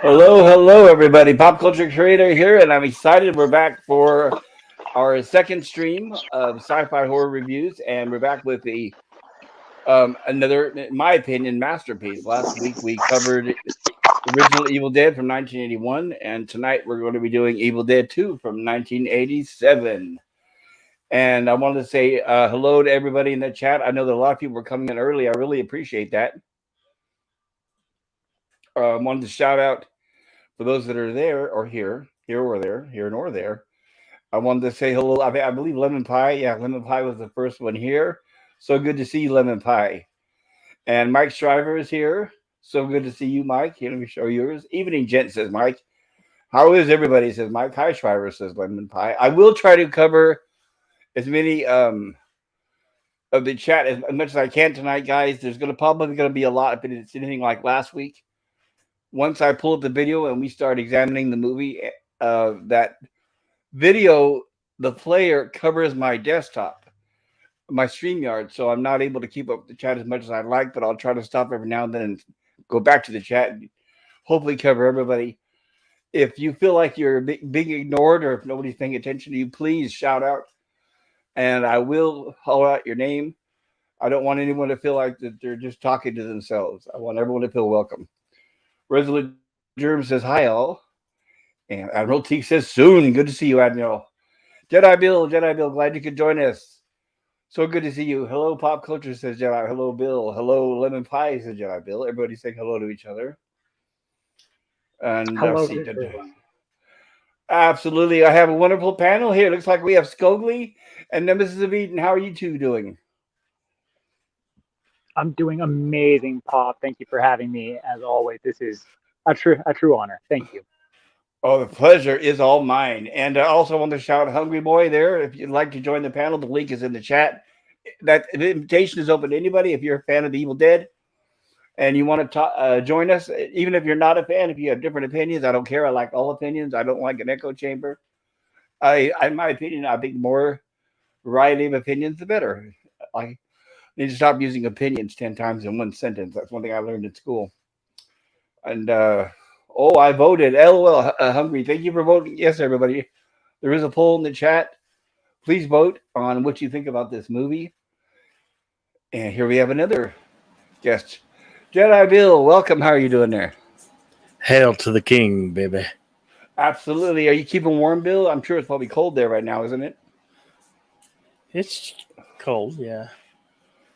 Hello, everybody. Pop Culture Curator here, and I'm excited. We're back for our second stream of sci-fi horror reviews, and we're back with the another, in my opinion, masterpiece. Last week we covered original Evil Dead from 1981, and tonight we're going to be doing Evil Dead 2 from 1987. And I wanted to say hello to everybody in the chat. I know that a lot of people were coming in early. I really appreciate that. I wanted to shout out for those that are there or here or there, here nor there. I wanted to say hello. I believe Lemon Pie. Yeah, Lemon Pie was the first one here. So good to see you, Lemon Pie. And Mike Shriver is here. So good to see you, Mike. Here, let me show yours. Evening, gent, says Mike. How is everybody? Says Mike. Hi, Shriver, says Lemon Pie. I will try to cover as many of the chat as much as I can tonight, guys. There's probably gonna be a lot if it's anything like last week. Once I pull up the video and we start examining the movie, that video, the player covers my desktop, my StreamYard, so I'm not able to keep up with the chat as much as I'd like, but I'll try to stop every now and then and go back to the chat and hopefully cover everybody. If you feel like you're being ignored or if nobody's paying attention to you, please shout out and I will holler out your name. I don't want anyone to feel like that they're just talking to themselves. I want everyone to feel welcome. Resolute Germ says hi all. And Admiral Teak says soon. Good to see you, Admiral. Jedi Bill, glad you could join us. So good to see you. Hello, Pop Culture, says Jedi. Hello, Bill. Hello, Lemon Pie, says Jedi Bill. Everybody's saying hello to each other. And hello, see, absolutely. I have a wonderful panel here. Looks like we have Scogli and Nemesis of Eden. How are you two doing? I'm doing amazing, Pop. Thank you for having me. As always, this is a true honor. Thank you. Oh, the pleasure is all mine. And I also want to shout Hungry Boy there. If you'd like to join the panel, the link is in the chat. That the invitation is open to anybody. If you're a fan of the Evil Dead and you want to join us, even if you're not a fan, if you have different opinions, I don't care. I like all opinions. I don't like an echo chamber. In my opinion, I think the more variety of opinions, the better. I need to stop using opinions 10 times in one sentence. That's one thing I learned in school. And oh, I voted. LOL, Hungry. Thank you for voting. Yes, everybody. There is a poll in the chat. Please vote on what you think about this movie. And here we have another guest. Jedi Bill, welcome. How are you doing there? Hail to the king, baby. Absolutely. Are you keeping warm, Bill? I'm sure it's probably cold there right now, isn't it? It's cold, yeah.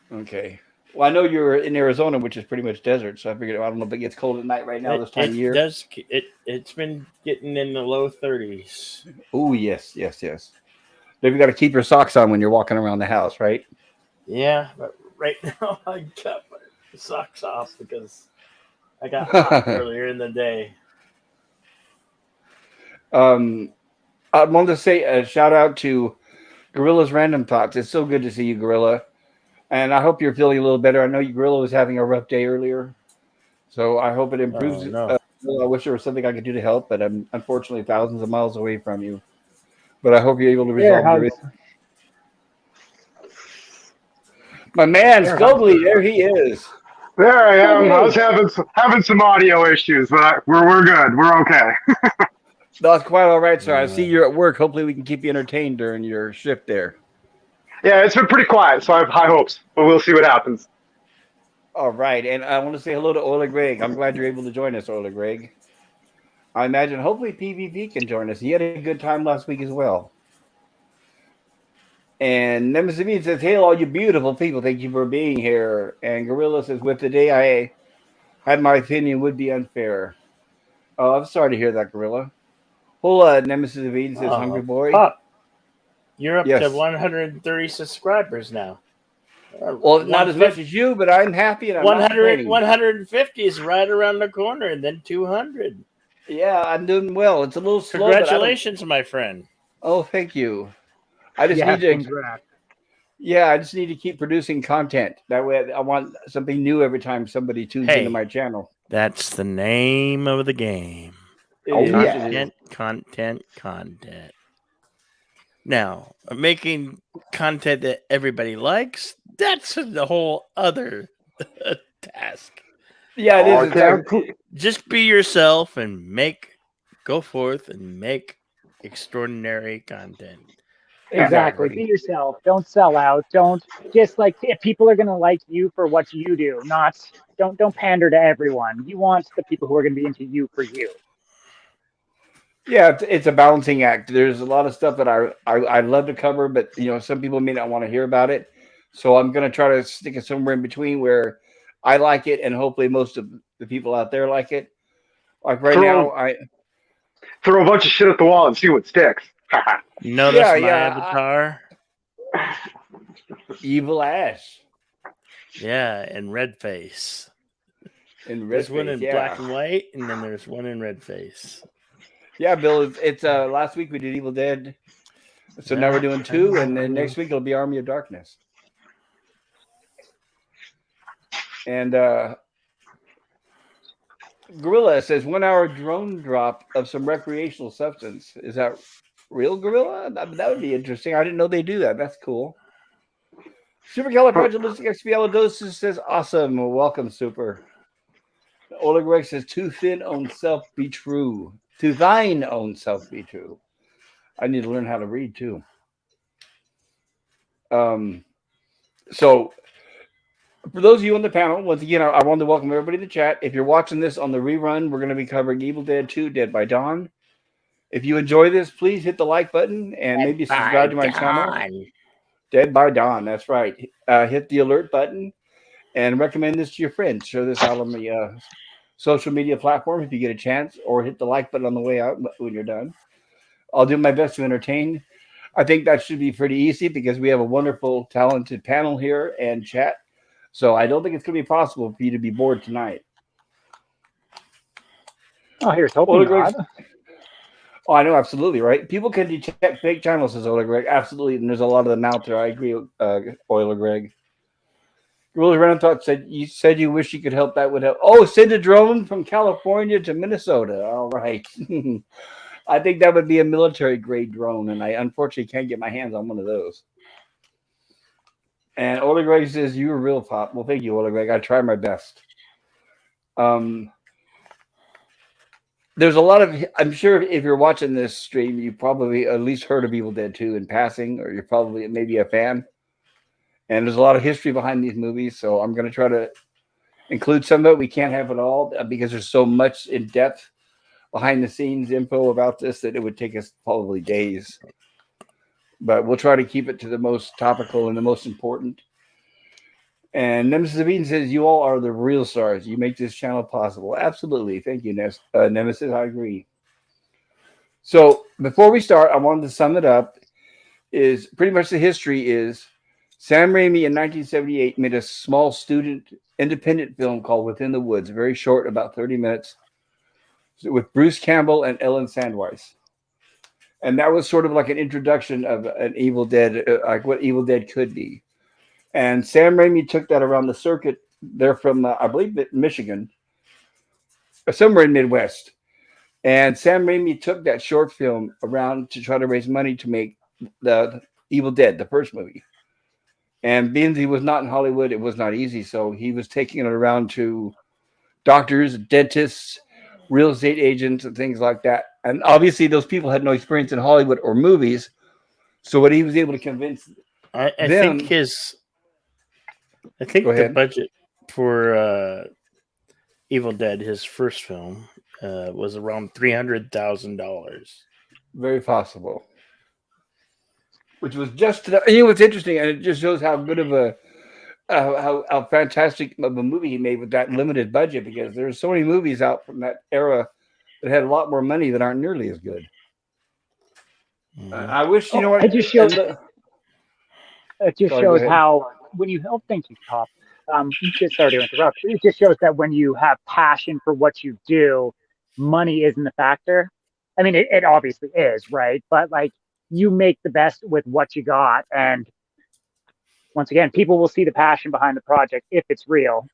Okay. Well, I know you're in Arizona, which is pretty much desert, so I figured I don't know if it gets cold at night right now this time of year. It's been getting in the low 30s. Oh, yes. Maybe you got to keep your socks on when you're walking around the house, right? Yeah, but right now I got my socks off because I got hot earlier in the day. I wanted to say a shout out to Gorilla's Random Thoughts. It's so good to see you, Gorilla. And I hope you're feeling a little better. I know Gorilla was having a rough day earlier, so I hope it improves. Oh, no. I wish there was something I could do to help, but I'm unfortunately thousands of miles away from you. But I hope you're able to resolve your issue. My man, Scogli, there he is. There I am. I was having some audio issues, but we're good. We're okay. That's quite all right, sir. I see you're at work. Hopefully, we can keep you entertained during your shift there. Yeah, it's been pretty quiet, so I have high hopes, but we'll see what happens. All right, and I want to say hello to Ola Greg. I'm glad you're able to join us, Ola Greg. I imagine hopefully PvP can join us. He had a good time last week as well. And Nemesis says, "Hail, all you beautiful people! Thank you for being here." And Gorilla says, "With the day I had my opinion would be unfair." Oh, I'm sorry to hear that, Gorilla. Hola, Nemesis of Eden says, "Hungry boy." Pop, you're up to 130 subscribers now. Well, not as much as you, but I'm happy. And I'm 150 is right around the corner, and then 200. Yeah, I'm doing well. It's a little slow. Congratulations, my friend. Oh, thank you. I just need to. Congrats. Yeah, I just need to keep producing content. That way, I want something new every time somebody tunes into my channel. That's the name of the game. Content. Now, making content that everybody likes, that's the whole other task. Yeah, it Oh, is. It's like, Just be yourself and go forth and make extraordinary content. Exactly. Be yourself. Don't sell out. Don't just like if people are gonna like you for what you do, not don't pander to everyone. You want the people who are gonna be into you for you. yeah, it's a balancing act. There's a lot of stuff that I love to cover, but some people may not want to hear about it. So I'm gonna try to stick it somewhere in between where I like it, and hopefully most of the people out there like it. Like right now, throw throw a bunch of shit at the wall and see what sticks. Notice yeah, my yeah, avatar? evil ass Yeah, and red face. in red There's one face. in black and white, and then there's one in red face. Yeah, Bill. It's last week we did Evil Dead, so now we're doing 2, and then next week it'll be Army of Darkness. And Gorilla says 1 hour drone drop of some recreational substance. Is that real, Gorilla? That would be interesting. I didn't know they do that. That's cool. Supercalifragilisticexpialidocious says awesome. Welcome, Super. Oleg Rex says to thin own self be true. To thine own self be true. I need to learn how to read too. So for those of you on the panel, once again, I wanted to welcome everybody to the chat. If you're watching this on the rerun, we're going to be covering Evil Dead 2, Dead by Dawn. If you enjoy this, please hit the like button and maybe subscribe to my channel. Dead by Dawn, that's right. Hit the alert button and recommend this to your friends. Share this out on the social media platform if you get a chance, or hit the like button on the way out when you're done. I'll do my best to entertain. I think that should be pretty easy because we have a wonderful, talented panel here and chat. So I don't think it's going to be possible for you to be bored tonight. Oh, here's hoping not. Oh, I know, absolutely, right? People can detect fake channels, says Oiler Greg. Absolutely, and there's a lot of them out there. I agree, Oiler Greg. Gorilla Renaissance said you wish you could help. That would help. Oh, send a drone from California to Minnesota. All right. I think that would be a military-grade drone, and I unfortunately can't get my hands on one of those. And Oiler Greg says, you were real, Pop. Well, thank you, Oiler Greg. I try my best. There's a lot of, I'm sure if you're watching this stream, you probably at least heard of Evil Dead 2 in passing, or you're probably maybe a fan. And there's a lot of history behind these movies, so I'm going to try to include some of it. We can't have it all because there's so much in depth behind the scenes info about this that it would take us probably days. But we'll try to keep it to the most topical and the most important. And Nemesis Bean says, you all are the real stars. You make this channel possible. Absolutely. Thank you, Nemesis. I agree. So before we start, I wanted to sum it up. Is pretty much the history is Sam Raimi in 1978 made a small student independent film called Within the Woods, very short, about 30 minutes, with Bruce Campbell and Ellen Sandweiss. And that was sort of like an introduction of an Evil Dead, like what Evil Dead could be. And Sam Raimi took that around the circuit. They're from, I believe, Michigan, or somewhere in Midwest. And Sam Raimi took that short film around to try to raise money to make the Evil Dead, the first movie. And being he was not in Hollywood, it was not easy. So he was taking it around to doctors, dentists, real estate agents, and things like that. And obviously, those people had no experience in Hollywood or movies. So what he was able to convince I them. think the budget for Evil Dead, his first film, was around $300,000. Very possible. Which was just, what's interesting, and it just shows how good of a, how fantastic of a movie he made with that limited budget, because there's so many movies out from that era that had a lot more money that aren't nearly as good. Mm-hmm. I wish, what? It just shows, shows how, when you help, thank you, Pop. Sorry to interrupt. It just shows that when you have passion for what you do, money isn't a factor. I mean, it obviously is, right? But like, you make the best with what you got. And once again, people will see the passion behind the project if it's real.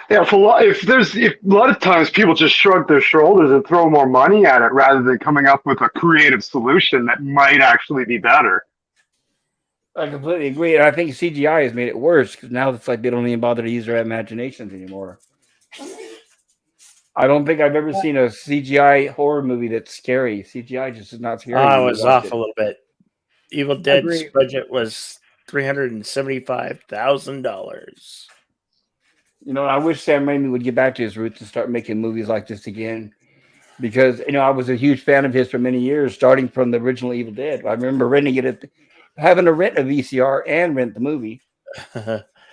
Yeah, if a lot of times people just shrug their shoulders and throw more money at it rather than coming up with a creative solution that might actually be better. I completely agree. And I think CGI has made it worse because now it's like they don't even bother to use their imaginations anymore. I don't think I've ever seen a CGI horror movie that's scary. CGI just is not scary I when you was watch off it. a little bit. Evil Dead's Agree. budget was $375,000. You know, I wish Sam Raimi would get back to his roots and start making movies like this again. Because I was a huge fan of his for many years, starting from the original Evil Dead. I remember renting it, having to rent a VCR and rent the movie.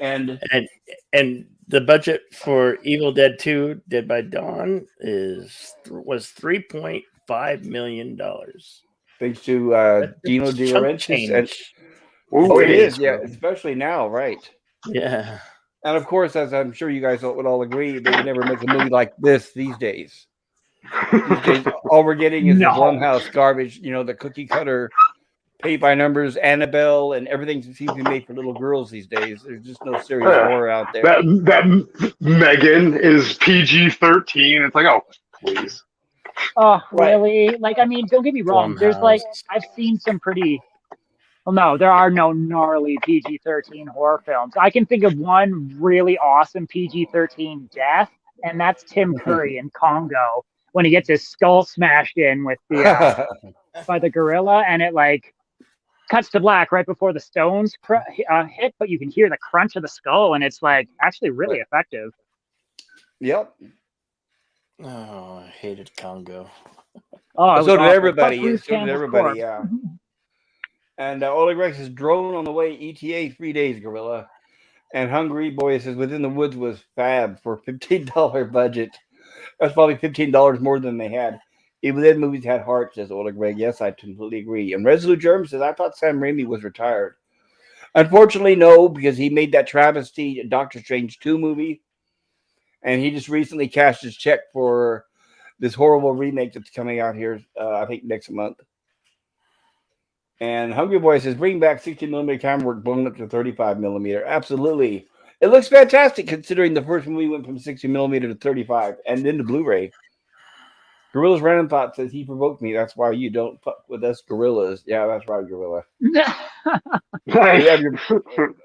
And and the budget for Evil Dead 2, Dead by Dawn, was $3.5 million. thanks to That's Dino a De chunk Laurentiis, and change. oh, it Today's is, yeah, world. especially now, right? Yeah. And of course, as I'm sure you guys would all agree, they would never make a movie like this these days. These days, all we're getting is the No. Blumhouse garbage, the cookie cutter, paint by numbers, Annabelle, and everything seems to be made for little girls these days. There's just no serious horror out there. That Megan is PG-13. It's like, oh, please. Oh, Right. really? Like, I mean, don't get me wrong. There's like, Blumhouse. I've seen some pretty. Well, no, there are no gnarly PG-13 horror films. I can think of one really awesome PG-13 death, and that's Tim Curry in Congo when he gets his skull smashed in with the by the gorilla, and it like cuts to black right before the stones hit, but you can hear the crunch of the skull, and it's like actually really effective. Yep. Oh, I hated Congo. Oh, it was So did awful. everybody. But Bruce So did Campbell's everybody. corpse. Yeah. And Oleg Rex is drone on the way. ETA 3 days, Gorilla. And Hungry Boy says Within the Woods was fab for $15 budget. That's probably $15 more than they had. Evil Dead movies had heart, says Oleg Greg. Yes, I completely agree. And Resolute Germ says, I thought Sam Raimi was retired. Unfortunately, no, because he made that travesty Doctor Strange 2 movie. And he just recently cashed his check for this horrible remake that's coming out here, I think, next month. And Hungry Boy says, bring back 60mm camera work blown up to 35mm. Absolutely. It looks fantastic considering the first movie went from 60mm to 35 and then to Blu-ray. Gorilla's Random Thought says, he provoked me. That's why you don't fuck with us gorillas. Yeah, that's right, Gorilla. All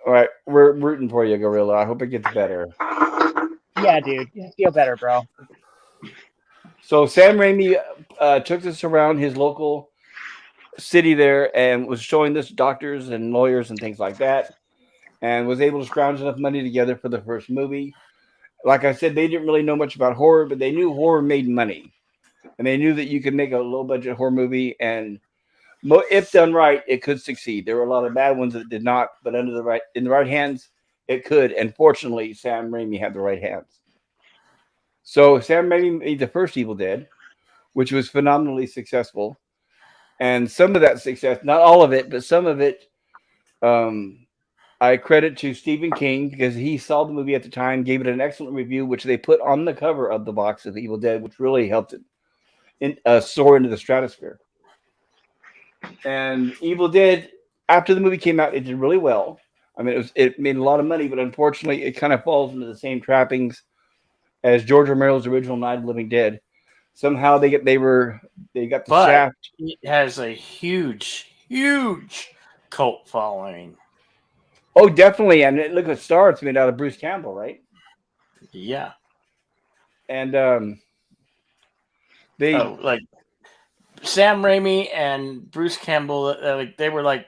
right, we're rooting for you, Gorilla. I hope it gets better. Yeah, dude. You feel better, bro. So Sam Raimi took us around his local city there and was showing this doctors and lawyers and things like that, and was able to scrounge enough money together for the first movie. Like I said, they didn't really know much about horror, but they knew horror made money, and they knew that you could make a low budget horror movie, and if done right, it could succeed. There were a lot of bad ones that did not, but in the right hands, it could. And fortunately, Sam Raimi had the right hands. So Sam Raimi made the first Evil Dead, which was phenomenally successful. And some of that success, not all of it, but some of it, I credit to Stephen King because he saw the movie at the time, gave it an excellent review, which they put on the cover of the box of Evil Dead, which really helped it soar into the stratosphere. And Evil Dead, after the movie came out, it did really well. I mean, it made a lot of money, but unfortunately, it kind of falls into the same trappings as George Romero's original Night of the Living Dead. Somehow they got the shaft. It has a huge cult following. Oh, definitely. And look at Star. It's made out of Bruce Campbell, right? Yeah. And like Sam Raimi and Bruce Campbell, they were like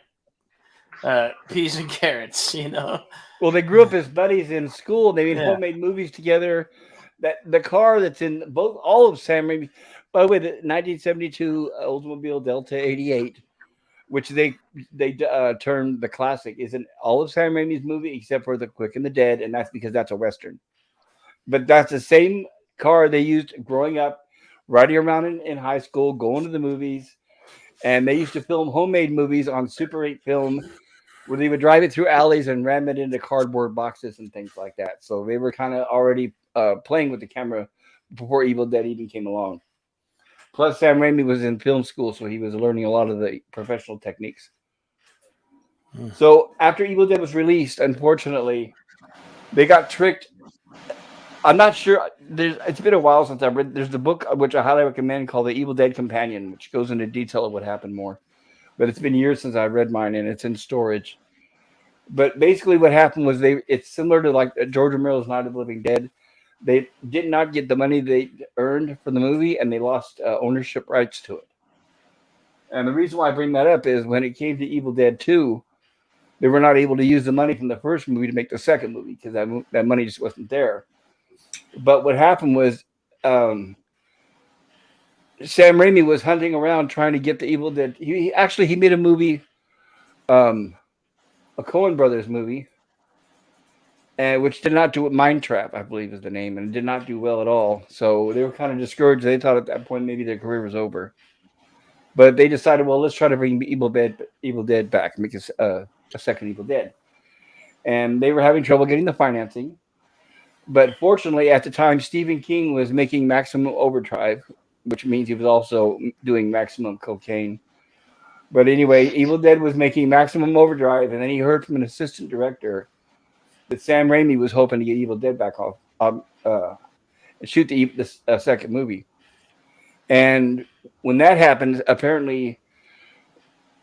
peas and carrots, Well, they grew up as buddies in school. They made homemade movies together. That the car that's in all of Sam Raimi, by the way, the 1972 Oldsmobile Delta 88, which they termed the classic, is in all of Sam Raimi's movie except for The Quick and the Dead, and that's because that's a Western. But that's the same car they used growing up, riding around in high school, going to the movies, and they used to film homemade movies on Super 8 film, where they would drive it through alleys and ram it into cardboard boxes and things like that. So they were kind of already playing with the camera before Evil Dead even came along. Plus, Sam Raimi was in film school, so he was learning a lot of the professional techniques. So after Evil Dead was released, unfortunately, they got tricked. I'm not sure. It's been a while since I've read. There's the book which I highly recommend called The Evil Dead Companion, which goes into detail of what happened more. But it's been years since I read mine, and it's in storage. But basically, what happened was it's similar to like George Romero's Night of the Living Dead. They did not get the money they earned from the movie, and they lost ownership rights to it. And the reason why I bring that up is when it came to Evil Dead 2, they were not able to use the money from the first movie to make the second movie because that money just wasn't there. But what happened was um, Sam Raimi was hunting around trying to get the Evil Dead. He made a movie, um, a Coen Brothers movie, which did not do Mind Trap, I believe is the name, and it did not do well at all. So they were kind of discouraged. They thought at that point maybe their career was over. But they decided, well, let's try to bring Evil Dead back, and make a second Evil Dead. And they were having trouble getting the financing. But fortunately, at the time, Stephen King was making Maximum Overdrive, which means he was also doing Maximum Cocaine. But anyway, Evil Dead was making Maximum Overdrive, and then he heard from an assistant director that Sam Raimi was hoping to get Evil Dead back off and shoot the second movie. And when that happened, apparently,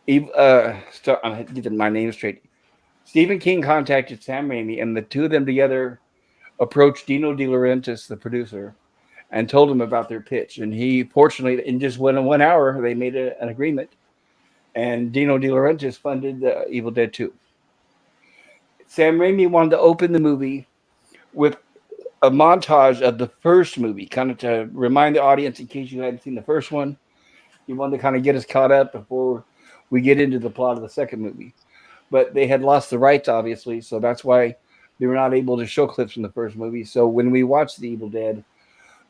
I'm getting my name straight. Stephen King contacted Sam Raimi, and the two of them together approached Dino De Laurentiis, the producer, and told him about their pitch. And he, fortunately, in just 1 hour, they made an agreement. And Dino De Laurentiis funded Evil Dead 2. Sam Raimi wanted to open the movie with a montage of the first movie, kind of to remind the audience in case you hadn't seen the first one. He wanted to kind of get us caught up before we get into the plot of the second movie. But they had lost the rights, obviously, so that's why they were not able to show clips from the first movie. So when we watch The Evil Dead,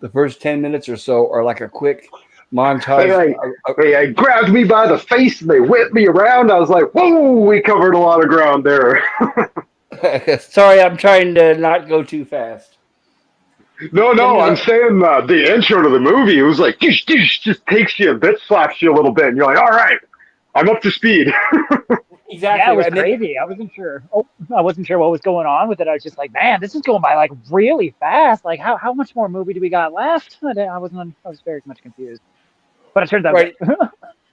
the first 10 minutes or so are like a quick montage. They grabbed me by the face and they whipped me around. I was like, whoa, we covered a lot of ground there. Sorry, I'm trying to not go too fast. No, I'm saying the intro to the movie, it was like, just takes you a bit, slaps you a little bit, and you're like, all right, I'm up to speed. Exactly. Yeah, it was crazy. I wasn't sure. I wasn't sure what was going on with it. I was just like, man, this is going by like really fast. Like, how much more movie do we got left? I was very much confused. But it turns out right, good.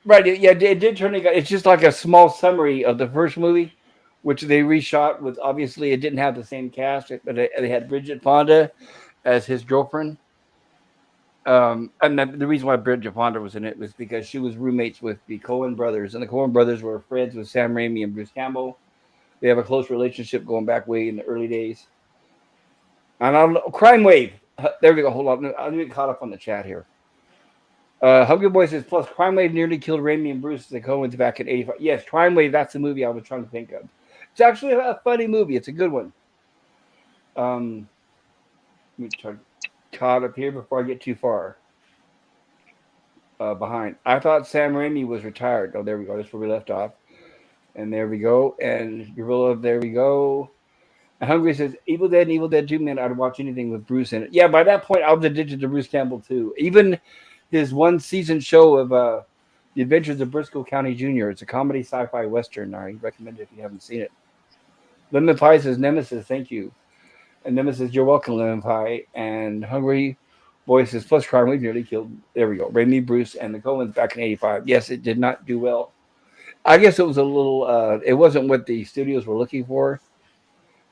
right. Yeah, it did turn. It's just like a small summary of the first movie, which they reshot with. Obviously, it didn't have the same cast, but they had Bridget Fonda as his girlfriend. And the reason why Bridget Fonda was in it was because she was roommates with the Coen brothers, and the Coen brothers were friends with Sam Raimi and Bruce Campbell. They have a close relationship going back way in the early days. And I don't know, Crime Wave. There we go. Hold on. I'm getting caught up on the chat here. Hungry Boy says, plus Crime Wave nearly killed Raimi and Bruce the Coens back in '85. Yes, Crime Wave, that's the movie I was trying to think of. It's actually a funny movie. It's a good one. Let me try to caught up here before I get too far behind. I thought Sam Raimi was retired. Oh, there we go. That's where we left off. And there we go. And Gorilla, there we go. And Hungry says, Evil Dead and Evil Dead 2, man, I'd watch anything with Bruce in it. Yeah, by that point, I was addicted to Bruce Campbell, too. Even his one-season show of The Adventures of Briscoe County Jr., it's a comedy sci-fi western. I recommend it if you haven't seen it. Lemon Pie says, Nemesis, thank you. And Nemesis, you're welcome, Lemon Pie. And Hungry Boy says, plus Crime Wave nearly killed. There we go. Raimi, Bruce, and the Coens back in '85. Yes, it did not do well. I guess it was a little. It wasn't what the studios were looking for,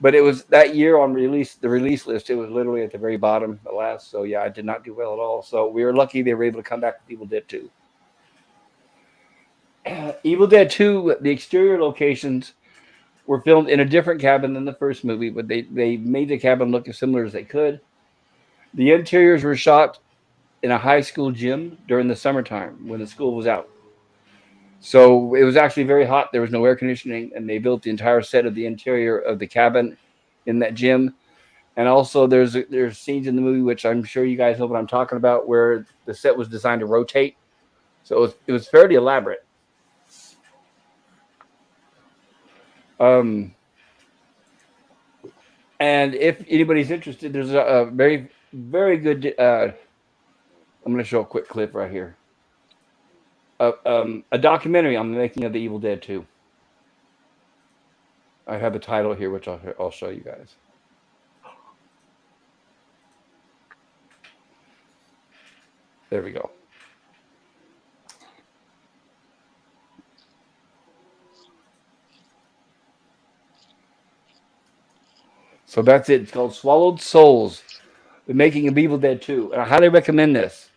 but it was that year on the release list. It was literally at the very bottom, the last. So yeah, it did not do well at all. So we were lucky they were able to come back with Evil Dead 2. Evil Dead 2, the exterior locations were filmed in a different cabin than the first movie, but they made the cabin look as similar as they could. The interiors were shot in a high school gym during the summertime when the school was out. So it was actually very hot. There was no air conditioning, and they built the entire set of the interior of the cabin in that gym. And also, there's scenes in the movie which I'm sure you guys know what I'm talking about, where the set was designed to rotate. So it was fairly elaborate. And if anybody's interested, there's a very, very good. I'm going to show a quick clip right here. A documentary on the making of the Evil Dead 2. I have the title here, which I'll show you guys. There we go. So that's it. It's called Swallowed Souls, The Making of Evil Dead 2. And I highly recommend this.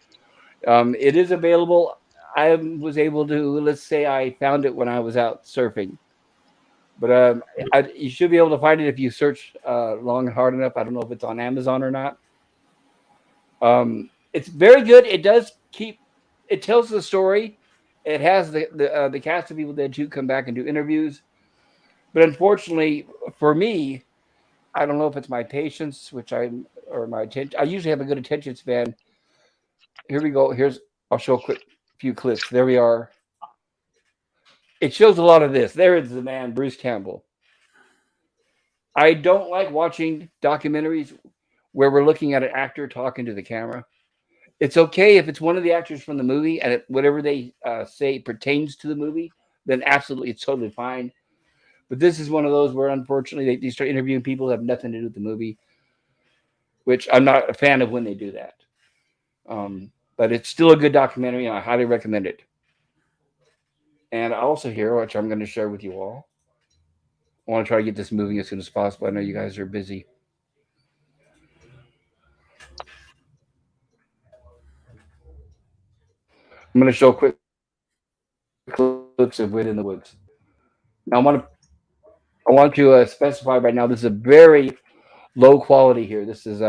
It is available. I was able to, let's say I found it when I was out surfing. But you should be able to find it if you search long and hard enough. I don't know if it's on Amazon or not. It's very good. It tells the story. It has the cast of Evil Dead 2 come back and do interviews. But unfortunately, for me, I don't know if it's my patience, or my attention. I usually have a good attention span. Here we go. I'll show a few clips. There we are. It shows a lot of this. There is the man, Bruce Campbell. I don't like watching documentaries where we're looking at an actor talking to the camera. It's okay if it's one of the actors from the movie and whatever they say pertains to the movie, then absolutely it's totally fine. But this is one of those where, unfortunately, they start interviewing people who have nothing to do with the movie, which I'm not a fan of when they do that. But it's still a good documentary, and I highly recommend it. And also here, which I'm going to share with you all, I want to try to get this moving as soon as possible. I know you guys are busy. I'm going to show quick clips of Wit in the Woods. Now, I want to specify right now, this is a very low quality here. This is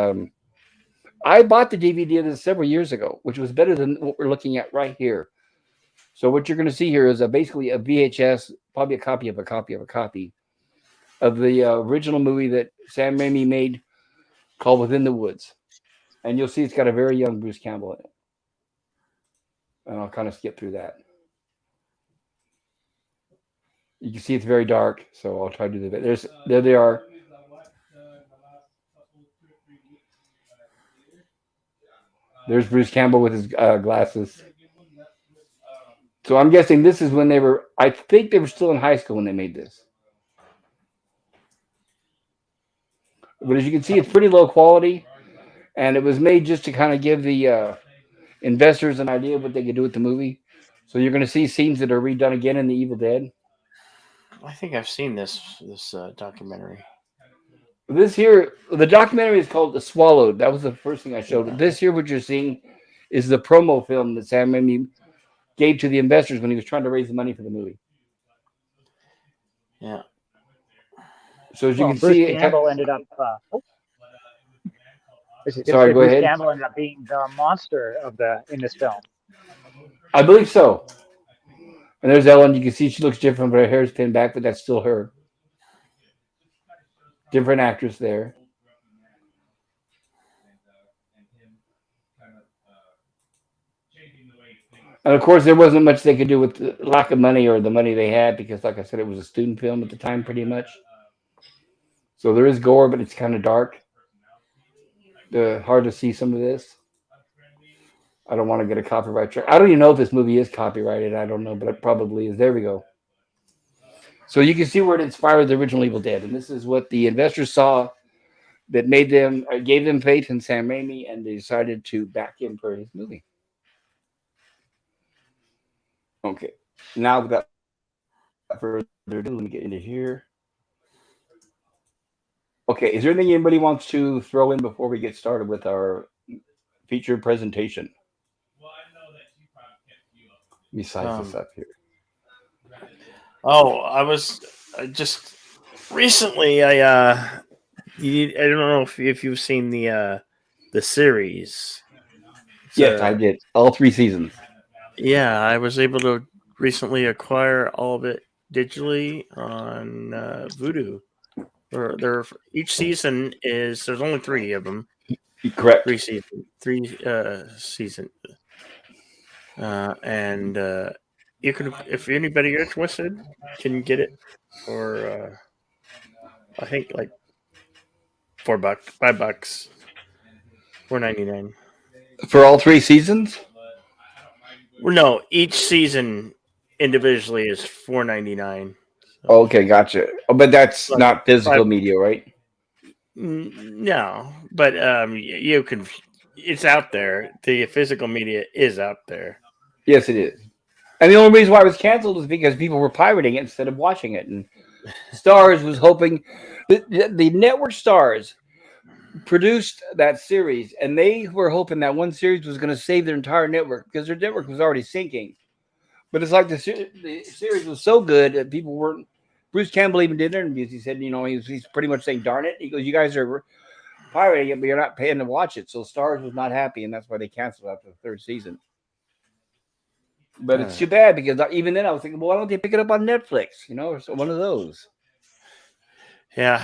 I bought the DVD of this several years ago, which was better than what we're looking at right here. So what you're going to see here is basically a VHS, probably a copy of a copy of a copy of the original movie that Sam Raimi made called Within the Woods. And you'll see it's got a very young Bruce Campbell in it. And I'll kind of skip through that. You can see it's very dark, so I'll try to do the bit. There they are. There's Bruce Campbell with his glasses. So I'm guessing this is when I think they were still in high school when they made this. But as you can see, it's pretty low quality. And it was made just to kind of give the investors an idea of what they could do with the movie. So you're going to see scenes that are redone again in The Evil Dead. I think I've seen this documentary. This here, the documentary is called The Swallowed. That was the first thing I showed. This here, what you're seeing, is the promo film that Sam Raimi gave to the investors when he was trying to raise the money for the movie. Yeah. So as you can Bruce see, Campbell ended up. Sorry, go ahead. Campbell ended up being the monster in this film. I believe so. And there's Ellen. You can see she looks different, but her hair's pinned back, but that's still her. Different actress there. And of course, there wasn't much they could do with the lack of money or the money they had because, like I said, it was a student film at the time, pretty much. So there is gore, but it's kind of dark. Hard to see some of this. I don't want to get a copyright strike. I don't even know if this movie is copyrighted. I don't know, but it probably is. There we go. So you can see where it inspired the original Evil Dead. And this is what the investors saw that gave them faith in Sam Raimi, and they decided to back him for his movie. Okay. Now without further ado, let me get into here. Okay, is there anything anybody wants to throw in before we get started with our featured presentation? Besides this up here. Oh, I was just recently. I don't know if you've seen the series. Yes, I did. All 3 seasons. Yeah, I was able to recently acquire all of it digitally on Vudu. Each season there's only 3 of them. Correct. 3 seasons. And you can, if anybody interested, can get it for I think like $4, $5, $4.99 for all 3 seasons. Well, no, each season individually is $4.99. So. Okay, gotcha. Oh, but that's not physical media, right? No, but you can. It's out there. The physical media is out there. Yes, it is. And the only reason why it was canceled was because people were pirating it instead of watching it. And Starz was hoping the network Starz produced that series, and they were hoping that one series was going to save their entire network because their network was already sinking. But it's like the series was so good that people weren't. Bruce Campbell even did interviews. He said, he's pretty much saying, "Darn it!" He goes, "You guys are pirating it, but you're not paying to watch it." So Stars was not happy, and that's why they canceled after the third season. But it's too bad because even then I was thinking, well, why don't they pick it up on Netflix? Or one of those. Yeah,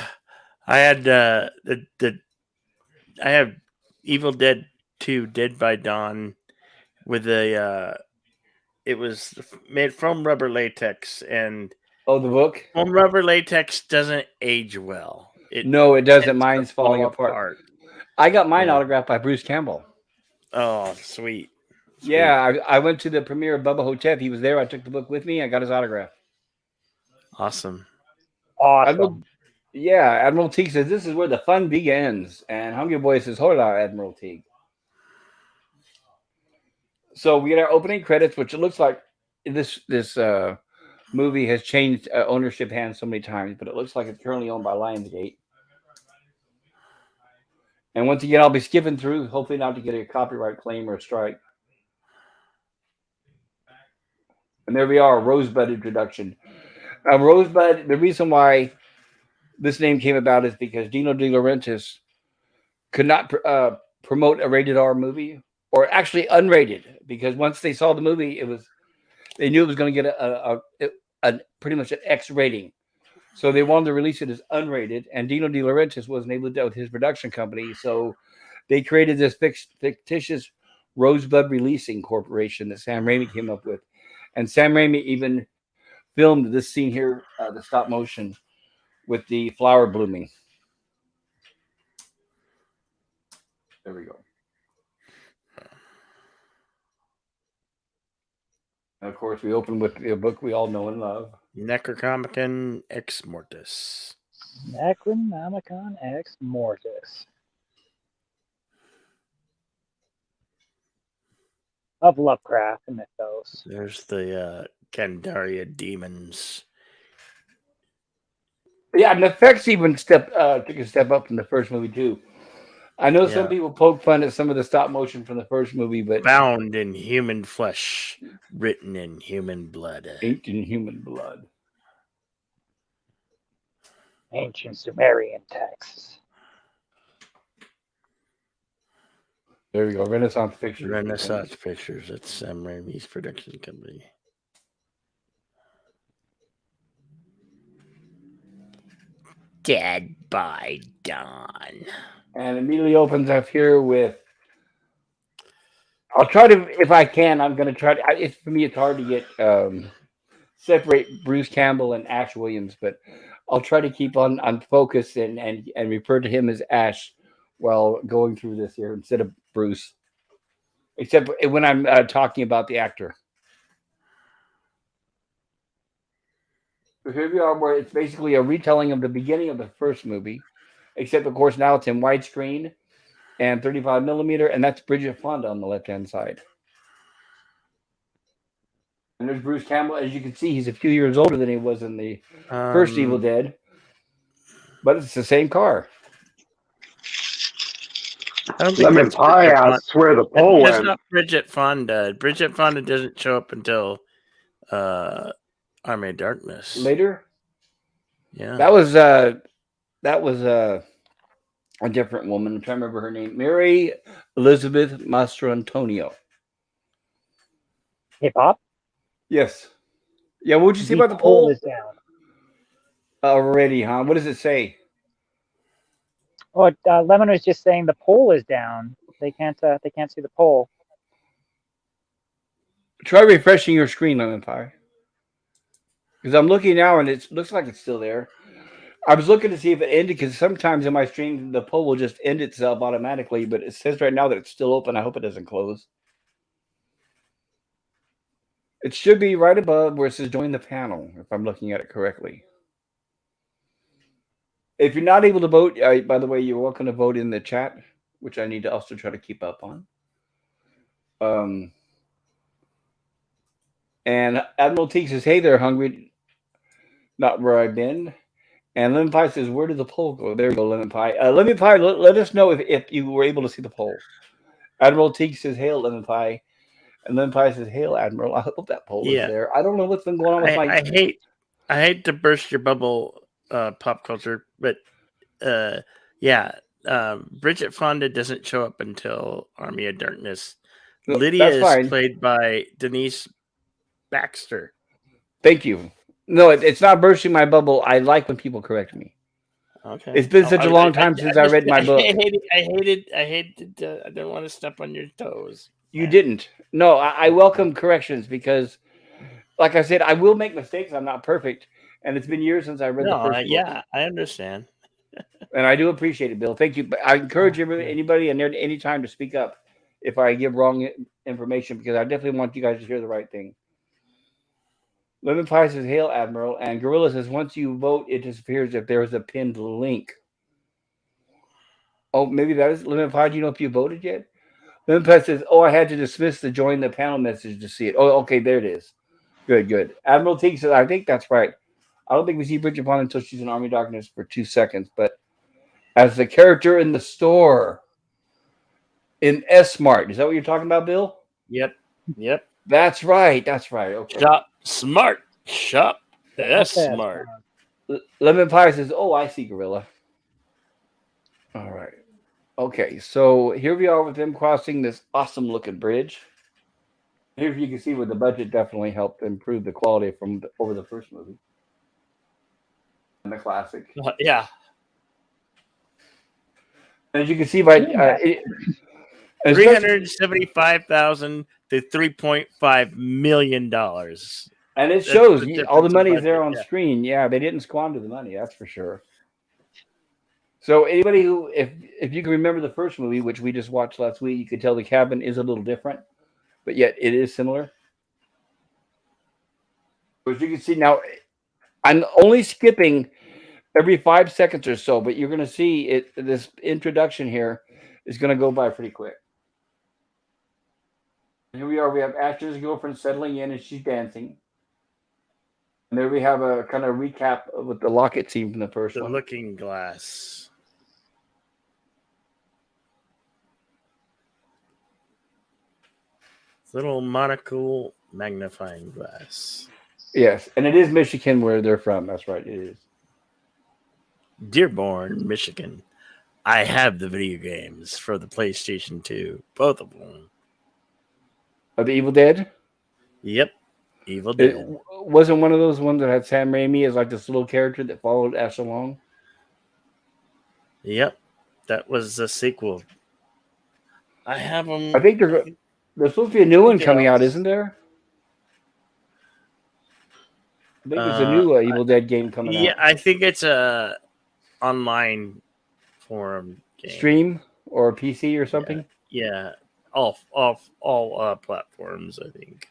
I had I have Evil Dead 2: Dead by Dawn with a it was made from rubber latex, and the book. foam rubber latex doesn't age well. No, it doesn't. Mine's falling apart. I got mine autographed by Bruce Campbell. Oh, sweet. Yeah, I went to the premiere of Bubba Hotep. He was there. I took the book with me. I got his autograph. Awesome. Admiral Teague says this is where the fun begins, and Hungry Boy says, "Hold on, Admiral Teague." So we get our opening credits, which it looks like this movie has changed ownership hands so many times, but it looks like it's currently owned by Lionsgate. And once again, I'll be skipping through, hopefully not to get a copyright claim or a strike. And there we are, Rosebud introduction. Rosebud, the reason why this name came about is because Dino De Laurentiis could not promote a rated R movie, or actually unrated, because once they saw the movie, they knew it was going to get a pretty much an X rating. So they wanted to release it as unrated, and Dino De Laurentiis wasn't able to do it with his production company, so they created this fictitious Rosebud Releasing Corporation that Sam Raimi came up with. And Sam Raimi even filmed this scene here, the stop motion, with the flower blooming. There we go. And of course, we open with a book we all know and love. Necronomicon Ex Mortis. Necronomicon Ex Mortis. Of Lovecraft and mythos. There's the Candaria demons. Yeah, and the effects even took a step up from the first movie too. I know some people poke fun at some of the stop motion from the first movie, but bound in human flesh, written in human blood, inked in human blood. Ancient Sumerian texts. There we go. Renaissance Pictures. Renaissance Pictures. That's Sam Raimi's production company. Dead by Dawn. And immediately opens up here with. I'll try to, if I can, I'm going to try to. For me, it's hard to get separate Bruce Campbell and Ash Williams, but I'll try to keep on focus and refer to him as Ash while going through this here instead of Bruce. Except when I'm talking about the actor. So here we are, where it's basically a retelling of the beginning of the first movie, except of course now it's in widescreen and 35 millimeter, and that's Bridget Fonda on the left-hand side. And there's Bruce Campbell. As you can see, he's a few years older than he was in the first Evil Dead, but it's the same car. Lemon pie, I swear the pole went. That's not Bridget Fonda. Bridget Fonda doesn't show up until Army of Darkness. Later? Yeah. That was a different woman. I'm trying to remember her name. Mary Elizabeth Mastrantonio. Hip hop? Yes. Yeah, what would you say about the poll? Is down. Already, huh? What does it say? Oh, Lemon was just saying the poll is down. They can't see the poll. Try refreshing your screen, Lemon Pie. Because I'm looking now and it looks like it's still there. I was looking to see if it ended, because sometimes in my stream the poll will just end itself automatically, but it says right now that it's still open. I hope it doesn't close. It should be right above where it says join the panel, if I'm looking at it correctly. If you're not able to vote, by the way, you're welcome to vote in the chat, which I need to also try to keep up on. And Admiral Teague says, "Hey there, hungry. Not where I've been." And Lemon Pie says, "Where did the poll go?" There you go, Lemon Pie. Lemon Pie, let us know if you were able to see the poll. Admiral Teague says, "Hail, Lemon Pie." And Lemon Pie says, "Hail, Admiral." I hope that poll is there. I don't know what's been going on with my... I hate to burst your bubble, pop culture, but Bridget Fonda doesn't show up until Army of Darkness. No, Lydia that's fine. is played by Denise Baxter. Thank you. No, it's not bursting my bubble. I like when people correct me. Okay. It's been such a long time since I read my book. I hated. I don't want to step on your toes. You didn't. No, I welcome corrections because, like I said, I will make mistakes. I'm not perfect. And it's been years since I read the first book. Yeah, I understand. And I do appreciate it, Bill. Thank you. But I encourage anybody and any time to speak up if I give wrong information, because I definitely want you guys to hear the right thing. Lemon Pie says, "Hail, Admiral." And Gorilla says, "Once you vote, it disappears if there is a pinned link." Oh, maybe that is Lemon Pie. Do you know if you voted yet? Lemon Pie says, "Oh, I had to dismiss the join the panel message to see it." Oh, okay, there it is. Good. Admiral Teague says, "I think that's right. I don't think we see Bridget Fonda until she's in Army of Darkness for 2 seconds, but as the character in the store in S-Mart." Is that what you're talking about, Bill? Yep. That's right. Okay. Shop smart. Shop S-Mart. Lemon Pie says, "Oh, I see, Gorilla." All right. Okay, so here we are with them crossing this awesome-looking bridge. Here you can see where the budget definitely helped improve the quality from over the first movie. And the classic. Yeah. As you can see by... $375,000 to $3.5 million. And it shows all the money is there on screen. Yeah, they didn't squander the money, that's for sure. So anybody who, if you can remember the first movie, which we just watched last week, you could tell the cabin is a little different, but yet it is similar. As you can see now, I'm only skipping every 5 seconds or so, but you're going to see it. This introduction here is going to go by pretty quick. Here we are. We have Ashley's girlfriend settling in, and she's dancing. And there we have a kind of recap with the locket scene from the first one. The looking glass. Little monocle magnifying glass. Yes, and it is Michigan where they're from. That's right, it is. Dearborn, Michigan. I have the video games for the PlayStation 2. Both of them. Are the Evil Dead? Yep. Evil Dead. It wasn't one of those ones that had Sam Raimi as like this little character that followed Ash along? Yep. That was a sequel. I have them. I think there's supposed to be a new one coming out, isn't there? I think there's a new Evil Dead game coming out. Yeah, I think it's a online forum game. Stream or PC or something? Yeah. All platforms, I think.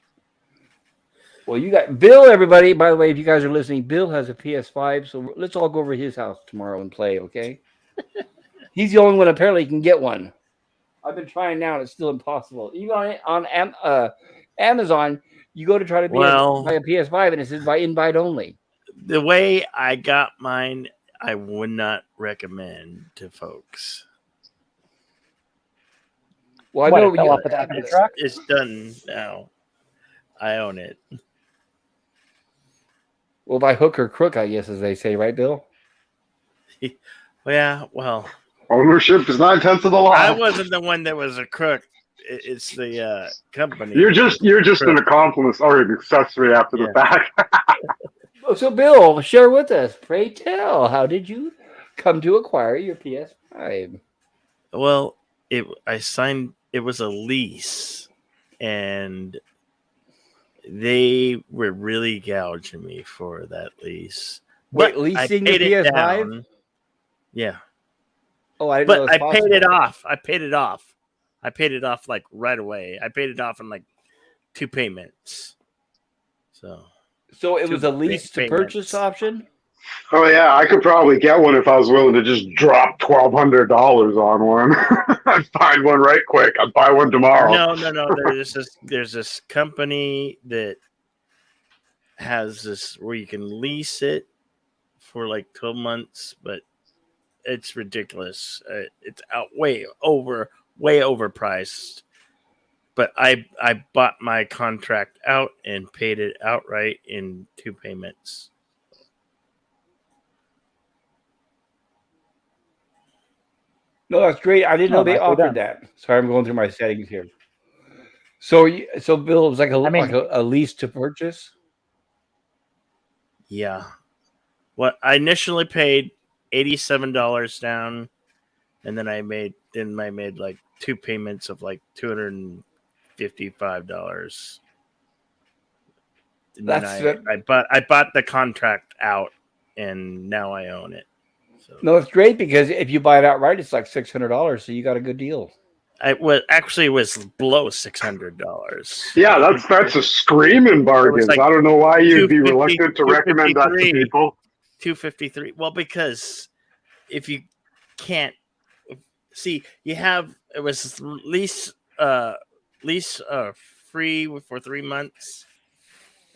Well, you got Bill, everybody. By the way, if you guys are listening, Bill has a PS5, so let's all go over to his house tomorrow and play, okay? He's the only one apparently can get one. I've been trying now, and it's still impossible. Even on Amazon, you go to try to buy a PS5, and it says by invite only. The way I got mine, I would not recommend to folks. Well, I know it's done now. I own it. Well, by hook or crook, I guess, as they say, right, Bill? Yeah, well. Ownership is 9/10 of the law. I wasn't the one that was a crook. It's the company. You're just an accomplice or an accessory after the fact. So, Bill, share with us. Pray tell, how did you come to acquire your PS5? Well, it was a lease, and they were really gouging me for that lease. Wait, leasing the PS5? Yeah. Oh, I didn't know but I paid it off. I paid it off like right away. I paid it off in like 2 payments. So it was a lease to purchase option? Oh yeah, I could probably get one if I was willing to just drop $1,200 on one. I'd find one right quick. I'd buy one tomorrow. No. There's this company that has this where you can lease it for like 12 months, but it's ridiculous. It's way overpriced. But I bought my contract out and paid it outright in 2 payments. No, that's great. I didn't know they nicely offered done. that. Sorry, I'm going through my settings here. So, so Bill, it was like a lease to purchase. Yeah. What I initially paid $87 down, and then I made like 2 payments of like $255. And then I bought the contract out, and now I own it. So no, it's great because if you buy it outright, it's like $600. So you got a good deal. it was below $600. Yeah, that's a screaming bargain. Like I don't know why you'd be reluctant to recommend that to people. $253. Well, because if you can't see, it was lease free for 3 months,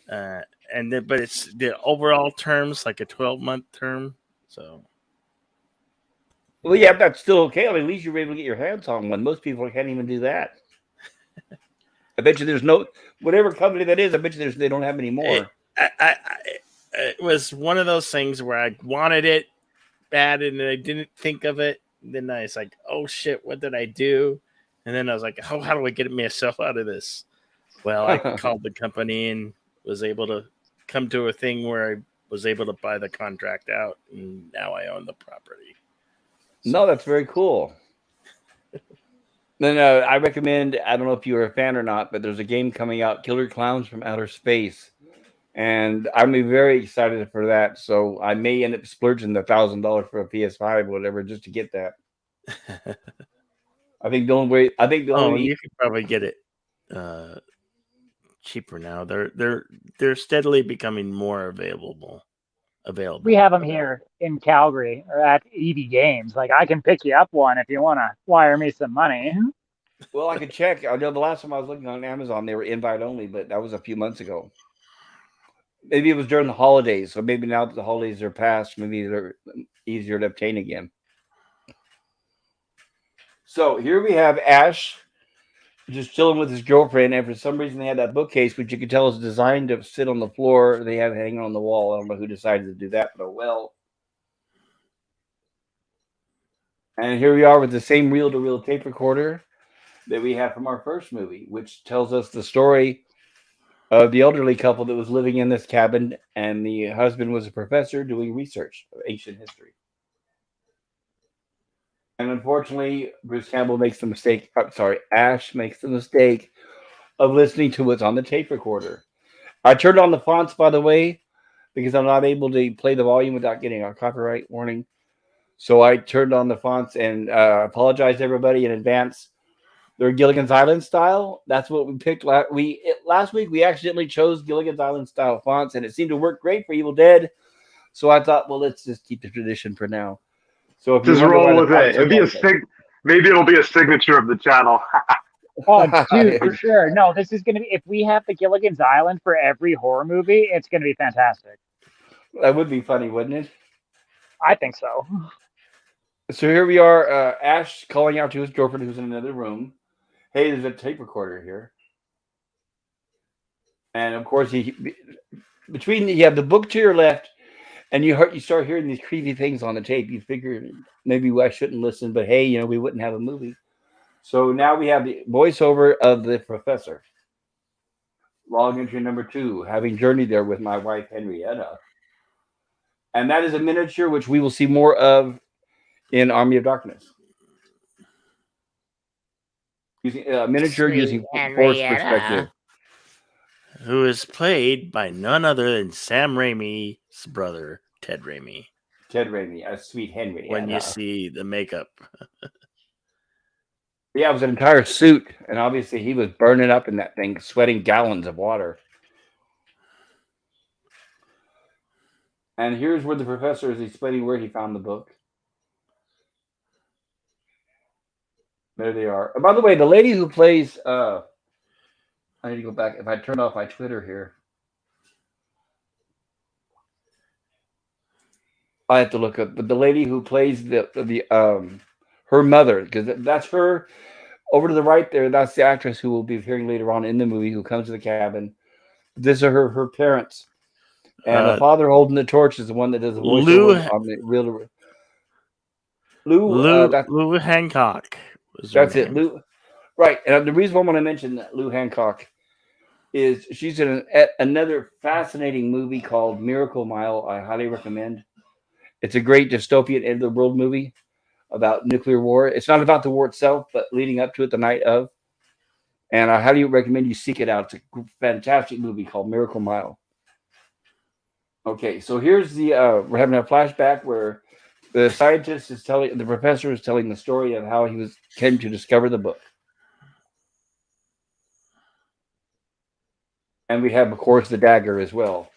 and then but it's the overall terms like a 12-month term. So, well, yeah, that's still okay. I mean, at least you were able to get your hands on one. Most people can't even do that. I bet you there's no whatever company that is. I bet you they don't have any more. It was one of those things where I wanted it bad and I didn't think of it. Then I was like, oh shit, what did I do? And then I was like, how do I get myself out of this? Well, I called the company and was able to come to a thing where I was able to buy the contract out, and now I own the property. No, that's very cool. Then I recommend, I don't know if you're a fan or not, but there's a game coming out, Killer Clowns from Outer Space. And I'm very excited for that. So I may end up splurging the $1,000 for a PS5 or whatever just to get that. I think the only way. You could probably get it cheaper now. They're steadily becoming more available. We have them here in Calgary or at EV Games. Like, I can pick you up one if you want to wire me some money. Well, I could check. I know the last time I was looking on Amazon, they were invite only, but that was a few months ago. Maybe it was during the holidays, so maybe now that the holidays are past, maybe they're easier to obtain again. So here we have Ash just chilling with his girlfriend, and for some reason they had that bookcase, which you could tell is designed to sit on the floor. They have it hanging on the wall. I don't know who decided to do that, but oh well. And here we are with the same reel-to-reel tape recorder that we had from our first movie, which tells us the story of the elderly couple that was living in this cabin, and the husband was a professor doing research of ancient history. And unfortunately, Bruce Campbell makes the mistake. Ash makes the mistake of listening to what's on the tape recorder. I turned on the fonts, by the way, because I'm not able to play the volume without getting a copyright warning. So I turned on the fonts and apologize to everybody in advance. They're Gilligan's Island style. That's what we picked. Last week, we accidentally chose Gilligan's Island style fonts, and it seemed to work great for Evil Dead. So I thought, well, let's just keep the tradition for now. So if just roll with it. Maybe it'll be a signature of the channel. Oh, dude, for sure. No, this is going to be, if we have the Gilligan's Island for every horror movie, it's going to be fantastic. That would be funny, wouldn't it? I think so. So here we are, Ash calling out to his girlfriend who's in another room. Hey, there's a tape recorder here. And of course, you have the book to your left, and you start hearing these creepy things on the tape. You figure maybe I shouldn't listen, but hey, we wouldn't have a movie. So now we have the voiceover of the professor. Log entry number 2, having journeyed there with my wife, Henrietta. And that is a miniature which we will see more of in Army of Darkness. Using a miniature using force perspective. Who is played by none other than Sam Raimi's brother, Ted Raimi. Ted Raimi, as Sweet Henry. When you see the makeup. Yeah, it was an entire suit, and obviously he was burning up in that thing, sweating gallons of water. And here's where the professor is explaining where he found the book. There they are. And by the way, the lady who plays... I need to go back. If I turn off my Twitter here. I have to look up, but the lady who plays the her mother, because that's her over to the right there. That's the actress who will be appearing later on in the movie, who comes to the cabin. This are her parents, and the Uh, father holding the torch is the one that does the Lou voiceover on the real Lou. Lou Hancock was her That's it, name. Lou. Right, and the reason why I want to mention Lou Hancock is she's in another fascinating movie called Miracle Mile. I highly recommend. It's a great dystopian end of the world movie about nuclear war. It's not about the war itself, but leading up to it, the night of. And I highly recommend you seek it out. It's a fantastic movie called Miracle Mile. Okay, so here's the we're having a flashback where the scientist is telling the professor is telling the story of how he came to discover the book. And we have, of course, the dagger as well,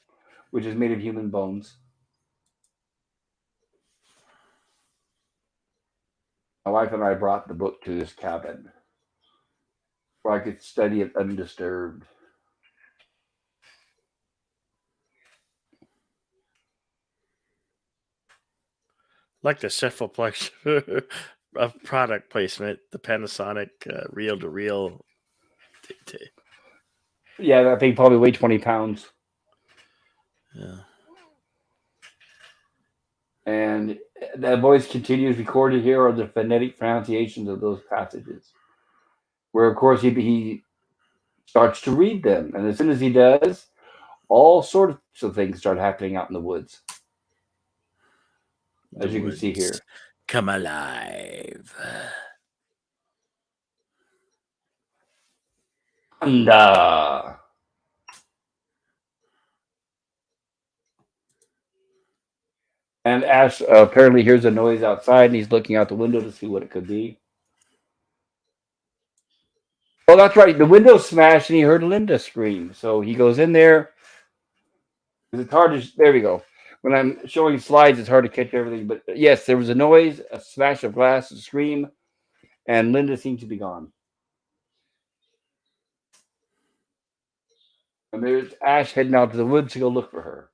which is made of human bones. My wife and I brought the book to this cabin where I could study it undisturbed. Like the cephalopolis of product placement, the Panasonic reel-to-reel. Yeah, that thing probably weighed 20 pounds. Yeah. And that voice continues recorded here are the phonetic pronunciations of those passages, where, of course, he starts to read them. And as soon as he does, all sorts of things start happening out in the woods, as you can see here. Come alive. And Ash apparently hears a noise outside, and he's looking out the window to see what it could be. Oh, that's right. The window smashed, and he heard Linda scream. So he goes in there. It's hard to. There we go. When I'm showing slides, it's hard to catch everything. But yes, there was a noise, a smash of glass, a scream, and Linda seemed to be gone. And there's Ash heading out to the woods to go look for her.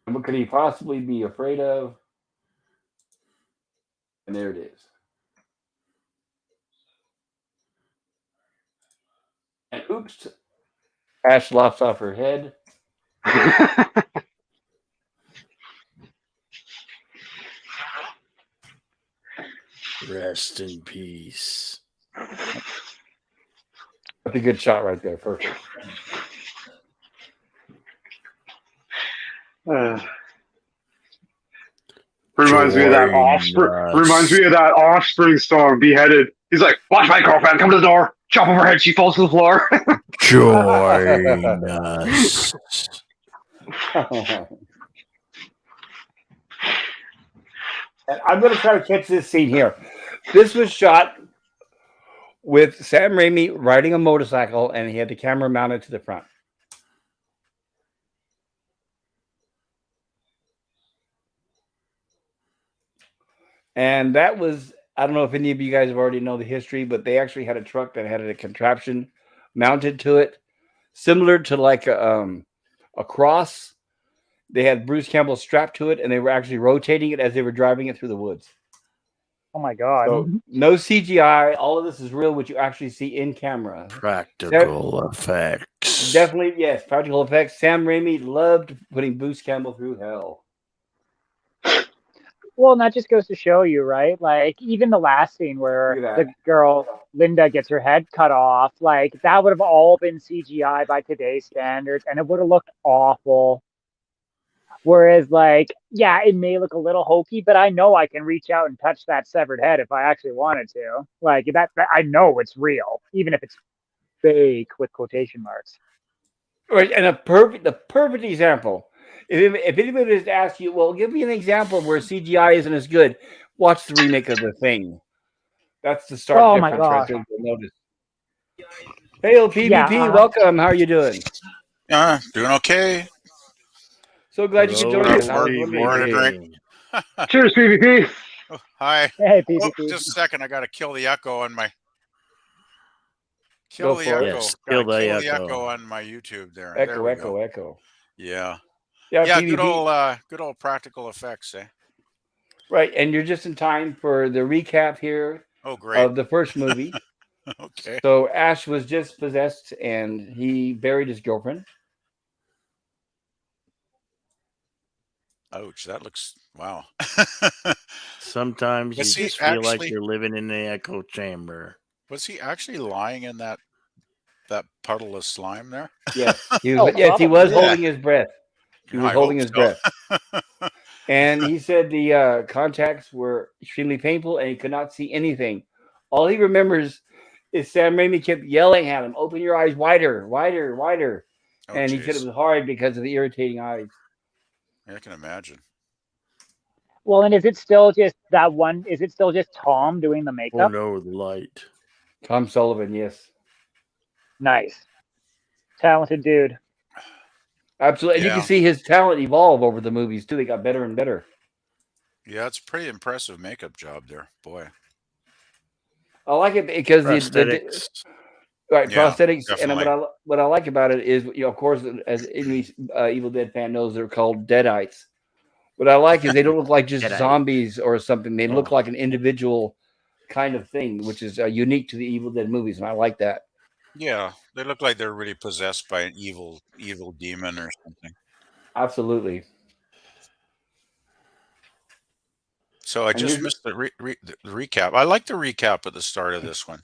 And what could he possibly be afraid of? And there it is. And oops, Ash lops off her head. Rest in peace. That's a good shot right there. Perfect. Reminds me of that offspring. Reminds me of that Offspring song, "Beheaded." He's like, "Watch my girlfriend come to the door, chop off her head, she falls to the floor." Join us. And I'm going to try to catch this scene here. This was shot with Sam Raimi riding a motorcycle, and he had the camera mounted to the front. And that was, I don't know if any of you guys have already know the history, but they actually had a truck that had a contraption mounted to it, similar to like a cross. They had Bruce Campbell strapped to it, and they were actually rotating it as they were driving it through the woods. Oh my god! So no CGI. All of this is real, what you actually see in camera. Practical effects. Definitely, yes, practical effects. Sam Raimi loved putting Bruce Campbell through hell. Well, and that just goes to show you, right? Like, even the last scene where the girl, Linda, gets her head cut off, like, that would have all been CGI by today's standards, and it would have looked awful. Whereas, like, yeah, it may look a little hokey, but I know I can reach out and touch that severed head if I actually wanted to. Like, that I know it's real, even if it's fake with quotation marks. Right, and the perfect example. If anybody was to ask you, well, give me an example of where CGI isn't as good, watch the remake of The Thing. That's the stark difference right there. You'll notice. Hey, PvP, welcome. How are you doing? Doing okay. So glad you could join us. More to drink. Cheers, PvP. Oh, hi. Hey, PvP. Oh, just a second. I got to kill the echo on my Kill Go the for it. echo. Yes, Gotta kill the kill the echo. echo on my YouTube there. There Echo, we echo, go. echo. Yeah. Yeah, Yeah, PvP. good old practical effects, eh? Right, and you're just in time for the recap here Oh, great. of the first movie. Okay. So Ash was just possessed, and he buried his girlfriend. Ouch, that looks wow. Sometimes you Was he just feel like actually you're living in the echo chamber. was he actually lying in that puddle of slime there? Yes, he was. Oh, Yes, he probably. was Yeah. holding his breath. He was I holding hope his so. breath, and he said the contacts were extremely painful, and he could not see anything. All he remembers is Sam Raimi kept yelling at him, "Open your eyes wider, wider, wider," Oh, and he said it jeez. was hard because of the irritating eyes. I can imagine. Well, and is it still just that one? Is it still just Tom doing the Oh makeup? no, the light. Tom Sullivan, yes, Nice, talented dude. absolutely. And you can Yeah. see his talent evolve over the movies too. They got better and better. Yeah, it's a pretty impressive makeup job there. Boy. I like it because the Prosthetics. right Yeah, prosthetics, and definitely. what I like about it is, of course, as any Evil Dead fan knows, they're called Deadites. What I like is they don't look like just Deadite. zombies or something. They look Oh. like an individual kind of thing, which is unique to the Evil Dead movies, and I like that. Yeah, they look like they're really possessed by an evil demon or something. Absolutely. So I And just here's, missed the recap. I like the recap at the start of this one.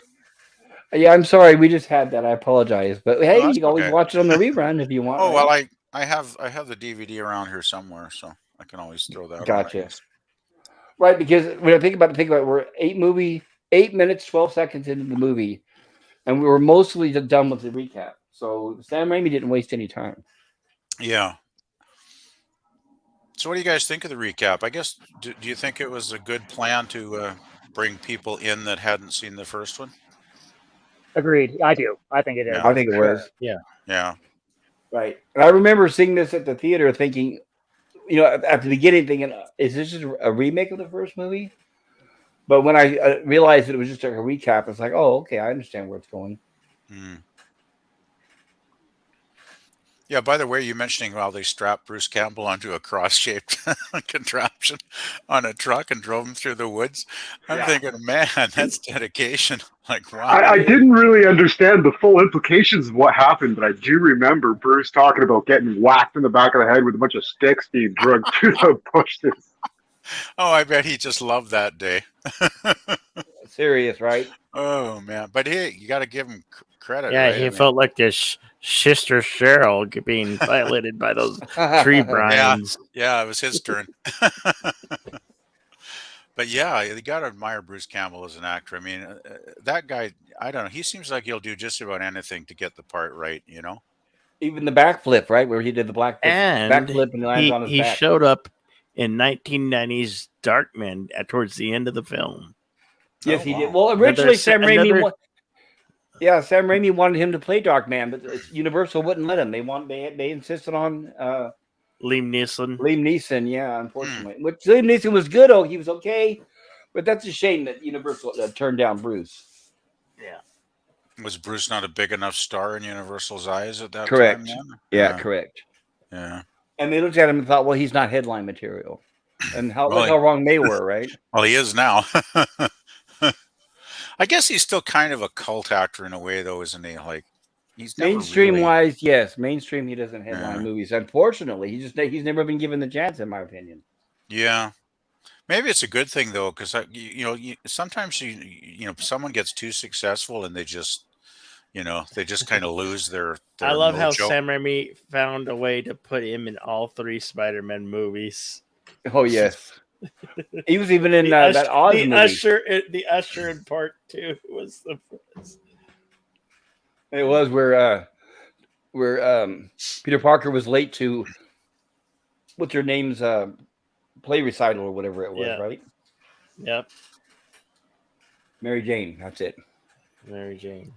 yeah, I'm sorry, we just had that. I apologize, but hey, Oh, you that's can always okay. watch it on the rerun if you want, Oh well, right? I have the DVD around here somewhere, so I can always throw that on, I Gotcha. guess. Right, because when I think about it, we're 8 minutes, 12 seconds into the movie, and we were mostly done with the recap. So Sam Raimi didn't waste any time. Yeah. So what do you guys think of the recap? I guess do you think it was a good plan to bring people in that hadn't seen the first one? Agreed. I do. I think it is Yeah. I think for it sure. was. Yeah. Right. And I remember seeing this at the theater thinking, at the beginning thinking, is this just a remake of the first movie? But when I realized that it was just like a recap, it's like, oh, okay, I understand where it's going. Hmm. Yeah, by the way, you mentioning how they strapped Bruce Campbell onto a cross-shaped contraption on a truck and drove him through the woods. I'm Yeah. thinking, man, that's dedication. Like, wow. I didn't really understand the full implications of what happened, but I do remember Bruce talking about getting whacked in the back of the head with a bunch of sticks being dragged through the bushes. Oh, I bet he just loved that day. Serious, right? Oh man, but hey, you got to give him credit, Yeah, right? he I mean, felt like this sister Cheryl being violated by those tree yeah, brines. yeah, it was his turn. But yeah, you got to admire Bruce Campbell as an actor. I mean, that guy, I don't know, he seems like he'll do just about anything to get the part right, you know? Even the backflip, right, where he did the And backflip and lands on his he back. showed up in 1990's Darkman towards the end of the film. Yes, Oh, he did. wow. Well, originally Sam Raimi, another Sam Raimi wanted him to play Darkman, but Universal wouldn't let him. They insisted on Liam Neeson. Liam Neeson. Yeah, Hmm. unfortunately, which Liam Neeson was good. Oh, he was okay, but that's a shame that Universal turned down Bruce. Yeah. Was Bruce not a big enough star in Universal's eyes at that time Correct. then? Yeah, correct. Yeah. And they looked at him and thought, well, he's not headline material. And Well, look how wrong they were, right? well, he is now. I guess he's still kind of a cult actor in a way, though, isn't he? Like, he's never Mainstream really. wise, yes. Mainstream, he doesn't headline Yeah. movies. Unfortunately, he's never been given the chance, in my opinion. Yeah. Maybe it's a good thing though, because sometimes someone gets too successful and they just kind of lose their I love how mojo. Sam Raimi found a way to put him in all 3 Spider-Man movies. Oh yes, he was even in The that Oz movie. the Usher in part 2 was the first. It was where Peter Parker was late to what's her name's play recital or whatever it was, Yeah. right? Yep. Mary Jane, that's it. Mary Jane.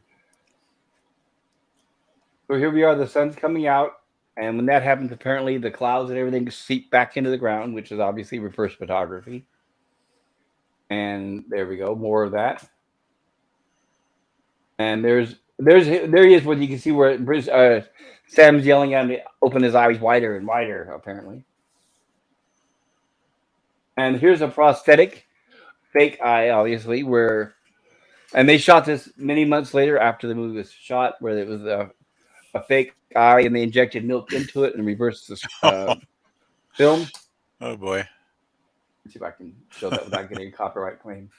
So here we are, the sun's coming out, and when that happens, apparently the clouds and everything seep back into the ground, which is obviously reverse photography. And there we go, more of that. And there's There he is when you can see where Bruce Sam's yelling at him to open his eyes wider and wider, apparently. And here's a prosthetic, fake eye, obviously, and they shot this many months later after the movie was shot, where it was a fake eye, and they injected milk into it and reversed the film. Oh boy. Let's see if I can show that without getting a copyright claim.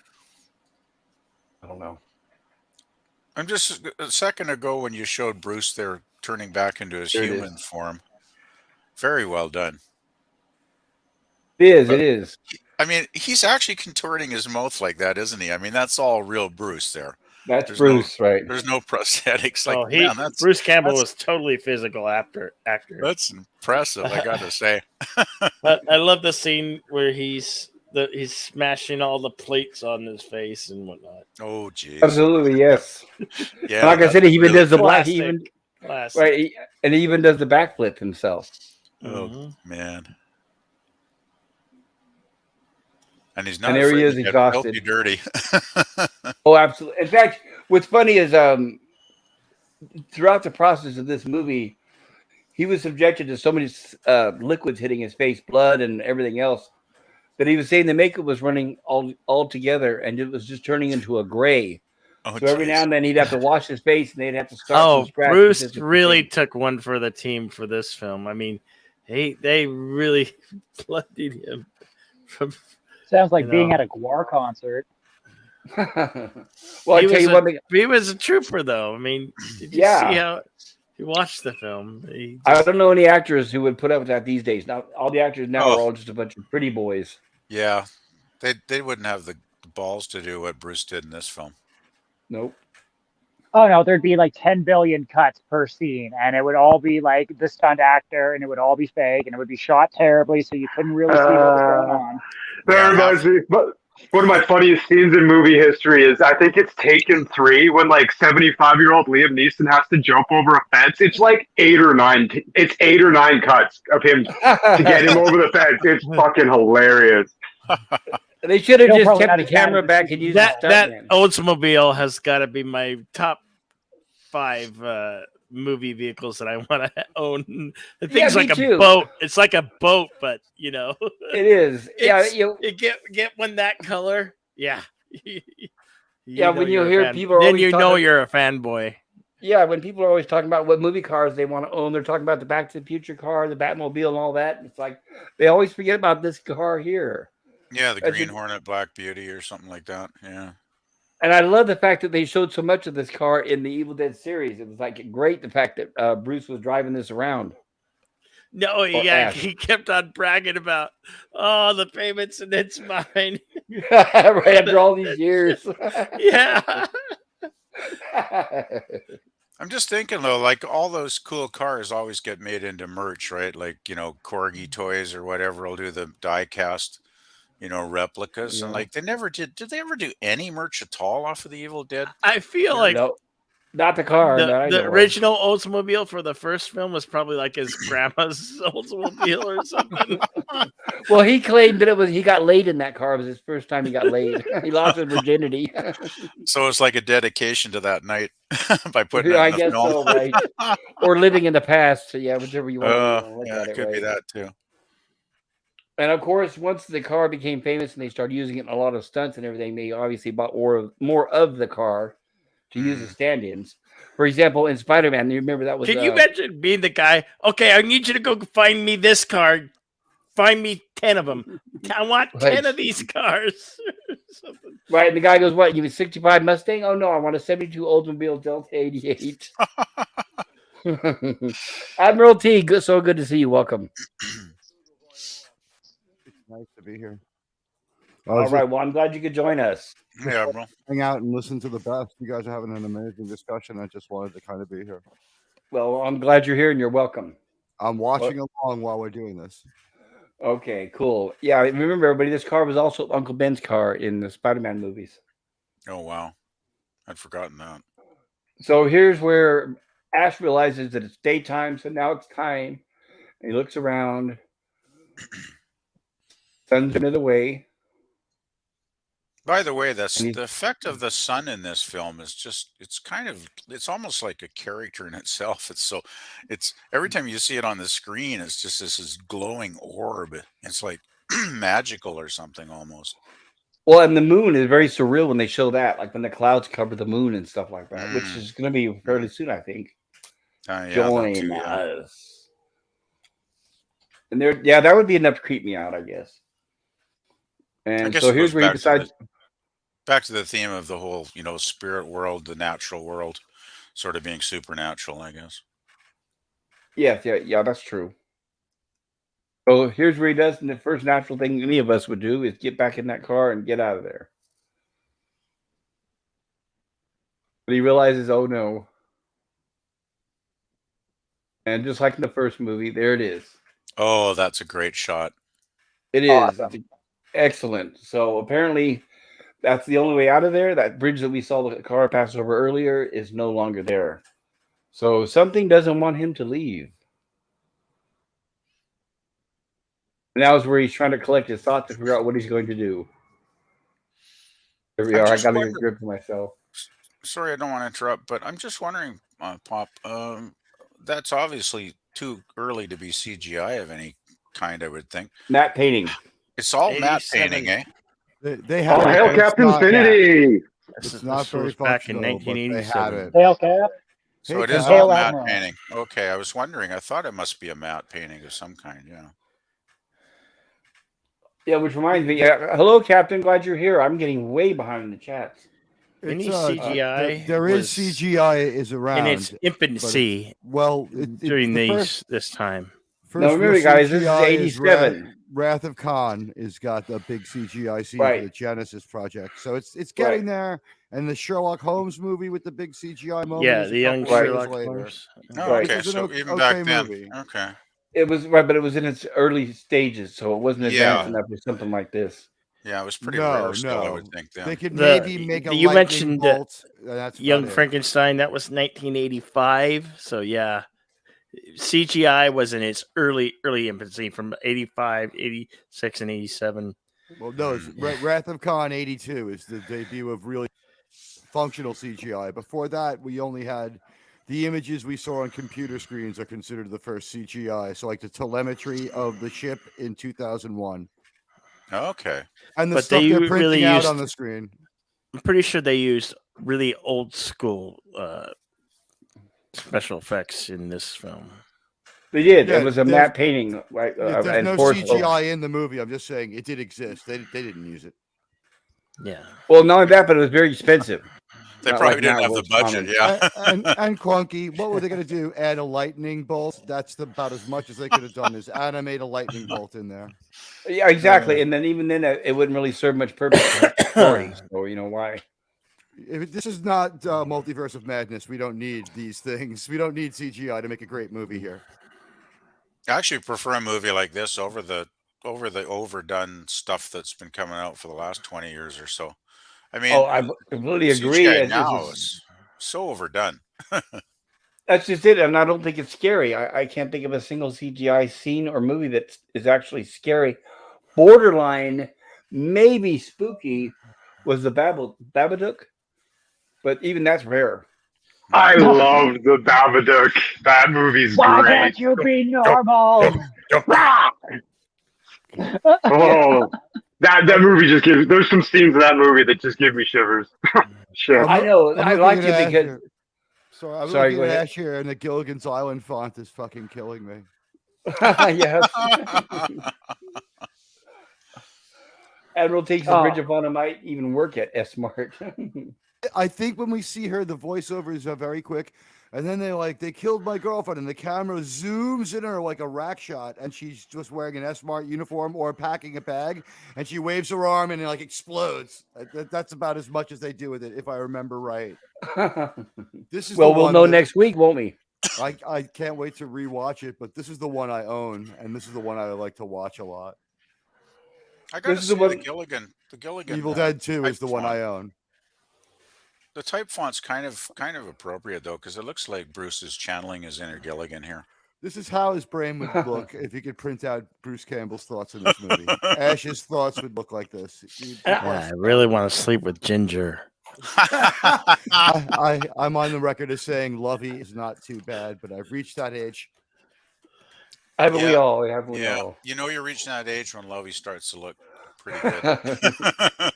I don't know. I'm just a second ago when you showed Bruce there turning back into his There it human is. form. Very well done. It is. I mean, he's actually contorting his mouth like that, isn't he? I mean, that's all real Bruce there. That's There's Bruce, right? There's no prosthetics. Like, Oh, man, that's Bruce Campbell was totally physical actor. that's impressive. I got to say. I love the scene where he's smashing all the plates on his face and whatnot. Oh, geez. Absolutely, yes. Yeah. Like I said, he even does the black. He even Classic. right, and he even does the backflip himself. Oh man. And he's not. And there he afraid is, to get exhausted. filthy dirty. Oh, absolutely. In fact, what's funny is throughout the process of this movie, he was subjected to so many liquids hitting his face, blood and everything else, that he was saying the makeup was running all together, and it was just turning into a gray. Oh, So every geez. now and then he'd have to wash his face, and they'd have to start Oh, from scratch. Bruce really took one for the team for this film. I mean, they really bloodied him. Sounds like being at a Guar concert. Well, I tell you one thing. He was a trooper, though. I mean, did you see how he watched the film? I don't know any actors who would put up with that these days. Now, all the actors now are all just a bunch of pretty boys. Yeah, they wouldn't have the balls to do what Bruce did in this film. Nope. Oh no, there'd be like 10 billion cuts per scene, and it would all be like the stunt actor, and it would all be fake, and it would be shot terribly, so you couldn't really see what was going on. That reminds me, but one of my funniest scenes in movie history is I think it's Taken 3 when like 75-year-old Liam Neeson has to jump over a fence. It's like 8 or 9 cuts of him to get him over the fence. It's fucking hilarious. They should have just kept the camera back and used that Oldsmobile has got to be my top 5 movie vehicles that I want to own. The thing's like a boat. It's like a boat, but you know, it is. Yeah, you get one that color. Yeah, yeah. When you hear people, then you know you're a fanboy. Yeah, when people are always talking about what movie cars they want to own, they're talking about the Back to the Future car, the Batmobile, and all that. It's like they always forget about this car here. Yeah, the Green Hornet, Black Beauty, or something like that. Yeah. And I love the fact that they showed so much of this car in the Evil Dead series. It was like great the fact that Bruce was driving this around. No, he kept on bragging about the payments and it's mine. Right after all these years. Yeah. I'm just thinking though, like all those cool cars always get made into merch, right? Like, you know, Corgi Toys or whatever will do the die cast, you know, replicas. Yeah. And like they never did they ever do any merch at all off of the Evil Dead? I feel like not the car. The original Oldsmobile for the first film was probably like his grandma's Oldsmobile or something. Well, he claimed that he got laid in that car. It was his first time he got laid. He lost his virginity. So it's like a dedication to that night by putting it I in the guess film. so, right? Or living in the past. So yeah, whichever you want to look at it. It could be that too. And of course, once the car became famous and they started using it in a lot of stunts and everything, they obviously bought more of the car to use as stand-ins. For example, in Spider-Man, you remember that was... Can you imagine being the guy, okay, I need you to go find me this car. Find me 10 of them. I want 10 of these cars. Right, and the guy goes, what, you have a 65 Mustang? Oh, no, I want a 72 Oldsmobile Delta 88. Admiral T, so good to see you. Welcome. It's nice to be here. All right, well, I'm glad you could join us. Yeah, bro. Hang out and listen to the best. You guys are having an amazing discussion. I just wanted to kind of be here. Well, I'm glad you're here and you're welcome. I'm watching along while we're doing this. Okay, cool. Yeah, remember, everybody, this car was also Uncle Ben's car in the Spider-Man movies. Oh, wow. I'd forgotten that. So here's where Ash realizes that it's daytime, so now it's time. And he looks around. Sun's been away. By the way, And the effect of the sun in this film is just, it's almost like a character in itself. It's every time you see it on the screen, it's just this glowing orb. It's like magical or something almost. well, and the moon is very surreal when they show that, like when the clouds cover the moon and stuff like that, which Mm, is going to be fairly soon, I think. yeah, that Join too. Yeah. us. And there, yeah, that would be enough to creep me out, I guess. I And guess so it here's goes where he back to decides. the theme of the whole, spirit world, the natural world, sort of being supernatural, I guess. Yes, yeah, that's true. So here's where he does, and the first natural thing any of us would do is get back in that car and get out of there. But he realizes, oh no. And just like in the first movie, there it is. Oh, that's a great shot. It is. It's Awesome. excellent. So apparently, that's the only way out of there. That bridge that we saw the car pass over earlier is no longer there. So something doesn't want him to leave. And that was where he's trying to collect his thoughts to figure out what he's going to do. Here we I'm are. I just got to get wondering. grip for myself. Sorry, I don't want to interrupt, but I'm just wondering, Pop. That's obviously too early to be CGI of any kind. I would think Matte painting. it's all matte 87. painting, eh? They Oh, have it. hail and It's Captain not. Infinity! It's not very was back in functional, but they have 1987. it. Hail Cap So Hey, it is Cap. all Hail matte Admiral. painting. Okay, I was wondering. I thought it must be a matte painting of some kind. Yeah. Yeah, which reminds me. Hello, Captain. Glad you're here. I'm getting way behind in the chats. Any It's CGI there is was CGI is around, in its but infancy it's during the first this time. Now first real remember, guys, this is CGI is '87. Wrath of Khan has got a big CGI scene for Right. the Genesis project, so it's getting there. And the Sherlock Holmes movie with the big CGI moment Yeah, is the a young couple of years Sherlock later. Holmes. Oh, Right. Which okay. is an So even okay back then. movie. Okay. It was right, but it was in its early stages, so it wasn't advanced Yeah. enough for something like this. Yeah, it was pretty No, rare still, I would no. think They then. could The- maybe make a you lightning mentioned, bolt. And that's Young about it. Frankenstein, that was 1985. So yeah, CGI was in its early infancy from 85, 86, and 87. Well, no, it's Wrath of Khan '82 is the debut of really functional CGI. Before that, we only had the images we saw on computer screens are considered the first CGI. So, like the telemetry of the ship in 2001, Okay. and the But stuff they they're really printing out used- on the screen. I'm pretty sure they used really old school special effects in this film. They did. Yeah, It was a there's- matte painting, right? There's and no forced- CGI in the movie. I'm just saying it did exist. They didn't use it. Yeah. Well, not only that, but it was very expensive. They Not probably like didn't now have where the it's budget. common. Yeah. and clunky. What were they going to do? Add a lightning bolt? That's about as much as they could have done. Is animate a lightning bolt in there? Yeah, exactly. And then even then, it wouldn't really serve much purpose to have the story. So you know why? This is not Multiverse of Madness. We don't need these things. We don't need CGI to make a great movie here. I actually prefer a movie like this over the overdone stuff that's been coming out for the last 20 years or so. I mean, Oh, I completely agree. CGI This now is- is so overdone. That's just it, and I don't think it's scary. I can't think of a single CGI scene or movie that is actually scary. Borderline, maybe spooky, was the Babadook, but even that's rare. I love the Babadook. That movie's Why great. can't you be normal? Oh, that movie just gives. There's some scenes in that movie that just give me shivers. Shit. I know. I'm I looking like at it Ash because here. Sorry, I'm Sorry, looking go at ahead. Ash here, and the Gilligan's Island font is fucking killing me. yes. Admiral takes the bridge Oh. upon him might even work at S Mart. I think when we see her, the voiceovers are very quick, and then they killed my girlfriend, and the camera zooms in her like a rack shot, and she's just wearing an S-Mart uniform or packing a bag, and she waves her arm and it explodes. That's about as much as they do with it, if I remember right. This is Well, the we'll one know that- next week, won't we? I can't wait to rewatch it, but this is the one I own, and this is the one I like to watch a lot. I gotta This is say the one- the Gilligan. Evil Dead 2 is type the one font. I own. The type font's kind of appropriate though, because it looks like Bruce is channeling his inner Gilligan here. This is how his brain would look if he could print out Bruce Campbell's thoughts in this movie. Ash's thoughts would look like this. I really want to sleep with Ginger. I'm on the record as saying Lovey is not too bad, but I've reached that age. Haven't we Yeah. all? Haven't we Yeah, all? you know you're reaching that age when Lovey starts to look pretty good.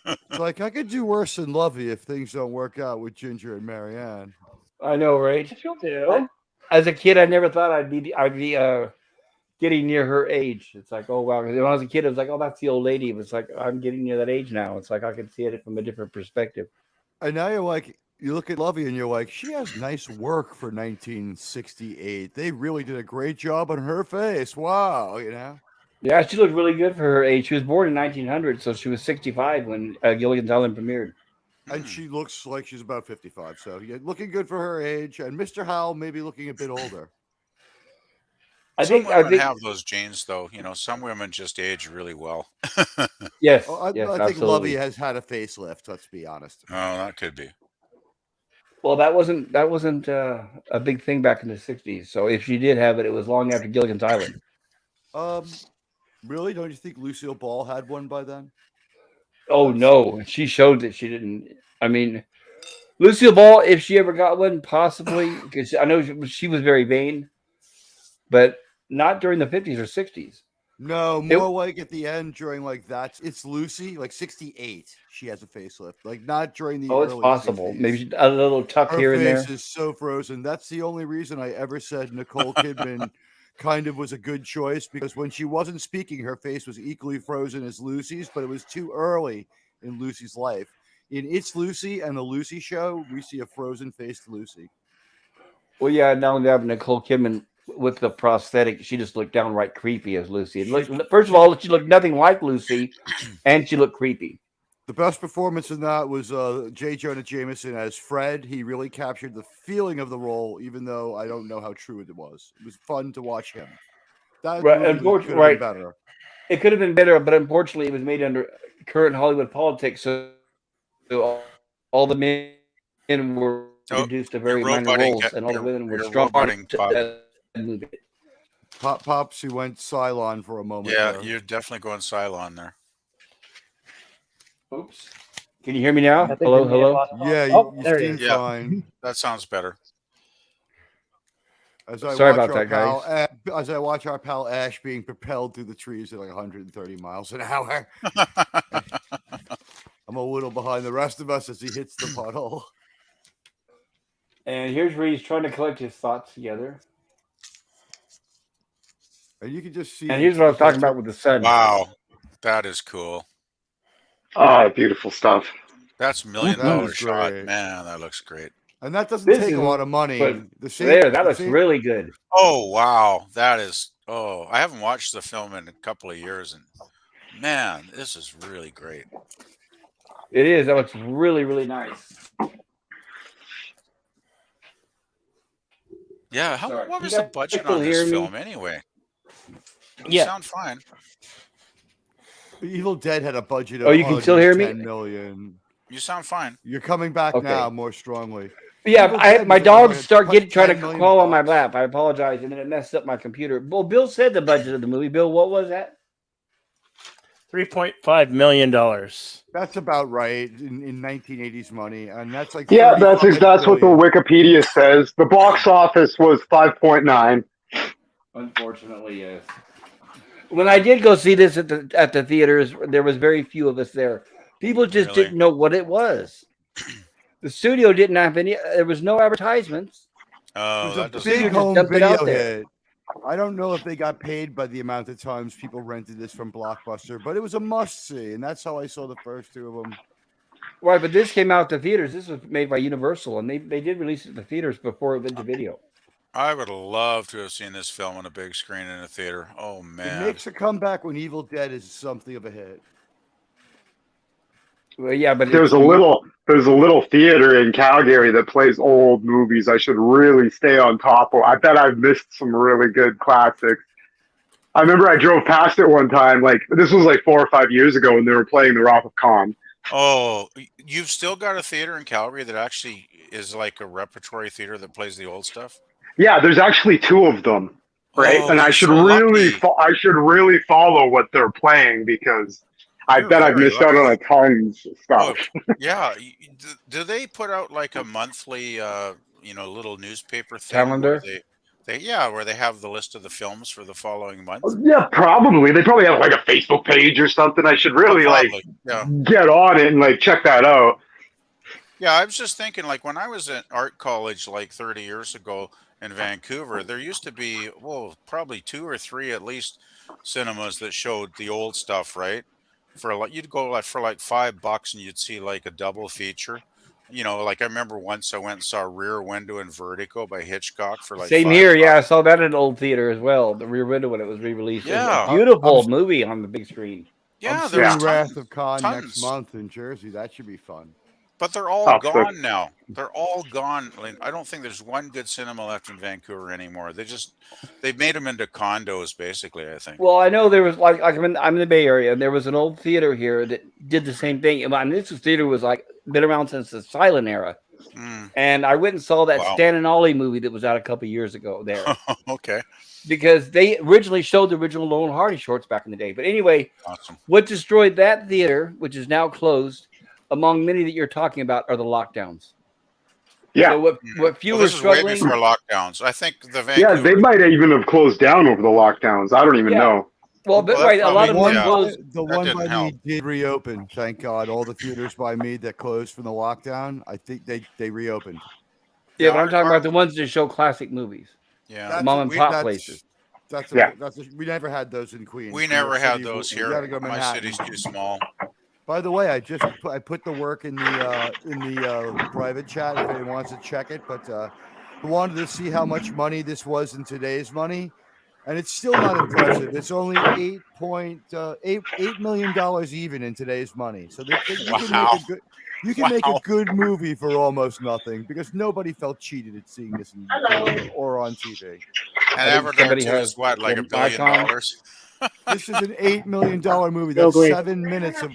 It's like I could do worse than Lovey if things don't work out with Ginger and Marianne. I know, right? Yes, you'll do. As a kid, I never thought I'd be getting near her age. It's like, oh wow. When I was a kid, it was like, oh, that's the old lady. It was like, I'm getting near that age now. It's like I can see it from a different perspective. And now you're like, you look at Lovey and you're like, she has nice work for 1968. They really did a great job on her face. Wow, you know. Yeah, she looked really good for her age. She was born in 1900, so she was 65 when Gilligan's Island premiered. And she looks like she's about 55. So yeah, looking good for her age. And Mr. Howell maybe looking a bit older. Some women have those genes, though. You know, some women just age really well. Yes, I yes, think absolutely. Lovey has had a facelift. Let's be honest. Oh, that could be. Well, that wasn't a big thing back in the 60s. So if she did have it, it was long after Gilligan's Island. Really? Don't you think Lucille Ball had one by then? Oh no, she showed that she didn't. I mean, Lucille Ball, if she ever got one, possibly, because I know she was very vain, but not during the 50s or 60s. No, more like at the end during like that. It's Lucy, like 68. She has a facelift, like not during the. Oh, it's early possible. 60s. Maybe a little tuck Her here and there. face is so frozen. That's the only reason I ever said Nicole Kidman kind of was a good choice, because when she wasn't speaking, her face was equally frozen as Lucy's, but it was too early in Lucy's life. In It's Lucy and the Lucy Show, we see a frozen faced Lucy. Well, yeah, now we have Nicole Kidman with the prosthetic. She just looked downright creepy as Lucy. First of all, she looked nothing like Lucy, and she looked creepy. The best performance in that was J. Jonah Jameson as Fred. He really captured the feeling of the role, even though I don't know how true it was. It was fun to watch him. That could have been better. It could have been better, but unfortunately, it was made under current Hollywood politics, so all the men were reduced to very minor roles, and all the women were strong. Pops, you went Cylon for a moment. Yeah, there. you're definitely going Cylon there. Oops. Can you hear me now? Hello. Yeah, you seem fine. That sounds better. Sorry about that, guys. As I watch our pal Ash being propelled through the trees at like 130 miles an hour, I'm a little behind the rest of us as he hits the puddle. And here's where he's trying to collect his thoughts together. And you can just see. And here's what I was talking about with the sun. Wow, that is cool. Oh, beautiful stuff. That's $1 million shot. Man, that looks great. And that doesn't take a lot of money. That looks really good. Oh, wow. That is. Oh, I haven't watched the film in a couple of years, and man, this is really great. It is. That looks really, really nice. Yeah. What was the budget on this film anyway? You sound fine. Evil Dead had a budget of you can still hear me? $10 million. You sound fine. You're coming back now more strongly. Yeah, my dogs trying to crawl on my lap. I apologize, and then it messed up my computer. Well, Bill said the budget of the movie. Bill, what was that? $3.5 million. That's about right in 1980s money, and that's like that's what the Wikipedia says. The box office was 5.9. Unfortunately, yes. When I did go see this at the theaters, there was very few of us there. People just didn't know what it was. The studio didn't have any. There was no advertisements. Oh, it was a big home video hit. I don't know if they got paid by the amount of times people rented this from Blockbuster, but it was a must-see, and that's how I saw the first two of them. Right, but this came out to theaters. This was made by Universal, and they did release it to theaters before it went to video. I would love to have seen this film on a big screen in a theater. Oh, man. It makes a comeback when Evil Dead is something of a hit. Well, yeah, but there's a little theater in Calgary that plays old movies. I should really stay on top of. I bet I've missed some really good classics. I remember I drove past it one time. Like this was like 4 or 5 years ago, when they were playing The Wrath of Khan. Oh, you've still got a theater in Calgary that actually is like a repertory theater that plays the old stuff? Yeah, there's actually 2 of them. right? Oh, And I you're should so really, lucky. I should really follow what they're playing because I You're bet I've very missed out on lucky. a tons of Oh, stuff. yeah. Do they put out like a monthly, little newspaper thing where Calendar. where they have the list of the films for the following month? Yeah, probably. They probably have like a Facebook page or something. I should Oh, really like probably. Yeah. get on it and like check that out. Yeah, I was just thinking, like when I was at art college like 30 years ago in Vancouver, there used to be, well, probably two or three at least cinemas that showed the old stuff, right? For like you'd go like for like $5 and you'd see like a double feature. Like I remember once I went and saw Rear Window and Vertigo by Hitchcock for like Same five here. Yeah, I bucks. saw that at an old theater as well. The Rear Window when it was re-released. It was a Yeah, I'm beautiful movie on the big screen. I'm yeah, there's Yeah. seeing Wrath of Khan next tons. month in Jersey. That should be fun. But they're all Oh, so gone now. They're all gone. Like, I don't think there's one good cinema left in Vancouver anymore. They've made them into condos, basically. I think. Well, I know there was like I'm in the Bay Area, and there was an old theater here that did the same thing. And this theater was like been around since the silent era. Mm, And I went and saw that wow. Stan and Ollie movie that was out a couple years ago there Okay. because they originally showed the original Lone Hardy shorts back in the day. But anyway, Awesome. what destroyed that theater, which is now closed, among many that you're talking about, are the lockdowns. yeah, So what few Well, were this is way struggling. before lockdowns. I think the yeah, Vancouver. they might even have closed down over the lockdowns. I don't even Yeah. know. Well, but Well, that right, a lot of probably- them yeah. closed. The That one didn't by help. me did reopen. Thank God. All the theaters by me that closed from the lockdown, I think they reopened. Yeah, but I'm our- talking our- about the ones that show classic movies, Yeah. mom and pop that's- places. Yeah. We never had those in Queens. We New never York had City, those you here. gotta go My Manhattan. city's too small. By the way, I put the work in the private chat if anyone wants to check it. But I wanted to see how much money this was in today's money, and it's still not impressive. It's only $8 million even in today's money. So you can make a good. You can make a Wow. good movie for almost nothing because nobody felt cheated at seeing this in or on TV. And I think Avatar somebody 2 has is what, like an $1 billion? icon. This is an $8 million movie. So That's great. 7 minutes of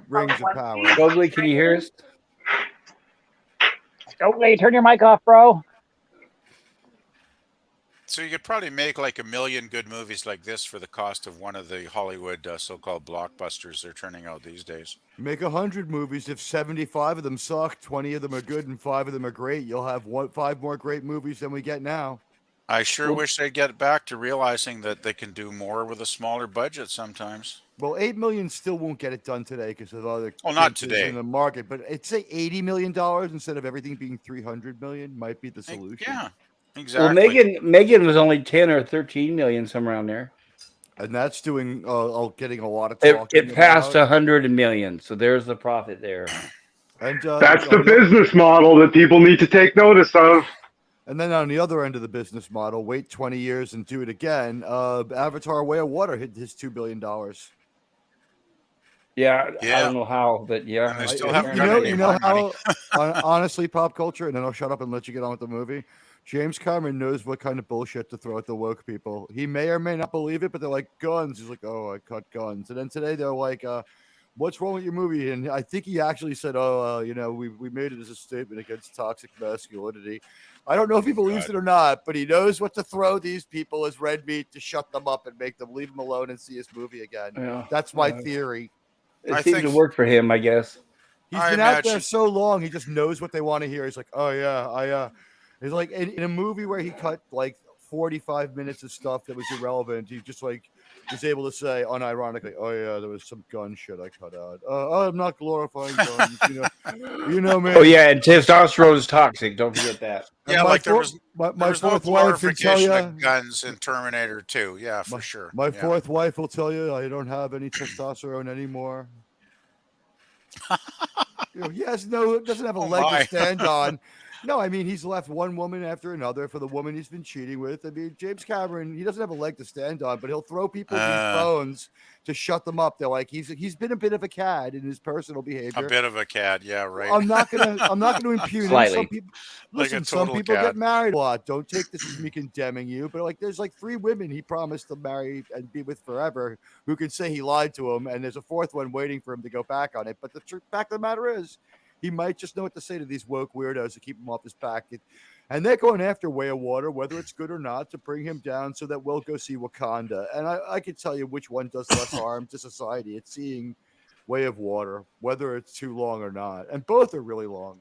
Rings of Power. Gogly, can you hear us? Stokely, turn your mic off, bro. So you could probably make like 1 million good movies like this for the cost of one of the Hollywood so-called blockbusters they're turning out these days. Make 100 movies. If 75 of them suck, 20 of them are good, and 5 of them are great, you'll have 5 more great movies than we get now. I sure Well- wish they'd get back to realizing that they can do more with a smaller budget sometimes. Well, 8 million still won't get it done today because of other Well, not glitches today. in the market. But it's say $80 million instead of everything being 300 million might be the solution. Yeah, Well, exactly. Megan was only 10 or 13 million, somewhere around there. And that's doing getting a lot of It, talking. it passed about. 100 million, so there's the profit there. And That's the on business model that people need to take notice of. And then on the other end of the business model, wait 20 years and do it again. Avatar: Way of Water hit his $2 billion. Yeah, Yeah. I don't know how, but yeah. And they I- still I- haven't You got know, any you know more how honestly, pop culture, and then I'll shut up and let you get on with the movie. James Cameron knows what kind of bullshit to throw at the woke people. He may or may not believe it, but they're like, guns. He's like, oh, I cut guns. And then today they're like, what's wrong with your movie? And I think he actually said, we made it as a statement against toxic masculinity. I don't know if he believes it or not, but he knows what to throw these people as red meat to shut them up and make them leave him alone and see his movie again. Yeah. That's my theory. It I seems to think- work for him, I guess. He's I been out there imagine- so long, he just knows what they want to hear. He's like, oh yeah, He's like in a movie where he cut like 45 minutes of stuff that was irrelevant. He just like was able to say unironically, oh yeah, there was some gun shit I cut out. I'm not glorifying guns, you know, man. Oh, yeah, and testosterone is toxic. Don't forget that. And Yeah, my like there four- was my there was no fourth wife can tell glorification you. of guns in Terminator 2. Yeah, for sure. My Yeah. fourth wife will tell you I don't have any testosterone anymore. He doesn't have a Oh, leg my. to stand on. No, I mean he's left one woman after another for the woman he's been cheating with. I mean James Cameron, he doesn't have a leg to stand on, but he'll throw people these bones to shut them up. They're like he's been a bit of a cad in his personal A behavior. bit of a cad, yeah, right. I'm not gonna impugn him. Slightly. Some people Like a listen. Some total people cad. get married a lot. Don't take this as me condemning you, but like there's like 3 women he promised to marry and be with forever who can say he lied to him, and there's a 4th one waiting for him to go back on it. But the fact of the matter is, he might just know what to say to these woke weirdos to keep him off his back. And they're going after Way of Water, whether it's good or not, to bring him down so that we'll go see Wakanda. And I can tell you which one does less harm to society. It's seeing Way of Water, whether it's too long or not. And both are really long.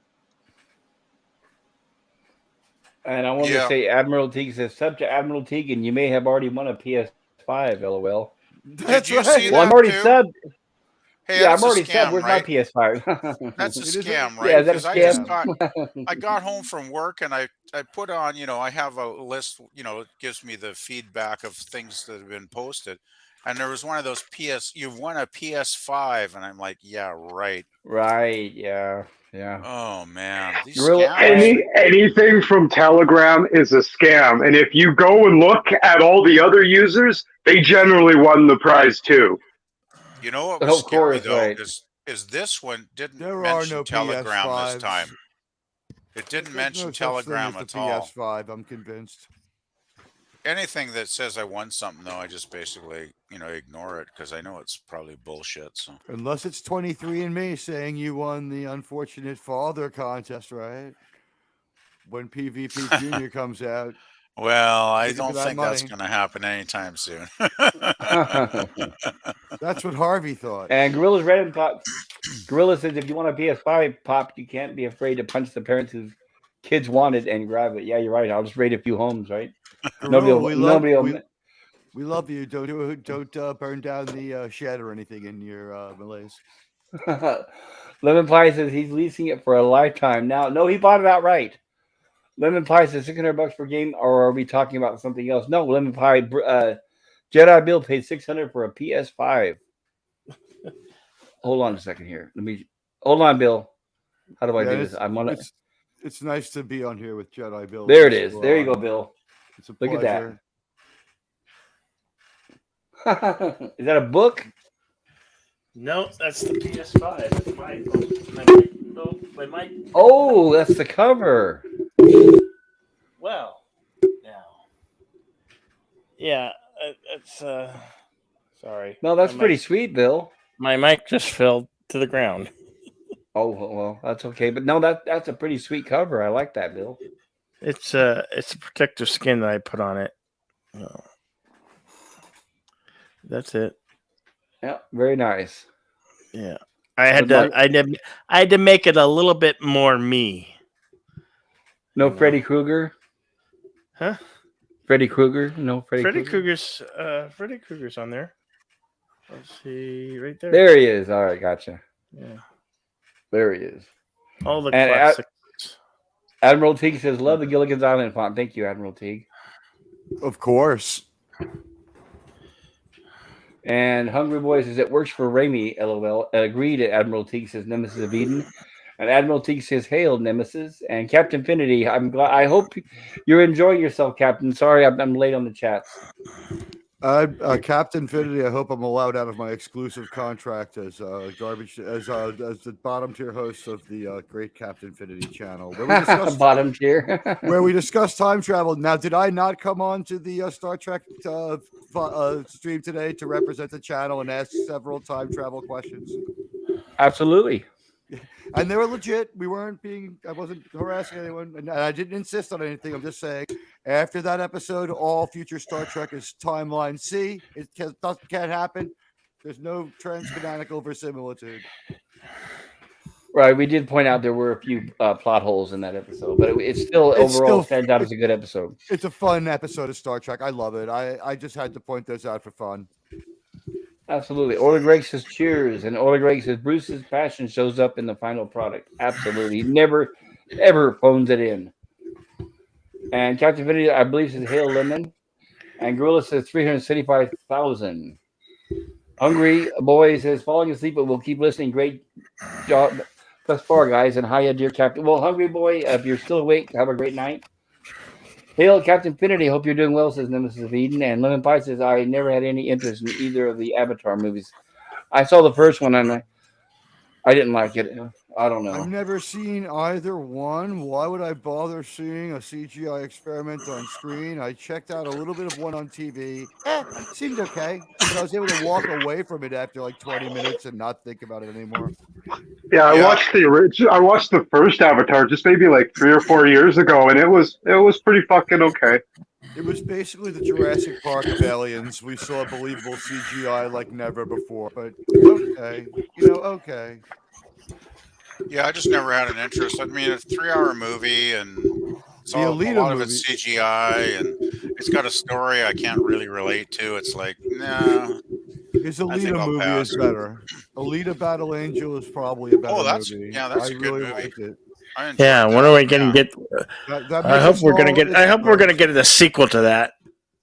And I want to say Admiral Teague says, sub to Admiral Teague, and you may have already won a PS5, LOL. That's Did you right. see Well, I'm that already too? subbed. Hey, Yeah, that's I'm already a scam, subbed. Where's right? my PS5? That's a It is scam, a- right? Yeah, is that a Because I just scam? I got home from work and I put on, I have a list, it gives me the feedback of things that have been posted. And there was one of those you've won a PS5. And I'm like, yeah, right. Right, yeah. Oh, man. These Gorilla, scams. Anything from Telegram is a scam, and if you go and look at all the other users, they generally won the prize too. You know what was of scary, course, though, right. is this one didn't There are mention no Telegram this PS5s. time. It didn't There's mention no such thing Telegram as at the all. PS5, I'm convinced. Anything that says I won something, though, I just basically, ignore it because I know it's probably bullshit. So Unless it's 23andMe saying you won the unfortunate father contest, right? When PvP Junior comes out. well, I Looking for don't that think that's money. going to happen anytime soon. That's what Harvey thought. And Gorilla's Random Pop. Gorilla says, if you want a PS5 pop, you can't be afraid to punch the parents whose kids want it and grab it. Yeah, you're right. I'll just raid a few homes, right? Gorilla, Nobody will. we love you. Don't burn down the shed or anything in your Malays. Lemon Pie says he's leasing it for a lifetime. Now, no, he bought it outright. Lemon Pie says $600 per game, or are we talking about something else? No, Lemon Pie. Jedi Bill paid $600 for a PS5. Hold on a second here. Hold on, Bill. How do I do this? I'm on it. It's nice to be on here with Jedi Bill. There it is. There you go, Bill. It's a Look pleasure. at that. Is that a book? No, that's the PS5. That's my mic. Oh, that's the cover. Well, now. Yeah, it's sorry. No, that's My pretty mic- sweet, Bill. My mic just fell to the ground. Oh, well, that's okay. But no, that's a pretty sweet cover. I like that, Bill. It's a protective skin that I put on it. Oh. That's it. Yeah, very nice. Yeah, I had to make it a little bit more me. No Freddy Krueger? Huh? Freddy Krueger? No Freddy Krueger's on there. Let's see, right there. There he is. All right, gotcha. Yeah. There he is. All the And classics. Admiral Teague says, love the Gilligan's Island font. Thank you, Admiral Teague. Of course. And Hungry Boy says, it works for Raimi, LOL. Agreed, Admiral Teague says, Nemesis of Eden. And Admiral Teague says, hail, Nemesis. And Captain Infinity, I'm glad. I hope you're enjoying yourself, Captain. Sorry, I'm late on the chats. Captain Infinity, I hope I'm allowed out of my exclusive contract as garbage as the bottom tier host of the great Captain Infinity channel, where we discuss bottom tier, where we discuss time travel. Now, did I not come on to the Star Trek stream today to represent the channel and ask several time travel questions? Absolutely. And they were legit. I wasn't harassing anyone, and I didn't insist on anything. I'm just saying, after that episode, all future Star Trek is timeline C. It can't happen. There's no transcanonical verisimilitude. Right. We did point out there were a few plot holes in that episode, but it overall still stands out as a good episode. It's a fun episode of Star Trek. I love it. I just had to point those out for fun. Absolutely. Orla Greg says cheers. And Orla Greg says Bruce's passion shows up in the final product. Absolutely. He never, ever phones it in. And Captain Infinity, I believe, says Hail Lemon. And Gorilla says 375,000. Hungry Boy says falling asleep, but we'll keep listening. Great job thus far, guys. And hiya, dear Captain. Well, Hungry Boy, if you're still awake, have a great night. Hail, Captain Infinity. Hope you're doing well, says Nemesis of Eden. And Lemon Pie says, I never had any interest in either of the Avatar movies. I saw the first one, and I didn't like it. I don't I've know. never seen either one. Why would I bother seeing a CGI experiment on screen? I checked out a little bit of one on TV. Seemed okay, but I was able to walk away from it after like 20 minutes and not think about it anymore. Yeah, Yeah. I watched the first Avatar just maybe like 3 or 4 years ago, and it was pretty fucking okay. It was basically the Jurassic Park of aliens. We saw believable CGI like never before, but okay, okay. Yeah, I just never had an interest. I mean, it's a 3-hour movie, and The a Alita lot of it's movie, CGI, and it's got a story I can't really relate to. It's like, nah, his I think Alita I'll movie is pass. better. Alita Battle Angel is probably a better Oh, movie. that's I a good really movie. liked it. I enjoyed Yeah, when that. are we gonna Yeah, get? That I makes hope us we're gonna all get. I hope we're gonna get a sequel to that.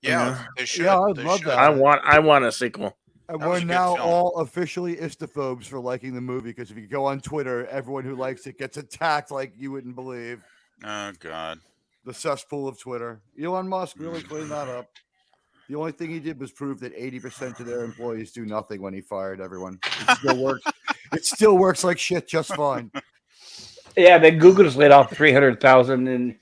yeah, they should. Yeah, I'd They love should. that. I want a sequel. And That we're was a good now film. all officially istophobes for liking the movie because if you go on Twitter, everyone who likes it gets attacked like you wouldn't believe. Oh God. The cesspool of Twitter. Elon Musk really cleaned that up. The only thing he did was prove that 80% of their employees do nothing when he fired everyone. It still works. It still works like shit just fine. Yeah, then Google just laid off 300,000, and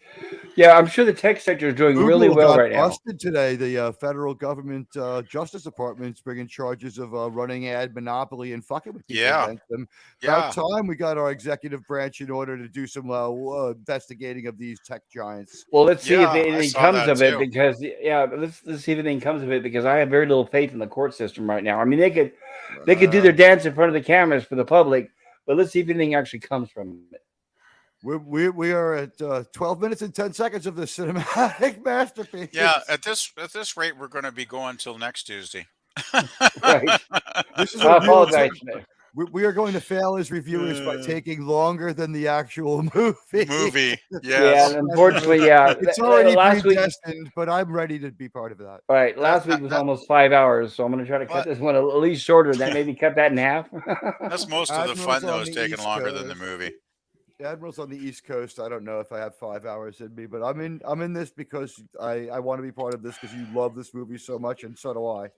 yeah, I'm sure the tech sector is doing really Google well got right now. busted today. The federal government Justice Department's bringing charges of running ad monopoly and fucking with people Yeah. against them. Yeah. About time we got our executive branch in order to do some investigating of these tech giants. Well, let's see if Yeah, I anything saw comes that of it, too. because let's see if anything comes of it, because I have very little faith in the court system right now. I mean, they could do their dance in front of the cameras for the public, but let's see if anything actually comes from it. We are at 12 minutes and 10 seconds of this cinematic masterpiece. Yeah, at this rate, we're going to be going till next Tuesday. Right. This is I a real apologize. we are going to fail as reviewers by taking longer than the actual movie. Movie. Yeah, Yes. and unfortunately, yeah, It's already last week. predestined, but I'm ready to be part of that. All right, last week was almost 5 hours, so I'm going to try to cut What? this one at least shorter. That maybe cut that in half. That's most of the Admiral's fun, though, on is the taking East longer than the Coast. movie. Admiral's on the East Coast. I don't know if I have 5 hours in me, but I'm in this because I want to be part of this because you love this movie so much, and so do I.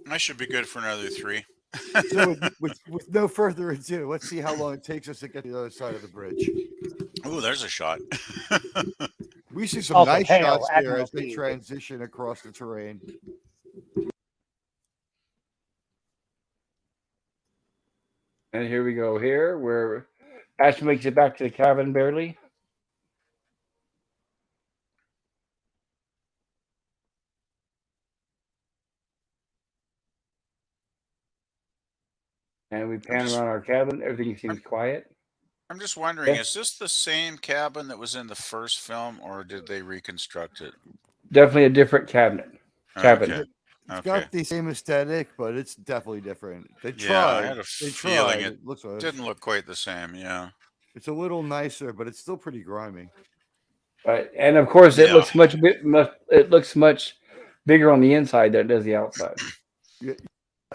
I should be good for another 3. So with no further ado, let's see how long it takes us to get to the other side of the bridge. Ooh, there's a shot. We see some Also, nice hail, shots here Admiral as they P. transition across the terrain. And here we go here, where Ash makes it back to the cabin barely. And we pan around our cabin. Everything seems quiet. I'm just wondering, Yeah. is this the same cabin that was in the first film, or did they reconstruct it? Definitely a different cabin. Okay. It's Okay. got the same aesthetic, but it's definitely different. They Yeah, tried. I had a They feeling tried. it It looks like didn't look quite the same. Yeah. it's a little nicer, but it's still pretty grimy. Right. And of course, it Yeah. looks much bigger on the inside than it does the outside.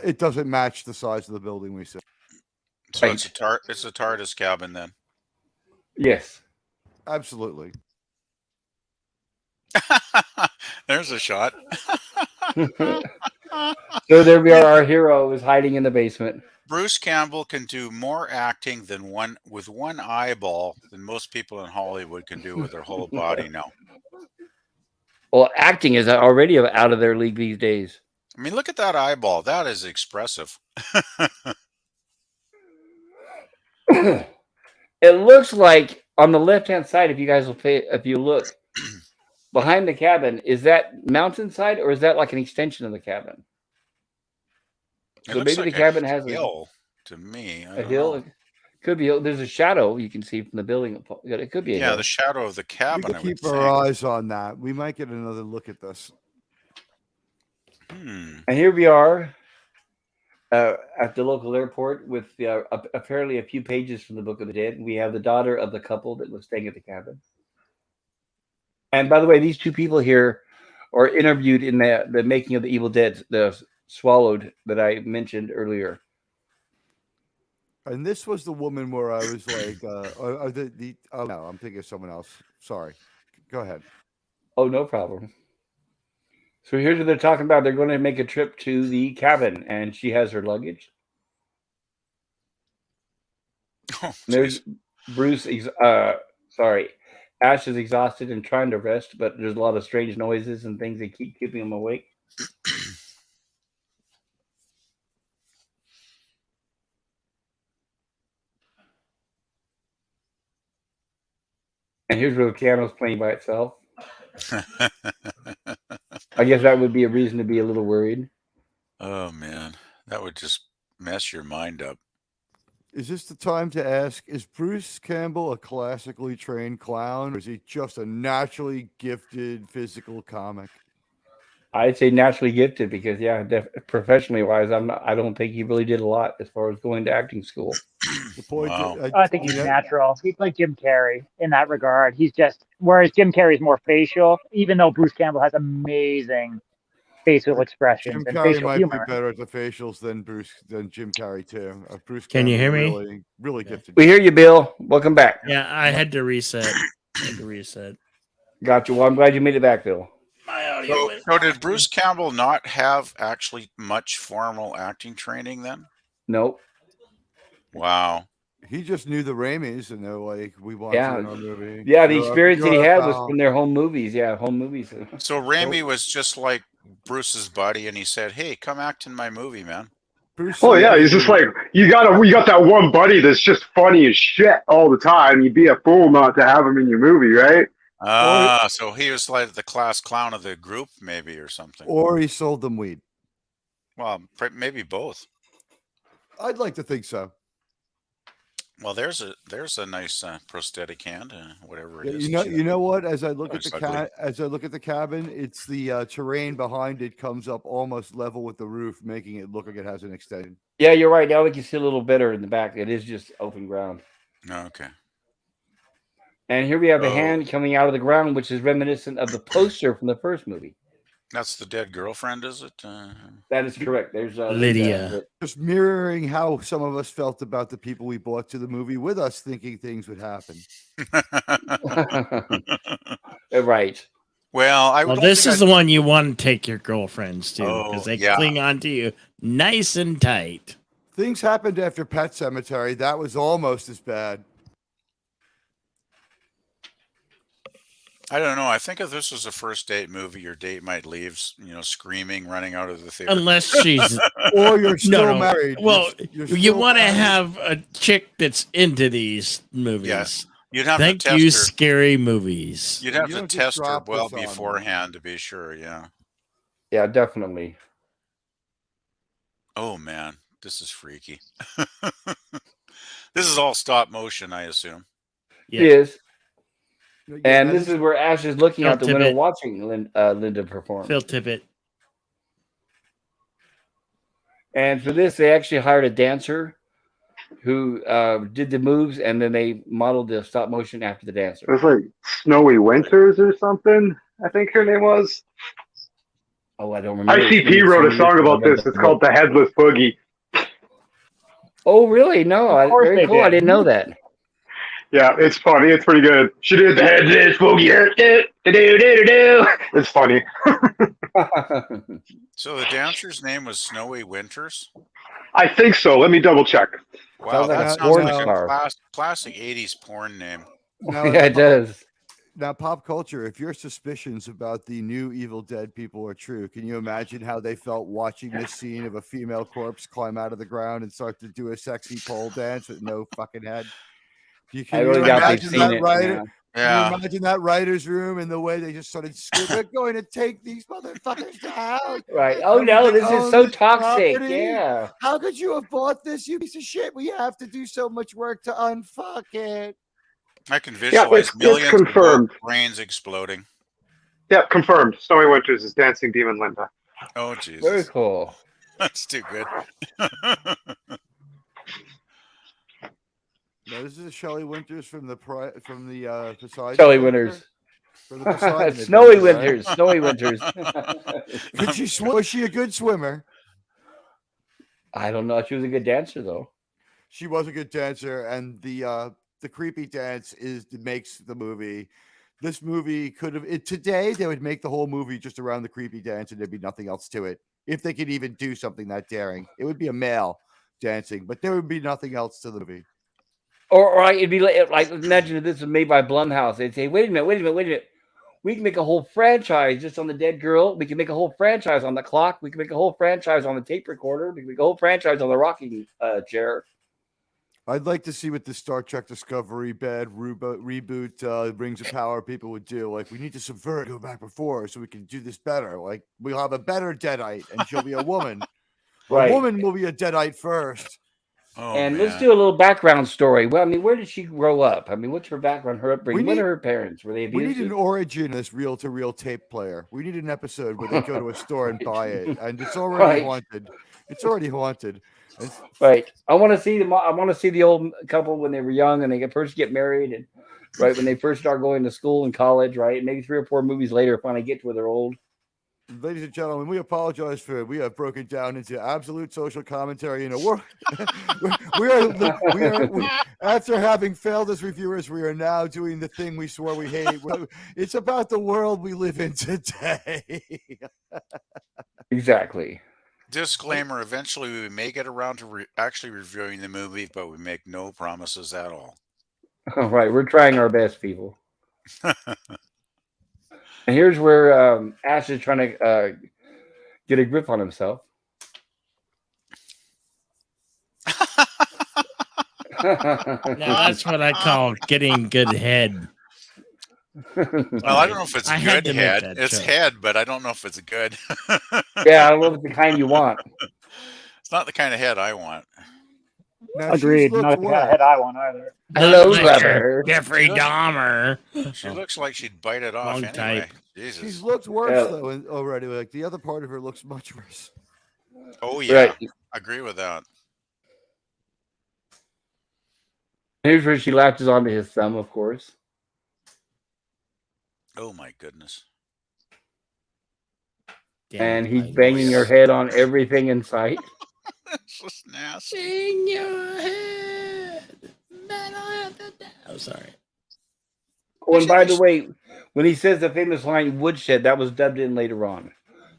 It doesn't match the size of the building we see. So Right. it's a TARDIS cabin then. Yes. Absolutely. There's a shot. So there we are. Our hero is hiding in the basement. Bruce Campbell can do more acting with one eyeball than most people in Hollywood can do with their whole body now. Well, acting is already out of their league these days. I mean, look at that eyeball. That is expressive. It looks like on the left-hand side, if you look behind the cabin, is that mountainside or is that like an extension of the cabin? It So looks maybe like the cabin a has hill to me. I a don't hill. know. It could be. There's a shadow you can see from the building. It could be a Yeah, hill. the shadow of the We cabin. can I would keep our think. eyes on that. We might get another look at this. Hmm. And here we are at the local airport with apparently a few pages from the Book of the Dead. We have the daughter of the couple that was staying at the cabin. And by the way, these two people here are interviewed in the making of the Evil Dead, the Swallowed that I mentioned earlier. And this was the woman where I was like, oh no, I'm thinking of someone else. Sorry. Go ahead. Oh, no problem. So here's what they're talking about. They're going to make a trip to the cabin, and she has her luggage. Oh, There's jeez. Bruce. Sorry, Ash is exhausted and trying to rest, but there's a lot of strange noises and things that keep keeping him awake. And here's where the piano's playing by itself. I guess that would be a reason to be a little worried. Oh man, that would just mess your mind up. Is this the time to ask, is Bruce Campbell a classically trained clown, or is he just a naturally gifted physical comic? I'd say naturally gifted because, yeah, professionally wise, I don't think he really did a lot as far as going to acting school. The point, Wow. I think he's natural. He's like Jim Carrey in that regard. He's just, whereas Jim Carrey's more facial, even though Bruce Campbell has amazing facial expressions Jim and Carrey facial might be humor. better at the facials than Jim Carrey too. Bruce Can you Campbell's hear me? really, really Yeah. gifted. We hear you, Bill. Welcome back. Yeah, I had to reset. I had to reset. Got you. Well, I'm glad you made it back, Bill. My audio So, went so did off. Bruce Campbell not have actually much formal acting training then? Nope. Wow. He just knew the Raimis, and they're like, "We want Yeah. you in our movie." Yeah, the You're our- experience that he you're our had was pal. from their home movies. Yeah, home movies. So Raimi was just like Bruce's buddy, and he said, "Hey, come act in my movie, man." Bruce Oh said yeah, to he's just you, like you got that one buddy that's just funny as shit all the time. You'd be a fool not to have him in your movie, right? Ah, so he was like the class clown of the group, maybe, or something. or he sold them weed. Well, maybe both. I'd like to think so. Well, there's a nice prosthetic hand, whatever it Yeah, is. you know what? As I look at Looks the ugly. as I look at the cabin, it's the terrain behind it comes up almost level with the roof, making it look like it has an extension. Yeah, you're right. Now we can see a little better in the back. It is just open ground. Okay. And here we have a Oh. hand coming out of the ground, which is reminiscent of the poster from the first movie. That's the dead girlfriend, is it? That is correct. There's Lydia. Just mirroring how some of us felt about the people we brought to the movie with us, thinking things would happen. right. Well, Well, this is the one you want to take your girlfriends to Oh, because they yeah. cling on to you nice and tight. Things happened after Pet Cemetery. That was almost as bad. I don't know. I think if this was a first date movie, your date might leave, screaming, running out of the theater. Unless she's Or you're still no. married. Well, You're you still want to married. have a chick that's into these movies. Yes. You'd have Thank to test you, her. scary movies. You'd have You to don't just test her drop well this on them. beforehand to be sure. Yeah. Yeah, definitely. Oh man, this is freaky. This is all stop motion, I assume. Yeah. It is. Yeah, And now this is where Ash is looking Phil out the window Tippett. watching Linda perform. Phil Tippett. And for this, they actually hired a dancer who did the moves, and then they modeled the stop motion after the It dancer. was like Snowy Winters or something. I think her name was. Oh, I don't remember. ICP wrote a song about this. It's called "The Headless Boogie." Oh, really? No, Of course very they cool. I did. didn't know that. Yeah, it's funny. It's pretty good. She did the Headless Boogie. It's funny. So the dancer's name was Snowy Winters. I think so. Let me double check. Wow, Sounds like that a sounds porn like star. a classic '80s porn name. now, Yeah, it does. now, pop culture, if your suspicions about the new Evil Dead people are true, can you imagine how they felt watching this scene of a female corpse climb out of the ground and start to do a sexy pole dance with no fucking head? I Can you really doubt they've imagine seen that it. writer? Yeah. Can Yeah. you imagine that writer's room and the way they just started screaming, "We're going to take these motherfuckers down!" Right. Oh And no, they this is own so this toxic. property. Yeah. How could you have bought this, you piece of shit? We have to do so much work to unfuck it. I can Yeah, visualize it's millions confirmed. of brains exploding. Yeah, confirmed. Snowy Winters is dancing demon Linda. Oh Very Jesus, cool. that's too good. No, this is Shelley Winters from the Poseidon. Shelly Adventure? Winters. For the Poseidon Snowy Adventure, right? Winters. Snowy Winters. Could she swim? Was she a good swimmer? I don't know. She was a good dancer though. She was a good dancer, and the creepy dance makes the movie. This movie could have today they would make the whole movie just around the creepy dance, and there'd be nothing else to it. If they could even do something that daring, it would be a male dancing, but there would be nothing else to the movie. Or it'd be like imagine if this was made by Blumhouse. They'd say, wait a minute. We can make a whole franchise just on the dead girl. We can make a whole franchise on the clock. We can make a whole franchise on the tape recorder. We can make a whole franchise on the rocking chair. I'd like to see what the Star Trek Discovery bad reboot Rings of Power people would do. Like, we need to subvert, go back before, so we can do this better. Like, we'll have a better Deadite, and she'll be a woman. Right. A woman will be a Deadite first. Oh, And man. let's do a little background story. Well, I mean, where did she grow up? I mean, what's her background, her upbringing? What are her parents? Were they We abusive? need an origin of this reel-to-reel tape player. We need an episode where they go to a store and buy it, and it's already haunted. It's already haunted. Right. I want to see I want to see the old couple when they were young and they first get married, and right when they first start going to school and college. Right, maybe 3 or 4 movies later, finally get to where they're old. Ladies and gentlemen, we apologize for we have broken down into absolute social commentary. You know, we after having failed as reviewers, we are now doing the thing we swore we hate. It's about the world we live in today. Exactly. Disclaimer: eventually, we may get around to actually reviewing the movie, but we make no promises at all. All right, we're trying our best, people. And here's where Ash is trying to get a grip on himself. Now that's what I call getting good head. Well, I don't know if it's good head. It's head, but I don't know if it's good. Yeah, I don't know if it's the kind you want. It's not the kind of head I want. Now, agreed. Not the kind of head I want either. Hello, lover. Jeffrey Dahmer. She looks like she'd bite it off anyway. Jesus. She's looked worse though already. Like the other part of her looks much worse. Oh yeah, right. I agree with that. Here's where she latches onto his thumb, of course. Oh my goodness. And he's banging her head on everything in sight. That's just nasty. Sing your head. Oh, sorry. Oh, and by the way, when he says the famous line "woodshed," that was dubbed in later on.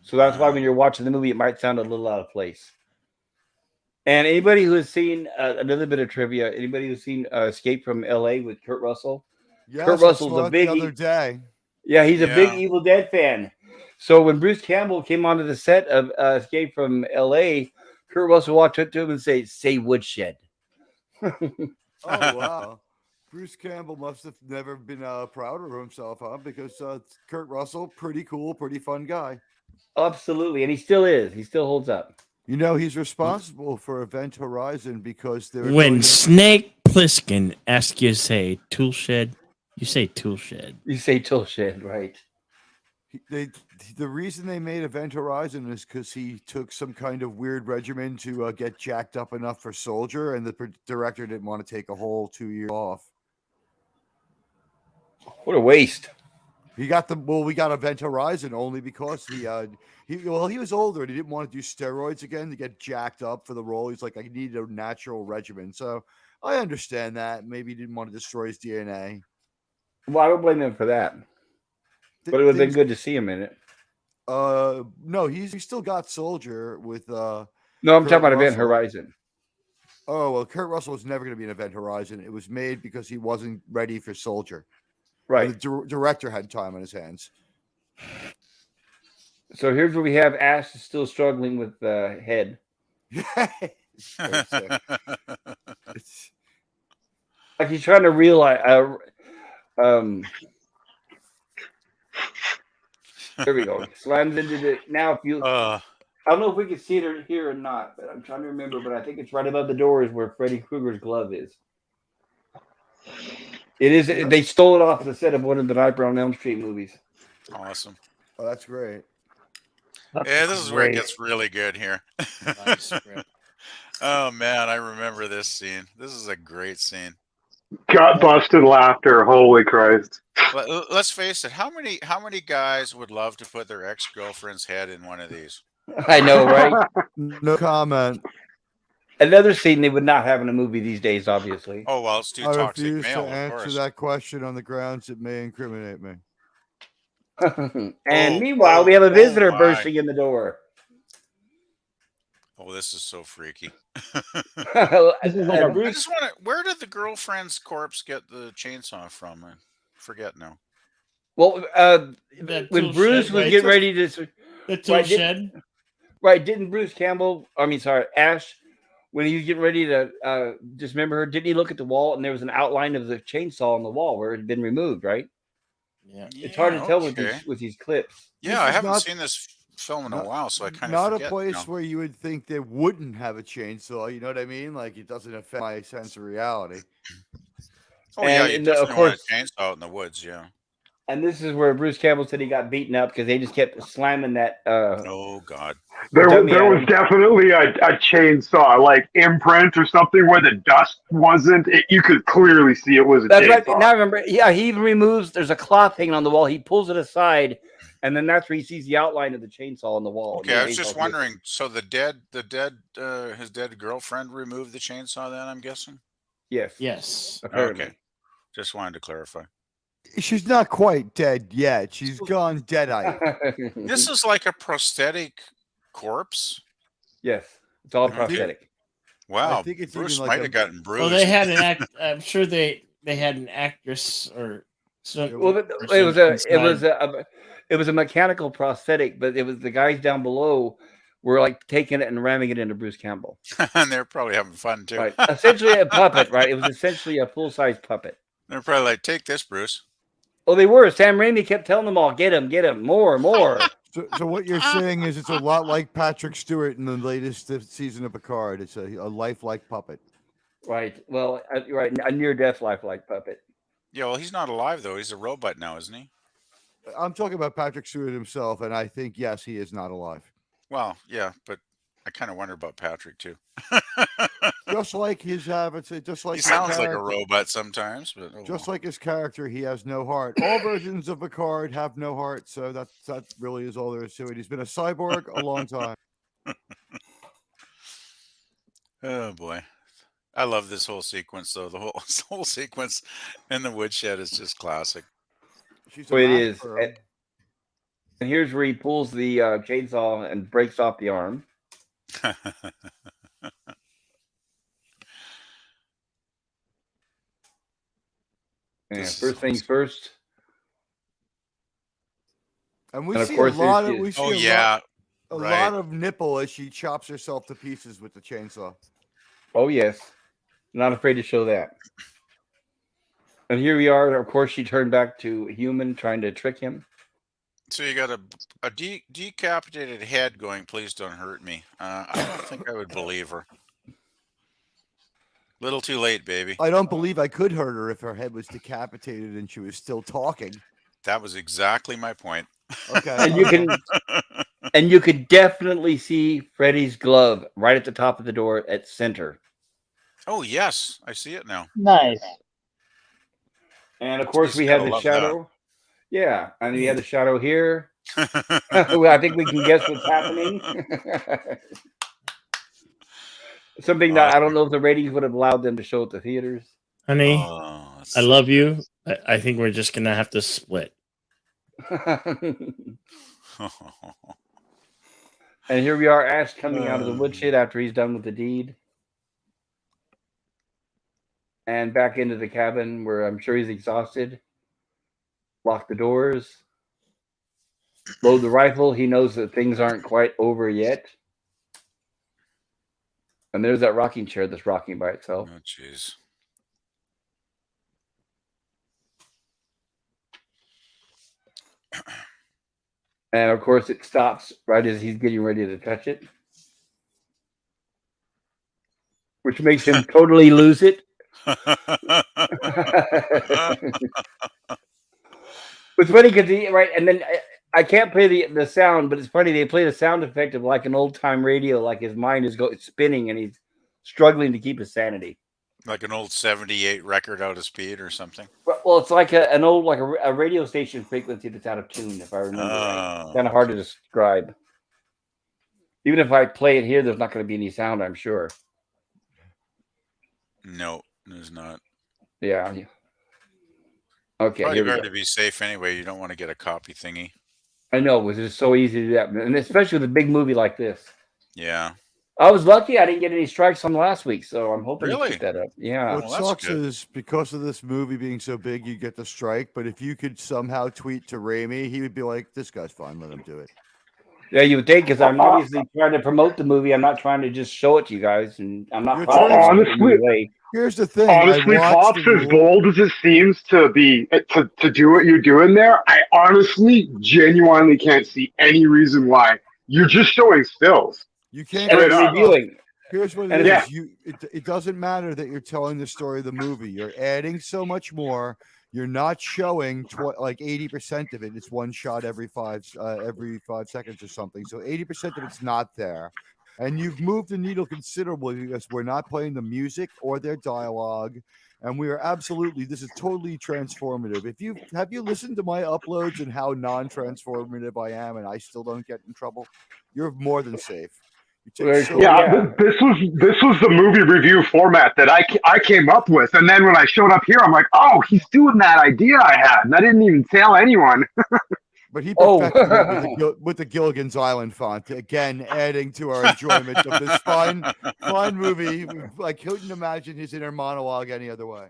So that's why when you're watching the movie, it might sound a little out of place. And anybody who has seen another bit of trivia, anybody who's seen Escape from L.A. with Kurt Russell? Yes, Kurt Russell's a big the other day. Yeah, he's a big Evil Dead fan. So when Bruce Campbell came onto the set of Escape from L.A., Kurt Russell walked up to him and say woodshed. Oh, wow. Bruce Campbell must have never been proud of himself, huh? Because Kurt Russell, pretty cool, pretty fun guy. Absolutely. And he still is. He still holds up. You know, he's responsible for Event Horizon because they're when Snake Plissken asks you to say tool shed, you say tool shed. You say tool shed, right. The reason they made Event Horizon is because he took some kind of weird regimen to get jacked up enough for Soldier, and the director didn't want to take a whole 2 years off. What a waste. We got Event Horizon only because he was older and he didn't want to do steroids again to get jacked up for the role. He's like, I need a natural regimen. So I understand that. Maybe he didn't want to destroy his DNA. Well, I don't blame him for that. But it would have been good to see him in it. No, he's still got Soldier with No, I'm talking about Event Horizon. Oh, well, Kurt Russell was never going to be an Event Horizon. It was made because he wasn't ready for Soldier. Right. The director had time on his hands. So here's where we have Ash still struggling with head. Like he's trying to realize. There we go. Slams into the. Now, if you. I don't know if we can see it here or not, but I'm trying to remember. But I think it's right above the doors where Freddy Krueger's glove is. It is. They stole it off the set of one of the Nightmare on Elm Street movies. Awesome. Oh, that's great. Yeah, this is where it gets really good here. Oh man, I remember this scene. This is a great scene. Gut busted laughter. Holy Christ. But let's face it. How many guys would love to put their ex-girlfriend's head in one of these? I know, right? No comment. Another scene they would not have in a movie these days, obviously. Oh well, it's too I toxic refuse male. to answer that question on the grounds it may incriminate me. And meanwhile, we have a visitor bursting in the door. Oh Oh, this is so freaky. This is like And a I Bruce, just want to. Where did the girlfriend's corpse get the chainsaw from? I forget now. well, That when tool Bruce shed, was right? getting ready to, The tool right, shed. didn't Bruce Campbell? I mean, sorry, Ash, when he was getting ready to dismember her, didn't he look at the wall and there was an outline of the chainsaw on the wall where it had been removed? Right. Yeah. It's hard to Yeah. tell Okay. with these clips. Yeah, This I is haven't not seen this film in a not while, so I kind of not a forget place now. where you would think they wouldn't have a chainsaw. You know what I mean? Like it doesn't affect my sense of reality. Oh yeah, you Of definitely want course, a chainsaw out in the woods. Yeah. and this is where Bruce Campbell said he got beaten up because they just kept slamming that Oh God. dummy There at was him. definitely a chainsaw like imprint or something where the dust wasn't. You could clearly see it was a That's right. chainsaw. Now I remember. Yeah, he even removes. There's a cloth hanging on the wall. He pulls it aside, and then that's where he sees the outline of the chainsaw on the wall. And Okay, the I was just chainsaw's missing. wondering. So his dead girlfriend removed the chainsaw. Then I'm guessing. Yes, Yes. apparently. Okay, just wanted to clarify. She's not quite dead yet. She's gone deadite. This is like a prosthetic corpse. Yes, it's all I think- prosthetic. Wow, think it's Bruce even like might a- have gotten bruised. Well, they had an act. I'm sure they had an actress or some. Well, it was a mechanical prosthetic, but it was the guys down below were like taking it and ramming it into Bruce Campbell. and they're probably having fun too. Right, essentially a puppet. Right, it was essentially a full size puppet. They're probably like, "Take this, Bruce." Oh, they were. Sam Raimi kept telling them all, "Get him, more." So what you're saying is it's a lot like Patrick Stewart in the latest season of Picard. It's a lifelike puppet. Right. Well, right, a near death lifelike puppet. Yeah, well, he's not alive though. He's a robot now, isn't he? I'm talking about Patrick Stewart himself, and I think yes, he is not alive. Well, yeah, but I kind of wonder about Patrick too. Just like his habits, just like He his sounds like a character- robot sometimes, but Just like his character, he has no heart. All versions of Picard have no heart, so that really is all there is to it. He's been a cyborg a long time. oh boy, I love this whole sequence though. The whole this whole sequence in the woodshed is just classic. She's Well, it math is. girl. And here's where he pulls the chainsaw and breaks off the arm. And This is first things first. And we And of see a course, lot there of she we is. see Oh a yeah, lot, right. lot of nipple as she chops herself to pieces with the chainsaw. Oh yes, not afraid to show that. And here we are. Of course, she turned back to human, trying to trick him. So you got a decapitated head going. Please don't hurt me. I don't think I would believe her. Little too late, baby. I don't believe I could hurt her if her head was decapitated and she was still talking. That was exactly my point. Okay. And you could definitely see Freddy's glove right at the top of the door at center. Oh yes, I see it now. nice. And of course, Just we have gotta the love that. shadow. Yeah, and we have the shadow here. Well, I think we can guess what's happening. Something that I don't know if the ratings would have allowed them to show at the theaters. Honey, Oh, that's I love you. I think we're just gonna have to split. And here we are, Ash coming out of the woodshed after he's done with the deed. And back into the cabin where I'm sure he's exhausted. Lock the doors. Load the rifle. He knows that things aren't quite over yet. And there's that rocking chair that's rocking by itself. Oh, jeez. And of course, it stops right as he's getting ready to touch it, which makes him totally lose it. It's funny because right, and then I can't play the sound, but it's funny they play the sound effect of like an old time radio, like his mind is spinning and he's struggling to keep his sanity. Like an old 78 record out of speed or something. Well, it's like an old like a radio station frequency that's out of tune, if I remember right. Oh, Kind of hard to describe. Even if I play it here, there's not going to be any sound, I'm sure. no, there's not. Yeah. Okay. Probably Here we better go. to be safe anyway. You don't want to get a copy thingy. I know, it was just so easy to do that, and especially with a big movie like this. Yeah. I was lucky I didn't get any strikes on last week, so I'm hoping to Really? keep that up. Yeah. What Well, that's sucks good. is because of this movie being so big, you get the strike. But if you could somehow tweet to Raimi, he would be like, "This guy's fine. Let him do it." Yeah, you would think, because I'm obviously trying to promote the movie. I'm not trying to just show it to you guys, and I'm not You're promoting trying. it in Honestly, any way. Here's the thing. I honestly, watched the Pops, as rule. bold as it seems to be to do what you're doing there, I honestly, genuinely can't see any reason why. You're just showing stills. You can't And get Straight it's up. stuff. reviewing. Here's what And it it's, is. It doesn't matter that you're telling the story of the movie. You're adding so much more. You're not showing like 80% of it. It's one shot every 5 seconds or something. So 80% of it's not there. And you've moved the needle considerably because we're not playing the music or their dialogue. And we are absolutely, this is totally transformative. Have you listened to my uploads and how non-transformative I am and I still don't get in trouble? You're more than safe. You take very so cool. Yeah, Yeah. this was the movie review format that I came up with, and then when I showed up here, I'm like, oh, he's doing that idea I had, and I didn't even tell anyone. But he Oh, perfected it with the Gilligan's Island font, again adding to our enjoyment of this fine movie. I couldn't imagine his inner monologue any other way.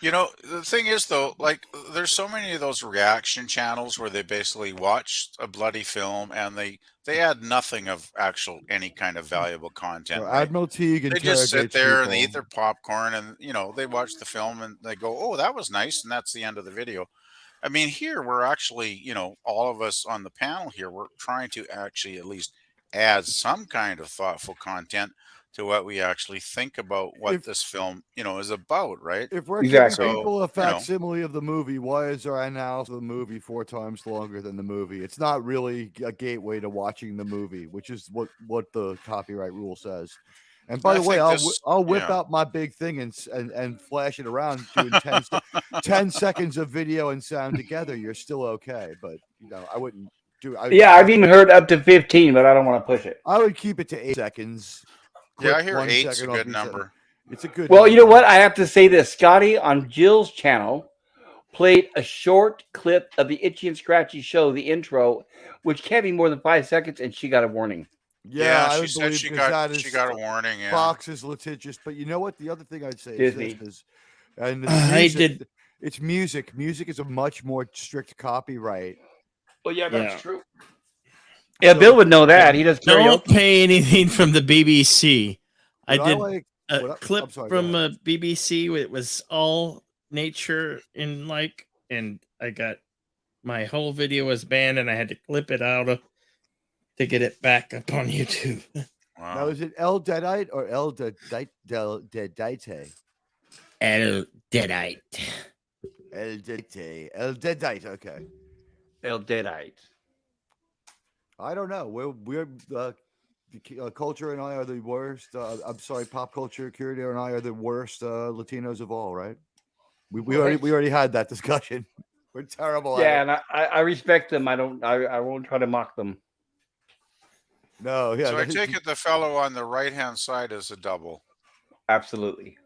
You know, the thing is though, like there's so many of those reaction channels where they basically watch a bloody film and they add nothing of actual any kind of valuable content, So right? Admiral Teague They just sit interrogates there and they people. eat their popcorn and they watch the film and they go, "Oh, that was nice," and that's the end of the video. I mean, here we're actually, all of us on the panel here, we're trying to actually at least add some kind of thoughtful content to what we actually think about what If this film, is about, right? if we're giving exactly. So, people a you know, facsimile of the movie, why is our analysis of the movie 4 times longer than the movie? It's not really a gateway to watching the movie, which is what the copyright rule says. And by I the way, think this, I'll whip yeah. out my big thing and flash it around doing 10 seconds of video and sound together. You're still okay, but I wouldn't do. Yeah, I've even heard up to 15, but I don't want to push it. I would keep it to 8 seconds. Yeah, I Clip hear 1 eight's a second off good each second. number. It's a good. Well, you know number. what? I have to say this. Scotty on Jill's channel played a short clip of the Itchy and Scratchy show, the intro, which can't be more than 5 seconds, and she got a warning. Yeah, I she would said believe she because got that she is got a warning. Yeah. Fox is litigious. But you know what? The other thing I'd say is Disney. this and the I music, did. it's music. Music is a much more strict copyright. Well, yeah, that's true. Yeah, So Bill would know that. He does Don't karaoke. pay anything from the BBC. I what did like, a what I- clip I'm sorry, go from ahead. BBC. It was all nature and I got my whole video was banned, and I had to clip it out to get it back up on YouTube. Now Wow. is it El Deadite or El Deadite? El Deadite. El Deadite. El Deadite. Okay. El Deadite. I don't know. We're Culture and I are the worst. I'm sorry, Pop Culture Curator and I are the worst Latinos of all, right? We already had that discussion. We're terrible Yeah, at it. and I respect them. I won't try to mock them. No, yeah. So I take it the fellow on the right hand side is a double. Absolutely.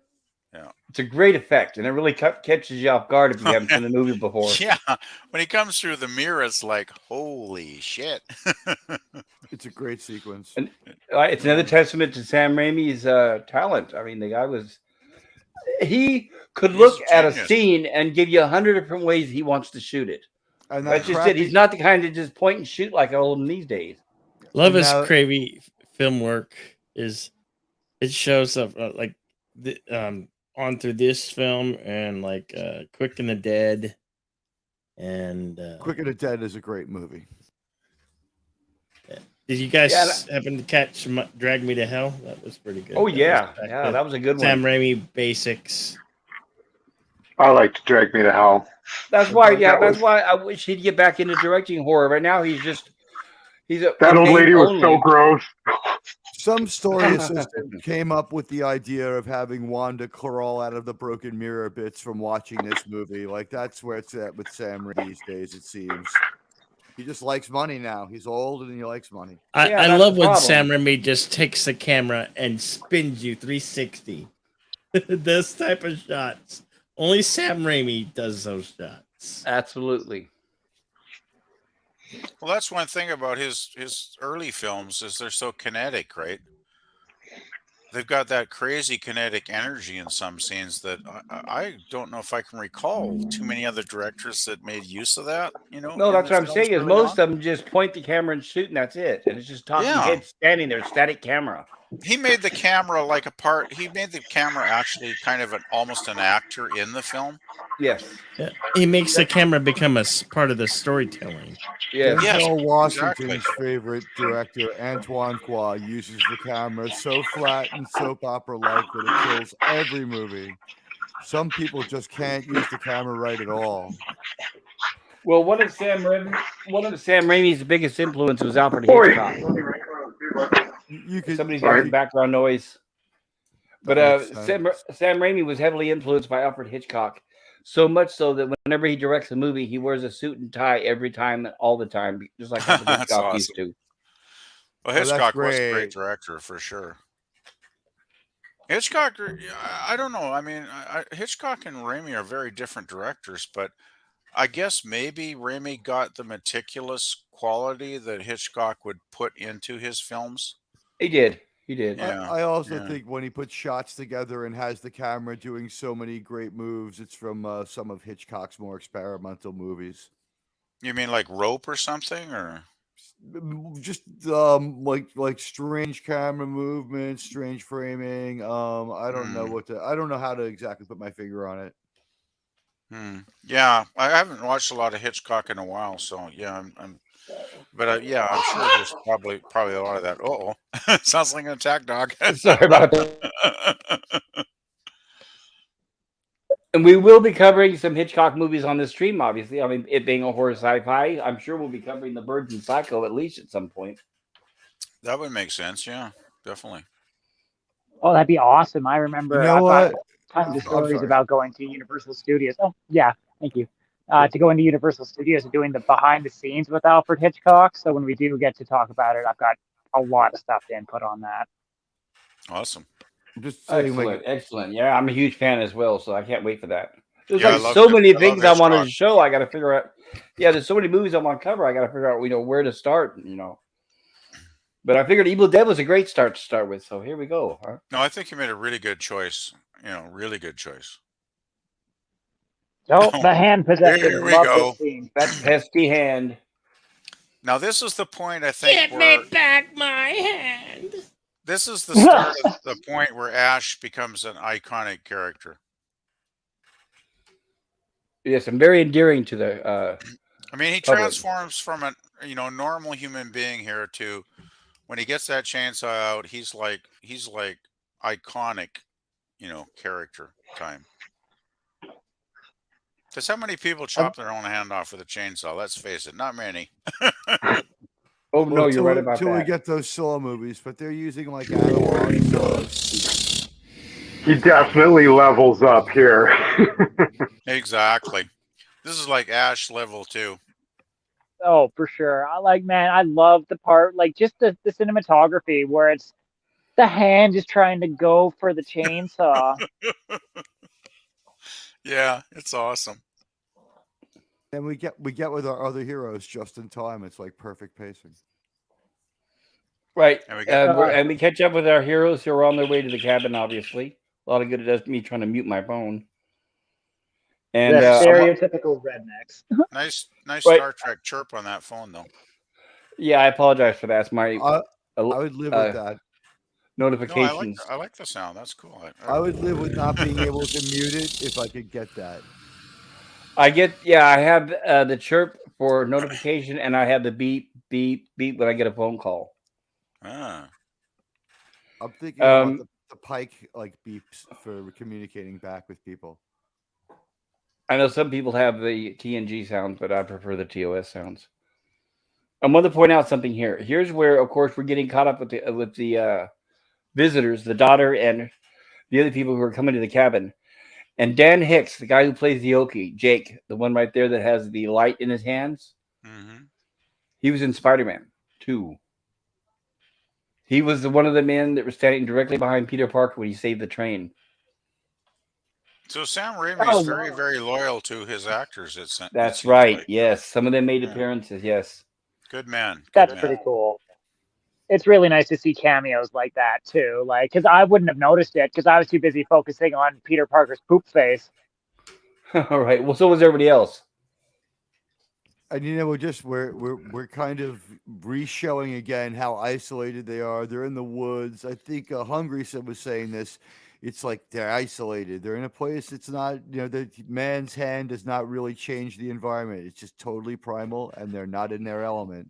Yeah. It's a great effect, and it really catches you off guard if you haven't seen the movie before. Yeah. When he comes through the mirror, it's like, holy shit. It's a great sequence. And it's another testament to Sam Raimi's talent. I mean, the guy he could He's look a at a genius. scene and give you 100 different ways he wants to shoot it. And That's just it. He's not the kind to just point and shoot like old these days. Love his Now- cravey film work. It shows up on through this film and Quick and the Dead and Quick and the Dead is a great movie. did you guys happen to catch Drag Me to Hell? That was pretty good. Oh That yeah, was back yeah, then. that was a good Sam one. Raimi basics. I like to drag me to hell. That's why, That that's was- why I wish he'd get back into directing horror. Right now, he's a That old name lady was only. so gross. Some story assistant came up with the idea of having Wanda crawl out of the broken mirror bits from watching this movie. Like that's where it's at with Sam Raimi these days. It seems he just likes money now. He's old and he likes money. I that's love the when problem. Sam Raimi just takes the camera and spins you 360. This type of shots. Only Sam Raimi does those shots. Absolutely. Well, that's one thing about his early films is they're so kinetic, right? They've got that crazy kinetic energy in some scenes that I don't know if I can recall too many other directors that made use of that, No, in that's their what I'm films saying. Is early most on. of them just point the camera and shoot, and that's it. And it's just talking Yeah. head standing there, static camera. He made the camera like a part. He made the camera actually kind of almost an actor in the film. Yes, Yeah. He makes the camera become a part of the storytelling. yes. Yes, Denzel exactly. Washington's favorite director, Antoine Fuqua, uses the camera so flat and soap opera-like that it kills every movie. Some people just can't use the camera right at all. Well, one of Sam Raimi's biggest influence was Alfred Oi. Hitchcock. You could, Somebody's got Sorry. some background noise. that But makes sense. Sam Raimi was heavily influenced by Alfred Hitchcock, so much so that whenever he directs a movie, he wears a suit and tie every time, all the time, just like Alfred That's Hitchcock used awesome. to. Well, Oh, that's Hitchcock was a great great. director for sure. Hitchcock, I don't know. I mean, Hitchcock and Raimi are very different directors, but I guess maybe Raimi got the meticulous quality that Hitchcock would put into his films. He did. He did. Yeah, I also yeah. think when he puts shots together and has the camera doing so many great moves, it's from some of Hitchcock's more experimental movies. You mean like Rope or something, or? Just like strange camera movements, strange framing. I don't know I don't know how to exactly put my finger on it. Yeah, I haven't watched a lot of Hitchcock in a while, so yeah, but yeah, I'm sure there's probably a lot of that. Oh, sounds like an attack dog. Sorry about that. And we will be covering some Hitchcock movies on this stream, obviously. I mean, it being a horror sci-fi, I'm sure we'll be covering The Birds and Psycho at least at some point. That would make sense. Yeah, definitely. Oh, that'd be awesome. I remember You know I've got what? tons of I'm stories sorry. about going to Universal Studios. Oh, yeah, thank you. To go into Universal Studios and doing the behind the scenes with Alfred Hitchcock. So when we do get to talk about it, I've got a lot of stuff to input on that. Awesome. I'm just saying, like, Excellent. Yeah, I'm a huge fan as well, so I can't wait for that. There's Yeah, like so many I love things I wanted to Hitchcock. show. I got to figure out. Yeah, there's so many movies I want to cover. I got to figure out, where to start. But I figured Evil Dead was a great start to start with. So here we go. Huh? No, I think you made a really good choice. Really good choice. Oh, the hand possession. Here we Love go. this scene. That pesky hand. Now this is the point I think Give where me back my hand. this is the start of the point where Ash becomes an iconic character. Yes, I'm very endearing to the. I mean, he Public. transforms from a normal human being here to when he gets that chainsaw out, he's like iconic, character time. Because how many people chop their own hand off with a chainsaw? Let's face it, not many. Oh no, you're right about till we that. get those Saw movies, but they're using like analog saws. He definitely levels up here. Exactly. This is like Ash level 2. Oh, for sure. I love the part, like just the cinematography where it's the hand is trying to go for the chainsaw. Yeah, it's awesome. And we get with our other heroes just in time. It's like perfect pacing. Right. And we And we catch up with our heroes who are on their way to the cabin, obviously. A lot of good it does me trying to mute my phone. And The stereotypical rednecks. nice Right. Star Trek chirp on that phone, though. Yeah, I apologize for that. It's my I would live with that. No, notifications. I like the sound. That's cool. I would live with not being able to mute it if I could get that. I have the chirp for notification, and I have the beep, beep, beep when I get a phone call. Ah. I'm thinking about the pike like beeps for communicating back with people. I know some people have the TNG sounds, but I prefer the TOS sounds. I want to point out something here. Here's where, of course, we're getting caught up with the visitors, the daughter, and the other people who are coming to the cabin. And Dan Hicks, the guy who plays the Okie, Jake, the one right there that has the light in his hands, he was in Spider-Man 2. He was one of the men that was standing directly behind Peter Parker when he saved the train. So Sam Raimi is very, very loyal to his actors. That's right. Like. Yes, some of them made appearances. Yes. Good man. Good That's man. pretty cool. It's really nice to see cameos like that too. Like, because I wouldn't have noticed it because I was too busy focusing on Peter Parker's poop face. All right. Well, so was everybody else. And we're kind of re-showing again how isolated they are. They're in the woods. I think Hungry was saying this. It's like they're isolated. They're in a place. It's not, the man's hand does not really change the environment. It's just totally primal, and they're not in their element.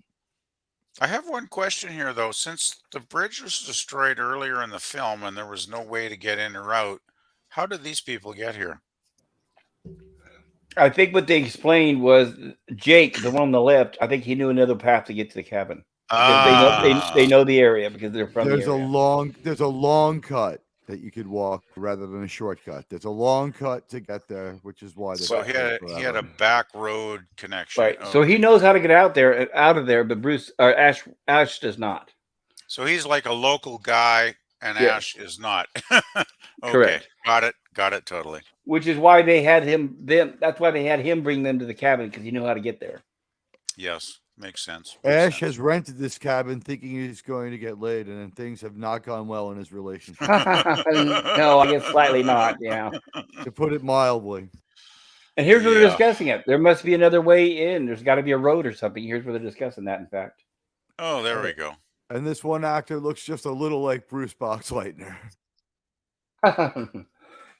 I have one question here, though. Since the bridge was destroyed earlier in the film and there was no way to get in or out, how did these people get here? I think what they explained was Jake, the one on the left. I think he knew another path to get to the cabin because they know the area because they're from There's the area. There's a long cut that you could walk rather than a shortcut. There's a long cut to get there, which is why. So he had a back road connection. Right. Okay. So he knows how to get out of there, but Ash does not. So he's like a local guy, and yes. Ash is not. Okay. Correct. Got it totally. Which is why they had him. That's why they had him bring them to the cabin because he knew how to get there. Yes. Makes sense. Ash has rented this cabin thinking he's going to get laid, and then things have not gone well in his relationship. No, I guess slightly not. Yeah, to put it mildly. And here's where they're discussing it. There must be another way in. There's got to be a road or something. Here's where they're discussing that. In fact. Oh, there we go. And this one actor looks just a little like Bruce Boxleitner.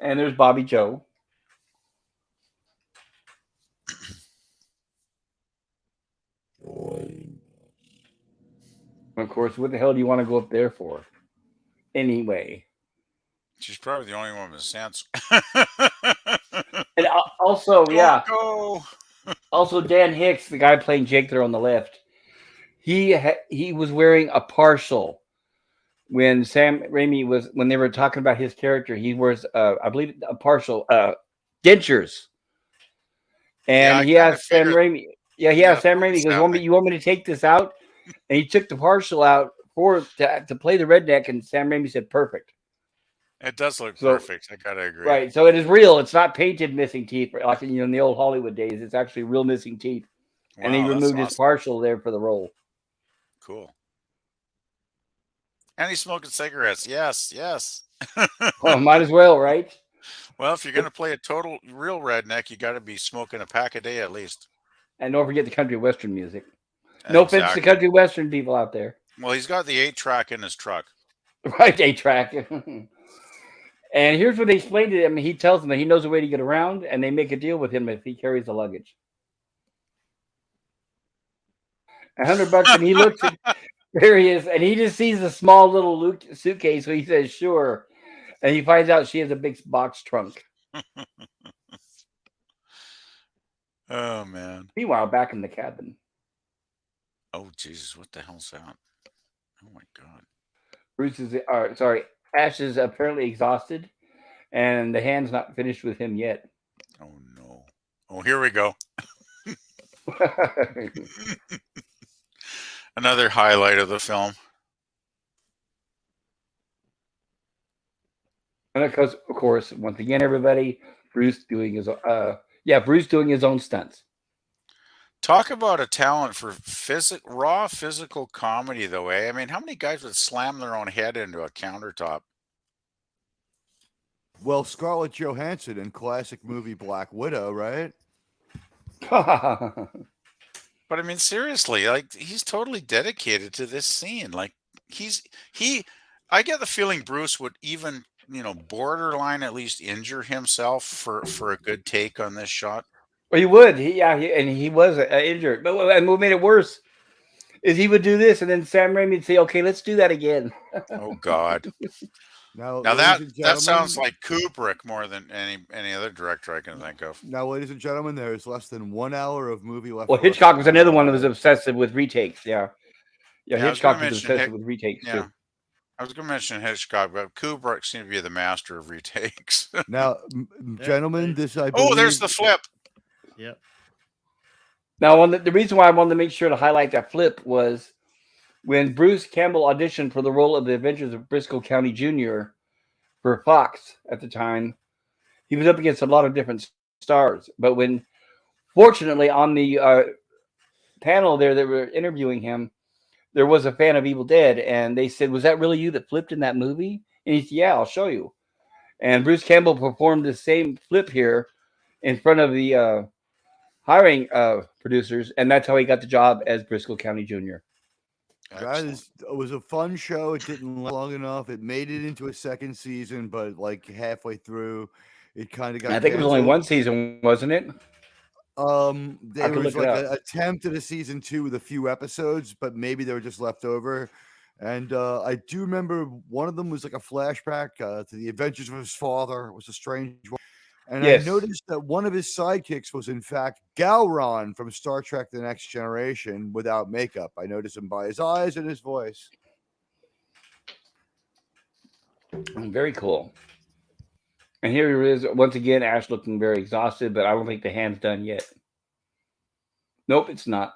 And there's Bobby Joe. Of course, what the hell do you want to go up there for? Anyway. She's probably the only one with sense. And also, yeah. Also, Dan Hicks, the guy playing Jake there on the left, he was wearing a partial when Sam Raimi when they were talking about his character. He wears, I believe, a partial dentures. And he asked Sam Raimi. Yeah, he asked Sam Raimi. He goes, "You want me to take this out?" And he took the partial out to play the redneck, and Sam Raimi said, "Perfect." It does look perfect. I gotta agree. Right, so it is real. It's not painted missing teeth like in the old Hollywood days. It's actually real missing teeth, and he removed his partial there for the role. Cool. And he's smoking cigarettes. Yes. Well, might as well, right? Well, if you're gonna play a total real redneck, you got to be smoking a pack a day at least. And don't forget the country western music. No offense to country western people out there. Well, he's got the 8-track in his truck. Right, 8-track. And here's what they explained to him. He tells them that he knows a way to get around, and they make a deal with him if he carries the luggage. $100, and he looks at there he is, and he just sees a small little suitcase, so he says, "Sure," and he finds out she has a big box trunk. Oh man! Meanwhile, back in the cabin. Oh Jesus! What the hell's that? Oh my God! Ash is apparently exhausted, and the hand's not finished with him yet. Oh no! Oh, here we go. Another highlight of the film. And of course, once again, everybody, Bruce doing his own stunts. Talk about a talent for raw physical comedy, though, eh? I mean, how many guys would slam their own head into a countertop? Well, Scarlett Johansson in classic movie Black Widow, right? But I mean, seriously, like he's totally dedicated to this scene. Like I get the feeling Bruce would even, borderline at least injure himself for a good take on this shot. Well, he would. He was injured. But what made it worse is he would do this, and then Sam Raimi would say, "Okay, let's do that again." Oh God! Now that sounds like Kubrick more than any other director I can think of. Now, ladies and gentlemen, there is less than 1 hour of movie left. Well, Hitchcock was another one that was obsessive with retakes. Yeah, Hitchcock was obsessive with retakes too. I was going to mention Hitchcock, but Kubrick seemed to be the master of retakes. Now, gentlemen, this I believe... Oh, there's the flip. Yep. Now, the reason why I wanted to make sure to highlight that flip was when Bruce Campbell auditioned for the role of the Adventures of Briscoe County Jr. for Fox at the time, he was up against a lot of different stars. But fortunately, on the panel there that were interviewing him, there was a fan of Evil Dead, and they said, "Was that really you that flipped in that movie?" And he said, "Yeah, I'll show you." And Bruce Campbell performed the same flip here in front of the hiring producers, and that's how he got the job as Briscoe County Jr. Excellent. It was a fun show. It didn't last long enough. It made it into a second season, but like halfway through, it kind of got I think it was only canceled. one season, wasn't it? There could was look it like up. an attempt at a season 2 with a few episodes, but maybe they were just left over. And I do remember one of them was like a flashback to the adventures of his father. It was a strange one. And I Yes. noticed that one of his sidekicks was, in fact, Gowron from Star Trek The Next Generation without makeup. I noticed him by his eyes and his voice. Very cool. And here he is once again, Ash looking very exhausted, but I don't think the hand's done yet. Nope, it's not.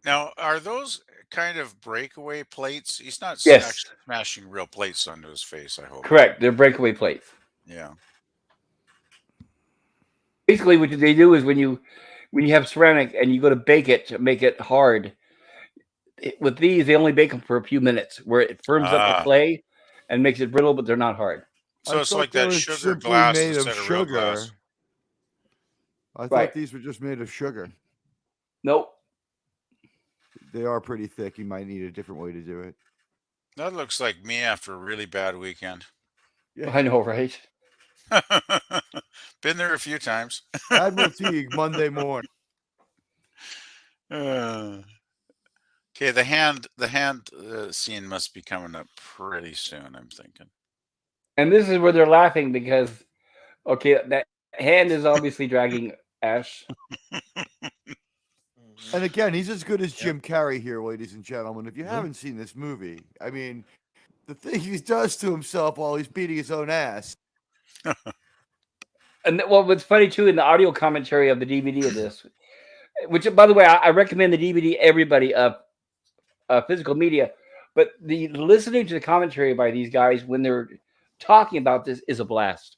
Now, are those kind of breakaway plates? He's not Yes. actually smashing real plates onto his face, I hope. Correct. They're breakaway plates. Yeah. Basically, what they do is when you have ceramic and you go to bake it to make it hard, with these they only bake them for a few minutes, where it firms up the clay and makes it brittle, but they're not hard. So I it's thought like they that were sugar simply glass made of instead of real glass. sugar. I Right. thought these were just made of sugar. Nope. They are pretty thick. You might need a different way to do it. That looks like me after a really bad weekend. Yeah. I know, right? Been there a few times. Admiral Teague, Monday morning. Okay, the hand scene must be coming up pretty soon, I'm thinking. And this is where they're laughing because, okay, that hand is obviously dragging Ash. And again, he's as good as Jim Carrey here, ladies and gentlemen. If you haven't seen this movie, I mean, the thing he does to himself while he's beating his own ass. And what's funny too in the audio commentary of the DVD of this, which by the way, I recommend the DVD everybody of physical media, but the listening to the commentary by these guys when they're talking about this is a blast.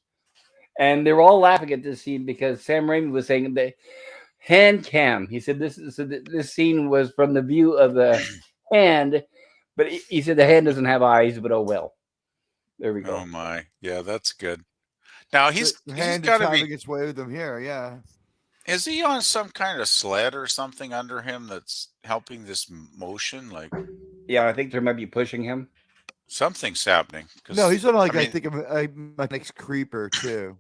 And they were all laughing at this scene because Sam Raimi was saying the hand cam. He said this scene was from the view of the hand, but he said the hand doesn't have eyes, but oh well. There we go. Oh my, yeah, that's good. Now he's hand got is to be. having its way with him here. Yeah. Is he on some kind of sled or something under him that's helping this motion? Like, Yeah, I think there might be pushing him. something's happening. No, he's on like I I mean- think my next creeper too.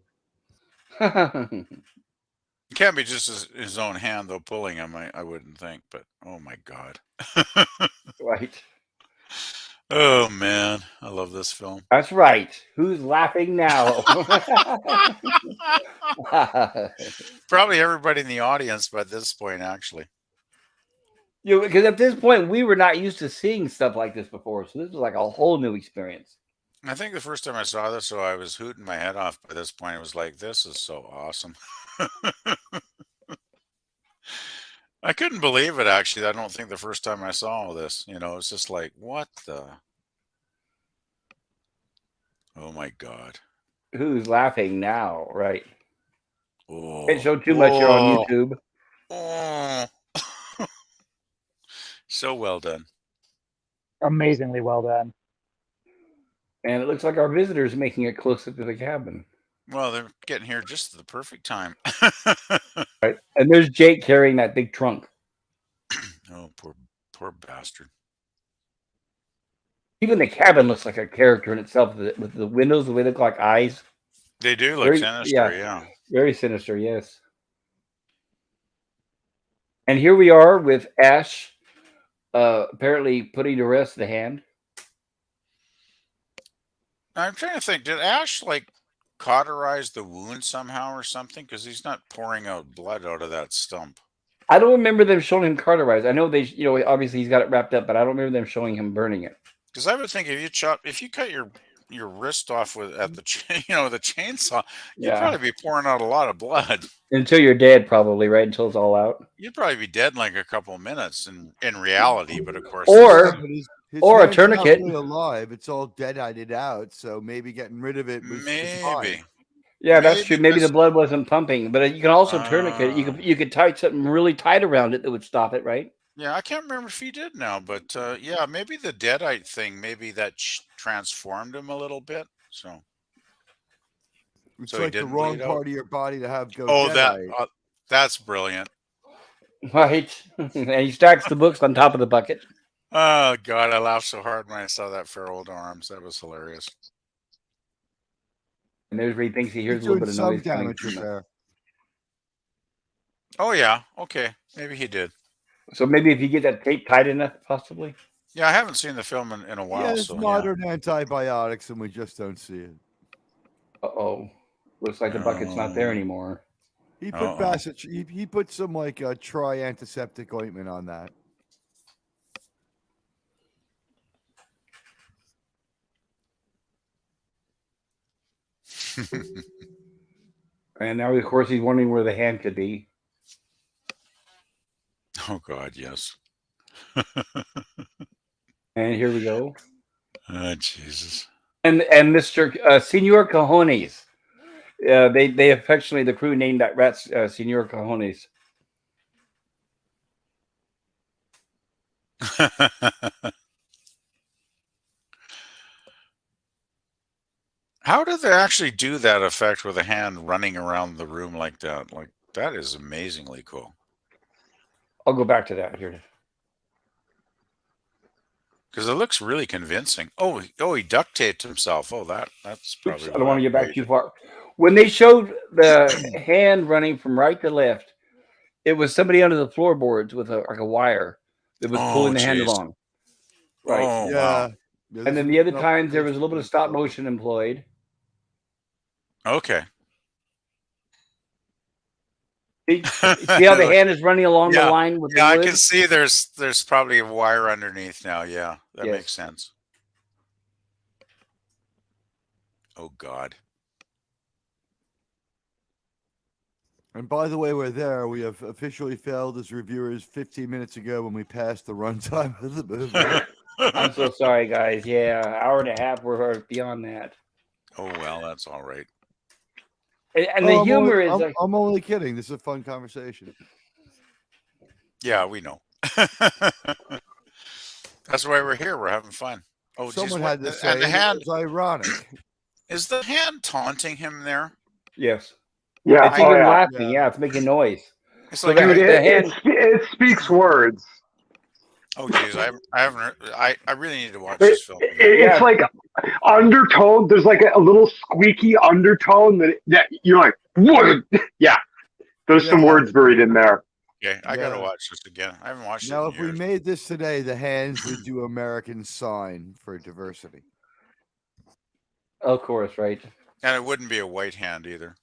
It can't be just his own hand though pulling him. I wouldn't think, but oh my god. Right. Oh man, I love this film. That's right. Who's laughing now? Probably everybody in the audience by this point, actually. Because at this point we were not used to seeing stuff like this before, so this is like a whole new experience. I think the first time I saw this, so I was hooting my head off. By this point, it was like, this is so awesome. I couldn't believe it, actually. I don't think the first time I saw all this, it's just like, what the? Oh my God. Who's laughing now? Right. Oh, Can't show too much here on YouTube. Oh. So well done. Amazingly well done. And it looks like our visitor's making it closer to the cabin. Well, they're getting here just at the perfect time. Right. And there's Jake carrying that big trunk. Oh, poor bastard. Even the cabin looks like a character in itself with the windows, the way they look like eyes. They do look Very- sinister, yeah. Very sinister, yes. And here we are with Ash apparently putting to rest the hand. I'm trying to think, did Ash cauterize the wound somehow or something? Because he's not pouring out blood out of that stump. I don't remember them showing him cauterize. I know they, obviously he's got it wrapped up, but I don't remember them showing him burning it. Because I would think if you cut your wrist off at the the chainsaw, you'd probably be pouring out a lot of blood. Until you're dead, probably, right? Until it's all out. You'd probably be dead in like a couple of minutes in reality, but of course. Or His or a hand's not tourniquet. really alive. It's all dead-eyed out, so maybe getting rid of it was fine. Maybe. Yeah, that's true. Maybe the because blood wasn't pumping, but you can also tourniquet it. uh, You could tie something really tight around it that would stop it, right? yeah, I can't remember if he did now, but yeah, maybe the deadite thing, maybe that transformed him a little bit. So It's so he like the didn't wrong bleed out. part of your body to have go Oh, deadite. that's brilliant. Right. And he stacks the books on top of the bucket. Oh God, I laughed so hard when I saw that Farrell arms. That was hilarious. And there's where he thinks he hears He's a little doing bit of some noise coming damage from the. repair. Oh yeah, okay, maybe he did. So maybe if you get that tape tight enough, possibly. Yeah, I haven't seen the film in a He while, has so modern antibiotics, and we just don't see it. Uh-oh. Looks like the bucket's not there anymore. He put Uh-oh. he put some like Troy antiseptic ointment on that. Yeah. And now, of course, he's wondering where the hand could be. Oh God, yes. And here we go. Oh Jesus. And Mr. Senor Cajones. They affectionately, the crew named that rat Senor Cajones. How did they actually do that effect with a hand running around the room like that? Like that is amazingly cool. I'll go back to that here. Because it looks really convincing. Oh, he duct taped himself. Oh, that's probably Oops, I don't want to get back why too far. When they showed the hand running from right to left, it was somebody under the floorboards with like a wire that was pulling the hand jeez. along. Right. Oh, Yeah. wow. And then the other times there was a little bit of stop motion employed. Okay. See how the hand is running along the line with the I wood? can see there's probably a wire underneath now. Yeah, that Yes. makes sense. Oh God. And by the way, we're there. We have officially failed as reviewers 15 minutes ago when we passed the runtime of the movie. I'm so sorry, guys. Yeah, hour and a half. We're beyond that. Oh well, that's all right. And the humor is like, I'm only kidding. This is a fun conversation. Yeah, we know. That's why we're here. We're having fun. Oh, Someone geez, had to say and the hand it's ironic. is the hand taunting him there? yes. Yeah, It's even laughing. Yeah, it's making noise. It's So like the- dude, the hand- it speaks words. oh geez, I haven't heard, I really need to watch It- this film. It's like undertone. There's like a little squeaky undertone that you're like, what? Yeah, there's some Yeah. words buried in there. Okay, I gotta Yeah. watch this again. I haven't watched Now, it if in we years. made this today, the hands would do American Sign for diversity. Of course, right. And it wouldn't be a white hand either.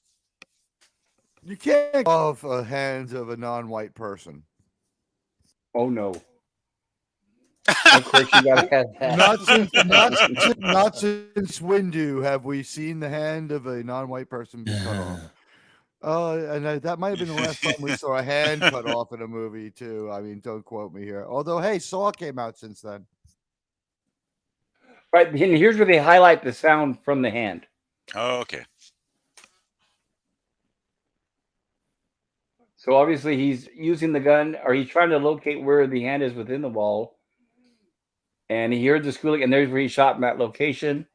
You can't of hands of a non-white person. Oh no. Of course, you gotta have that. Not since Windu have we seen the hand of a non-white person be cut off. And that might have been the last time we saw a hand cut off in a movie too. I mean, don't quote me here. Although, hey, Saw came out since then. Right, and here's where they highlight the sound from the hand. Oh, okay. So obviously he's using the gun, or he's trying to locate where the hand is within the wall. And he hears the squealing, and there's where he shot in that location.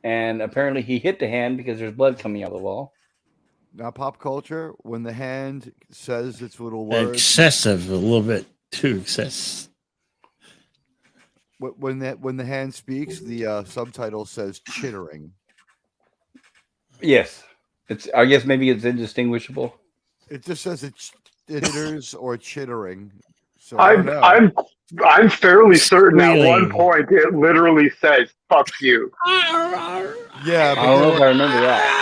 And apparently he hit the hand because there's blood coming out of the wall. Now, pop culture, when the hand says its little words, Excessive, a little bit too excessive. when the hand speaks, the subtitle says chittering. Yes. I guess maybe it's indistinguishable. It just says it chitters or chittering. So I don't know. I'm fairly certain at one Squealing. point it literally says "fuck you." Yeah, I don't know if I remember that.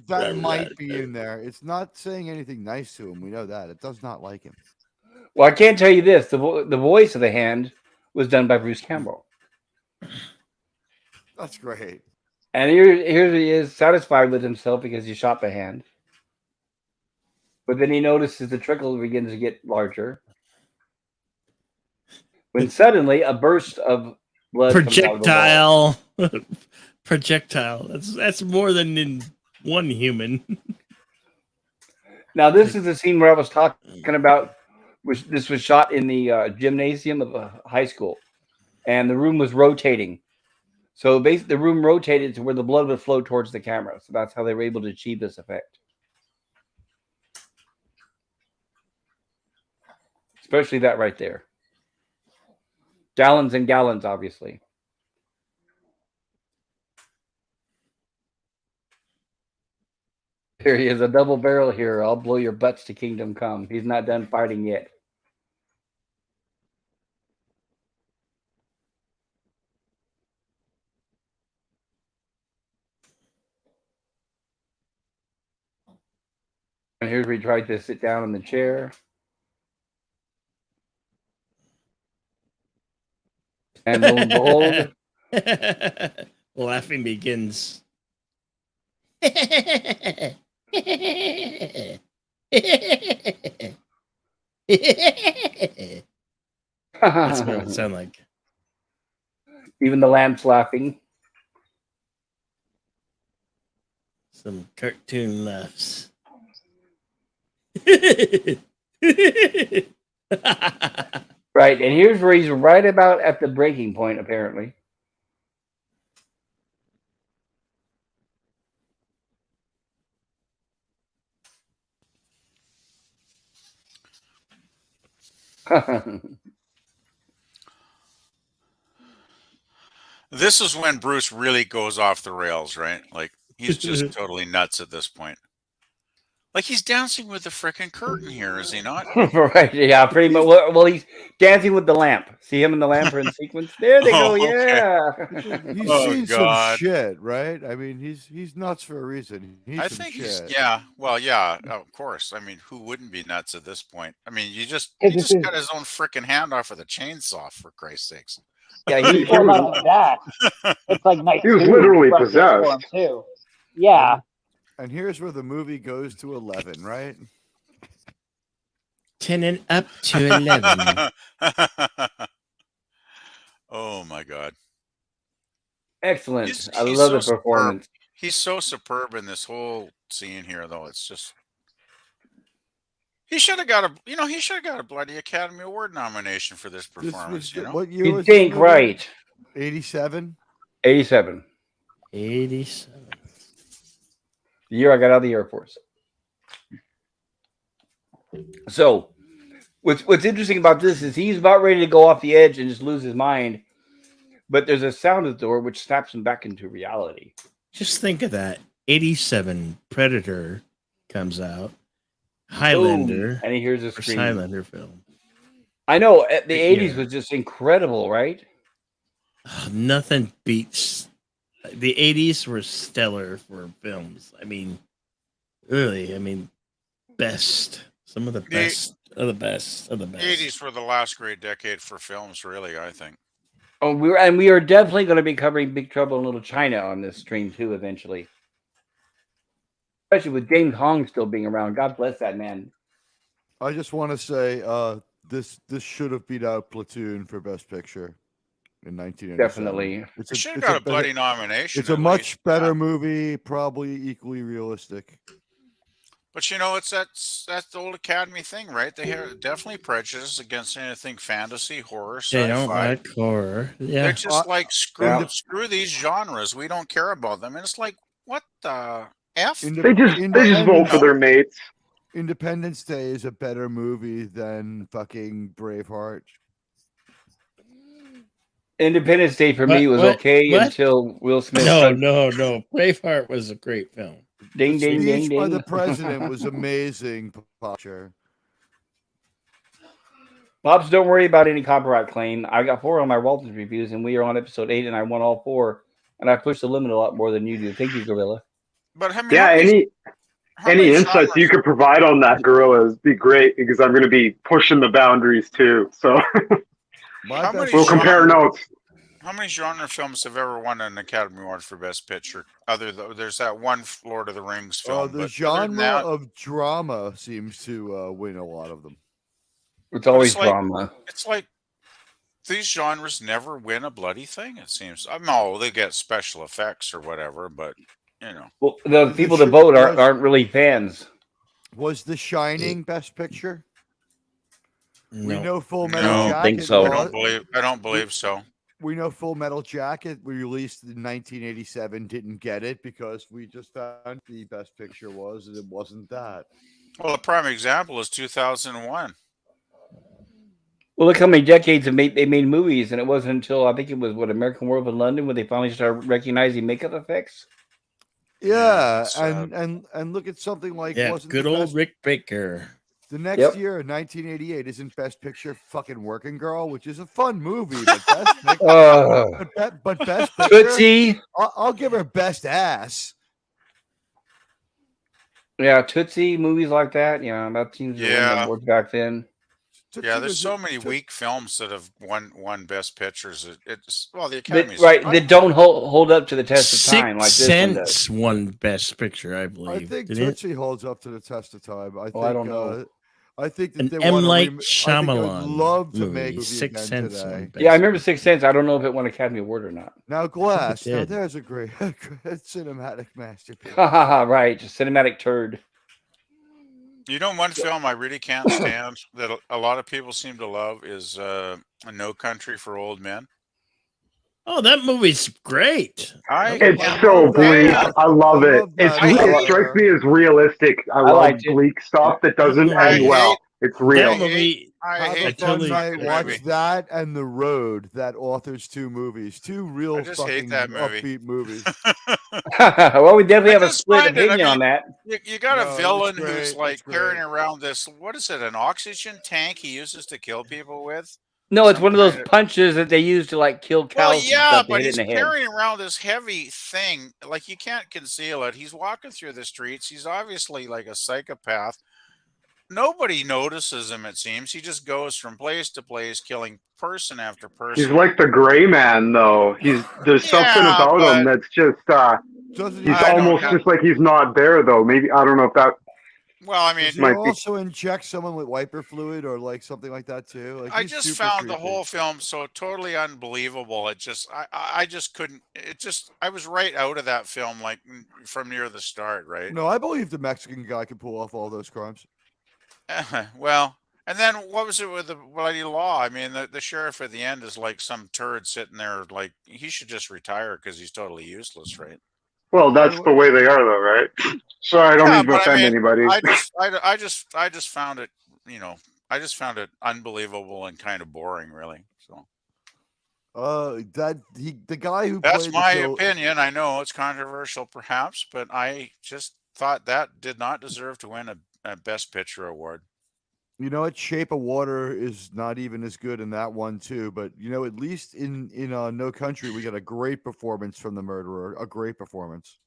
that might be in there. It's not saying anything nice to him. We know that. It does not like him. Well, I can't tell you this. The voice of the hand was done by Bruce Campbell. That's great. And here he is, satisfied with himself because he shot the hand. But then he notices the trickle begins to get larger. When suddenly a burst of blood comes out of the wall. Projectile projectile. That's more than in one human. Now, this is the scene where I was talking about. Which this was shot in the gymnasium of a high school, and the room was rotating. So basically, the room rotated to where the blood would flow towards the camera. So that's how they were able to achieve this effect. Especially that right there. Gallons and gallons, obviously. Here he is, a double barrel here. I'll blow your butts to kingdom come. He's not done fighting yet. And here's where he tried to sit down in the chair. And lo and behold, laughing begins. That's what it would sound like. Even the lamp's laughing. Some cartoon laughs. Right, and here's where he's right about at the breaking point, apparently. This is when Bruce really goes off the rails, right? Like he's just totally nuts at this point. Like he's dancing with the frickin' curtain here, is he not? Right, yeah, pretty much. Well, he's dancing with the lamp. See him in the lamp in sequence? There they go, yeah. He's Oh, seen God. some shit, right? I mean, he's nuts for a reason. I think he's well, yeah, of course. I mean, who wouldn't be nuts at this point? I mean, he just got his own frickin' hand off with a chainsaw, for Christ's sakes. Yeah, Well, not only that, it's like night He was two literally for him, possessed. too. Yeah. And here's where the movie goes to 11, right? 10 and up to 11. Oh my God. excellent. I love the performance. He's so superb in this whole scene here, though. It's just he should have got a bloody Academy Award nomination for this performance. What year You was think this movie? right? 87. 87. 87. The year I got out of the Air Force. So, what's interesting about this is he's about ready to go off the edge and just lose his mind, but there's a sound at the door which snaps him back into reality. Just think of that. 87 Predator comes out. Highlander. Boom, and he hears a First scream. Highlander film. I know. The 80s Yeah. was just incredible, right? Nothing beats. The 80s were stellar for films. I mean, really, best. Some of the best of the best of the best. 80s were the last great decade for films, really, I think. Oh, we are definitely going to be covering Big Trouble in Little China on this stream too, eventually. Especially with James Hong still being around. God bless that man. I just want to say this should have beat out Platoon for Best Picture in 1987. Definitely. It should have got a bloody nomination. It's a much better movie, probably equally realistic. But it's that old Academy thing, right? They are definitely prejudiced against anything fantasy, horror, sci-fi. They don't like horror. Yeah. They're just like screw these genres. We don't care about them. And it's like, what the F? They just vote for their mates. Independence Day is a better movie than fucking Braveheart. Independence Day for me was okay until Will Smith. No. Braveheart was a great film. Ding, ding, ding, By ding. the president was amazing. Posture. Bobs, don't worry about any copyright claim. I got 4 on my Waltons reviews, and we are on episode 8, and I won all 4. And I pushed the limit a lot more than you do. Thank you, Gorilla. But I mean, Yeah, any insights you could provide on that, Gorilla, would be great because I'm going to be pushing the boundaries too. So we'll compare notes. How many genre films have ever won an Academy Award for Best Picture? There's that one Lord of the Rings film. The genre of drama seems to win a lot of them. It's always drama. It's like these genres never win a bloody thing. It seems. No, they get special effects or whatever, but you know. Well, the The people sh- that vote was aren't really fans. was The Shining Best Picture? We No. know Full I Metal No, don't think Jacket. so. I don't we, believe so. we know Full Metal Jacket, released in 1987, didn't get it because we just found the Best Picture was, and it wasn't that. Well, a prime example is 2001. Well, look how many decades they made movies, and it wasn't until I think it was American Werewolf in London when they finally started recognizing makeup effects. Yeah, it's, and look at something like Yeah, wasn't good the old best Rick Baker. the next Yep. year in 1988 isn't Best Picture fucking Working Girl, which is a fun movie, but Best Picture, but Best Picture, Tootsie. I'll give her Best Ass. Yeah, Tootsie, movies like that. Yeah, that seems to win Yeah. awards back then. Tootsie Yeah, there's was- so many Toot- weak films that have won Best Pictures. It's well, the That, Academy's right, that don't hold up to the test of time like Sixth this one does. Sense won Best Picture, I I believe. think Didn't it? Tootsie holds up to the test of time. I don't know. I think that An they M. want Night I think they would Shyamalan love to movie, make a movie Sixth again Sense today. won Best Yeah, I remember Picture. Sixth Sense. I don't know if it won Academy Award or not. Now Glass. Now did. there's a great cinematic masterpiece. Ha ha ha! Right, just cinematic turd. You know, one film I really can't stand that a lot of people seem to love is No Country for Old Men. Oh, that movie's great. It's so bleak. I love it. It strikes me as realistic. I love liked it. bleak stuff that doesn't Yeah. end well. It's real. That movie, I Have a hate fun totally- night. that Watch movie. that and The Road. That author's two movies. Two real I just hate fucking that movie. upbeat movies. Well, we definitely I have a just split find it, opinion on that. You got No, a it's villain great, who's it's like carrying great. around this, what is it, an oxygen tank he uses to kill people with? No, it's Some one of those kind of- punches that they use to like kill cows Well, and yeah, stuff. They but hit it he's in the head. carrying around this heavy thing. Like, you can't conceal it. He's walking through the streets. He's obviously like a psychopath. Nobody notices him, it seems. He just goes from place to place, killing person after person. He's like the gray man, though. There's something Yeah, about him but- that's just Doesn't he's I don't almost know. just like he's not there, though. Maybe I don't know if that. Well, I mean, Does he might be- also inject someone with wiper fluid or like something like that too? Like, I he's just super found the creepy. whole film so totally unbelievable. It just, I just couldn't. It just, I was right out of that film, like from near the start, right? No, I believe the Mexican guy could pull off all those crimes. Well, and then what was it with the bloody law? I mean, the sheriff at the end is like some turd sitting there, like he should just retire because he's totally useless, right? Well, that's the way they are, though, right? Sorry, I don't Yeah, mean to but I offend mean, anybody. I just found it, I just found it unbelievable and kind of boring, really. So The guy who that's played my the kill, opinion. I know it's controversial, perhaps, but I just thought that did not deserve to win a Best Picture award. you know what? Shape of Water is not even as good in that one too. But you know, at least in No Country, we got a great performance from the murderer. A great performance.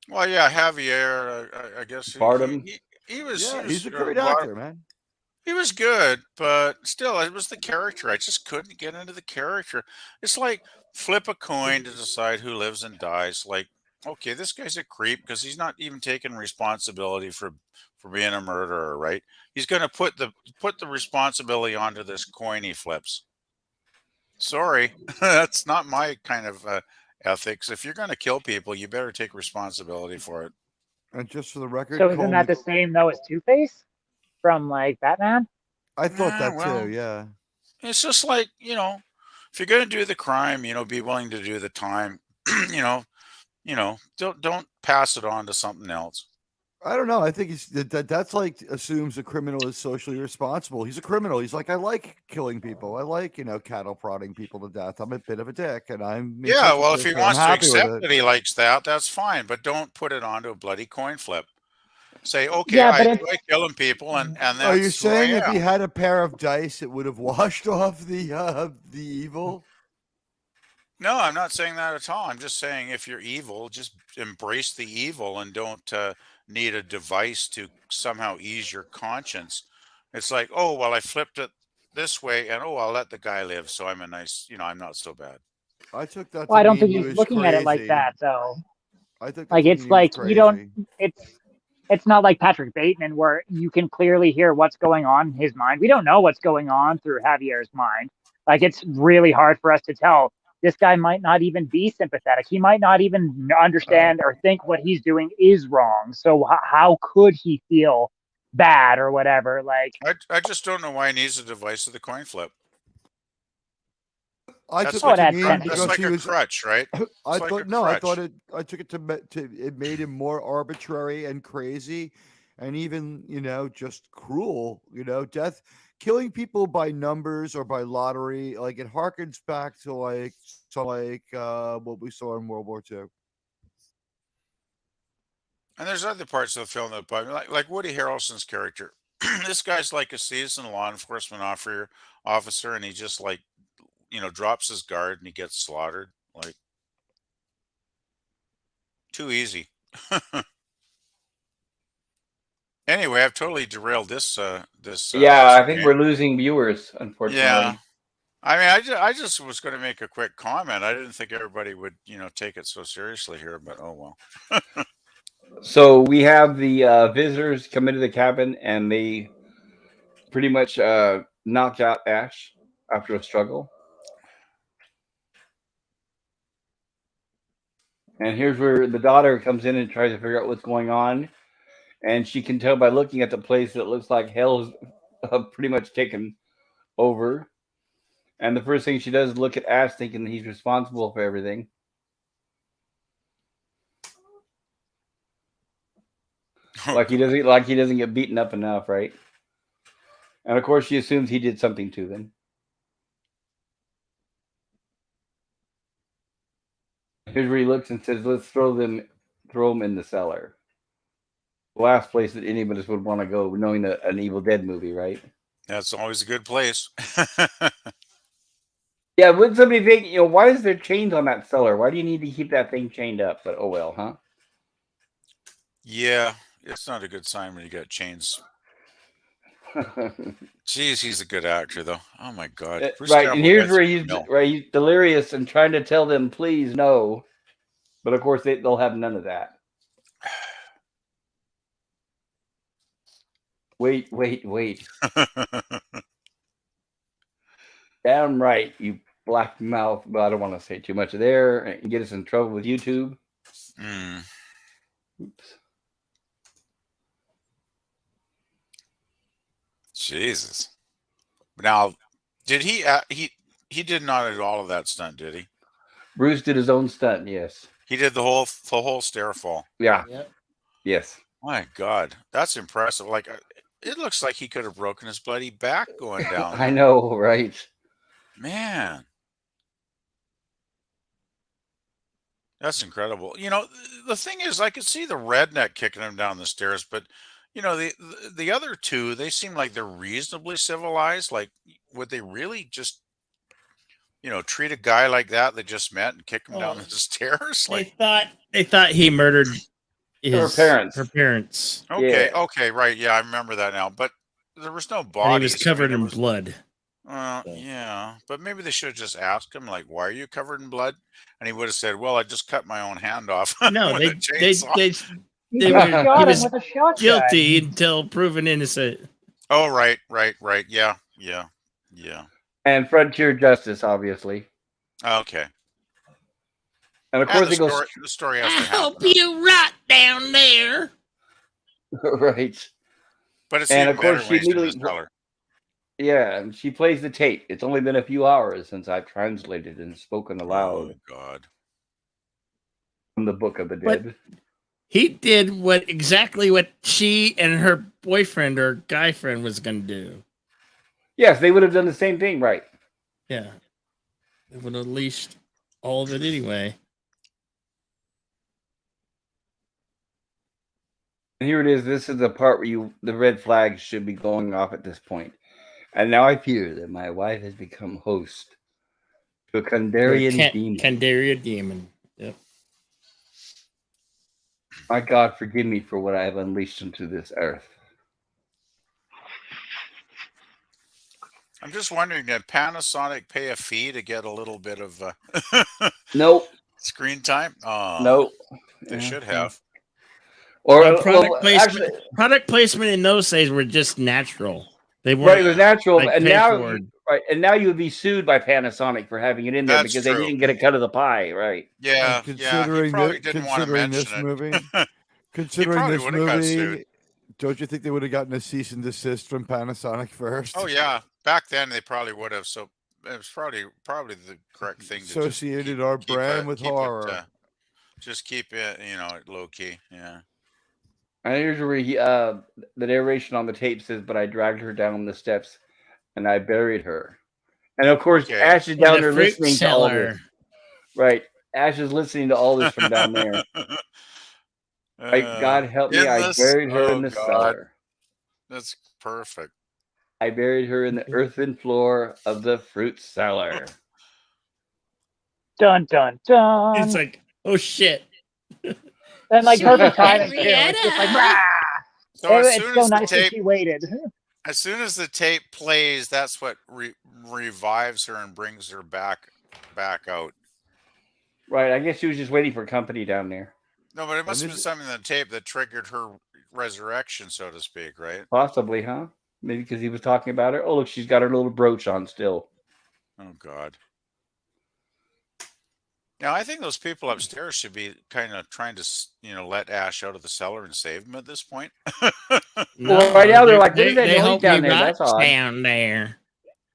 Well, yeah, Javier, I guess Bardem. he was. Yeah, he was, he's a great Bar- actor, man. He was good, but still, it was the character. I just couldn't get into the character. It's like flip a coin to decide who lives and dies. Like, okay, this guy's a creep because he's not even taking responsibility for being a murderer, right? He's going to put the responsibility onto this coin he flips. Sorry, that's not my kind of ethics. If you're going to kill people, you better take responsibility for it. And just for the record, So isn't that the same though as Two-Face from like Batman? I thought that well, too. Yeah. It's just like, if you're going to do the crime, be willing to do the time. Don't pass it on to something else. I don't know. I think that's like assumes a criminal is socially responsible. He's a criminal. He's like, I like killing people. I like, cattle prodding people to death. I'm a bit of a dick, and I'm Yeah, well, if he I'm wants to happy with accept it. that he likes that, that's fine. But don't put it onto a bloody coin flip. Say, okay, Yeah, I but enjoy killing people, and that's Are you who I saying if he am. had a pair of dice, it would have washed off the evil? No, I'm not saying that at all. I'm just saying if you're evil, just embrace the evil and don't need a device to somehow ease your conscience. It's like, oh, well, I flipped it this way, and I'll let the guy live, so I'm a nice, I'm not so bad. I took that. Well, I don't mean think he he's was looking at it like crazy. that though. I think Like it's like you don't. It's not like Patrick Bateman where you can clearly hear what's going on in his mind. We don't know what's going on through Javier's mind. Like, it's really hard for us to tell. This guy might not even be sympathetic. He might not even understand or think what he's doing is wrong. So how could he feel bad or whatever? Like, I just don't know why he needs a device of the coin flip. I That's took Oh, it it to adds mean tension. that's because like he a was. crutch, right? I It's like thought a no, I crutch. thought it. I took it to it made him more arbitrary and crazy, and even just cruel. Death, killing people by numbers or by lottery. Like it harkens back to what we saw in World War II. And there's other parts of the film that bug me, like Woody Harrelson's character. This guy's like a seasoned law enforcement officer, and he just like drops his guard and he gets slaughtered. Like too easy. Anyway, I've totally derailed this Yeah, I think game. we're losing viewers, unfortunately. Yeah. I mean, I just was going to make a quick comment. I didn't think everybody would, take it so seriously here, but oh well. So we have the visitors come into the cabin, and they pretty much knock out Ash after a struggle. And here's where the daughter comes in and tries to figure out what's going on. And she can tell by looking at the place that it looks like hell's pretty much taken over. And the first thing she does is look at Ash, thinking he's responsible for everything. Like he doesn't get beaten up enough, right? And of course, she assumes he did something to them. Here's where he looks and says, "Let's throw them in the cellar." The last place that any of us would want to go, knowing an Evil Dead movie, right? That's always a good place. Yeah, would somebody think, why is there chains on that cellar? Why do you need to keep that thing chained up? But oh well, huh? Yeah, it's not a good sign when you got chains. Jeez, he's a good actor, though. Oh my God! Bruce Right, Campbell and here's gets where no. he's delirious and trying to tell them, please no. But of course, they'll have none of that. Wait. Damn right, you black mouth. But I don't want to say too much there and get us in trouble with YouTube. Oops. Jesus. Now, did he did not do all of that stunt, did he? Bruce did his own stunt, yes. He did the whole stair fall. Yeah. Yep. Yes. My God, that's impressive. Like, it looks like he could have broken his bloody back going down. I know, right? Man, that's incredible. The thing is, I could see the redneck kicking him down the stairs, but the other two, they seem like they're reasonably civilized. Like, would they really just treat a guy like that they just met and kick him down the stairs? They Like, thought he murdered Her parents. Her parents. okay, Yeah. okay, right, yeah, I remember that now. But there was no And bodies. he was covered I mean, in blood. Yeah, but maybe they should have just asked him, like, "Why are you covered in blood?" And he would have said, "Well, I just cut my own hand off." No, with they a chainsaw. they Shot he him was with a shotgun. guilty until proven innocent. Oh, right. Yeah. And frontier justice, obviously. Okay. And of course, the it goes story has I to happen. hope you rot down there. right. But it's And even of course, better when she he's in immediately the cellar. Yeah, and she plays the tape. It's only been a few hours since I've translated and spoken aloud Oh God. from the Book of the But- Dead. He did exactly what she and her boyfriend or guy friend was going to do. Yes, they would have done the same thing, right? Yeah. They would have unleashed all of it anyway. And here it is. This is the part where the red flags should be going off at this point. And now I fear that my wife has become host to a Kandarian demon. Kandarian demon. Yep. My God, forgive me for what I have unleashed into this earth. I'm just wondering, did Panasonic pay a fee to get a little bit of Nope. screen time? Nope. They should have. Or Product placement in those days were just natural. They weren't right, it was natural, like, and paid now for. Right, and now you would be sued by Panasonic for having it in there That's because they true. didn't get a cut of the pie, right? Yeah, And yeah. He probably didn't want to mention movie, it. He considering probably this would have got sued. movie, don't you think they would have gotten a cease and desist from Panasonic first? Oh yeah, back then they probably would have. So it was probably the correct thing to just Associated our brand with horror. Just keep it, low key. Yeah. And here's where the narration on the tape says, "But I dragged her down the steps, and I buried her." And of course, Okay. Ash is In down the there fruit listening to all cellar. this. Right, Ash is listening to all this from down there. God help me, I buried her in the cellar. That's perfect. I buried her in the earthen floor of the fruit cellar. Dun dun dun. It's like, oh shit. And like Sure, perfect timing too. Henrietta. It's just like, rah! So as It's soon so as the nice that tape, she waited. as soon as the tape plays, that's what revives her and brings her back out. Right, I guess she was just waiting for company down there. No, but it must have been something in the tape that triggered her resurrection, so to speak, right? Possibly, huh? Maybe because he was talking about her. Oh, look, she's got her little brooch on still. Oh God. Now I think those people upstairs should be kind of trying to, let Ash out of the cellar and save him at this point. Well, right now they're like, what is that they noise hope down he there? That's rots odd. down there.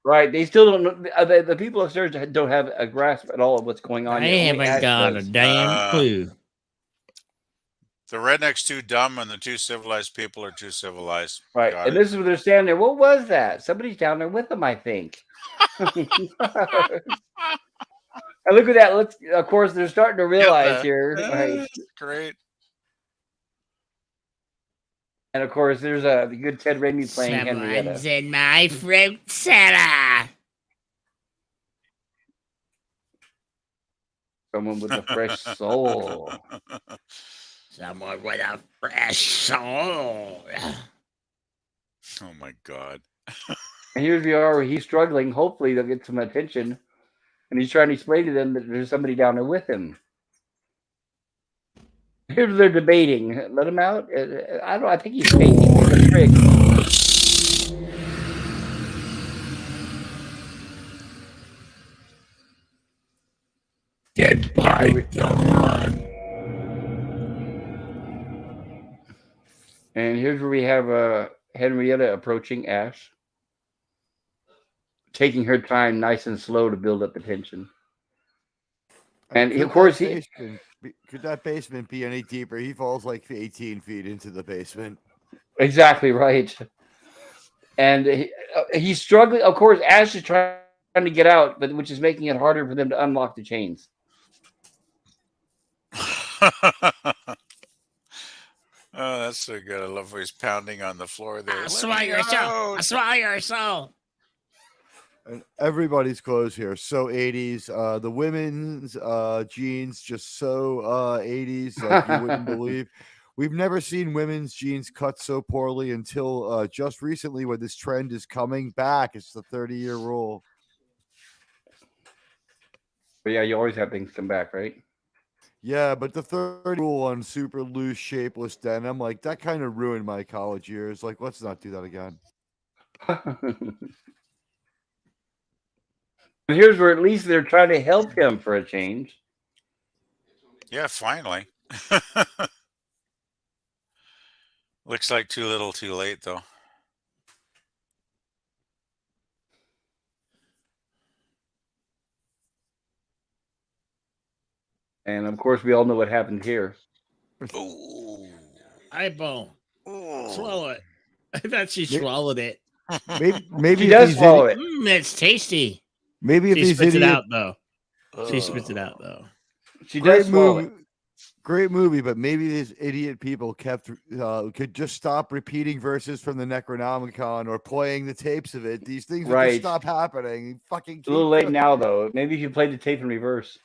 Right, they still don't know. The people upstairs don't have a grasp at all of what's going on. They yet. Only haven't Ash got a does. damn clue. The redneck's too dumb, and the two civilized people are too civilized. Right, Got and it. this is where they're standing there. What was that? Somebody's down there with them, I think. And look at that. Of course, they're starting to realize here. Right. Great. And of course, there's the good Ted Raimi playing Henrietta. Someone's in my fruit cellar. Someone with a fresh soul. Someone with a fresh soul. Oh my God. And here we are. He's struggling. Hopefully, they'll get some attention. And he's trying to explain to them that there's somebody down there with him. Here's they're debating. Let him out. I don't. I think he's faking the trick. Dead by the run. And here's where we have Henrietta approaching Ash, taking her time, nice and slow, to build up the tension. And of course, could that basement be any deeper? He falls like 18 feet into the basement. Exactly right. And he's struggling. Of course, Ash is trying to get out, but which is making it harder for them to unlock the chains. Oh, that's so good. I love how he's pounding on the floor there. I swallow your soul. I swallow your soul. And everybody's clothes here so 80s. The women's jeans just so 80s, like you wouldn't believe. We've never seen women's jeans cut so poorly until just recently, when this trend is coming back. It's the 30-year rule. But yeah, you always have things come back, right? Yeah, but the 30 rule on super loose, shapeless denim, like that kind of ruined my college years. Like, let's not do that again. Here's where at least they're trying to help him for a change. Yeah, finally. Looks like too little, too late, though. And of course, we all know what happened here. Ooh. Eyeball. Swallow it. I thought she Maybe- swallowed it. Maybe She if does these swallow it. It's tasty. Maybe if She these spits it idiots, out though. She spits it out though. She does swallow it. Great movie, but maybe these idiot people could just stop repeating verses from the Necronomicon or playing the tapes of it. These things would Right. just stop happening. Fucking It's a little late now, though. Maybe if you played the tape in reverse.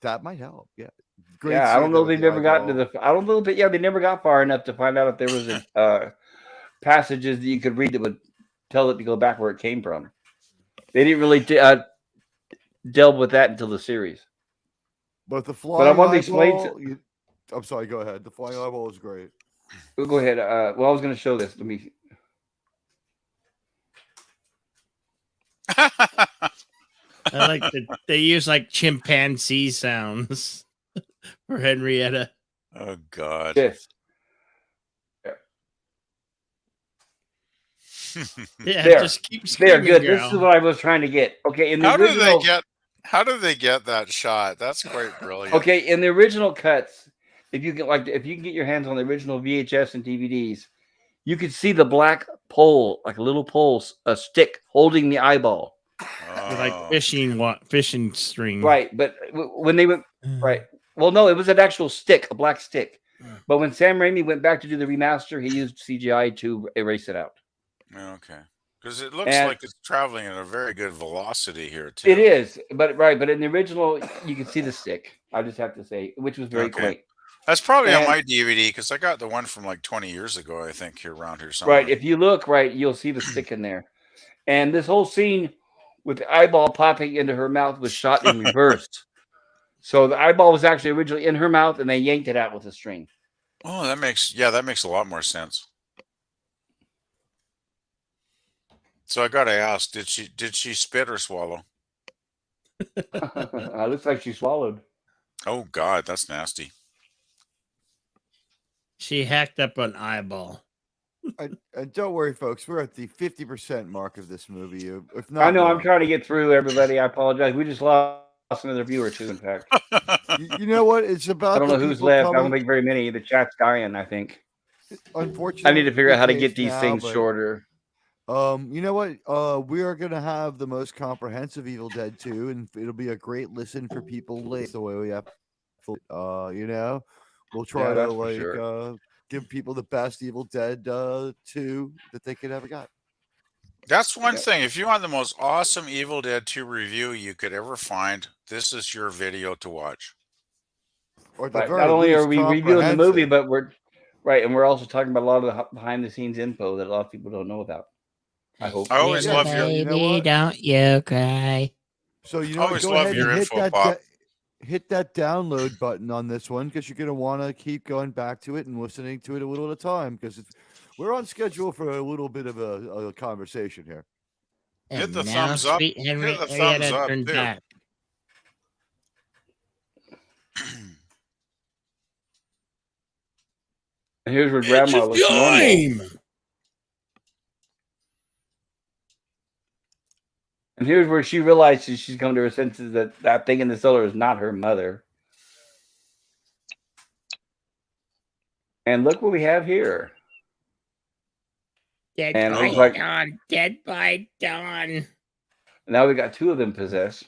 That might help. Yeah. Yeah, I don't know if they've never gotten to the. the. I don't know, but yeah, they never got far enough to find out if there was passages that you could read that would tell it to go back where it came from. They didn't really delve with that until the series. But the flying I want to explain. eyeball, I'm sorry. Go ahead. The flying eyeball is great. Go ahead. Well, I was going to show this. Let me. I like that they use like chimpanzee sounds for Henrietta. Oh God. Yes. Yeah, There. just keep There, screaming, good. girl. This is what I was trying to get. Okay, in the How did original, they get that shot? That's quite brilliant. okay, in the original cuts, if you can get your hands on the original VHS and DVDs, you could see the black pole, like a little pole, a stick holding the eyeball. With like Oh. fishing string. Right, but when they went right, well, no, it was an actual stick, a black stick. But when Sam Raimi went back to do the remaster, he used CGI to erase it out. Okay. Because it looks And like it's traveling at a very good velocity here too. it is, but in the original, you can see the stick. I just have to say, which was very Okay. quaint. That's probably on And- my DVD because I got the one from like 20 years ago, I think, here around here somewhere. Right, if you look right, you'll see the stick in there. And this whole scene with the eyeball popping into her mouth was shot in reverse. So the eyeball was actually originally in her mouth, and they yanked it out with a string. Oh, that makes a lot more sense. So I gotta ask, did she spit or swallow? Looks like she swallowed. Oh God, that's nasty. She hacked up an eyeball. And don't worry, folks. We're at the 50% mark of this movie. If not, I know. I'm more. trying to get through everybody. I apologize. We just lost another viewer too. In fact, You know what? It's about. I don't know the who's people left. I coming- don't think very many. The chat's dying. I think. Unfortunately, I need to figure out how to the get case these now, things but, shorter. You know what? We are gonna have the most comprehensive Evil Dead 2, and it'll be a great listen for people late. The way we have, you know, we'll try Yeah, to that's for sure. give people the best Evil Dead 2 that they could ever got. That's one Yep. thing. If you want the most awesome Evil Dead 2 review you could ever find, this is your video to watch. Or at the Right. very Not only are least, we reviewing the movie, comprehensive. but we're right, and we're also talking about a lot of the behind the scenes info that a lot of people don't know about. I hope. I always Yeah, love so your you know what? don't you cry. So you know, I what? always Go love ahead your and info, Pop. hit that download button on this one because you're going to want to keep going back to it and listening to it a little at a time because we're on schedule for a little bit of a conversation here. Hit the thumbs up. Hit the thumbs up too. Back. And here's where Grandma looks normal. And here's where she realizes she's come to her senses that that thing in the cellar is not her mother. And look what we have here. Dead And it by looks like- dawn. Dead by dawn. Now we got two of them possessed.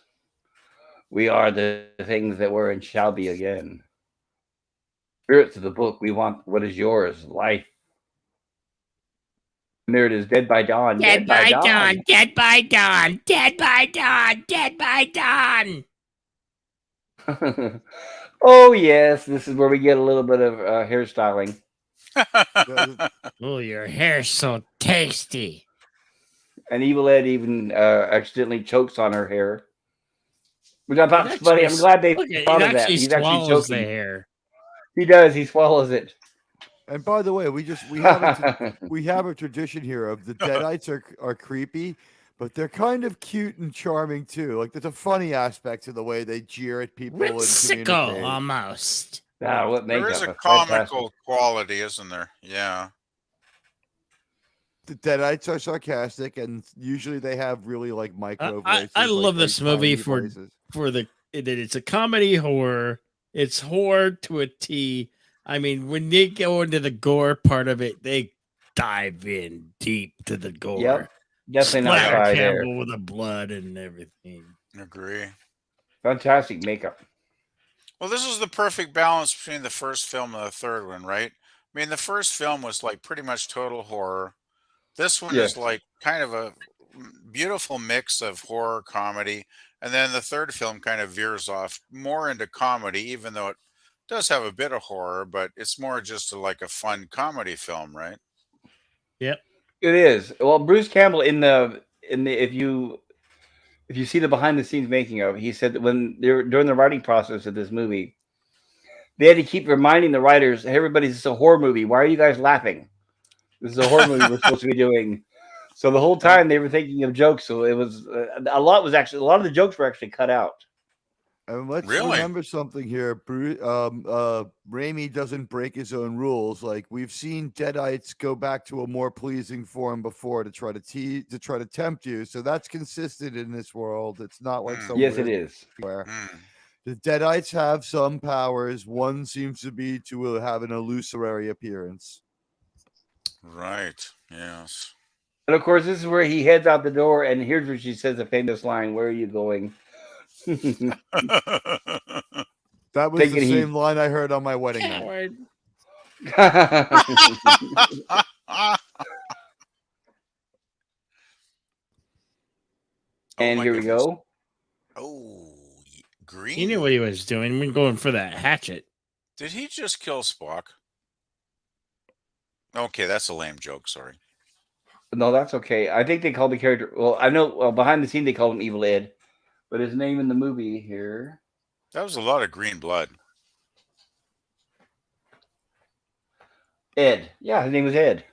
We are the things that were and shall be again. Spirits of the book, we want what is yours, life. And there it is, dead by dawn. Dead by dawn. Dead by dawn. Dead by dawn. Dead by dawn. Oh yes, this is where we get a little bit of hairstyling. Oh, your hair's so tasty. And Evil Ed even accidentally chokes on her hair. Which I thought It funny. I'm actually- glad they Look, it thought of that. actually He's actually swallows the choking. hair. He does. He swallows it. And by the way, we have a tradition here of the Deadites are creepy, but they're kind of cute and charming too. Like there's a funny aspect to the way they jeer at people and Whimsical, communicate. almost. Ah, what There makeup. is a That's comical fantastic. quality, isn't there? Yeah. The Deadites are sarcastic, and usually they have really like micro voices. I like, love very this movie tiny for voices. that it's a comedy horror. It's horror to a T. I mean, when they go into the gore part of it, they dive in deep to the gore. Yep. Definitely not Splatter shy there. Campbell with the blood and everything. Agree. Fantastic makeup. Well, this is the perfect balance between the first film and the third one, right? I mean, the first film was like pretty much total horror. This one Yes. is like kind of a beautiful mix of horror comedy. And then the third film kind of veers off more into comedy, even though it does have a bit of horror, but it's more just like a fun comedy film, right? Yep. It is. Well, Bruce Campbell in the if you see the behind the scenes making of, he said that when they're during the writing process of this movie, they had to keep reminding the writers, "Hey, everybody, this is a horror movie. Why are you guys laughing? This is a horror movie we're supposed to be doing." So the whole time they were thinking of jokes. So it was a lot of the jokes were actually cut out. And let's Really? remember something here. Raimi doesn't break his own rules. Like we've seen Deadites go back to a more pleasing form before to try to tempt you. So that's consistent in this world. It's not like some Yes, it weird is. where Hmm. the Deadites have some powers. One seems to be to have an illusory appearance. Right. Yes. And of course, this is where he heads out the door, and here's where she says the famous line, "Where are you going?" That was Thinking the he- same line I heard on my wedding night. Coward. Oh And my here we goodness. go. Oh, green. He knew what he was doing. We're going for that hatchet. Did he just kill Spock? Okay, that's a lame joke. Sorry. No, that's okay. I think they call the character. Well, I know. Well, behind the scene they call him Evil Ed, but his name in the movie here. That was a lot of green blood. Ed. Yeah, his name was Ed.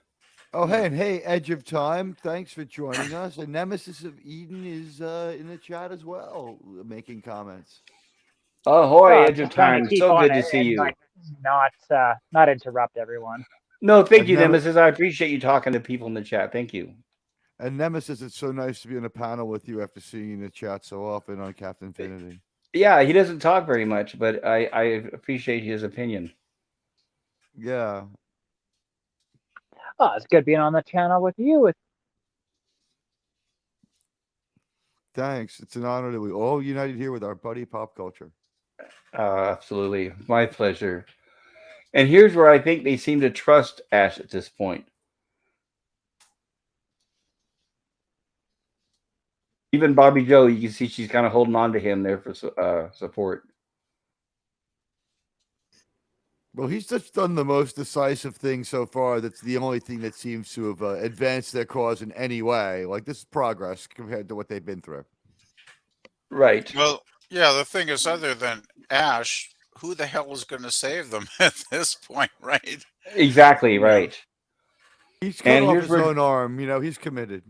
Oh, hey, and hey, Edge of Time, thanks for joining us. And Nemesis of Eden is in the chat as well, making comments. Ahoy, Oh, Edge of just trying to Time. keep So on good it to see and, you. like, not interrupt everyone. No, thank And you, never- Nemesis. I appreciate you talking to people in the chat. Thank you. And Nemesis, it's so nice to be on a panel with you after seeing you in the chat so often on Captain Infinity. Yeah, he doesn't talk very much, but I appreciate his opinion. Yeah. Oh, it's good being on the channel with you. Thanks. It's an honor that we all united here with our buddy Pop Culture. Absolutely. My pleasure. And here's where I think they seem to trust Ash at this point. Even Bobby Joe, you can see she's kind of holding on to him there for support. Well, he's just done the most decisive thing so far. That's the only thing that seems to have advanced their cause in any way. Like, this is progress compared to what they've been through. Right. Well, yeah, the thing is, other than Ash, who the hell is going to save them at this point, right? Exactly, Yeah. right. He's cut And off here's his where- own arm. He's committed.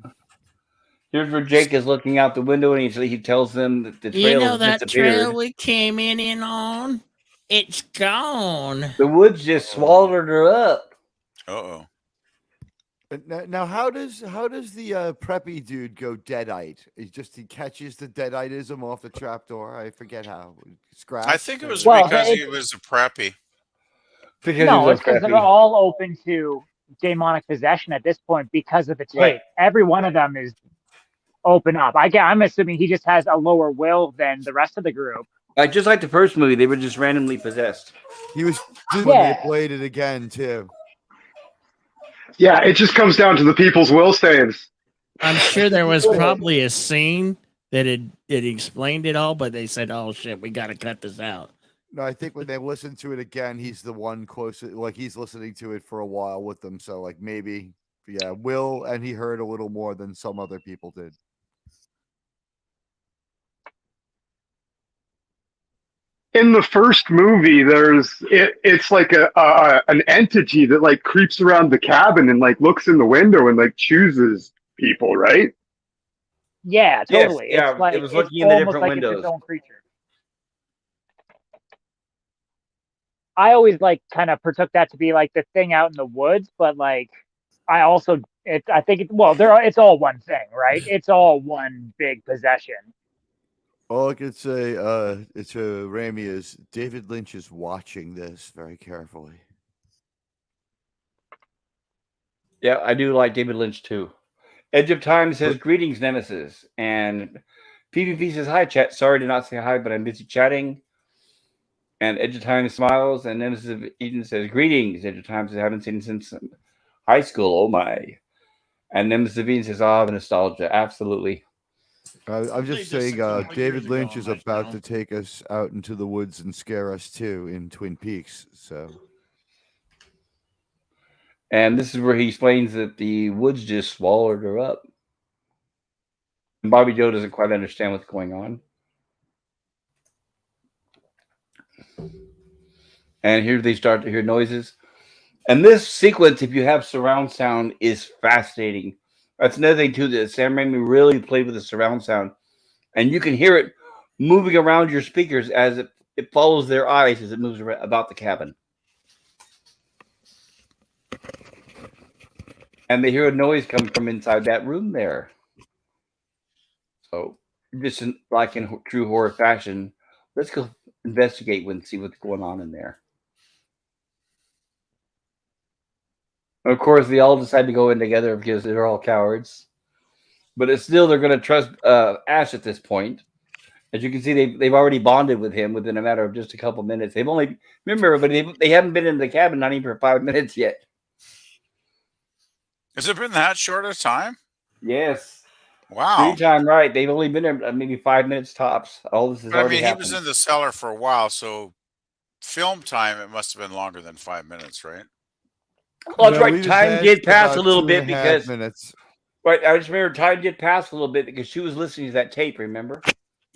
Here's where Jake is looking out the window and he tells them that the trail You know has that disappeared. trail we came in on? It's gone. The woods just swallowed her up. Uh-oh. But now, how does the preppy dude go deadite? He catches the deaditism off the trapdoor. I forget how. Scratch. I think it was Well, because he it- was a preppy. Because No, he's it's so because they're crappy. all open to demonic possession at this point because of the tape. Right. Every one of them is open up. I'm assuming he just has a lower will than the rest of the group. Just like the first movie, they were just randomly possessed. He was when Yeah. they played it again too. Yeah, it just comes down to the people's will stains. I'm sure there was probably a scene that it explained it all, but they said, "Oh shit, we got to cut this out." No, I think when they listen to it again, he's the one closer. Like he's listening to it for a while with them, so like maybe, yeah, Will, and he heard a little more than some other people did. In the first movie, it's like an entity that like creeps around the cabin and like looks in the window and like chooses people, right? Yeah, Yes, totally. yeah, It's like it was it's looking in the almost different like it's windows. its own creature. I always like kind of partook that to be like the thing out in the woods, but like I also I think it's all one thing, right? It's all one big possession. All I could say, to Raimi is David Lynch is watching this very carefully. Yeah, I do like David Lynch too. Edge of Time says, "Greetings, Nemesis." And PvP says, "Hi, chat. Sorry to not say hi, but I'm busy chatting." And Edge of Time smiles, and Nemesis of Eden says, "Greetings." Edge of Time says, "I haven't seen since high school. Oh my." And Nemesis of Eden says, "Ah, the nostalgia." Absolutely. I'm just They saying, just a couple David years ago Lynch on is my about channel. to take us out into the woods and scare us too in Twin Peaks. So And this is where he explains that the woods just swallowed her up. And Bobby Joe doesn't quite understand what's going on. And here they start to hear noises. And this sequence, if you have surround sound, is fascinating. That's another thing too. That Sam Raimi really played with the surround sound, and you can hear it moving around your speakers as it follows their eyes as it moves about the cabin. And they hear a noise coming from inside that room there. So, just like in true horror fashion, let's go investigate and see what's going on in there. Of course, they all decide to go in together because they're all cowards. But it's still they're going to trust Ash at this point. As you can see, they've already bonded with him within a matter of just a couple minutes. They've only remember, but they haven't been in the cabin not even for 5 minutes yet. Has it been that short a time? Yes. Wow. Screen time, right? They've only been there maybe 5 minets tops. All this has But I already mean, happened. he was in the cellar for a while, so film time, it must have been longer than 5 minutes, right? Well, that's No, right. he was Time there did pass a about little 2.5 bit because minutes. right. I just remember time did pass a little bit because she was listening to that tape. Remember?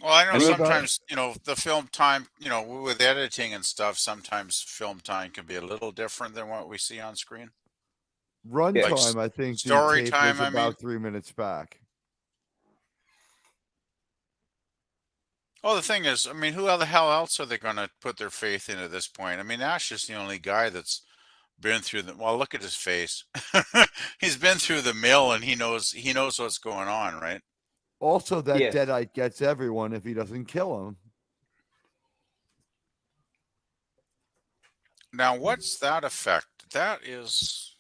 Well, I know And sometimes, the film time, with editing and stuff, sometimes film time can be a little different than what we see on screen. Runtime, I think the story tape time, was about 3 minutes back. Well, the thing is, I mean, who the hell else are they going to put their faith in at this point? I mean, Ash is the only guy that's been through the. Well, look at his face. He's been through the mill, and he knows what's going on, right? Also, that Yes. Deadite gets everyone if he doesn't kill him. Now, what's that effect? That is,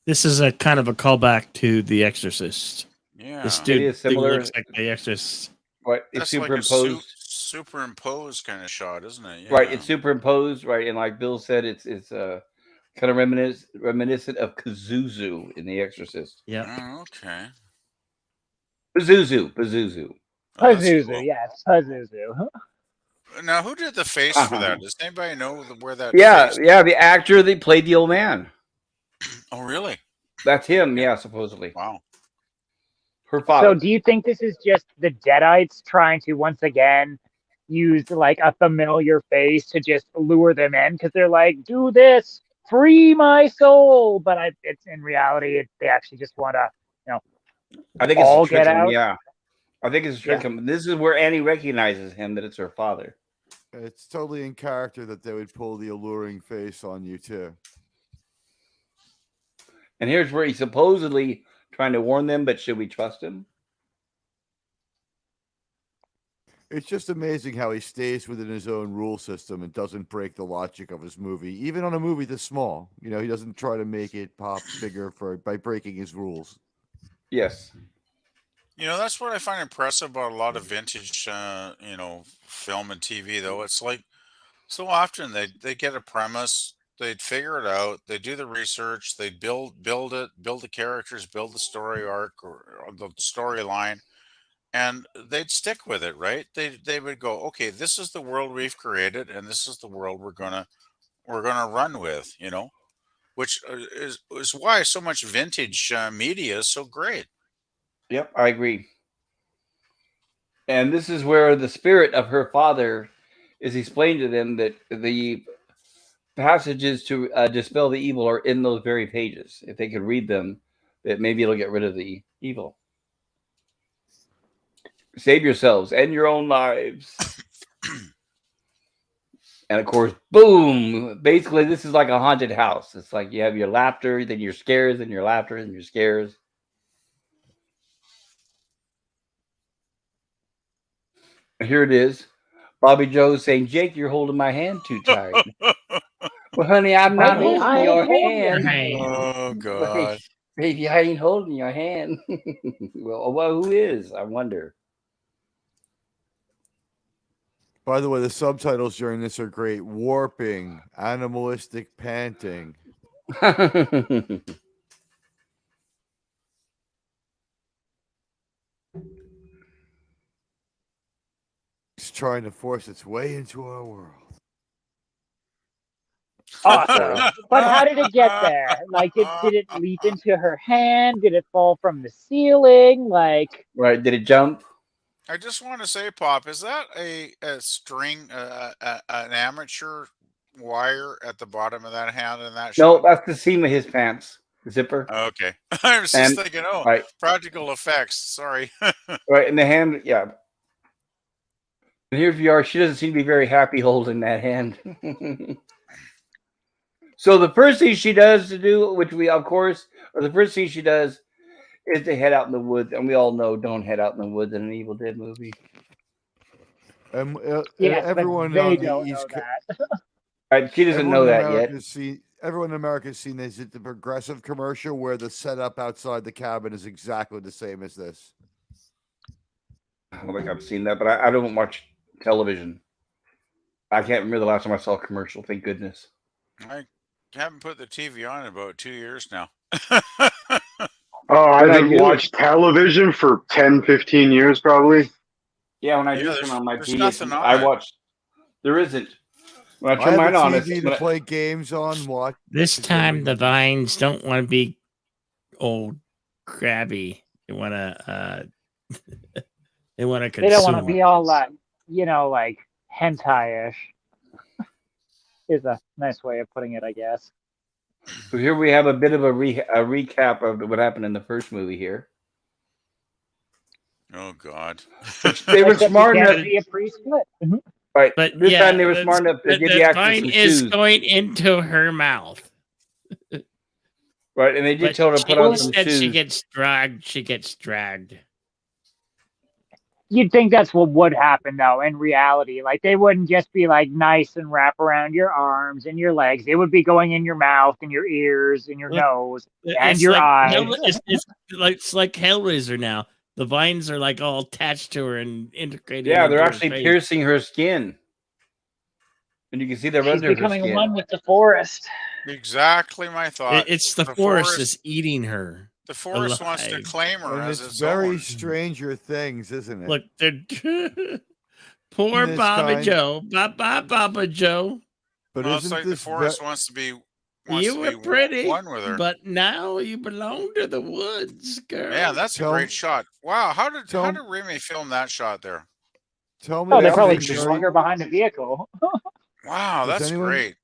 This is a kind of a callback to The Exorcist. yeah, This It dude is similar. looks like The Exorcist. Right. It's that's like a superimposed. superimposed kind of shot, isn't it? Yeah. Right. It's superimposed. Right. And like Bill said, it's kind of reminiscent of Kazuzu in The Exorcist. Yeah. Oh, okay. Pazuzu. Oh, that's Pazuzu, cool. yes, Pazuzu. Now, who did the face for that? Does anybody know where that? Yeah, face... yeah. The actor that played the old man. Oh, really? That's him. Yeah, supposedly. Wow. Her father. So do you think this is just the Deadites trying to once again use like a familiar face to just lure them in? Because they're like, do this, free my soul. But it's in reality, they actually just want to, I think it's all a trick get him. out? Yeah, I think it's a trick him. This is where Annie recognizes him that it's her father. It's totally in character that they would pull the alluring face on you too. And here's where he's supposedly trying to warn them, but should we trust him? It's just amazing how he stays within his own rule system and doesn't break the logic of his movie, even on a movie this small. He doesn't try to make it pop bigger by breaking his rules. Yes. That's what I find impressive about a lot of vintage, film and TV. Though it's like so often they get a premise, they'd figure it out, they do the research, they build it, build the characters, build the story arc or the storyline, and they'd stick with it, right? They would go, okay, this is the world we've created, and this is the world we're gonna run with, which is why so much vintage media is so great. Yep, I agree. And this is where the spirit of her father is explained to them that the passages to dispel the evil are in those very pages. If they could read them, that maybe it'll get rid of the evil. Save yourselves and your own lives. And of course, boom! Basically, this is like a haunted house. It's like you have your laughter, then your scares, then your laughter, and your scares. Here it is. Bobby Joe saying, Jake, you're holding my hand too tight. Well, honey, I'm not Honey, holding I am your holding your hand. hand. Oh God. Baby, I ain't holding your hand. Well, who is? I wonder. By the way, the subtitles during this are great. Warping, animalistic panting. It's trying to force its way into our world. Awesome. But how did it get there? Like, did it leap into her hand? Did it fall from the ceiling? Like, Right? Did it jump? I just want to say, Pop, is that a string, an amateur wire at the bottom of that hand in that No, shot? that's the seam of his pants. zipper. Okay. I was just And thinking, oh, right, practical effects. Sorry. right in the hand. Yeah. And here we are. She doesn't seem to be very happy holding that hand. So the first thing she does to do, which we of course, or the first thing she does is to head out in the woods, and we all know don't head out in the woods in an Evil Dead movie. And Yes, but everyone they on the don't East know Coast, that. Right? She doesn't know that yet. Everyone in America has seen this. The Progressive commercial where the setup outside the cabin is exactly the same as this. I don't think I've seen that, but I don't watch television. I can't remember the last time I saw a commercial. Thank goodness. I haven't put the TV on in about 2 years now. Oh, I When I haven't do- watched television for 10, 15 years probably. Yeah, when I Yeah, do turn on my there's TV, nothing on I it. watch. There isn't. When I I turn have mine a on, TV it's to play games on. Watch This it's time every- the vines don't want to be old crabby. They want to they want to consume. They don't want to be all like, like hentai-ish. Is a nice way of putting it, I guess. So here we have a bit of a recap of what happened in the first movie here. Oh God. They were Except smart you enough, can't be a pre-split. Mhm. right? But This yeah, time they were smart enough to give the the actress vine some is shoes, going into her mouth. right? And they did But tell her to put on some instead she shoes. gets dragged. She gets dragged. You'd think that's what would happen, though, in reality. Like, they wouldn't just be, like, nice and wrap around your arms and your legs. They would be going in your mouth and your ears and your Look, nose and It's your like eyes. it's like Hellraiser now. The vines are like all attached to her and integrated. Yeah, they're into her actually face. piercing her skin, and you can see they're She's under her becoming skin. one with the forest. Exactly my thought. It's the The forest forest- that's eating her. The forest wants to alive. claim her And as it's its very own. Stranger Things, isn't it? Look, they're poor This Baba kind- Joe. Bye, Baba Joe. But Well, it's isn't like the this forest wants to be You were be pretty, one with her. but now you belong to the woods, girl. Man, that's a Tell- great shot. Wow, how did tell- Raimi film that shot there? Tell me Oh, they that probably thing just very- slung her behind the vehicle. Wow, Does that's anyone- great.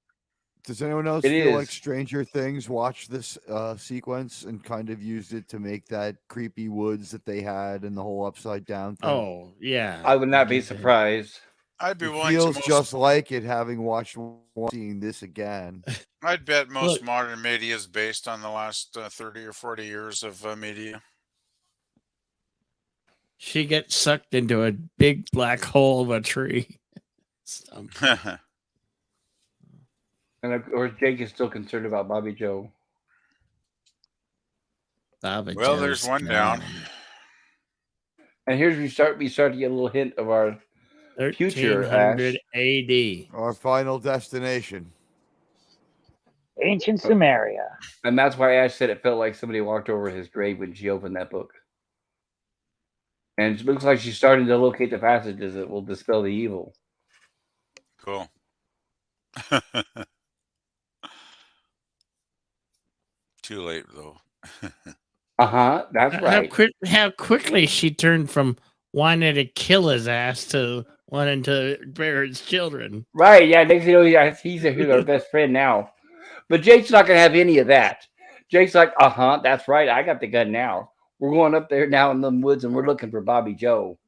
Does anyone else It feel like is. Stranger Things watched this sequence and kind of used it to make that creepy woods that they had and the whole upside down thing? Oh, yeah. I would not be get that. surprised. I'd be It willing feels to just like it having watched seeing this again. I'd bet most Look. modern media is based on the last 30 or 40 years of media. She gets sucked into a big black hole of a tree. And of course, Jake is still concerned about Bobby Joe. Baba Well, Joe's there's one gone. down. And here's we start to get a little hint of our future, 1300 AD. Our final destination. Ancient Sumeria. and that's why Ash said it felt like somebody walked over his grave when she opened that book. And it looks like she's starting to locate the passages that will dispel the evil. Cool. Too late though. That's right. How quickly she turned from wanting to kill his ass to wanting to bear his children. Right, yeah, next thing you know, he's our best friend now. But Jake's not going to have any of that. Jake's like, that's right, I got the gun now. We're going up there now in the woods and we're looking for Bobby Joe.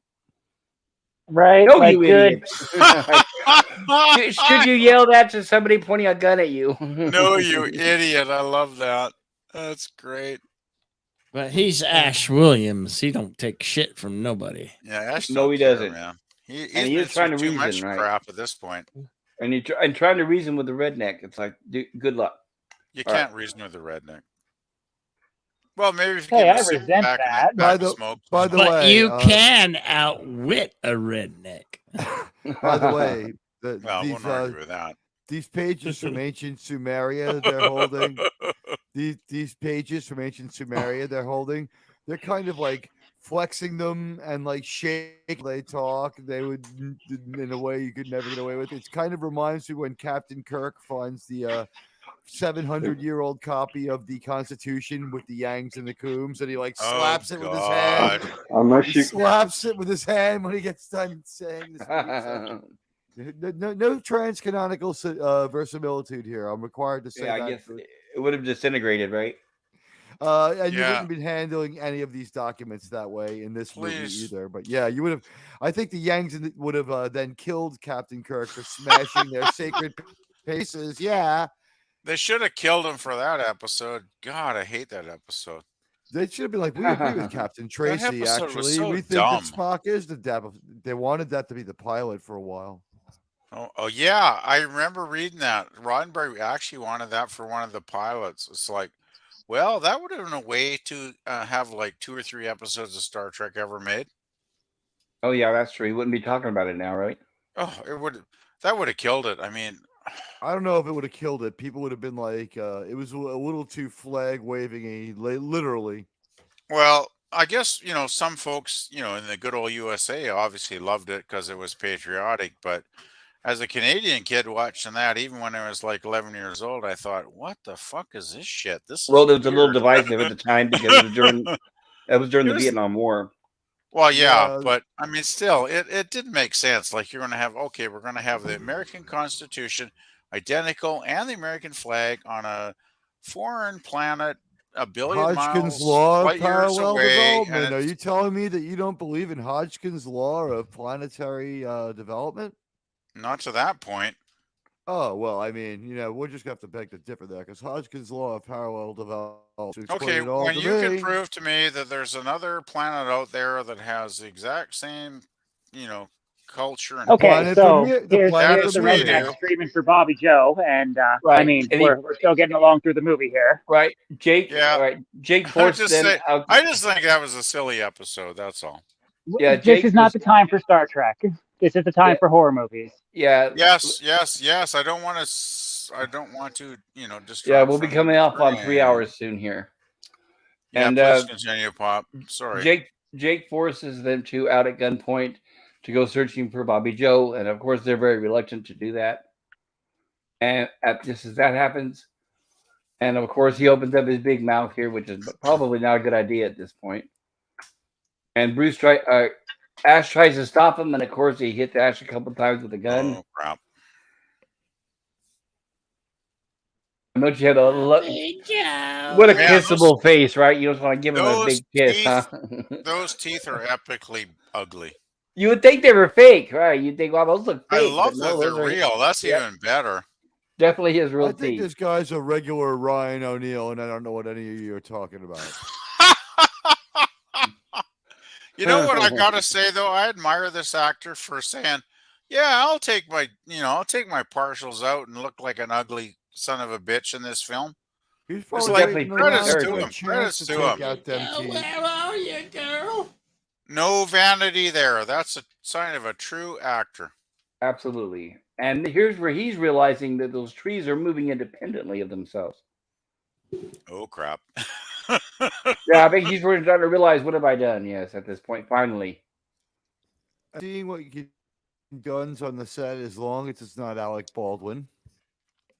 Right? No, like you good. idiot. Should you yell that to somebody pointing a gun at you? No, you idiot. I love that. That's great. But he's Ash Williams. He don't take shit from nobody. Yeah, Ash No, don't he care, doesn't. man. He's And he been is trying to through too much reason, right? crap at this point. And trying to reason with the redneck. It's like, dude, good luck. You All can't reason with a redneck. Well, maybe if you Hey, give him I a sit resent back and that. a pack of smoke. By the But way, you can outwit a redneck. By the way, Well, I won't argue with that. these pages from ancient Sumeria they're holding. These pages from ancient Sumeria they're holding. They're kind of like flexing them and like shake. They talk. They would in a way you could never get away with. It kind of reminds me when Captain Kirk finds the 700-year-old copy of the Constitution with the Yangs and the Coombs, and he like slaps it with his hand. Unless He you slaps it with his hand when he gets done saying this. No trans-canonical verisimilitude here. I'm required to say Yeah, I that. guess it would have disintegrated, right? And you Yeah. wouldn't have been handling any of these documents that way in this movie Please. either. But yeah, you would have. I think the Yangs would have then killed Captain Kirk for smashing their sacred paces. Yeah, They should have killed him for that episode. God, I hate that episode. they should have been like, we agree with Captain Tracy. episode was Actually, so we think that dumb. Spock is the devil. They wanted that to be the pilot for a while. Oh, yeah, I remember reading that. Roddenberry actually wanted that for one of the pilots. It's like, well, that would have been a way to have like 2 or 3 episodes of Star Trek ever made. Oh yeah, that's true. You wouldn't be talking about it now, right? Oh, that would have killed it. I mean, I don't know if it would have killed it. People would have been like, it was a little too flag waving, literally. well, I guess, some folks, in the good old USA obviously loved it because it was patriotic. But as a Canadian kid watching that, even when I was like 11 years old, I thought, what the fuck is this shit? This is Well, it was a little weird. divisive at the time because it was during the was- Vietnam War. Well, yeah, Yeah. but I mean, still, it didn't make sense. Like, you're going to have, okay, we're going to have the American Constitution identical and the American flag on a foreign planet, a billion Hodgkin's miles, law of light years parallel away. development. And Are you telling me that you don't believe in Hodgkin's law of planetary development? not to that point. Oh, well, I mean, we're just going to have to beg to differ there because Hodgkin's law of parallel development. Okay, it all when to you me. can prove to me that there's another planet out there that has the exact same, culture and Okay, planet so Vermeer- the here's planet the Vermeer. redneck screaming for Bobby Joe, and I Right, mean, and we're still getting along through the movie here. Right, Jake. Yeah. All right, Jake I forced just them say- out. I just think that was a silly episode. That's all. Yeah, This Jake is not was- the time for Star Trek. This is the time Yeah. for horror movies. Yeah, Yes. I don't want to. Distract. yeah. We'll be from coming the up on 3 train. hours soon here. Yeah, And, please continue, Pop. Sorry. Jake forces them to out at gunpoint to go searching for Bobby Joe, and of course they're very reluctant to do that. And just as that happens, and of course he opens up his big mouth here, which is probably not a good idea at this point. And Ash tries to stop him, and of course he hits Ash a couple times with a gun. Oh crap! And don't you have a look? Joe. What a Man, kissable face, right? You just want to give him a those big kiss, teeth- huh? Those teeth are epically ugly. You would think they were fake, right? You'd think, well, those look fake. I love but no, that those they're are real. That's Yep. even better. Definitely his real I think teeth. this guy's a regular Ryan O'Neal, and I don't know what any of you are talking about. You know what I gotta say though? I admire this actor for saying, "Yeah, I'll take my partials out and look like an ugly son of a bitch in this film." He's It's probably like, waiting credits around to for a him, chance credits to to take him. out them Joe, teeth. where are you, girl? No vanity there. That's a sign of a true actor. Absolutely. And here's where he's realizing that those trees are moving independently of themselves. Oh crap! Yeah, I think he's starting to realize, what have I done? Yes, at this point, finally. Seeing what you get guns on the set as long as it's not Alec Baldwin.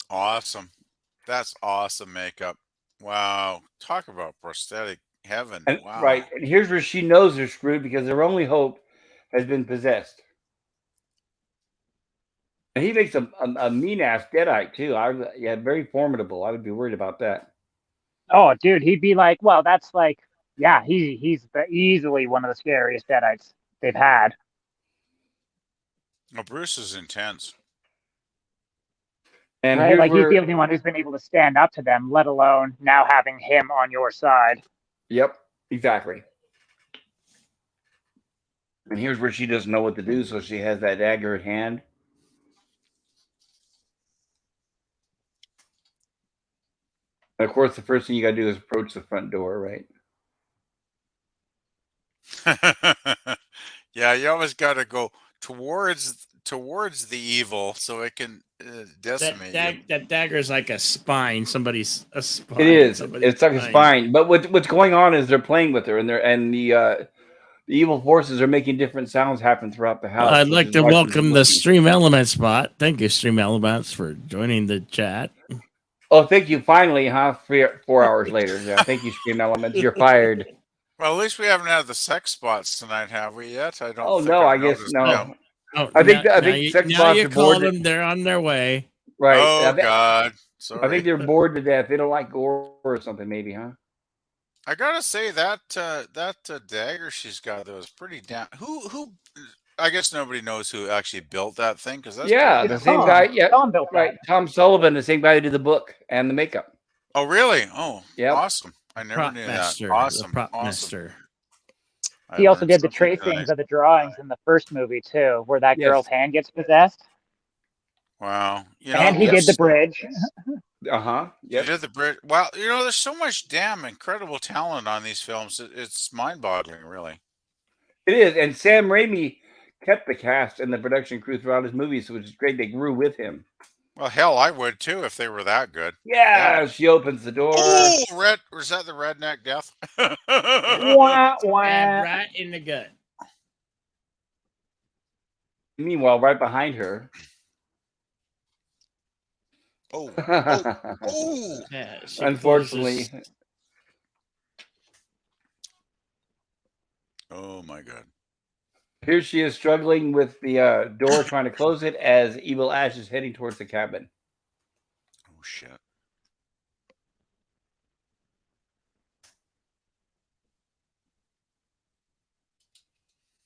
Awesome. That's awesome makeup. Wow. Talk about prosthetic heaven. And, Wow. Right. And here's where she knows they're screwed because their only hope has been possessed. And he makes a mean-ass Deadite, too. Very formidable. I would be worried about that. Oh, dude, he'd be like, well, that's like, yeah, he's easily one of the scariest Deadites they've had. Well, Bruce is intense. And Right? here's Like, he's where, the only one who's been able to stand up to them, let alone now having him on your side. Yep, exactly. And here's where she doesn't know what to do, so she has that dagger in hand. And of course, the first thing you got to do is approach the front door, right? Yeah, you always got to go towards the evil so it can decimate you. That dagger is like a spine. Somebody's a spine. It is. somebody's It's like a spine. But what's going on is they're playing with her, and the evil forces are making different sounds happen throughout the house. I'd which like is to why she's welcome the looking. Stream Elements bot. Thank you, Stream Elements, for joining the chat. Oh, thank you. Finally, huh? 4 hours later. Yeah, thank you, Stream Elements. You're fired. Well, at least we haven't had the sex spots tonight, have we yet? I don't. Oh think no, I I've guess noticed no. them. Oh, I think you, sex now bots you are called bored. them. They're on their way. Right. Oh I God, think sorry. they're bored to death. They don't like gore or something, maybe, huh? I gotta say that dagger she's got though is pretty damn. Who? I guess nobody knows who actually built that thing because that's pretty. Yeah, It's the same Damn. guy. Tom. Yeah, Tom built right. that. Tom Sullivan, the same guy who did the book and the makeup. Oh, really? Oh, Yep. awesome! I never Prop knew that. master. The Awesome, prop awesome. master. He also learned did the something tracings tonight. of the drawings in the first movie too, where that Yes. girl's hand gets possessed. Wow, And he did the bridge. Uh-huh. You Yep. did the Brit. Wow, there's so much damn incredible talent on these films. It's mind-boggling, really. It is. And Sam Raimi kept the cast and the production crew throughout his movies, which is great. They grew with him. Well, hell, I would too if they were that good. Yeah, she opens the door. Oh, was that the redneck death? Wah, wah. And right in the gut. Meanwhile, right behind her. Oh, Yeah, she Unfortunately. closes- oh my God. Here she is struggling with the door, trying to close it as Evil Ash is heading towards the cabin. Oh shit.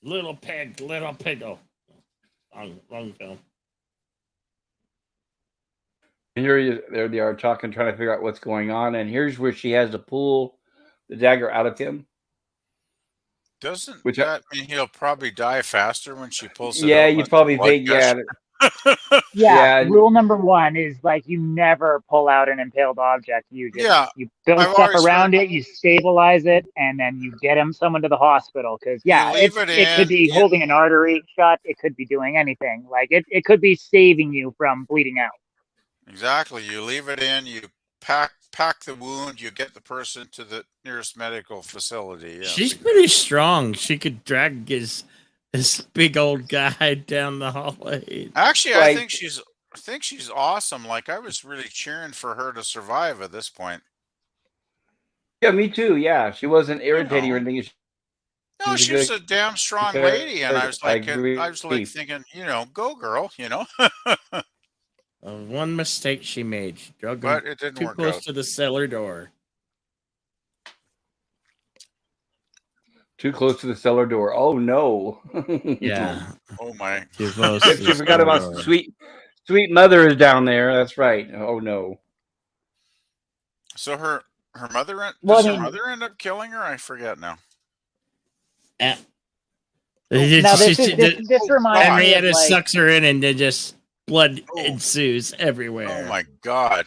Little piggle. Wrong film. And there they are talking, trying to figure out what's going on. And here's where she has to pull the dagger out of him. Doesn't Which that mean he'll probably die faster when she pulls it yeah, out? you Let the probably blood think, gush? Yeah, Yeah. rule number one is like you never pull out an impaled object. You just Yeah, you build I've stuff always around it, you stabilize it, and then you get someone to the hospital. Because yeah, leave it it could in, be you- holding an artery shut. It could be doing anything. Like it could be saving you from bleeding out. Exactly. You leave it in, you pack the wound, you get the person to the nearest medical facility. Yes. She's pretty strong. She could drag this big old guy down the hallway. Actually, Like- I think she's awesome. Like I was really cheering for her to survive at this point. Yeah, me too. Yeah, she wasn't irritating or know. anything. No, She's she a was good a damn strong character. lady, and I was like, agree. thinking, go girl, One mistake she made. She drug him but it didn't too work close out. to the cellar door. Too close to the cellar door. Oh no! Yeah. Oh my! Too close to She the forgot cellar about door. sweet mother is down there. That's right. Oh no! So her mother Well, does I her mean- mother end up killing her? I forget now. Eh. Now this reminds me Henrietta of like sucks her in, and then just blood Oh. ensues everywhere. Oh my God!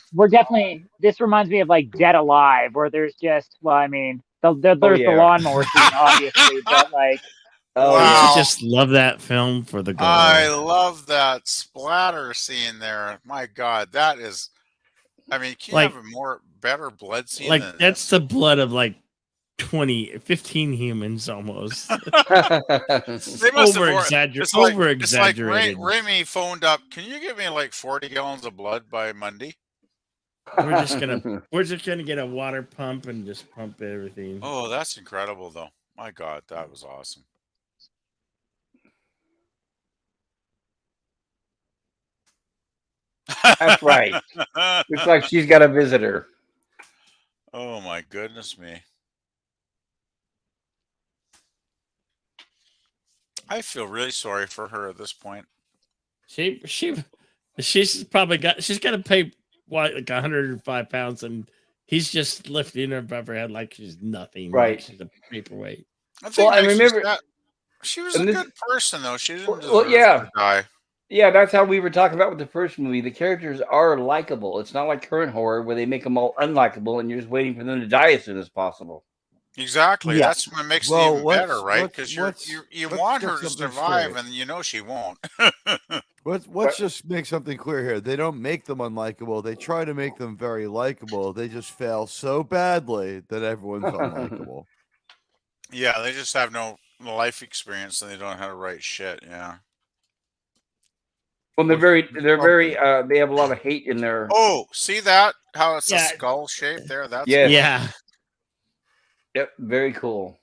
this reminds me of like Dead Alive, where there's just there's yeah. the lawnmower scene, obviously, but like Oh Wow. Don't yeah. you just love that film for the gore? I love that splatter scene there. My God, that is. I mean, can you Like- have a better blood scene Like than that's the blood of like 15 humans almost. They must have Over-exaggerated. It's like Raimi phoned up. Can you give me like 40 gallons of blood by Monday? We're just gonna get a water pump and just pump everything. Oh, that's incredible, though. My God, that was awesome. That's right. Looks like she's got a visitor. Oh my goodness me. I feel really sorry for her at this point. She's probably got to pay like 105 pounds, and he's just lifting her above her head like she's nothing. Right. Like she's a paperweight. I think Well, I remember- she was a and this- good person, though. She didn't deserve Well, yeah. to die. Yeah, that's how we were talking about with the first movie. The characters are likable. It's not like current horror where they make them all unlikable and you're just waiting for them to die as soon as possible. Exactly. Yeah. That's what makes Well, it even better, let's- right? let's- Because let's- you let's want get her to something survive, straight. and you know she won't. Let's just make something clear here. They don't make them unlikable. They try to make them very likable. They just fail so badly that everyone's unlikable. Yeah, they just have no life experience, and they don't know how to write shit. Yeah. Well, they have a lot of hate in their. Oh, see that? How it's Yeah. a skull shape there? That's Yes. Yeah, Yep, very cool.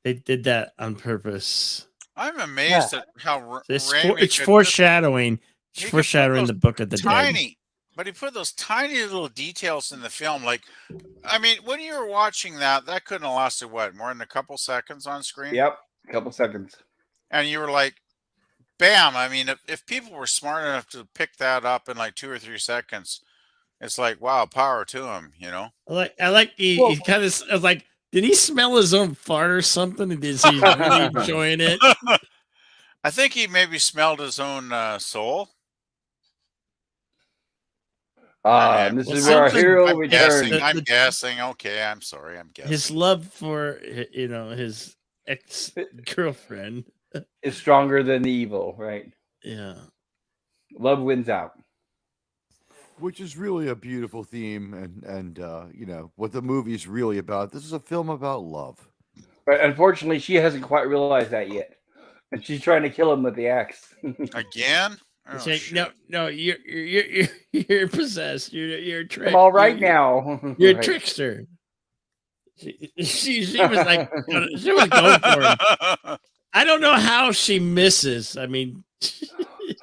they did that on purpose. I'm amazed at how It's Raimi it's could foreshadowing. It's he could put foreshadowing those the Book of the Dead. tiny, But he put those tiny little details in the film. Like, I mean, when you were watching that, that couldn't have lasted what, more than a couple seconds on screen? Yep, a couple seconds. And you were like, bam. I mean, if people were smart enough to pick that up in like 2 or 3 seconds, it's like, wow, power to him, you know? I like he kind of I was like, did he smell his own fart or something? And is he really enjoying it? I think he maybe smelled his own soul. This is where our something- hero I'm returns. guessing. I'm guessing. Okay, I'm sorry. I'm guessing. His love for his ex-girlfriend Is stronger than the evil, right? Yeah. Love wins out. Which is really a beautiful theme, and you know what the movie's really about. This is a film about love. But unfortunately, she hasn't quite realized that yet, and she's trying to kill him with the axe. Again? Oh, It's like, shit. no, you're possessed. You're a trick. I'm all right now. You're a Right. trickster. She was like, she was going for him. I don't know how she misses. I mean,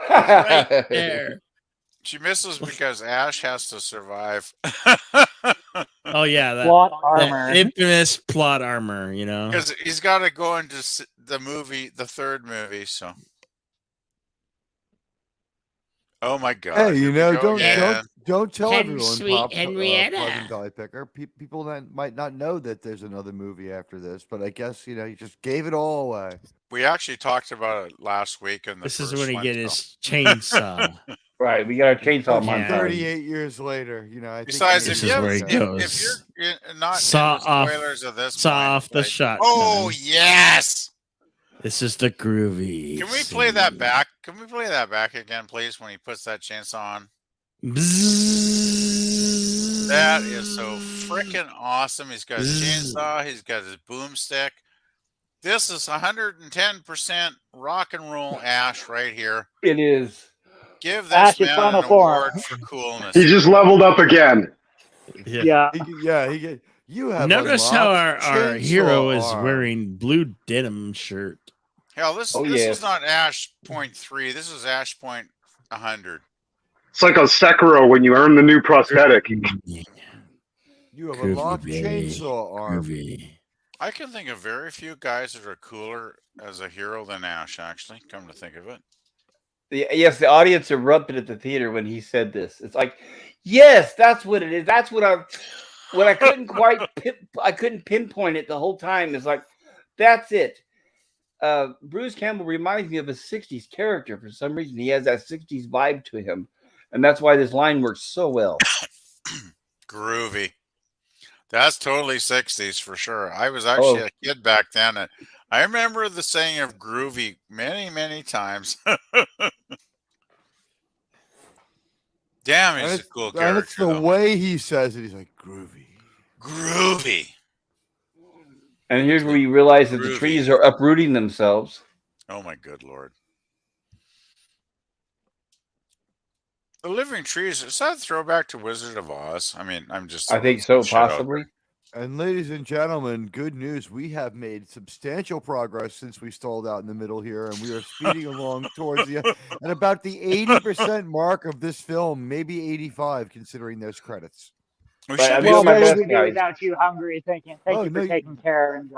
right there. She misses because Ash has to survive. Oh yeah, that Armor. infamous plot armor. You know, Because he's got to go into the third movie. So, oh my god! Hey, you here we know, go again. don't tell Hen everyone, sweet Pop, Henrietta. Pleasant Valley Picker. People that might not know that there's another movie after this, but I guess you know you just gave it all away. We actually talked about it last week in the this is first when he one, get so- his chainsaw. Right, we got our chainsaw Yeah. montage. 38 years later, you know. I think Besides, This if is you have, where he if goes. you're not Saw into off- spoilers of this, saw point, off the like, shotgun. Oh yes! This is the groovy. Can we play that scene. back? Can we play that back again, please? When he puts that chainsaw on, Bzzz. that is so freaking awesome. He's got his chainsaw. He's got his boomstick. This is 110% rock and roll Ash right here. It is. Give this Ash's man final an form. award for coolness. He just leveled up again. Yeah. You have Notice how unlocked our chainsaw hero is arm. wearing blue denim shirt. Hell, this Oh, this yes. is not Ash point 3. This is Ash point 100. It's like a Sekiro when you earn the new prosthetic. You have Groovy, unlocked baby. chainsaw arm. Groovy. I can think of very few guys that are cooler as a hero than Ash, actually, come to think of it. Yes, the audience erupted at the theater when he said this. It's like, yes, that's what it is. That's what I couldn't quite I couldn't pinpoint it the whole time. It's like, that's it. Bruce Campbell reminds me of a 60s character. For some reason, he has that 60s vibe to him. And that's why this line works so well. Groovy. That's totally 60s for sure. I was actually a kid back then, and I remember the saying of groovy many, many times. Damn, And he's a it's, cool and it's character. the though. way he says it. He's like, groovy. Groovy. And here's where you realize that the Groovy. trees are uprooting themselves. Oh my good lord. The living trees, is that a throwback to Wizard of Oz? I mean, I'm just I think so, shit out possibly. And ladies and gentlemen, good news. We have made substantial progress since we stalled out in the middle here, and we are speeding along towards the at about the 80% mark of this film, maybe 85, considering there's credits. We But I should mean, Well, my what best, would we do guys. without you, Hungry? Thank you Oh, for no, taking care and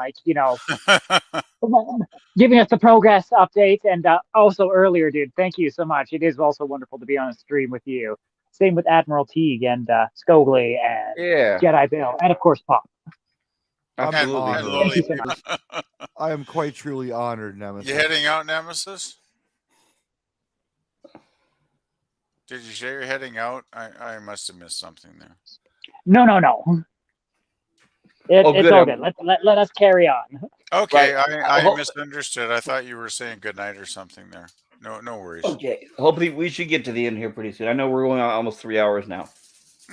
giving us the progress update. And also earlier, dude, thank you so much. It is also wonderful to be on a stream with you. Same with Admiral Teague and Scogli and Yeah, Jedi Bill, and of course Pop. absolutely. and Thank you so much. I am quite truly honored, Nemesis. You heading out, Nemesis? Did you say you're heading out? I must have missed something there. No. It's good. all good. Let us carry on. Okay, Right. I misunderstood. I thought you were saying good night or something there. No worries. Okay. Hopefully, we should get to the end here pretty soon. I know we're going on almost 3 hours now.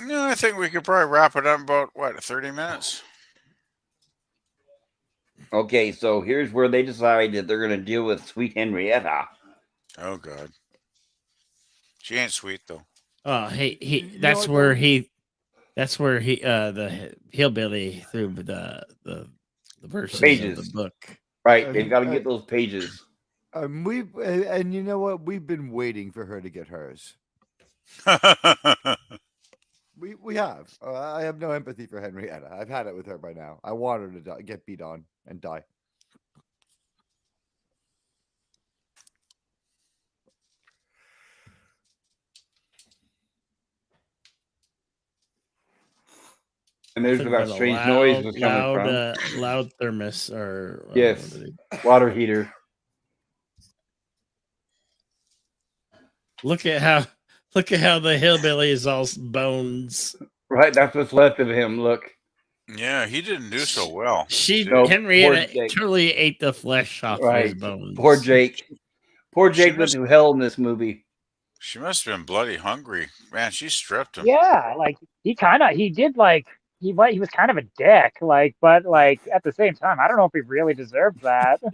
No, I think we could probably wrap it up in about, 30 minutes? Okay, so here's where they decide that they're going to deal with Sweet Henrietta. Oh, God. She ain't sweet, though. Oh, hey, You that's know, where though- he, the hillbilly threw the verses Pages. of the book. Right? They've got to get those pages. And you know what? We've been waiting for her to get hers. We have. I have no empathy for Henrietta. I've had it with her by now. I want her to get beat on and die. And there's Nothing where but that a strange noise loud, was coming loud, from. loud thermos or Yes, what are they- water heater. Look at how the hillbilly is all bones. Right, that's what's left of him. Look, Yeah, he didn't do so well. Nope, Henrietta poor Jake. truly ate the flesh off of his Right, bones. poor Jake. Poor She Jake went must- through hell in this movie. She must have been bloody hungry. Man, she stripped him. Yeah, like he did like he was kind of a dick, like, but like at the same time, I don't know if he really deserved that. Yeah,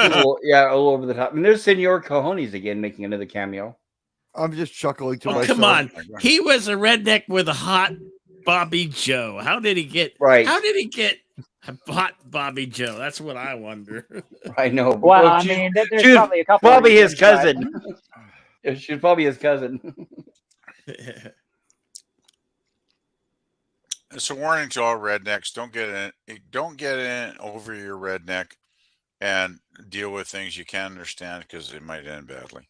it's a little over the top. And there's Senor Cojones again making another cameo. I'm just chuckling to Oh, myself. come on. He was a redneck with a hot Bobby Joe. How did he get Right. How did he get a hot Bobby Joe? That's what I wonder. I know. Well, I mean, there's she's probably a couple. Probably his reasons, but- cousin. She's probably his cousin. It's a warning to all rednecks. Don't get in over your redneck and deal with things you can't understand because it might end badly.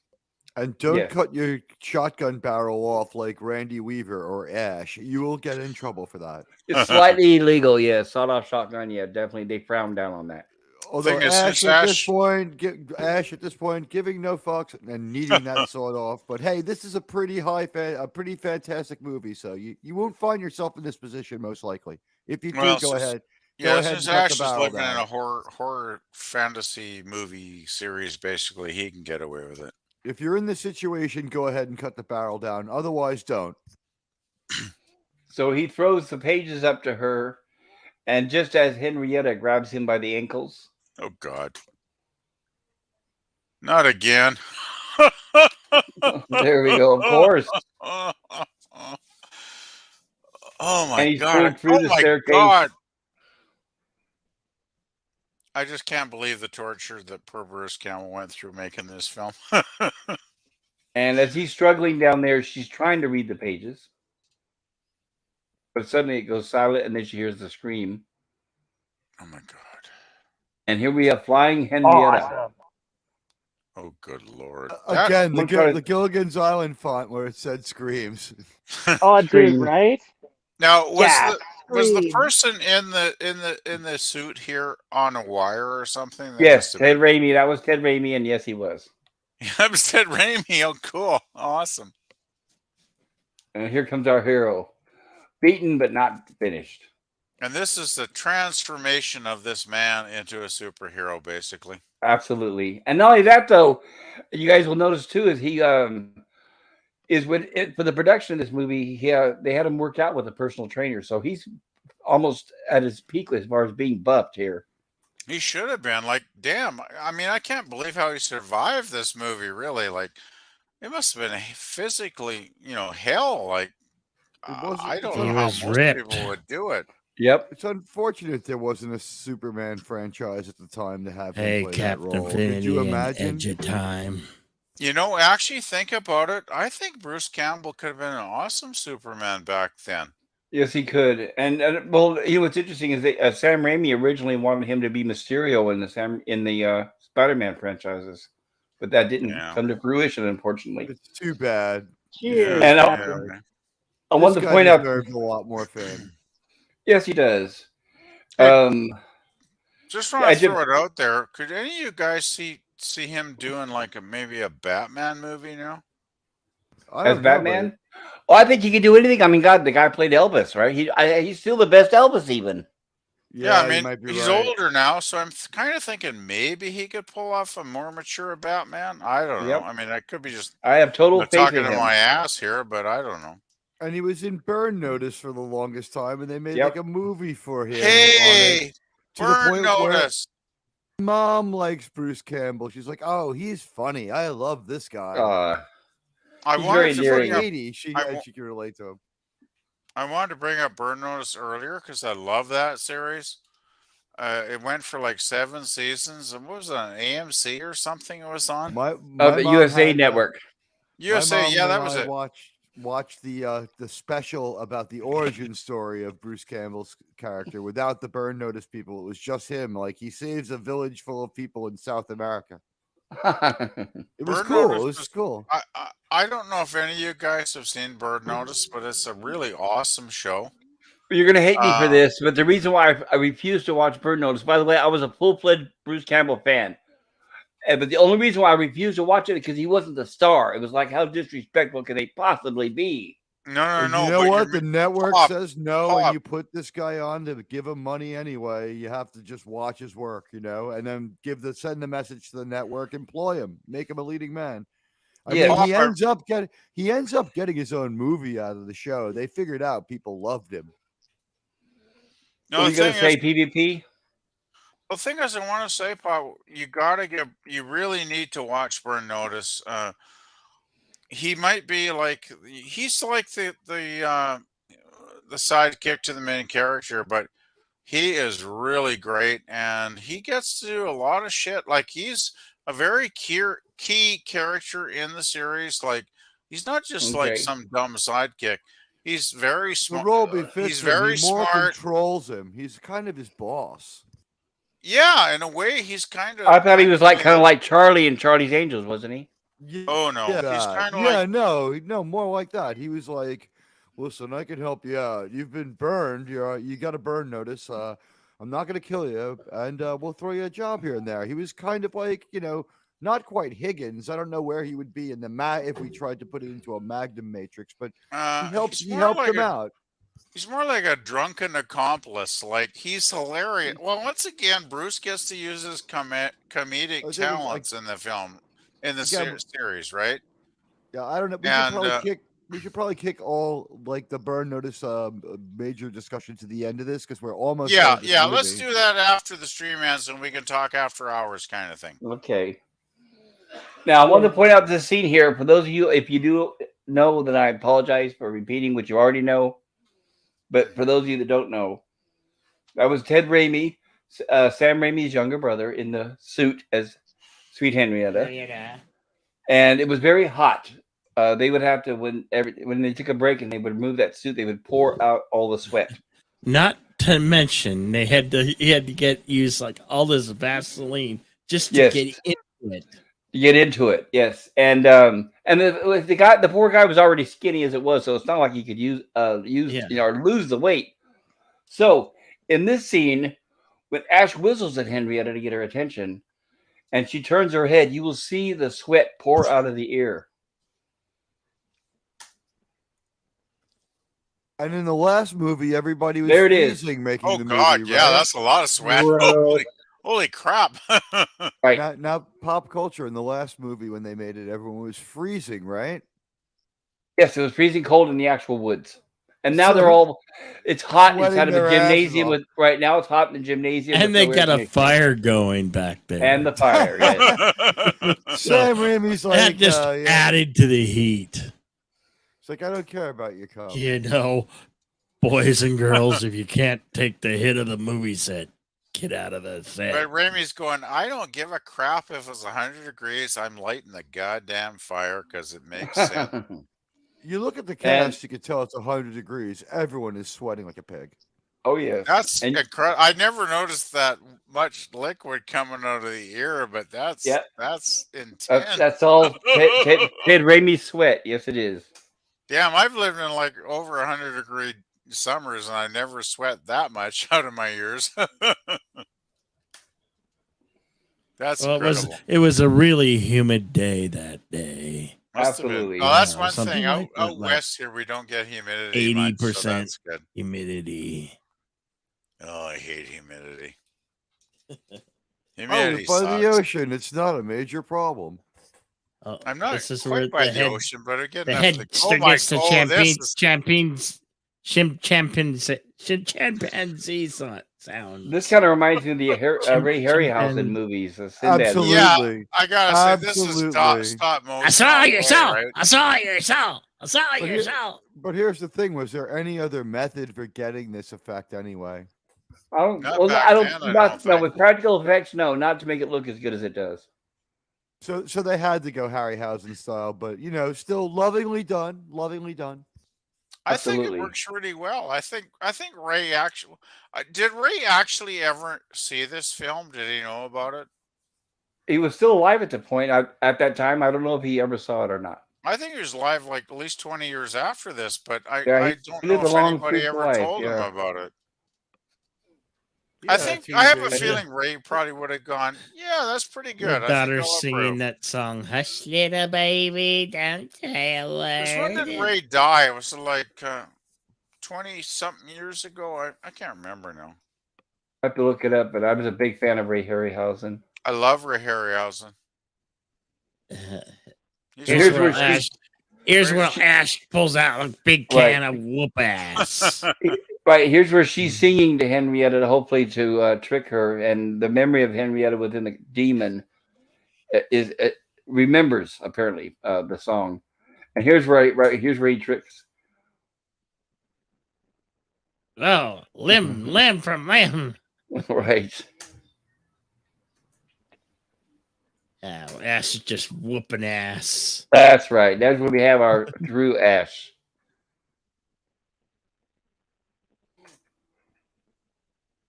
And don't Yes. cut your shotgun barrel off like Randy Weaver or Ash. You will get in trouble for that. It's slightly illegal, yeah. Sawed-off shotgun, yeah, definitely. They frown down on that. Although Thing is, Ash since at this point, giving no fucks and needing that sawed off. But hey, this is a pretty pretty fantastic movie. So you won't find yourself in this position most likely. If you do, Well, go since- ahead. Yeah, ahead since and cut Ash the is barrel living in down. a horror fantasy movie series, basically, he can get away with it. If you're in this situation, go ahead and cut the barrel down. Otherwise, don't. So he throws the pages up to her, and just as Henrietta grabs him by the ankles, Oh God, not again! there we go. Of course, Oh my and he's God! pulled through Oh the my staircase. God! I just can't believe the torture that poor Bruce Campbell went through making this film. And as he's struggling down there, she's trying to read the pages, but suddenly it goes silent, and then she hears the scream. Oh my God! And here we have flying Henrietta. Awesome. Oh good Lord! Again, I'm trying the Gilligan's Island font where it said "screams." Oh, dude, Scream. right? Now was the Scream. person in the suit here on a wire or something? That Yes, must have Ted been- Raimi. That was Ted Raimi, and yes, he was. That was Ted Raimi. Oh, cool, awesome. And here comes our hero, beaten but not finished. And this is the transformation of this man into a superhero, basically. Absolutely. And not only that, though, you guys will notice too is he is for the production of this movie. They had him work out with a personal trainer, so he's almost at his peak as far as being buffed here. He should have been like, damn. I mean, I can't believe how he survived this movie. Really, like, it must have been physically, hell. Like, I don't He know how was most ripped. people would do it. Yep. It's unfortunate there wasn't a Superman franchise at the time to have him Hey, play that Captain role. Could Infinity you and imagine? Edge of Time. Actually, think about it. I think Bruce Campbell could have been an awesome Superman back then. Yes, he could. And well, what's interesting is that Sam Raimi originally wanted him to be Mysterio in the Spider-Man franchises, but that didn't come to fruition, unfortunately. It's too bad. Cheers. And I This wanted to guy point out. deserves a lot more fame. Yes, he does. Hey, Just want I to did- throw it out there. Could any of you guys see him doing like maybe a Batman movie now? I As don't know, but Batman? Oh, I think he could do anything. I mean, God, the guy played Elvis, right? He's still the best Elvis, even. Yeah, I you mean, might be he's right. older now, so I'm kind of thinking maybe he could pull off a more mature Batman. I don't Yep. know. I mean, I could be just I have total faith talking in to him. my ass here, but I don't know. And he was in Burn Notice for the longest time, and they made Yep. like a movie for him. on Hey, it, to the Burn point where Notice. Mom likes Bruce Campbell. She's like, "Oh, he's funny. I love this guy." I he's wanted very to He's endearing. bring up. 80. She I wa- can relate to him. I wanted to bring up Burn Notice earlier because I love that series. It went for like 7 seasons. And what was it on AMC or something? It was on My the mom USA had, Network. my USA. mom Yeah, and that was I it. watch the special about the origin story of Bruce Campbell's character without the burn notice people. It was just him. Like he saves a village full of people in South America. It was Bird cool. Notice It was was- cool. I don't know if any of you guys have seen Bird Notice, but it's a really awesome show. You're gonna hate me for Uh, this, but the reason why I refused to watch Bird Notice, by the way, I was a full-fledged Bruce Campbell fan. But the only reason why I refused to watch it is because he wasn't the star. It was like, how disrespectful could they possibly be? No. You But know what? The network Pop, says no, Pop. and you put this guy on to give him money anyway. You have to just watch his work, and then send the message to the network, employ him, make him a leading man. I Yeah. mean, he ends up getting his own movie out of the show. They figured out people loved him. No, What are the you gonna thing say, is, PvP? the thing is, I want to say, Pop, you really need to watch Burn Notice. He might be like he's like the sidekick to the main character, but he is really great, and he gets to do a lot of shit. Like he's a very key character in the series. Like he's not just like Okay. some dumb sidekick. He's very The smart. role befits He's him. very He more smart. controls him. He's kind of his boss. Yeah, in a way, he's kind of. I thought he was like kind of like Charlie in Charlie's Angels, wasn't he? Oh no, he's Yeah, kind of yeah, like. no, more like that. He was like, "Listen, I can help you out. You've been burned. You got a burn notice. I'm not gonna kill you, and we'll throw you a job here and there." He was kind of like, not quite Higgins. I don't know where he would be in the if we tried to put it into a Magnum Matrix, but he helped. He's He more helped like him out. He's more like a drunken accomplice. Like he's hilarious. Well, once again, Bruce gets to use his comedic I think talents in the film, in the Again, series, right? Yeah, I don't know. We should probably kick all like the burn notice major discussion to the end of this because we're almost done Yeah, with this yeah. Let's movie. do that after the stream ends, and we can talk after hours, kind of thing. Okay. Now, I want to point out this scene here. For those of you, if you do know, then I apologize for repeating what you already know. But for those of you that don't know, that was Ted Raimi, Sam Raimi's younger brother, in the suit as Sweet Henrietta. And it was very hot. They would have to when they took a break and they would remove that suit, they would pour out all the sweat. Not to mention he had to use like all this Vaseline just to Yes. get into it. To get into it, yes, and the poor guy was already skinny as it was, so it's not like he could use or lose the weight. So in this scene, when Ash whistles at Henrietta to get her attention, and she turns her head, you will see the sweat pour out of the ear. And in the last movie, everybody was There it is. freezing making Oh the God, movie. yeah, right? that's a lot of sweat. Gross. Holy crap! Right. Now, pop culture in the last movie when they made it, everyone was freezing, right? Yes, it was freezing cold in the actual woods. And now So- they're all, it's hot Sweating inside of their a asses gymnasium. off. Right now it's hot in the gymnasium. And with they no got air a conditioning. fire going back there. And the fire, yes. Sam Raimi's like, that just added to the heat. It's like, I don't care about your car. You know, boys and girls, if you can't take the hit of the movie set, get out of the set. But Raimi's going, I don't give a crap if it's 100 degrees. I'm lighting the goddamn fire because it makes sense. You look at the cast, you can tell it's 100 degrees. Everyone is sweating like a pig. Oh, yes. That's And- incredible. I never noticed that much liquid coming out of the ear, but that's intense. That's all Ted Raimi's sweat. Yes, it is. Damn, I've lived in like over 100-degree summers and I never sweat that much out of my ears. That's Well, incredible. it was a really humid day that day. Must have been. Absolutely. Oh, that's Yeah, one something thing. Out, like out that. west here, we don't get humidity. 80%. 80% So that's good. humidity. Oh, I hate humidity. Oh, Humidity by the sucks. ocean, it's not a major problem. Oh, I'm not this is quite where by the the head, ocean, but I get the enough head to, gets the chimpanzee sound. This kind of reminds me of the Ray Harryhausen movies. The Sinbad Absolutely. movies. I gotta say, this is Absolutely. stop motion. I saw all the your way, soul. right? I saw your soul. I saw But your here- soul. But here's the thing: was there any other method for getting this effect anyway? I don't. Not Well, back I don't. then, I Not, don't no, think. with practical effects, no, not to make it look as good as it does. So they had to go Harryhausen style, but still lovingly done. Lovingly done. I think it Absolutely. works really well. I think Ray actually did. Ray actually ever see this film? Did he know about it? He was still alive at the point. At that time, I don't know if he ever saw it or not. I think he was live like at least 20 years after this, but Yeah, I don't he know lived a if long, anybody fruitful ever life. told him Yeah. about it. Yeah, I have a teenager. feeling Ray probably would have gone, yeah, that's pretty good. The I think daughter I'll singing approve. that song, "Hush, little baby, don't say a Because when did word." Ray die? It was like 20 something years ago. I can't remember now. I have to look it up, but I was a big fan of Ray Harryhausen. I love Ray Harryhausen. He's Here's one of where the Ash. Here's where greatest- Ash pulls out a big can of whoop ass. Right, here's where she's singing to Henrietta, hopefully to trick her, and the memory of Henrietta within the demon is remembers apparently the song. And here's here's where he tricks. Oh, limb from limb. Right. Oh, Ash is just whooping ass. That's right. That's where we have our Drew Ash.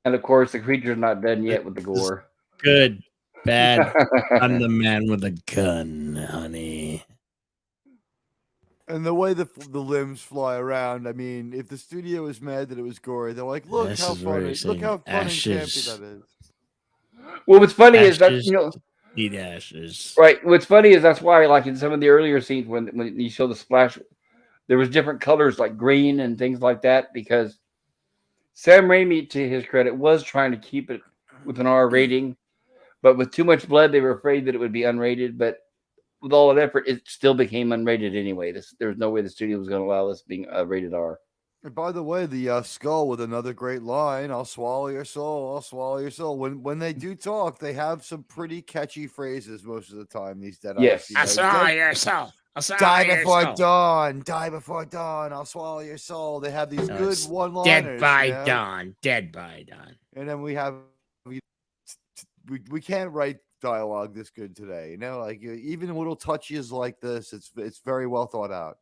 And of course, the creature's not done yet with the gore. Good, bad. I'm the man with a gun, honey. And the way the limbs fly around, I mean, if the studio was mad that it was gory, they're like, look This how is funny, racing. look how fun and campy Ashes. that is. Well, what's funny is that Ashes eat ashes. right. What's funny is that's why, like in some of the earlier scenes, when you show the splash, there was different colors like green and things like that because Sam Raimi, to his credit, was trying to keep it with an R rating, but with too much blood, they were afraid that it would be unrated. But with all that effort, it still became unrated anyway. There was no way the studio was going to allow this being rated R. And by the way, the skull with another great line, "I'll swallow your soul, I'll swallow your soul." When they do talk, they have some pretty catchy phrases most of the time. These Deadites, Yes. I swallow your soul. I'll swallow Die your before soul. dawn, die before dawn. I'll swallow your soul. They have these No, good it's one-liners. Dead by you know? dawn. Dead by dawn. And then we can't write dialogue this good today. Like even little touches like this, it's very well thought out.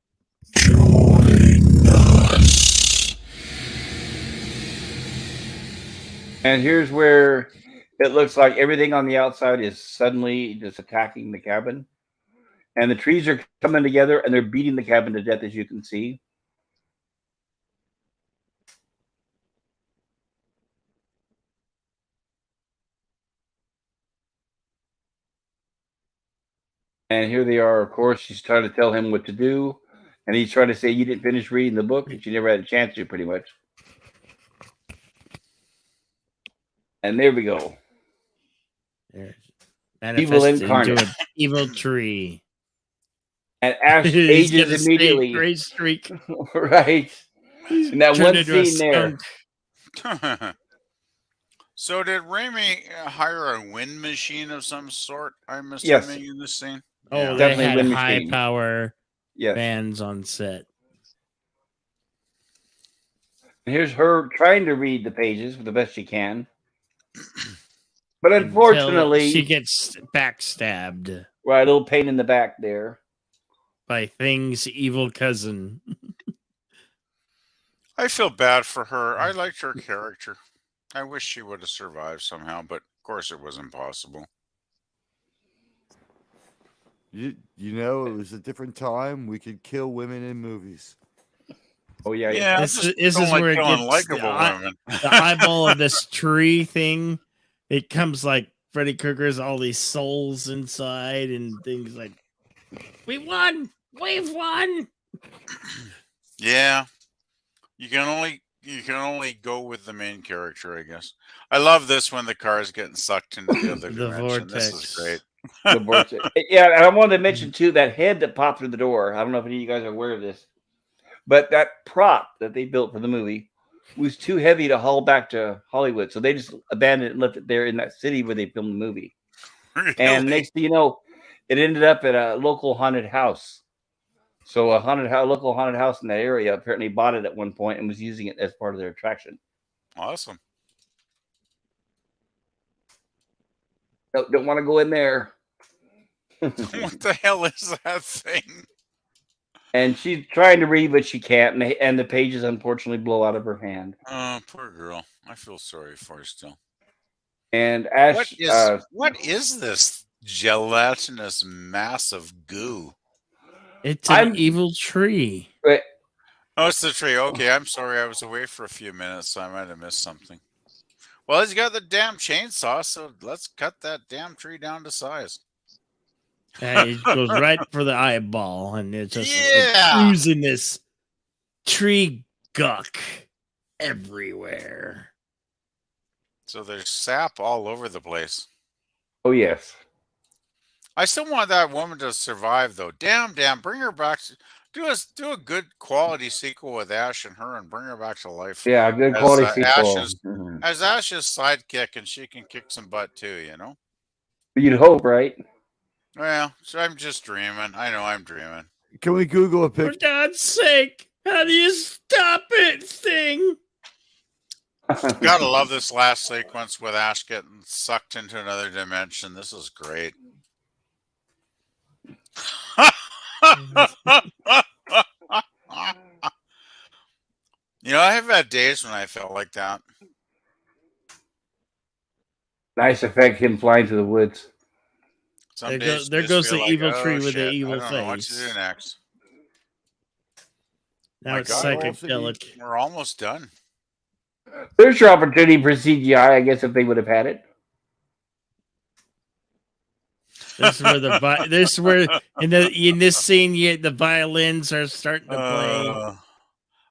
And here's where it looks like everything on the outside is suddenly just attacking the cabin. And the trees are coming together and they're beating the cabin to death, as you can see. And here they are, of course. She's trying to tell him what to do. And he's trying to say, you didn't finish reading the book, and she never had a chance to, pretty much. And there we go. Evil incarnate. Into an evil tree. And Ash He's gonna ages stay immediately. Gray streak. Right. He's And that turned one into a scene there. skunk. So did Raimi hire a wind machine of some sort? I'm Yes. assuming in this scene. Oh, Yeah. they Definitely had wind high machine. power Yes. fans on set. And here's her trying to read the pages the best she can. But Until unfortunately, she gets backstabbed right, a little pain in the back there. by Thing's evil cousin. I feel bad for her. I liked her character. I wish she would have survived somehow, but of course it was impossible. You know, it was a different time. We could kill women in movies. Oh yeah, Yeah, I This just is don't like where it killing gets likable women. the eyeball of this tree thing. It comes like Freddy Krueger's all these souls inside and things like, we won, we've won. Yeah, you can only go with the main character, I guess. I love this when the car is getting sucked into the other The dimension. This vortex. is great. the vortex. Yeah, and I wanted to mention too that head that popped through the door. I don't know if any of you guys are aware of this, but that prop that they built for the movie was too heavy to haul back to Hollywood, so they just abandoned it and left it there in that city where they filmed the movie. Really? And next thing you know, it ended up at a local haunted house. So a local haunted house in that area apparently bought it at one point and was using it as part of their attraction. Awesome. Don't want to go in there. What the hell is that thing? And she's trying to read, but she can't, and the pages unfortunately blow out of her hand. Oh, poor girl. I feel sorry for her still. And Ash, What is this gelatinous mass of goo? It's an I'm- evil tree. but Oh, it's the tree. Okay, I'm sorry. I was away for a few minutes, so I might have missed something. Well, he's got the damn chainsaw, so let's cut that damn tree down to size. It goes right for the eyeball, and it's just Yeah. oozing this tree guck everywhere. So there's sap all over the place. oh yes, I still want that woman to survive, though. Damn, bring her back. Do a good quality sequel with Ash and her, and bring her back to life. yeah, a good As, quality sequel. Ash's- As Ash's sidekick, and she can kick some butt too. You know. You'd hope, right? Well, so I'm just dreaming. I know I'm dreaming. Can we Google a For picture? God's sake, how do you stop it, thing? Gotta love this last sequence with Ash getting sucked into another dimension. This is great. I have had days when I felt like that. Nice effect, him flying through the woods. Some There days there you goes just feel the evil like, tree oh, with the shit, evil I don't know what to face. do next. Now My it's God. psychedelic. We're almost done. There's your opportunity for CGI, I guess, if they would have had it. This is where in this scene the violins are starting to play.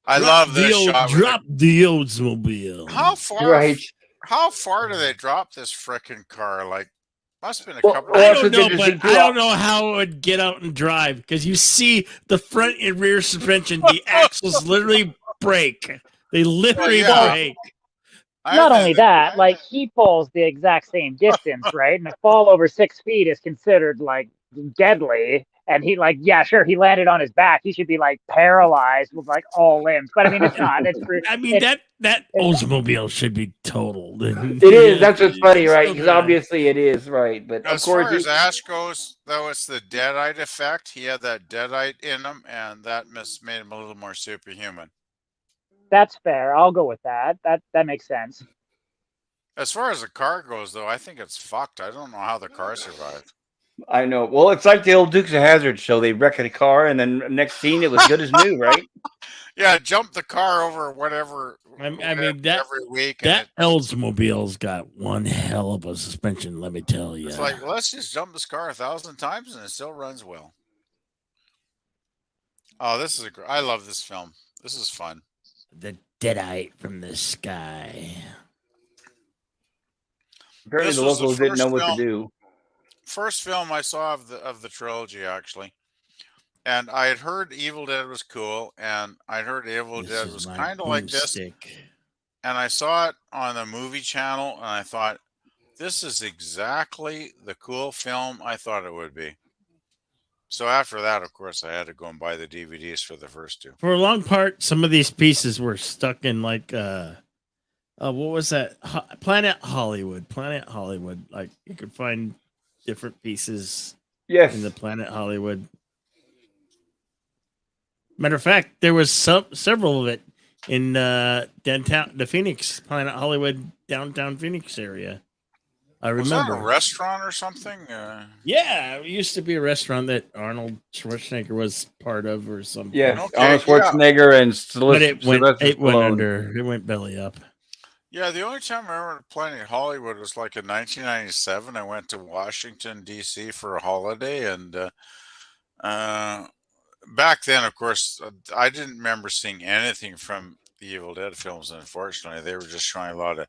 I love this shot. Drop the Oldsmobile. How far do they drop this frickin' car? Like, must have been a Well, couple. well, I that's don't what's know, interesting, but too. I don't know how it would get out and drive because you see the front and rear suspension, the axles literally break. They literally yeah. break. Not only that, like he falls the exact same distance, right? And a fall over 6 feet is considered like deadly. And he like, yeah, sure, he landed on his back. He should be like paralyzed with like all limbs. But I mean, it's not. I mean that Oldsmobile should be totaled. It is. That's what's funny, right? Because obviously it is, right? But of As course, far as Ash goes, though, it's the deadite effect. He had that deadite in him, and that made him a little more superhuman. That's fair. I'll go with that. That makes sense. As far as the car goes, though, I think it's fucked. I don't know how the car survived. I know. Well, it's like the old Dukes of Hazzard show. They wreck a car, and then next scene, it was good as new, right? Yeah, jump the car over whatever. I mean that every week. that Oldsmobile's got one hell of a suspension. Let me tell you. It's like, let's just jump this car 1,000 times, and it still runs well. Oh, this is I love this film. This is fun. The deadite from the sky. Apparently, This the was the locals didn't know first what film- to do. First film I saw of the trilogy, actually. And I had heard Evil Dead was cool, and I'd heard Evil This Dead is was my kind of like this. boomstick. And I saw it on the movie channel, and I thought, this is exactly the cool film I thought it would be. So after that, of course, I had to go and buy the DVDs for the first two. For a long part, some of these pieces were stuck in like what was that? Planet Hollywood. Like you could find different pieces Yes. in the Planet Hollywood. Matter of fact, there was several of it in downtown, the Phoenix, Planet Hollywood, downtown Phoenix area. I Was that remember. a restaurant or something? Yeah, it used to be a restaurant that Arnold Schwarzenegger was part of, or something. Yes. Okay, Arnold Schwarzenegger and But it went Stallone. under. It went belly up. Yeah, the only time I remember Planet Hollywood was like in 1997. I went to Washington, D.C. for a holiday, and back then, of course, I didn't remember seeing anything from the Evil Dead films, unfortunately. They were just showing a lot of,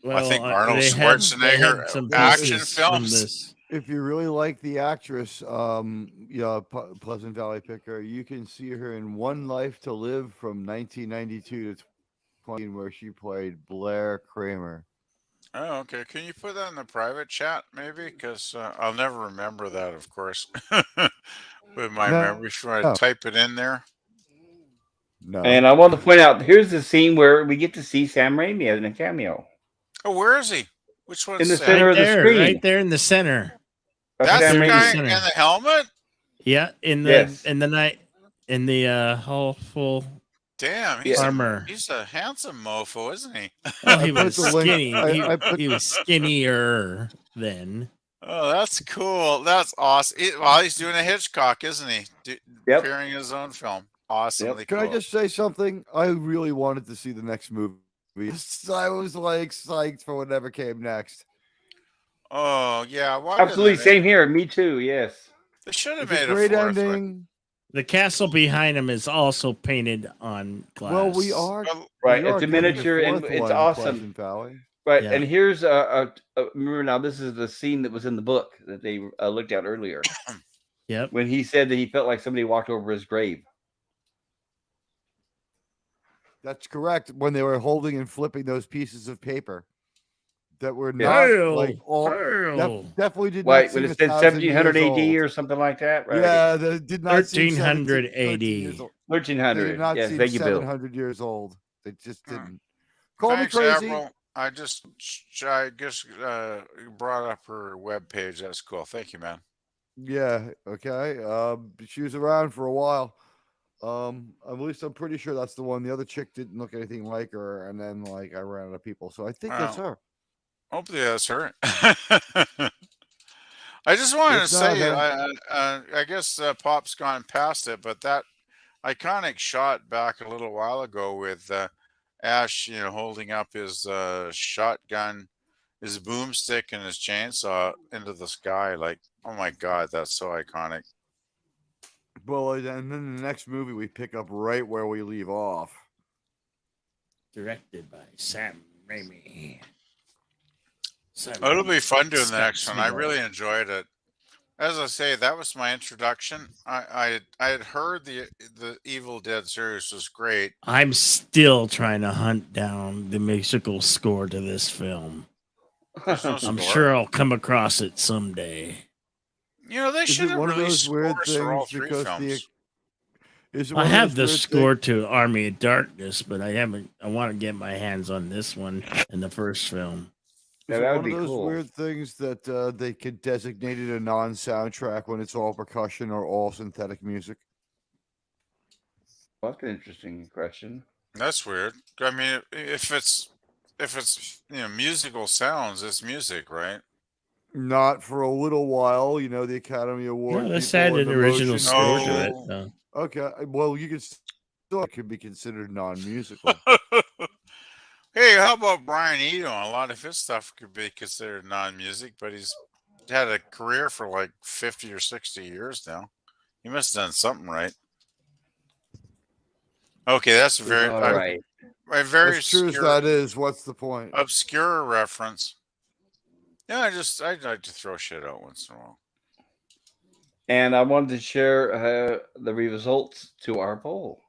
I think, Arnold they Schwarzenegger had some action pieces from films. this. If you really like the actress, Pleasant Valley Picker, you can see her in One Life to Live from 1992 to 20, where she played Blair Kramer. Oh, okay. Can you put that in the private chat, maybe? Because I'll never remember that, of course. With my memory, should I type it in there? No. And I want to point out, here's the scene where we get to see Sam Raimi as a cameo. Oh, where is he? Which one's In the Sam? center of the screen. Right there in the center. That's Sam the Raimi. guy Center. in the helmet. Yeah, in the Yes. in the night in the whole full Damn, Yeah. armor. he's a handsome mofo, isn't he? Oh, I he put was the link- skinny. I put- He was skinnier then. Oh, that's cool. That's awesome. Well, he's doing a Hitchcock, isn't he? Yep. Appearing in his own film. Awesomely Can cool. I just say something? I really wanted to see the next movie. I was like psyched for whatever came next. Oh yeah, why Absolutely. didn't they? Same here. Me too. Yes. They should have It's a made a great fourth one. ending. The castle behind him is also painted on glass. Well, we are Well, Right. we are It's a getting the miniature and fourth it's one, awesome. Pleasant Valley. Right. Yeah. And here's remember now. This is the scene that was in the book that they looked at earlier Yep. when he said that he felt like somebody walked over his grave. That's correct. When they were holding and flipping those pieces of paper that were Yeah. not Hail, like all hail. definitely did not Right. seem When it said 1,000 1700 years AD old. or something like that. Right. Yeah, they did not seem 1300 13 years AD. old. They 1300. did not Yes. seem Thank you, Bill. 700 years old. They just Hmm. didn't. Call thanks, me crazy. Admiral. I just brought up her webpage. That's cool. Thank you, man. Yeah. Okay. She was around for a while. At least I'm pretty sure that's the one. The other chick didn't look anything like her, and then like I ran out of people, so I think that's Wow. her. Hopefully that's her. I just wanted to It's not say, her. I guess Pop's gone past it, but that iconic shot back a little while ago with Ash, holding up his shotgun, his boomstick, and his chainsaw into the sky, like, oh my God, that's so iconic. Well, and then the next movie we pick up right where we leave off. Directed by Sam Raimi. It'll be fun doing the Scott next one. I Snyder. really enjoyed it. As I say, that was my introduction. I had heard the Evil Dead series was great. I'm still trying to hunt down the musical score to this film. There's no I'm score. sure I'll come across it someday. They Is should it have one of released those weird scores for all things three because films. is it I one of have those the weird score things- to Army of Darkness, but I haven't. I want to get my hands on this one in the first film. Yeah, Is that it would one be of those cool. weird things that they could designate it a non-soundtrack when it's all percussion or all synthetic music? Well, that's an interesting question. That's weird. I mean, if it's musical sounds, it's music, right? Not for a little while, the Academy Award. No, this people had and an the original motion score to picture- it. though. Okay, well, you could still it could be considered non-musical. Hey, how about Brian Eno? A lot of his stuff could be considered non-music, but he's had a career for like 50 or 60 years now. He must have done something right. Okay, that's very All right. a very As true as obscure, that is, what's the point? obscure reference. Yeah, I'd like to throw shit out once in a while. And I wanted to share the results to our poll.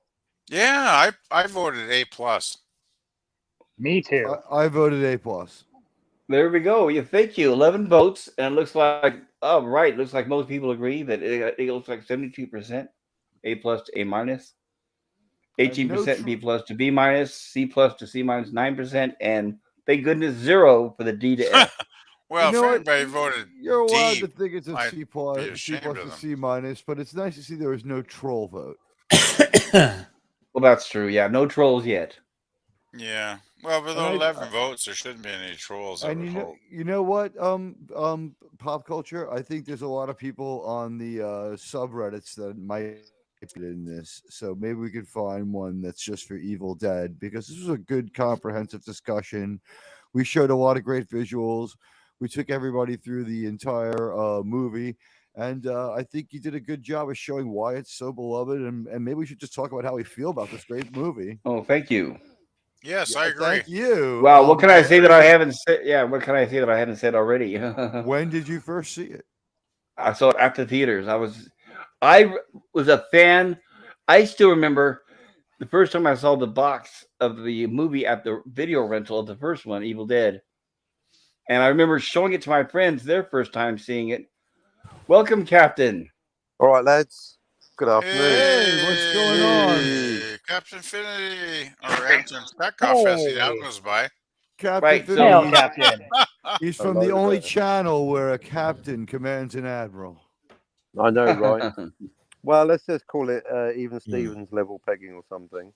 Yeah, I voted A plus. Me too. I voted A+. There we go. Yeah, thank you. 11 votes, and it looks like looks like most people agree that it looks like 72% A plus to A minus, 18% B plus to B minus, C plus to C minus, 9%, and thank goodness 0 for the D to F. Well, You know if what? anybody voted You're allowed D, to think it's a I'd C be plus, C ashamed plus of to them. C minus, but it's nice to see there was no troll vote. Well, that's true. Yeah, no trolls yet. yeah. Well, with And I- 11 votes, there shouldn't be any trolls. I And would hope. you know what? Pop culture. I think there's a lot of people on the subreddits that might be in this. So maybe we could find one that's just for Evil Dead, because this was a good comprehensive discussion. We showed a lot of great visuals. We took everybody through the entire movie. And I think you did a good job of showing why it's so beloved. And maybe we should just talk about how we feel about this great movie. Oh, thank you. Yes, Yeah, I agree. Thank you. Wow, what can I say that I haven't said? Yeah, what can I say that I haven't said already? When did you first see it? I saw it at the theaters. I was a fan. I still remember the first time I saw the box of the movie at the video rental of the first one, Evil Dead. And I remember showing it to my friends their first time seeing it. Welcome, Captain. All right, lads. Good afternoon. Hey, what's going on? Hey, Captain Finity, or Captain Petkoff as he now Hey. goes by. Captain Right, so- Finley, Hail, Captain. He's I from like the only that. channel where a captain commands an admiral. I know, right? Well, let's just call it even Stevens level pegging or something.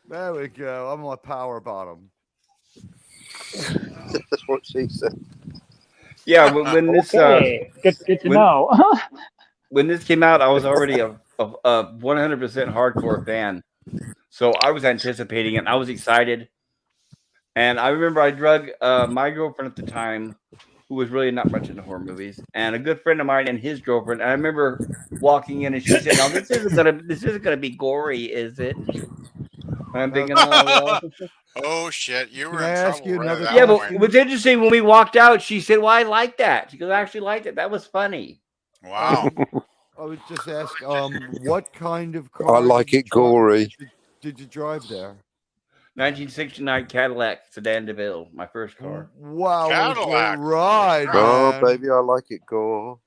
There we go. I'm a power bottom. That's what she said. Yeah, when this Okay, good to when know. when this came out, I was already a 100% hardcore fan. So I was anticipating it. And I was excited. And I remember I drug my girlfriend at the time, who was really not much into horror movies, and a good friend of mine and his girlfriend. And I remember walking in, and she said, "Now this isn't gonna be gory, is it?" And I'm thinking, "Oh well." Oh shit, you Can were I in ask trouble you right at another that Yeah, but point. it was interesting when we walked out. She said, "Well, I like that." She goes, "I actually liked it. That was funny." Wow. I would just ask, what kind of I car like it gory. did you drive there? 1969 Cadillac sedan DeVille, my first car. Wow, what a great Cadillac. ride, Oh, man. baby, I like it gore.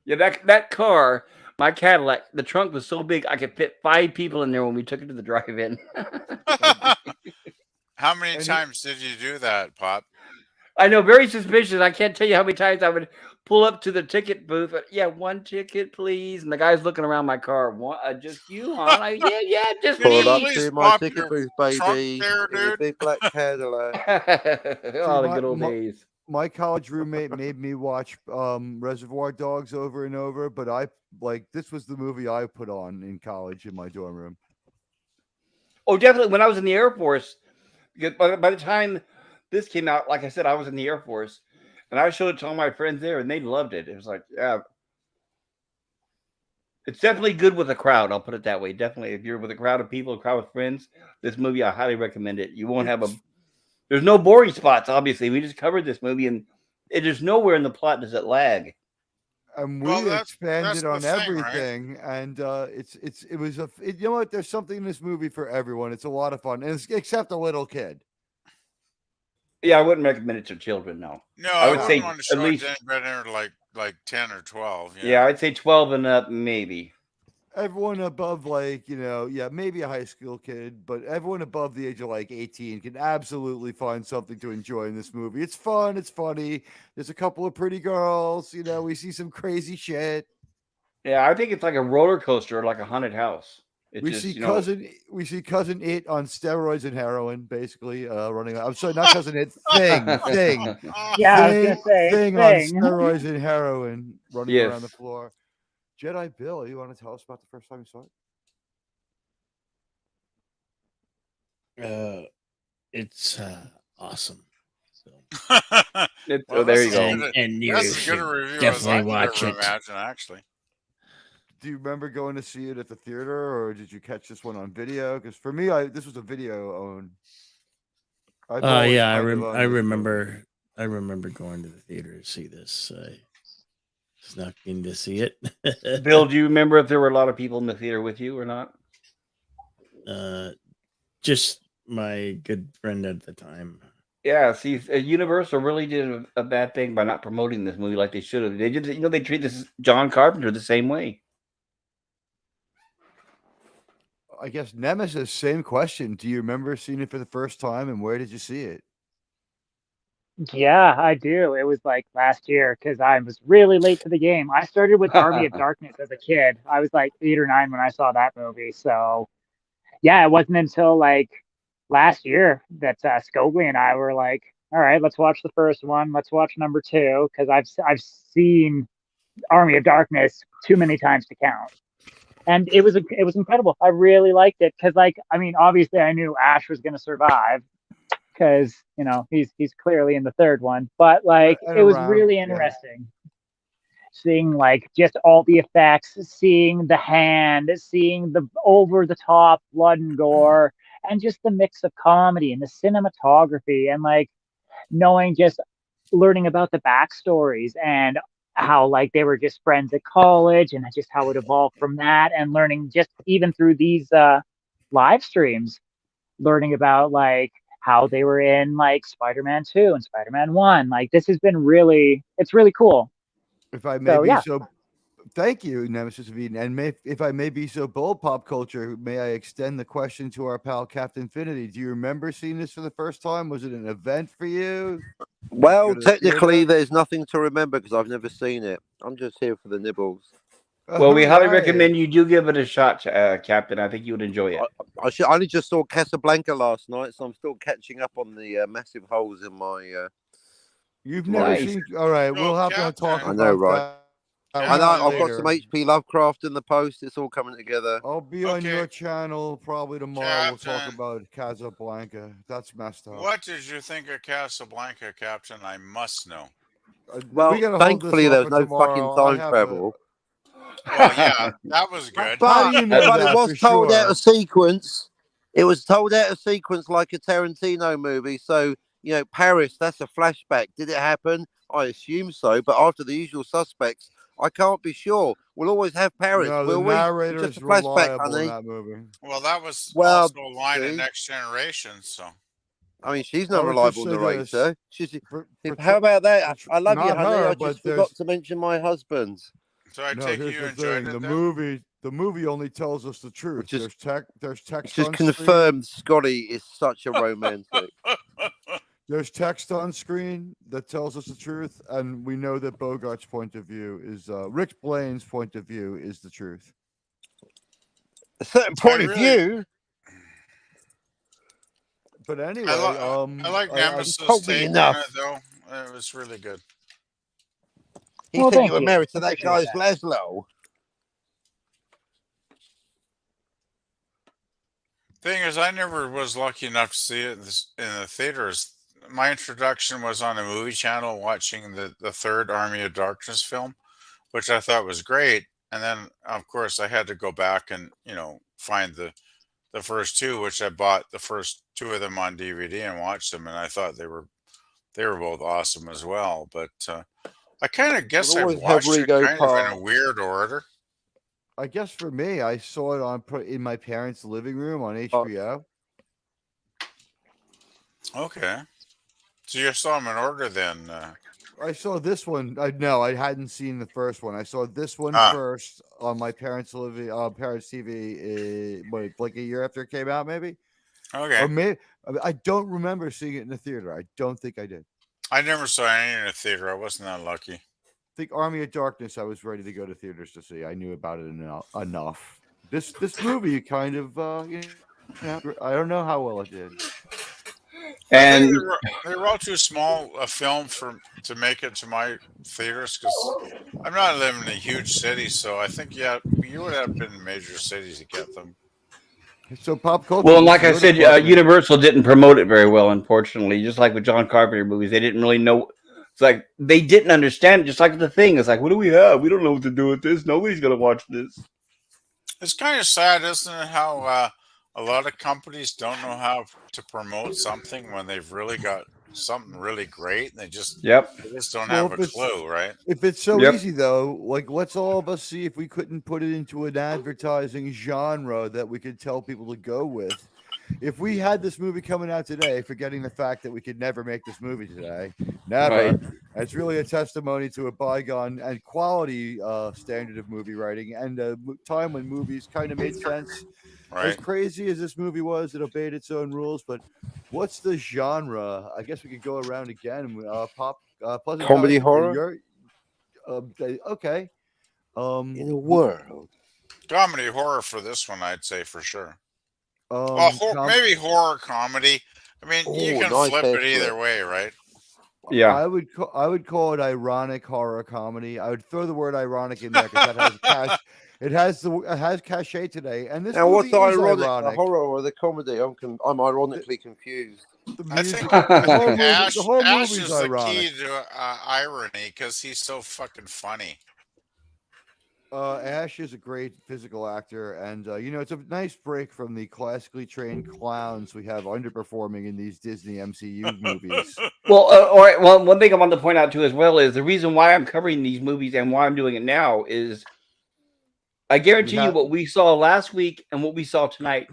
Yeah, that car, my Cadillac, the trunk was so big I could fit 5 people in there when we took it to the drive-in. How many And times did you do that, Pop? I know, very suspicious. I can't tell you how many times I would pull up to the ticket booth. Yeah, 1 ticket, please. And the guy's looking around my car. Just you, hon? Yeah, just Could you Pull up me. please to my pop ticket your booth, trunk baby, there, in a dude? big black Cadillac. Oh, the good old days. my college roommate made me watch Reservoir Dogs over and over, but this was the movie I put on in college in my dorm room. Oh, definitely. When I was in the Air Force, because by the time this came out, like I said, I was in the Air Force, and I showed it to all my friends there, and they loved it. It was like, yeah, it's definitely good with a crowd. I'll put it that way. Definitely, if you're with a crowd of people, a crowd of friends, this movie I highly recommend it. You won't have a. There's no boring spots. Obviously, we just covered this movie, and there's nowhere in the plot does it lag. And we Well, that's expanded the on thing, right? everything, and it was you know what? There's something in this movie for everyone. It's a lot of fun, and except a little kid. Yeah, I wouldn't recommend it to children. No, No, I I would wouldn't say want to at show it least. to anybody under like 10 or 12. Yeah, I'd say 12 and up, maybe. Everyone above maybe a high school kid, but everyone above the age of 18 can absolutely find something to enjoy in this movie. It's fun, it's funny. There's a couple of pretty girls, we see some crazy shit. Yeah, I think it's like a roller coaster, like a haunted house. It's We just, see cousin It on steroids and heroin, basically running. I'm sorry, not cousin It, thing, Yeah, I was gonna say thing on thing. steroids and heroin running around the Yes. floor. Jedi Bill, you want to tell us about the first time you saw it? It's awesome. So, Oh, there you go. and you That's as good a should review as definitely I could watch ever it. imagine, actually. Do you remember going to see it at the theater, or did you catch this one on video? Because for me, this was a video own. Yeah, I remember. I remember going to the theater to see this. I snuck in to see it. Bill, do you remember if there were a lot of people in the theater with you or not? Just my good friend at the time. Yeah, see, Universal really did a bad thing by not promoting this movie like they should have. They did, they treat this John Carpenter the same way. I guess Nemesis, same question. Do you remember seeing it for the first time, and where did you see it? Yeah, I do. It was like last year because I was really late to the game. I started with Army of Darkness as a kid. I was like 8 or 9 when I saw that movie. So yeah, it wasn't until like last year that Scogli and I were like, all right, let's watch the first one. Let's watch number 2 because I've seen Army of Darkness too many times to count. And it was incredible. I really liked it because, like, I mean, obviously I knew Ash was going to survive because he's clearly in the third one, but like it was really interesting seeing like just all the effects, seeing the hand, seeing the over the top blood and gore, and just the mix of comedy and the cinematography, and like learning about the backstories and how like they were just friends at college and just how it evolved from that, and learning just even through these live streams, learning about like how they were in like Spider-Man 2 and Spider-Man 1. Like this has been it's really cool. If I may Thank you, Nemesis of Eden. And if I may be so bold, pop culture, may I extend the question to our pal Captain Infinity? Do you remember seeing this for the first time? Was it an event for you? Well, Go to the technically, theater? there's nothing to remember because I've never seen it. I'm just here for the nibbles. Well, we highly Alright. recommend you do give it a shot, Captain. I think you would enjoy it. I only just saw Casablanca last night, so I'm still catching up on the massive holes in my. You've never Nice. seen. All right, No, we'll have to Captain. talk I about know, right? that. I know I've got later. some HP Lovecraft in the post. It's all coming together. I'll be on Okay. your channel probably tomorrow. We'll talk Captain. about Casablanca. That's messed up. What did you think of Casablanca, Captain? I must know. Well, we gotta thankfully, hold this there off was for no fucking tomorrow. I time have travel. Well, yeah, that was good. How do you know But that it was for told out sure? of sequence. It was told out of sequence like a Tarantino movie. So, Paris, that's a flashback. Did it happen? I assume so. But after the usual suspects, I can't be sure. We'll always have Paris, No, the will we? It's narrator just is a flashback, reliable in honey. that movie. Well, that was Well, also a line in see? Next Generation. So I mean, she's I not would reliable just say this, narrator. She's. for How about that? for I love you, not honey. her, I but just forgot to mention my husband. I no. take Here's you the enjoyed thing: it the then? movie only tells us the truth. Which is There's text just on screen. confirmed Scotty is such a romantic. There's text on screen that tells us the truth, and we know that Bogart's point of view is Rick Blaine's point of view is the truth. A certain point of view. But anyway, I like Nemesis told me take enough. on it though. It was really good. He Well, said thank you were you. married to I that appreciate guy's that. Laszlo. Thing is, I never was lucky enough to see it in the theaters. My introduction was on a movie channel watching the third Army of Darkness film, which I thought was great. And then, of course, I had to go back and find the first two, which I bought the first two of them on DVD and watched them, and I thought they were both awesome as well. But I kind of guess I always have watched it Rigo kind of in a Park. weird order. I guess for me, I saw it in my parents' living room on HBO. Okay, so you saw them in order then. I saw this one. No, I hadn't seen the first one. I saw this one first on my parents' TV. Like a year after it came out, maybe. Okay. Or maybe I don't remember seeing it in the theater. I don't think I did. I never saw any in a theater. I wasn't that lucky. I think Army of Darkness I was ready to go to theaters to see. I knew about it enough. This movie kind of I don't know how well it did. And they were all too small a film to make it to my theaters because I'm not living in a huge city, so I think you would have been in major cities to get them. So pop culture. well, like I said, Universal didn't promote it very well, unfortunately. Just like with John Carpenter movies, they didn't really know. It's like they didn't understand it. Just like The Thing, it's like, what do we have? We don't know what to do with this. Nobody's gonna watch this. It's kind of sad, isn't it? How a lot of companies don't know how to promote something when they've really got something really great, and they just don't have a clue, right? If it's so easy though, like let's all of us see if we couldn't put it into an advertising genre that we could tell people to go with. If we had this movie coming out today, forgetting the fact that we could never make this movie today, never. Right. It's really a testimony to a bygone and quality standard of movie writing and a time when movies kind of made sense. Right. As crazy as this movie was, it obeyed its own rules. But what's the genre? I guess we could go around again. Pleasant comedy horror. Okay. In a world, comedy horror for this one, I'd say for sure. Maybe horror comedy. I mean, you can flip it either way, right? Yeah, I would call it ironic horror comedy. I would throw the word ironic in there because that has cash. It has cachet today, and this. Now, movie what's ironic? ironic? The horror or the comedy? I'm ironically confused. I think the whole Ash movie's is ironic. the key to irony because he's so fucking funny. Ash is a great physical actor, and it's a nice break from the classically trained clowns we have underperforming in these Disney MCU movies. Well, all right. Well, one thing I want to point out too, as well, is the reason why I'm covering these movies and why I'm doing it now is, I guarantee you, what we saw last week and what we saw tonight,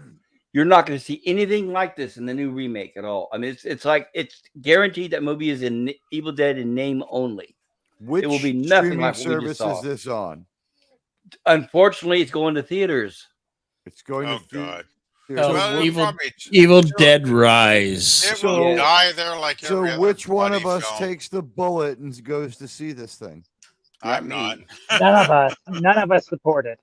you're not going to see anything like this in the new remake at all. I mean, it's like it's guaranteed that movie is in Evil Dead in name only. Which it will be nothing streaming like what we service just saw. is this on? Unfortunately, it's going to theaters. It's going Oh to God. theaters. Oh, Well, Evil probably Evil Dead Rise. it will Yeah. die there like every So other which one bloody of us film. takes the bullet and goes to see this thing? I'm not. None of us support it.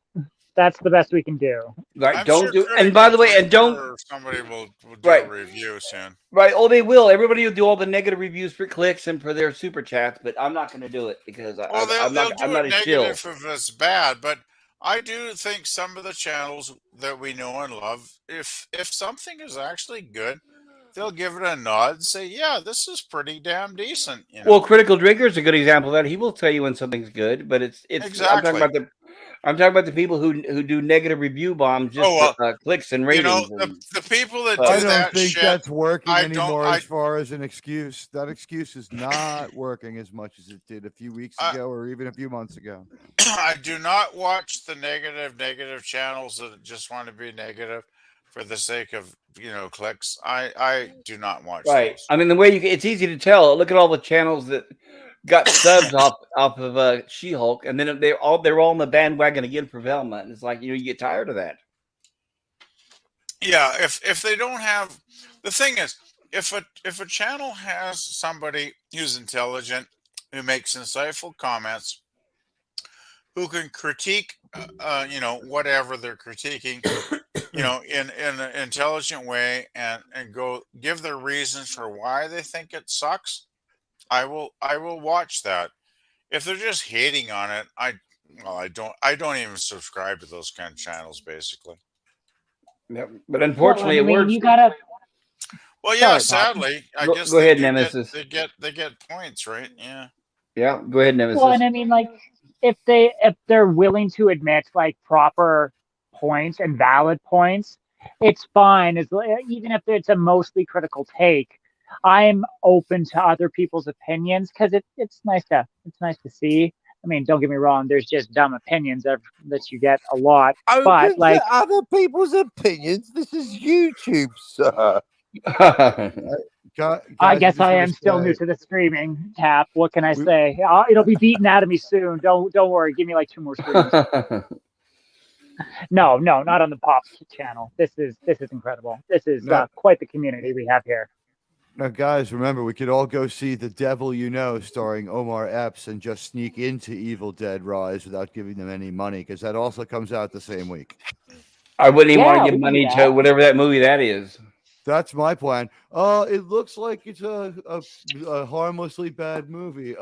That's the best we can do. Right? I'm Don't sure do. And Critical by the way, and Drinker don't. or somebody will do Right. a review soon. Right. Oh, they will. Everybody will do all the negative reviews for clicks and for their super chats, but I'm not going to do it because Well, I'm they'll not. I'm do not it a shill. negative if it's bad, but I do think some of the channels that we know and love, if something is actually good, they'll give it a nod and say, "Yeah, this is pretty damn decent." You know. Well, Critical Drinker is a good example of that. He will tell you when something's good, but it's. Exactly. I'm talking about the people who do negative review bombs just Oh well, for clicks and you know ratings. the people that I do I don't that think shit. that's working I don't. anymore I as far as an excuse. That excuse is not working as much as it did a few weeks I- ago or even a few months ago. I do not watch the negative channels that just want to be negative for the sake of clicks. I do not watch right. those. I mean, the way it's easy to tell. Look at all the channels that got subs off of She-Hulk, and then they're all on the bandwagon again for Velma, and it's like you get tired of that. Yeah, if they don't have, the thing is, if a channel has somebody who's intelligent, who makes insightful comments, who can critique whatever they're critiquing, in an intelligent way, and go give their reasons for why they think it sucks, I will watch that. If they're just hating on it, I don't even subscribe to those kind of channels basically. Yep. But Well, unfortunately, I it mean, works. you gotta. Well, yeah, Sorry, Pop. sadly, I Go, guess go they ahead, do get Nemesis. they get points, right? Yeah. Yeah, go ahead, Well, Nemesis. and I mean, like, if they're willing to admit like proper points and valid points, it's fine. Even if it's a mostly critical take, I'm open to other people's opinions because it's nice to see. I mean, don't get me wrong. There's just dumb opinions that you get a lot, but Open like, to other people's opinions. This is YouTube, sir. I Guys, guess just I gonna am still new say, to the streaming tap. What can I We- say? It'll be beaten out of me soon. Don't worry. Give me like 2 more streams. No, not on the Pop channel. This is incredible. This is No. quite the community we have here. Now, guys, remember, we could all go see The Devil You Know starring Omar Epps and just sneak into Evil Dead Rise without giving them any money because that also comes out the same week. I wouldn't even want Yeah, to give we can money do to that. whatever that movie that is. That's my plan. It looks like it's a harmlessly bad movie.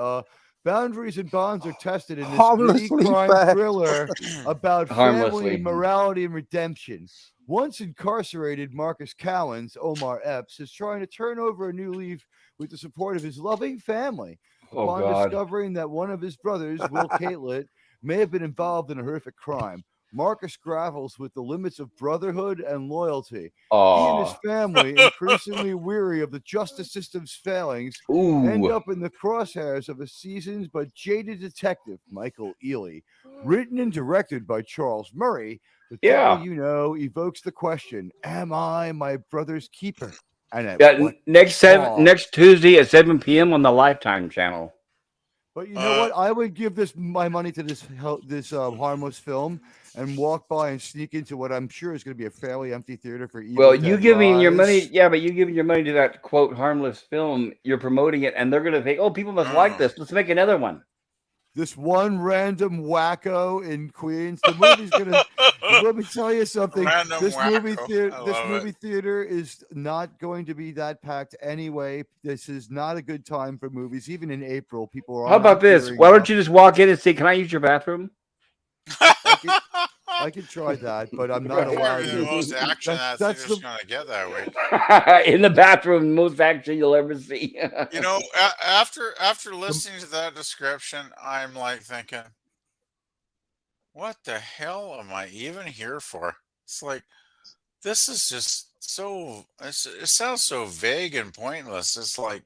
Boundaries and bonds are tested in this gritty Harmlessly crime bad. thriller about Harmlessly. family, morality, and redemption. Once incarcerated, Marcus Cowens, Omar Epps, is trying to turn over a new leaf with the support of his loving family. Oh, Upon God. discovering that one of his brothers, Will Catlett, may have been involved in a horrific crime, Marcus grapples with the limits of brotherhood and loyalty. He and his Oh, family, increasingly weary of the justice system's failings, end ooh, up in the crosshairs of a seasoned but jaded detective, Michael Ealy. Written and directed by Charles Murray, The Yeah. Devil You Know evokes the question, am I my brother's keeper? And at yeah. what Next cost? next Tuesday at 7 p.m. on the Lifetime channel. But you know what? I would give my money to this harmless film and walk by and sneak into what I'm sure is going to be a fairly empty theater for Evil Well, Dead you giving your money, Rise. yeah, but you giving your money to that quote harmless film, you're promoting it, and they're going to think, oh, people must like this. Let's make another one. This one random wacko in Queens. The movie's gonna. Let me tell you something. Random This movie wacko. theater. I This love movie it. theater is not going to be that packed anyway. This is not a good time for movies. Even in April, people are. How about this? gearing Why up. don't you just walk in and say, can I use your bathroom? I could try that, but I'm not Right. allowed Maybe the to. most action That's that theater's the- gonna get that week. In the bathroom, most action you'll ever see. You know, after listening to that description, I'm like thinking, what the hell am I even here for? It's like, this is just so, it sounds so vague and pointless. It's like,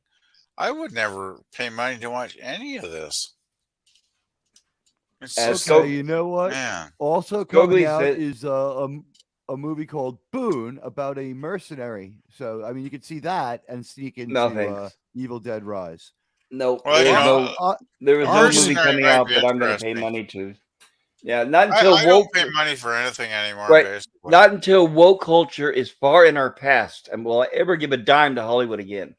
I would never pay money to watch any of this. It's As just, Go- Okay, you know what? man. Also coming Gogli out said- is a movie called Boone about a mercenary. So I mean, you could see that and sneak No, into thanks. Evil Dead Rise. No, Well, there you is know, there is no movie Mercenary coming might out be that I'm going to pay interesting. money to. Yeah, not I, until I don't woke. pay money for anything anymore, Right. basically. Not until woke culture is far in our past, and will I ever give a dime to Hollywood again?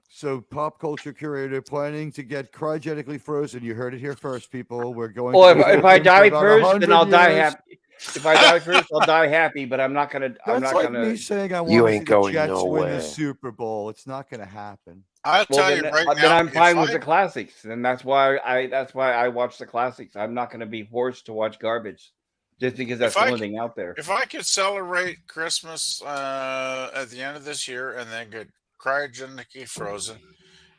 So, pop culture curator planning to get cryogenically frozen. You heard it here first, people. We're going Well, to if freeze I him for die about first, then 100 I'll die years. happy. If I die first, I'll die happy. But I'm not gonna. I'm That's not like gonna. me saying I You want to see ain't the going Jets win the nowhere. Super Bowl. It's not going to happen. I'll Well, tell you right then now. I'm fine with the classics, and that's why I watch the classics. I'm not going to be forced to watch garbage, just because that's If the I only thing out there. If I could celebrate Christmas at the end of this year and then get cryogenically frozen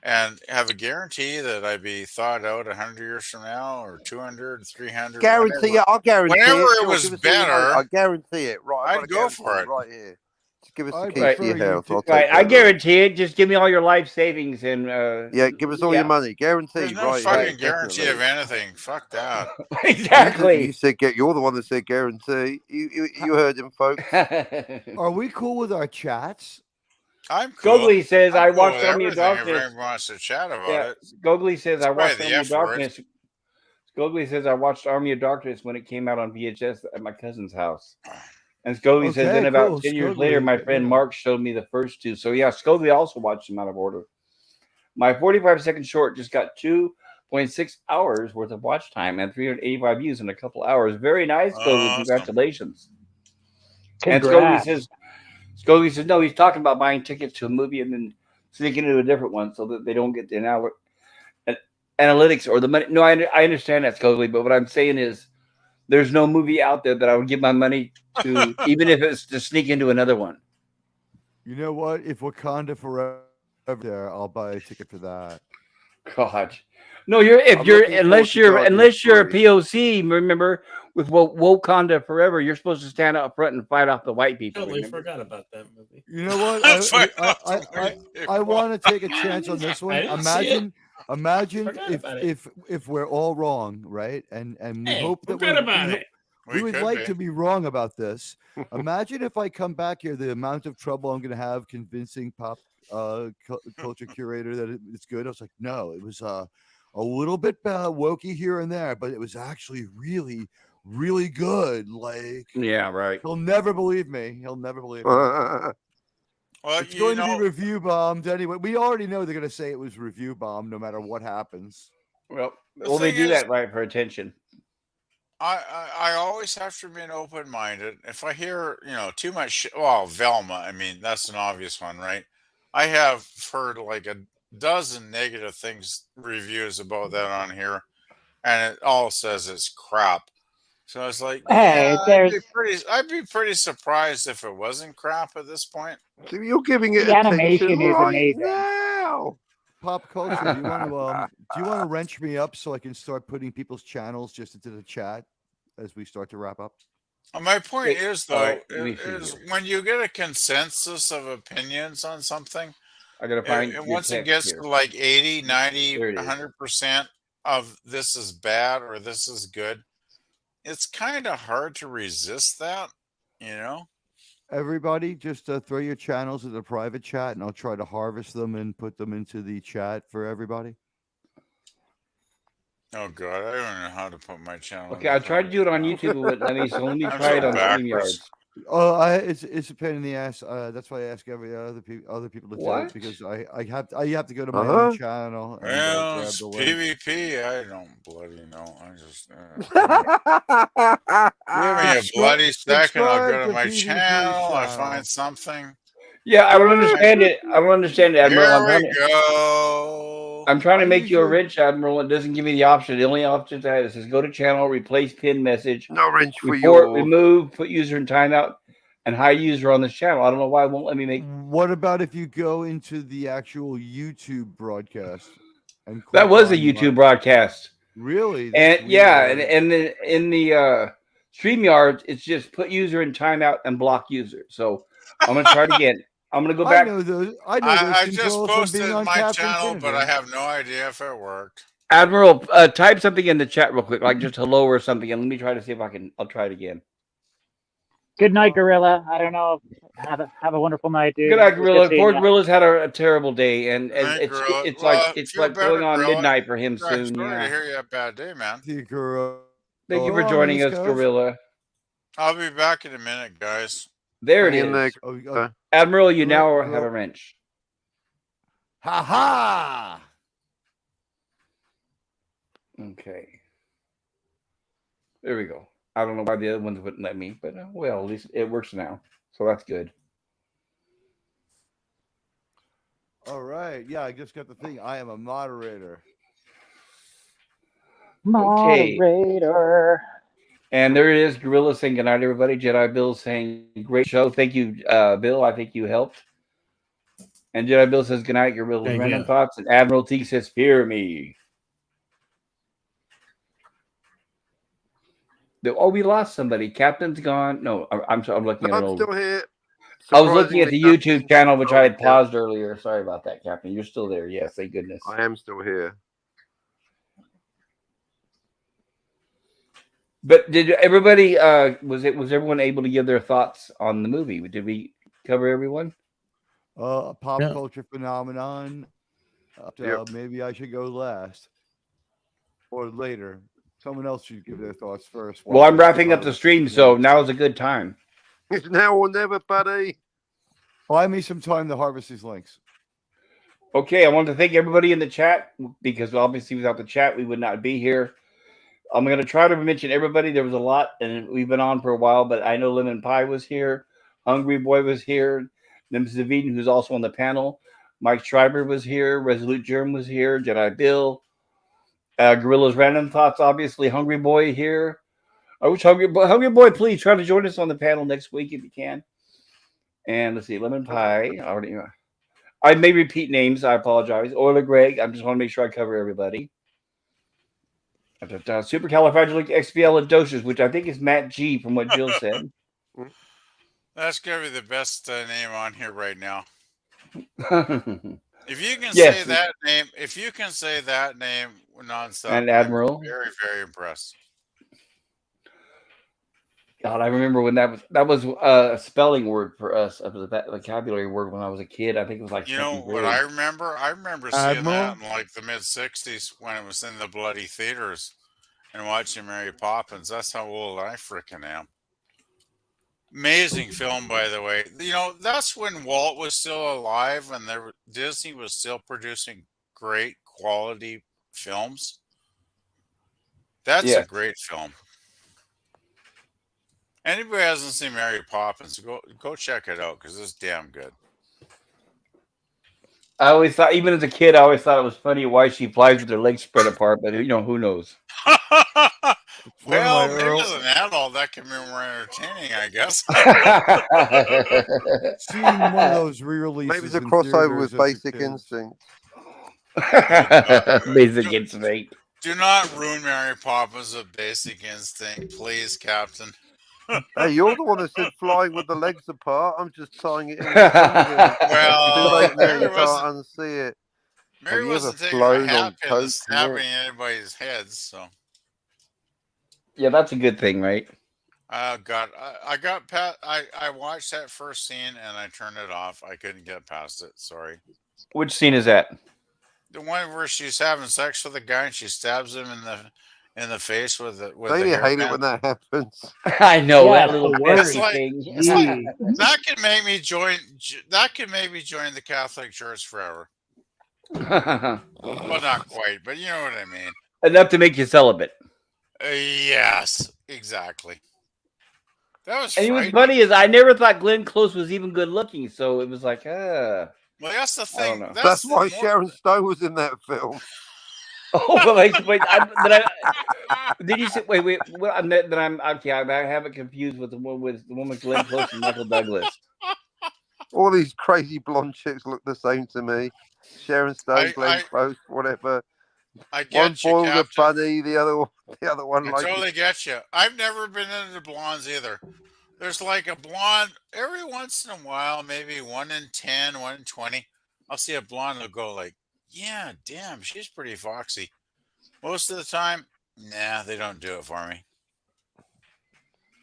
and have a guarantee that I'd be thawed out 100 years from now or 200, 300, Guarantee it. I'll guarantee whenever it. it Sure, was give us all your money. better, I guarantee it. Right, I've got I'd a go guarantee for it. right here. Just give us the I keys to prefer your you house. to- I'll take Right, care I of it. guarantee it. Just give me all your life savings and Yeah, give us all your money. There's Guaranteed no right fucking here. guarantee Definitely. of anything. Fuck that. Exactly. You said you're the one that said guarantee. You heard him, folks. Are we cool with our chats? I'm cool. Gogly says I'm I cool watched with Army of everything if Darkness. anyone wants to chat about Yeah, it. Gogly says I It's probably watched the Army of F word. Darkness. Gogly says I watched Army of Darkness when it came out on VHS at my cousin's house. And Scogly says then Okay, about cool. 10 years later, my Scogly, friend yeah. Mark showed me the first two. So yeah, Scogly also watched them out of order. My 45-second short just got 2.6 hours worth of watch time and 385 views in a couple hours. Very nice, Scogly. Awesome. Congratulations. Congrats. And Scogly says, no, he's talking about buying tickets to a movie and then sneaking into a different one so that they don't get the analytics or the money. No, I understand that, Scogly, but what I'm saying is there's no movie out there that I would give my money to, even if it's to sneak into another one. You know what? If Wakanda Forever there, I'll buy a ticket for that. God, no, unless you're a POC. Remember, with Wakanda Forever, you're supposed to stand up front and fight off the white people. Totally remember? forgot about that movie. You know what? I want to take a chance on this one. I didn't see it. Imagine Forgot about it. if we're all wrong, right? And we Hey, hope that forget about it. we would could like be. to be wrong about this. Imagine if I come back here, the amount of trouble I'm going to have convincing pop culture curator that it's good. I was like, no, it was a little bit wokey here and there, but it was actually really, really good. Like, Yeah, right. he'll never believe me. He'll never believe me. Well, It's going to be review bombed anyway. We already know they're going to say it was review bombed no matter what happens. Well, The they thing do is- that right for attention. I always have to remain open minded. If I hear too much, well, Velma, I mean that's an obvious one, right? I have heard like a dozen negative reviews about that on here, and it all says it's crap. So I was like, Hey, I'd be pretty surprised if it wasn't crap at this point. So you're giving it The animation attention is right amazing. now. Pop culture, do you want to wrench me up so I can start putting people's channels just into the chat as we start to wrap up? My point is, though, let me see is here. when you get a consensus of opinions on something, I gotta find and your once it text gets here. to like 80, 90, There it is. 100% of this is bad or this is good, it's kind of hard to resist that, Everybody, just throw your channels in the private chat, and I'll try to harvest them and put them into the chat for everybody. Oh, God, I don't know how to put my channel. Okay, I tried to do it on YouTube, but let me I'm try it so on backwards. StreamYard. Oh, it's a pain in the ass. That's why I ask every other people to do What? it, because I have to go to my own channel and Well, grab it's the link. PvP. I don't bloody know. I just give me a bloody second. I'll go subscribe to to my PvP channel. I channel. find something. Yeah, I don't understand it. I don't understand it, Admiral. Here we go. I'm trying to I make you a usually- rich Admiral. It doesn't give me the option. The only option I have is go to channel, replace pin message, No wrench for report, you. remove, put user in timeout, and hide user on this channel. I don't know why it won't let me make. What about if you go into the actual YouTube broadcast and That click was a on YouTube broadcast. Really? That's And yeah, weird. and then in the StreamYard, it's just put user in timeout and block user. So I'm gonna try it again. I'm gonna go I back. know those. I know those I just controls from posted being on my Captain channel, but I Infinity. have no idea if it worked. Admiral, type something in the chat real quick, like just hello or something, and let me try to see if I can. I'll try it again. Good night, Gorilla. I don't know. Have a wonderful night, dude. Good night, It was Gorilla. seeing Poor ya. Gorilla's had a terrible day, and Night, it's Gorilla. it's Well, like it's feel like better, going on Gorilla. midnight for him Sorry soon. to Yeah. hear you had a bad day, man. The girl. Thank you So for long, joining East us, Coast. Gorilla. I'll be back in a minute, guys. There it Hang in there. is. Oh, Admiral, you now Gorilla- have a wrench. ha ha! Okay. There we go. I don't know why the other ones wouldn't let me, but well, at least it works now. So that's good. All right. Yeah, I just got the thing. I am a moderator. Moderator. And there it is. Gorilla saying goodnight, everybody. Jedi Bill saying great show. Thank you, Bill. I think you helped. And Jedi Bill says goodnight. Gorilla's Thank random you. thoughts. And Admiral T says fear me. Oh, we lost somebody. Captain's gone. No, I'm sorry. I'm looking at an I'm old. still here. I was looking at the Surprisingly, YouTube channel, which I had yeah, paused earlier. Sorry about that, Captain. You're still there. Yes, thank goodness. I am still here. But did everybody? Was everyone able to give their thoughts on the movie? Did we cover everyone? A pop Yeah. culture phenomenon. Yep. Maybe I should go last or later. Someone else should give their thoughts first. Well, I'm wrapping up the stream, so now is a good time. It's now or never, buddy. Buy me some time to harvest these links. Okay, I want to thank everybody in the chat because obviously without the chat we would not be here. I'm going to try to mention everybody. There was a lot, and we've been on for a while, but I know Lemon Pie was here. Hungry Boy was here. Nimbus of Eden, who's also on the panel. Mike Schreiber was here. Resolute Germ was here. Jedi Bill. Gorilla's Random Thoughts, obviously. Hungry Boy here. I wish Hungry Boy, please try to join us on the panel next week if you can. And let's see, Lemon Pie. I may repeat names. I apologize. Euler Greg. I just want to make sure I cover everybody. Supercalifragilisticexpialidocious, which I think is Matt G from what Jill said. That's gonna be the best name on here right now. If you can Yes. say that name nonstop, And Admiral. I'm very, very impressed. God, I remember when that was a spelling word for us. It was a vocabulary word when I was a kid. I think it was like You know second what grade. I remember? I remember seeing Admiral? that in like the mid '60s when it was in the bloody theaters and watching Mary Poppins. That's how old I frickin' am. Amazing film, by the way. You know, that's when Walt was still alive and Disney was still producing great quality films. That's a Yes. great film. Anybody who hasn't seen Mary Poppins, go check it out because it's damn good. I always thought, even as a kid, I always thought it was funny why she flies with her legs spread apart, but who knows? Well, maybe as an adult that can be more entertaining, I guess. Seeing one of those re-releases. Maybe it's a in crossover with theaters as a Basic kid. Instinct. Basic Instinct. Do not ruin Mary Poppins with Basic Instinct, please, Captain. Hey, you're the one that said flying with the legs apart. I'm just tying it in with something. Well, Too late now, you Mary can't unsee it. Have you ever wasn't taking a flown hat on pin to coke? stabbing anybody's heads, so. Yeah, that's a good thing, right? I watched that first scene and I turned it off. I couldn't get past it. Sorry. Which scene is that? The one where she's having sex with a guy and she stabs him in the face with Don't the you hate it hairpin. when that happens? I know Yeah, that it's little the pesky It's like- thing. it's like- Gee. That could make me join. That could make me join the Catholic Church forever. Well, not quite, but you know what I mean. Enough to make you celibate. Yes, exactly. That was. And what's frightening. funny is I never thought Glenn Close was even good looking, so it was like, Well, that's the I don't thing. know. That's the why more- Sharon Stone was in that film. Oh, did you say? Wait. Well, I'm okay. I have it confused with the woman Glenn Close and Michael Douglas. All these crazy blonde chicks look the same to me. Sharon Stone, Glenn Close, whatever. I One get you, boiled a Captain. bunny, the other one I like totally get you. I've never been into blondes either. There's like a blonde every once in a while, maybe 1 in 10, 1 in 20. I'll see a blonde and I'll go like, yeah, damn, she's pretty foxy. Most of the time, nah, they don't do it for me.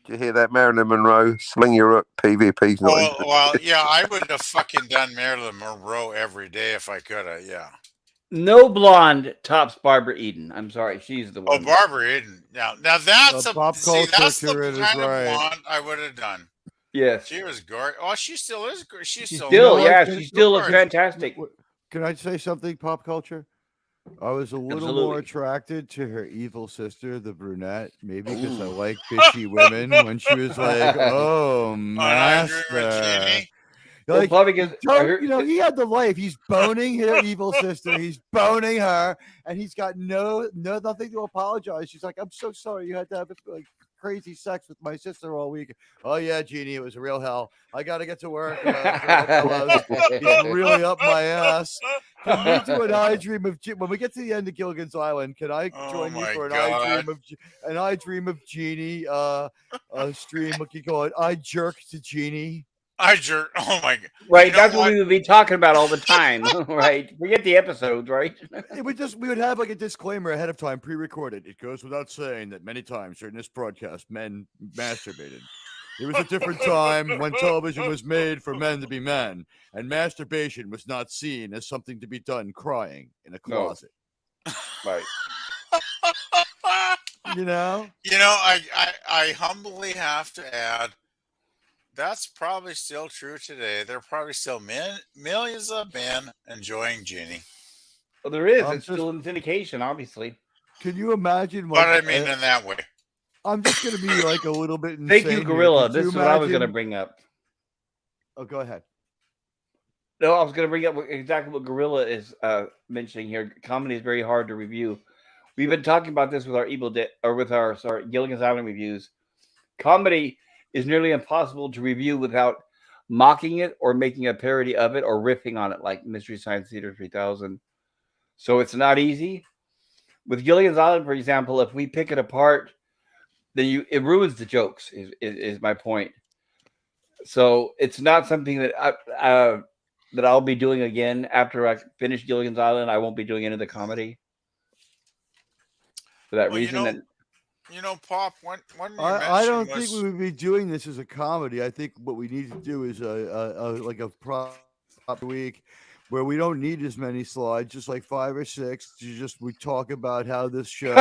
Did you hear that, Marilyn Monroe? Sling your hook, PvP's not Well, yeah, I would have fucking done Marilyn Monroe every day if I could have, yeah. No blonde tops Barbara Eden. I'm sorry, she's the Oh, one. Barbara Eden. Now that's Pop see, culture that's the curator's kind of right. blonde I would have done. Yes, She was gorgeous. Oh, she still is. She's she's still still, what? yeah, she still looks gorgeous. fantastic. Can I say something? Pop culture. I was a little more Absolutely. attracted to her evil sister, the brunette, maybe because I Ooh. like bitchy women. When she was like, "Oh, On I Dream of master." Jeannie. Well, Like, probably because he had the life. He's boning her evil sister. He's boning her, and he's got nothing to apologize. She's like, "I'm so sorry. You had to have like crazy sex with my sister all week." Oh yeah, Jeannie, it was a real hell. I got to get to work. He's really up my ass. Can we do an I Dream of when we get to the end of Gilligan's Island? Can I Oh join you my for God. an I Dream of Jeannie stream? What you call it? I jerk to Jeannie. I jerk. Oh my God. right, You know that's what we would be talking about all the time. Right, forget the episodes, right? We would have like a disclaimer ahead of time, pre-recorded. It goes without saying that many times during this broadcast, men masturbated. It was a different time when television was made for men to be men, and masturbation was not seen as something to be done crying in a No. closet. Right. You know? I humbly have to add, that's probably still true today. There are probably still millions of men enjoying Jeannie. Well, there is. I'm It's still in syndication, obviously. Can you imagine But what I mean in that way. I'm just gonna be like a little bit insane. Thank you, here. Gorilla. Could This you is what I was going to imagine- bring up. Oh, go ahead. No, I was going to bring up exactly what Gorilla is mentioning here. Comedy is very hard to review. We've been talking about this with our Gilligan's Island reviews. Comedy is nearly impossible to review without mocking it or making a parody of it or riffing on it, like Mystery Science Theater 3000. So it's not easy. With Gilligan's Island, for example, if we pick it apart, then it ruins the jokes. Is my point. So it's not something that that I'll be doing again after I finish Gilligan's Island. I won't be doing any of the comedy for that reason. Pop. When you I don't think we would be doing this as a comedy. I think what we need to do is like a prop week where we don't need as many slides, just like 5 or 6. We talk about how this show.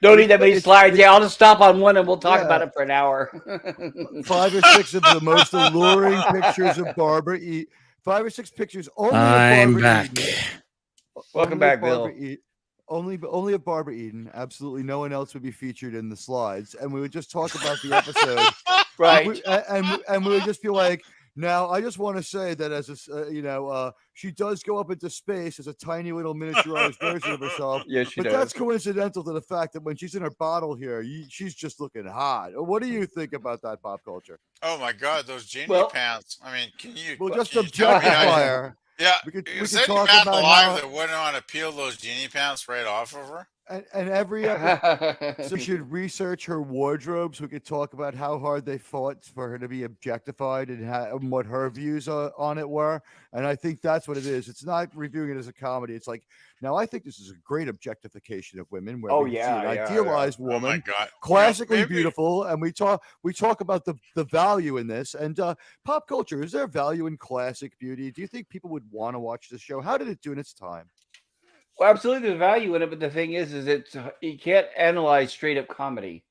Don't need that many slides. Yeah, I'll just stop on one and we'll talk about it for an hour. 5 or 6 of the most alluring pictures of Barbara Eden. 5 or 6 pictures only I'm of Barbara back. Eden. Welcome back, Bill. Only of Barbara Eden. Absolutely no one else would be featured in the slides, and we would just talk about the episode, right? And we would just be like, now I just want to say that as a she does go up into space as a tiny little miniaturized version of herself. Yes, she does. That's coincidental to the fact that when she's in her bottle here, she's just looking hot. What do you think about that, pop culture? Oh my God, those Jeannie pants! I mean, can you? We'll just objectify her. Yeah, we could talk talk about about that wouldn't want to peel those Jeannie pants right off of her. And every episode, we should research her wardrobe so we could talk about how hard they fought for her to be objectified and what her views on it were. And I think that's what it is. It's not reviewing it as a comedy. It's like, now I think this is a great objectification of women. Where we see an idealized woman, classically beautiful, and we talk about the value in this. And pop culture, is there value in classic beauty? Do you think people would want to watch this show? How did it do in its time? Well, absolutely, there's value in it, but the thing is you can't analyze straight up comedy.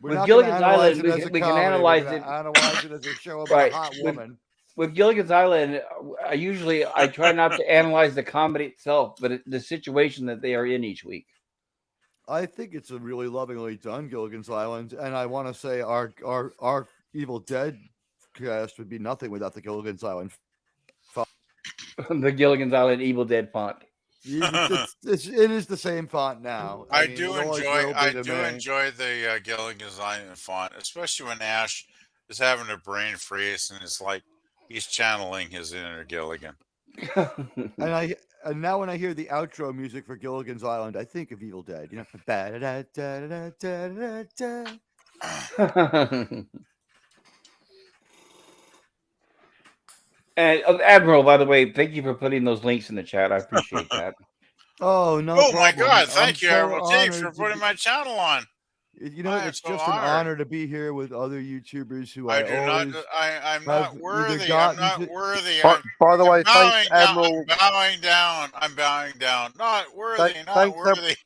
With Gilligan's Island, we can analyze it. Analyze it as a show about a hot woman. With Gilligan's Island, I try not to analyze the comedy itself, but the situation that they are in each week. I think it's a really lovingly done Gilligan's Island, and I want to say our Evil Dead cast would be nothing without the Gilligan's Island font. The Gilligan's Island Evil Dead font. It is the same font now. I do enjoy the Gilligan's Island font, especially when Ash is having a brain freeze and it's like he's channeling his inner Gilligan. And now when I hear the outro music for Gilligan's Island, I think of Evil Dead. You know, And Admiral, by the way, thank you for putting those links in the chat. I appreciate that. Oh no! Oh my God! Thank you, Admiral T, for putting my channel on. You know, I am it's so just an honored. honor to be here with other YouTubers who I I do not. always I'm have not either worthy. I'm gotten not to. worthy. By the I'm way, thanks, bowing down. Admiral. I'm bowing down. I'm bowing down. Not worthy. Not Thanks, worthy.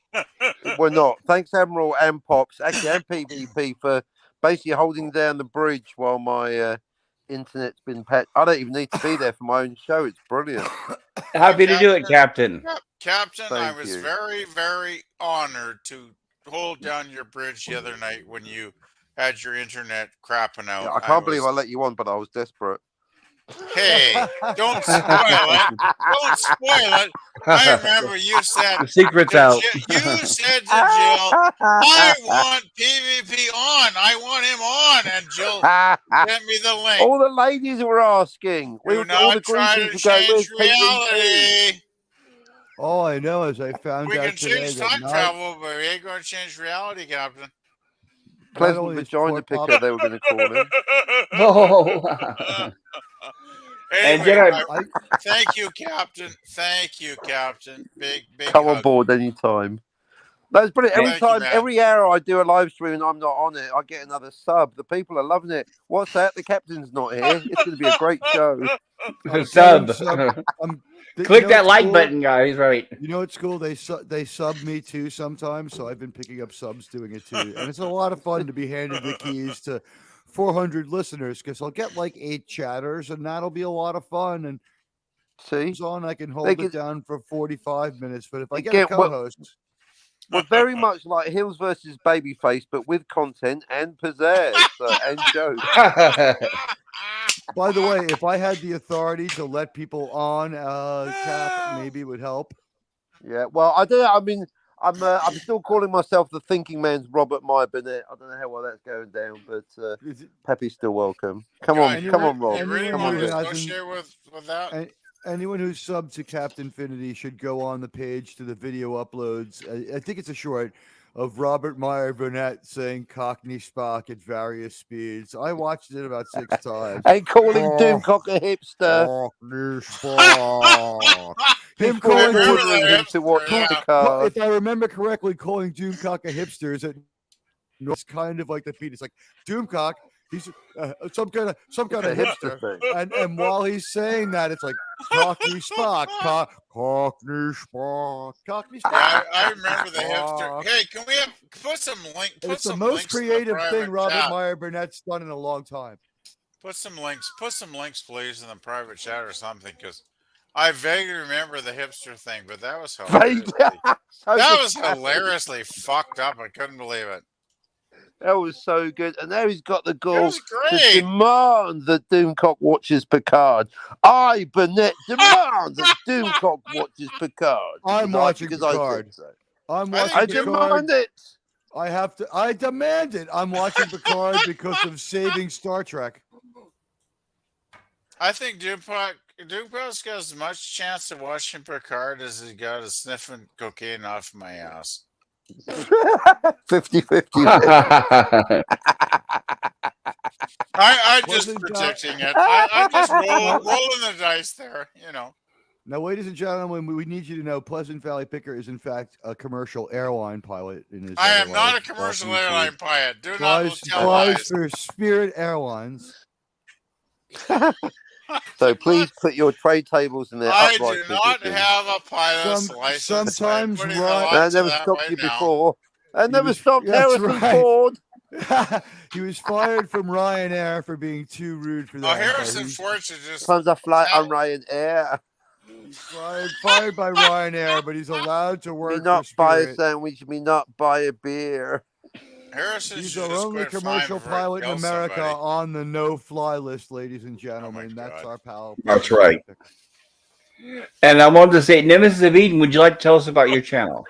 we're not. Thanks, Admiral and Pops, actually, and PvP for basically holding down the bridge while my internet's been patched. I don't even need to be there for my own show. It's brilliant. Happy to do it, Captain. Captain, I Thank was you. very, very honored to hold down your bridge the other night when you had your internet crapping out. Yeah, I can't believe I let you on, but I was desperate. Hey, don't spoil it. Don't spoil it. I remember you said The secret's out. You said to Jill, I want PvP on. I want him on. And Jill sent me the link. All the ladies were asking. Do all not the try to groupies were going, change "Where's PvP?" reality. All I know is I found We out can today change that time not travel, but we ain't going to change reality, Captain. Pleasant only is vagina Fort Pop- picker, they were going to call him. Oh. And Anyway, Jedi, thank you, Captain. Thank you, Captain. Big Come on hug. board anytime. That's brilliant. Every Thank you, time, man. every hour I do a live stream and I'm not on it, I get another sub. The people are loving it. What's that? The captain's not here. It's going to be a great show. I'm sub. getting sub- I'm- you Click know that what's like cool? button, guys. Right. You know what's cool? They sub me too sometimes, so I've been picking up subs doing it too, and it's a lot of fun to be handed the keys to 400 listeners because I'll get like 8 chatters, and that'll be a lot of fun. And See, on, I can hold They it can- down for 45 minutes, but if I get Again, a co-host, we're very much like Hills versus Babyface, but with content and pizzazz and jokes. by the way, if I had the authority to let people on, Cap, maybe it would help. Yeah, well, I don't know. I mean, I'm still calling myself the thinking man's Robert Meyer Burnett. I don't know how well that's going down, but Is it- Peppy's still welcome. Come God, on, you come re- on, Rob. You really Anyone want who to hasn't- associate with that? Anyone who's subbed to Captain Finity should go on the page to the video uploads. I think it's a short of Robert Meyer Burnett saying Cockney Spock at various speeds. I watched it about 6 times. And calling Oh. Doomcock a hipster. Cockney Spock. Him Before calling remember ordering that him to watch hipster, the yeah. car. if I remember correctly, calling Doomcock a hipster is it's kind of like the beat. It's like Doomcock. He's some kind of It's a hipster. hipster thing. And while he's saying that, it's like Cockney Spock, Cockney Spock, Cockney Spock. Yeah, I remember the Spock. hipster. Hey, can we put some link? Put It's the some most links in the creative private thing Robert chat. Meyer Burnett's done in a long time. Put some links, please, in the private chat or something, because I vaguely remember the hipster thing, but that was hilariously fucked up. I couldn't believe it. That was so good. And now he's got the It gall was to great. demand that Doomcock watches Picard. I, Burnett, demand that Doomcock watches Picard. I'm watching because I Picard. said so. I'm I watching I think Picard. demand it. I demand it. I'm watching Picard because of saving Star Trek. I think Doomcock's got as much chance of watching Picard as he got of sniffing cocaine off my ass. 50-50. I'm just Wasn't that- predicting it. I'm just rolling the dice there, you know. Now, ladies and gentlemen, we need you to know Pleasant Valley Picker is in fact a commercial airline pilot in his. I other am not a life. commercial Welcome to- airline pilot. Do not Flies tell lies. for Spirit Airlines. So please put your tray tables in their I upright do not position. have a pilot's Some- license. sometimes I'm putting the Ryan- lights That to never that stopped right you now. before. That never was- stopped that's Harrison right. Ford. He was fired from Ryanair for being too rude for Oh, that. Harrison He's Ford should just. Comes a flight Now- on Ryanair. fired by Ryanair, but he's allowed to Me work not for buy a Spirit. sandwich. Me not buy a beer. Harrison He's should our just only quit flying commercial before he pilot in kills America somebody. on the no-fly list, ladies and gentlemen. That's God. our pal. That's Pleasant Valley right. Picker. And I wanted to say, Nemesis of Eden, would you like to tell us about your channel?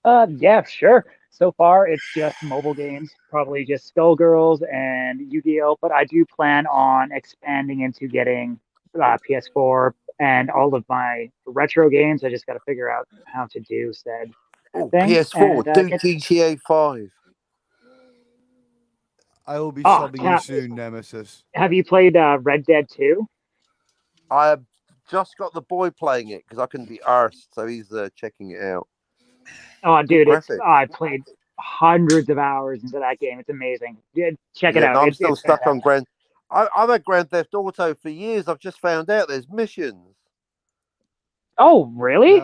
Yeah, sure. So far, it's just mobile games, probably just Skullgirls and Yu-Gi-Oh! But I do plan on expanding into getting PS4 and all of my retro games. I just got to figure out how to do said Oh, thing. PS4. And, Do get- GTA 5. I will be Ah, subbing Cap. you soon, Nemesis. Have you played Red Dead 2? I have just got the boy playing it because I couldn't be arsed, so he's checking it out. Oh, dude, graphics. I played hundreds of hours into that game. It's amazing. Check it Yeah, out. no, I'm still It's stuck on fantastic. I've had Grand Theft Auto for years. I've just found out there's missions. Oh, really?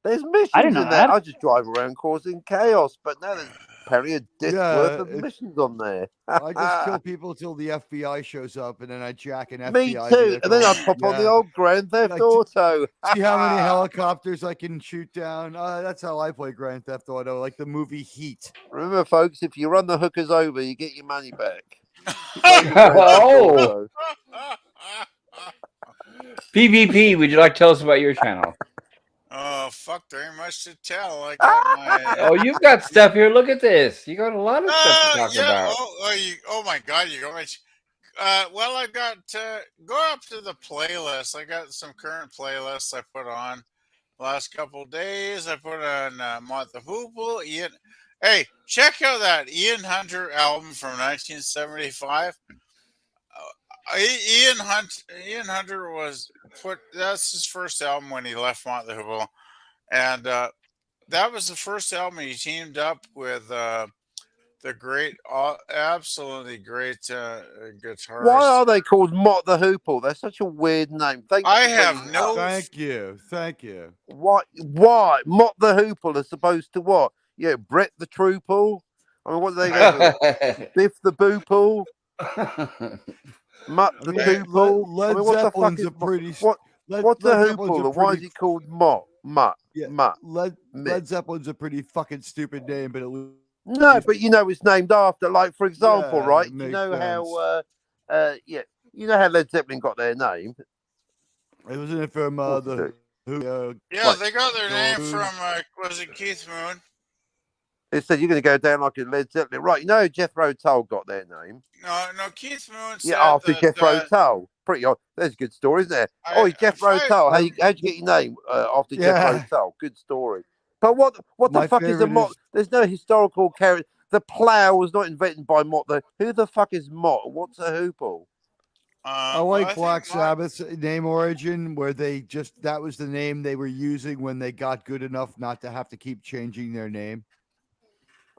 There's I didn't missions know in there. that. I just drive around causing chaos, but now there's apparently a disc worth Yeah, of missions on there. I just kill people till the FBI shows up, and then I jack an Me FBI too. vehicle. And then I pop on the old Grand Theft Like, Auto. see how many helicopters I can shoot down. That's how I play Grand Theft Auto, like the movie Heat. Remember, folks, if you run the hookers over, you get your money back. Oh, PvP, would you like to tell us about your channel? Oh, fuck, there ain't much to tell. I got my. Oh, you've got stuff here. Look at this. You got a lot of stuff to talk yeah. about. Oh my God, you got my. Well, I got go up to the playlist. I got some current playlists I put on last couple of days. I put on Mott the Hoople, Ian. Hey, check out that Ian Hunter album from 1975. Ian Hunter that's his first album when he left Mott the Hoople, and that was the first album he teamed up with the great, absolutely great guitarist. Why are they called Mott the Hoople? That's such a weird name. Thank you. Why Mott the Hoople as opposed to what? Yeah, Brett the Troople. I mean, what do they go with? Biff the Boople. Mutt the Hoople. Led Zeppelin's a pretty. What's the Hoople? And why is he called Mott? Mutt. Led Zeppelin's a pretty fucking stupid name, but no, but it's named after. Like, for example, right? You know sense. how you know how Led Zeppelin got their name? It wasn't it from yeah, they got their name from was it Keith Moon? They said you're going to go down like a Led Zeppelin, right? You know, Jethro Tull got their name. No, Keith Moon. Said After Jethro Tull. Pretty odd. There's a good story, isn't there? Jethro Tull. How'd you get your name after Jethro Tull? Good story. But what the fuck is a Mott? There's no historical character. The plough was not invented by Mott. Who the fuck is Mott? What's a hoople? I like Black Sabbath's name origin, where that was the name they were using when they got good enough not to have to keep changing their name.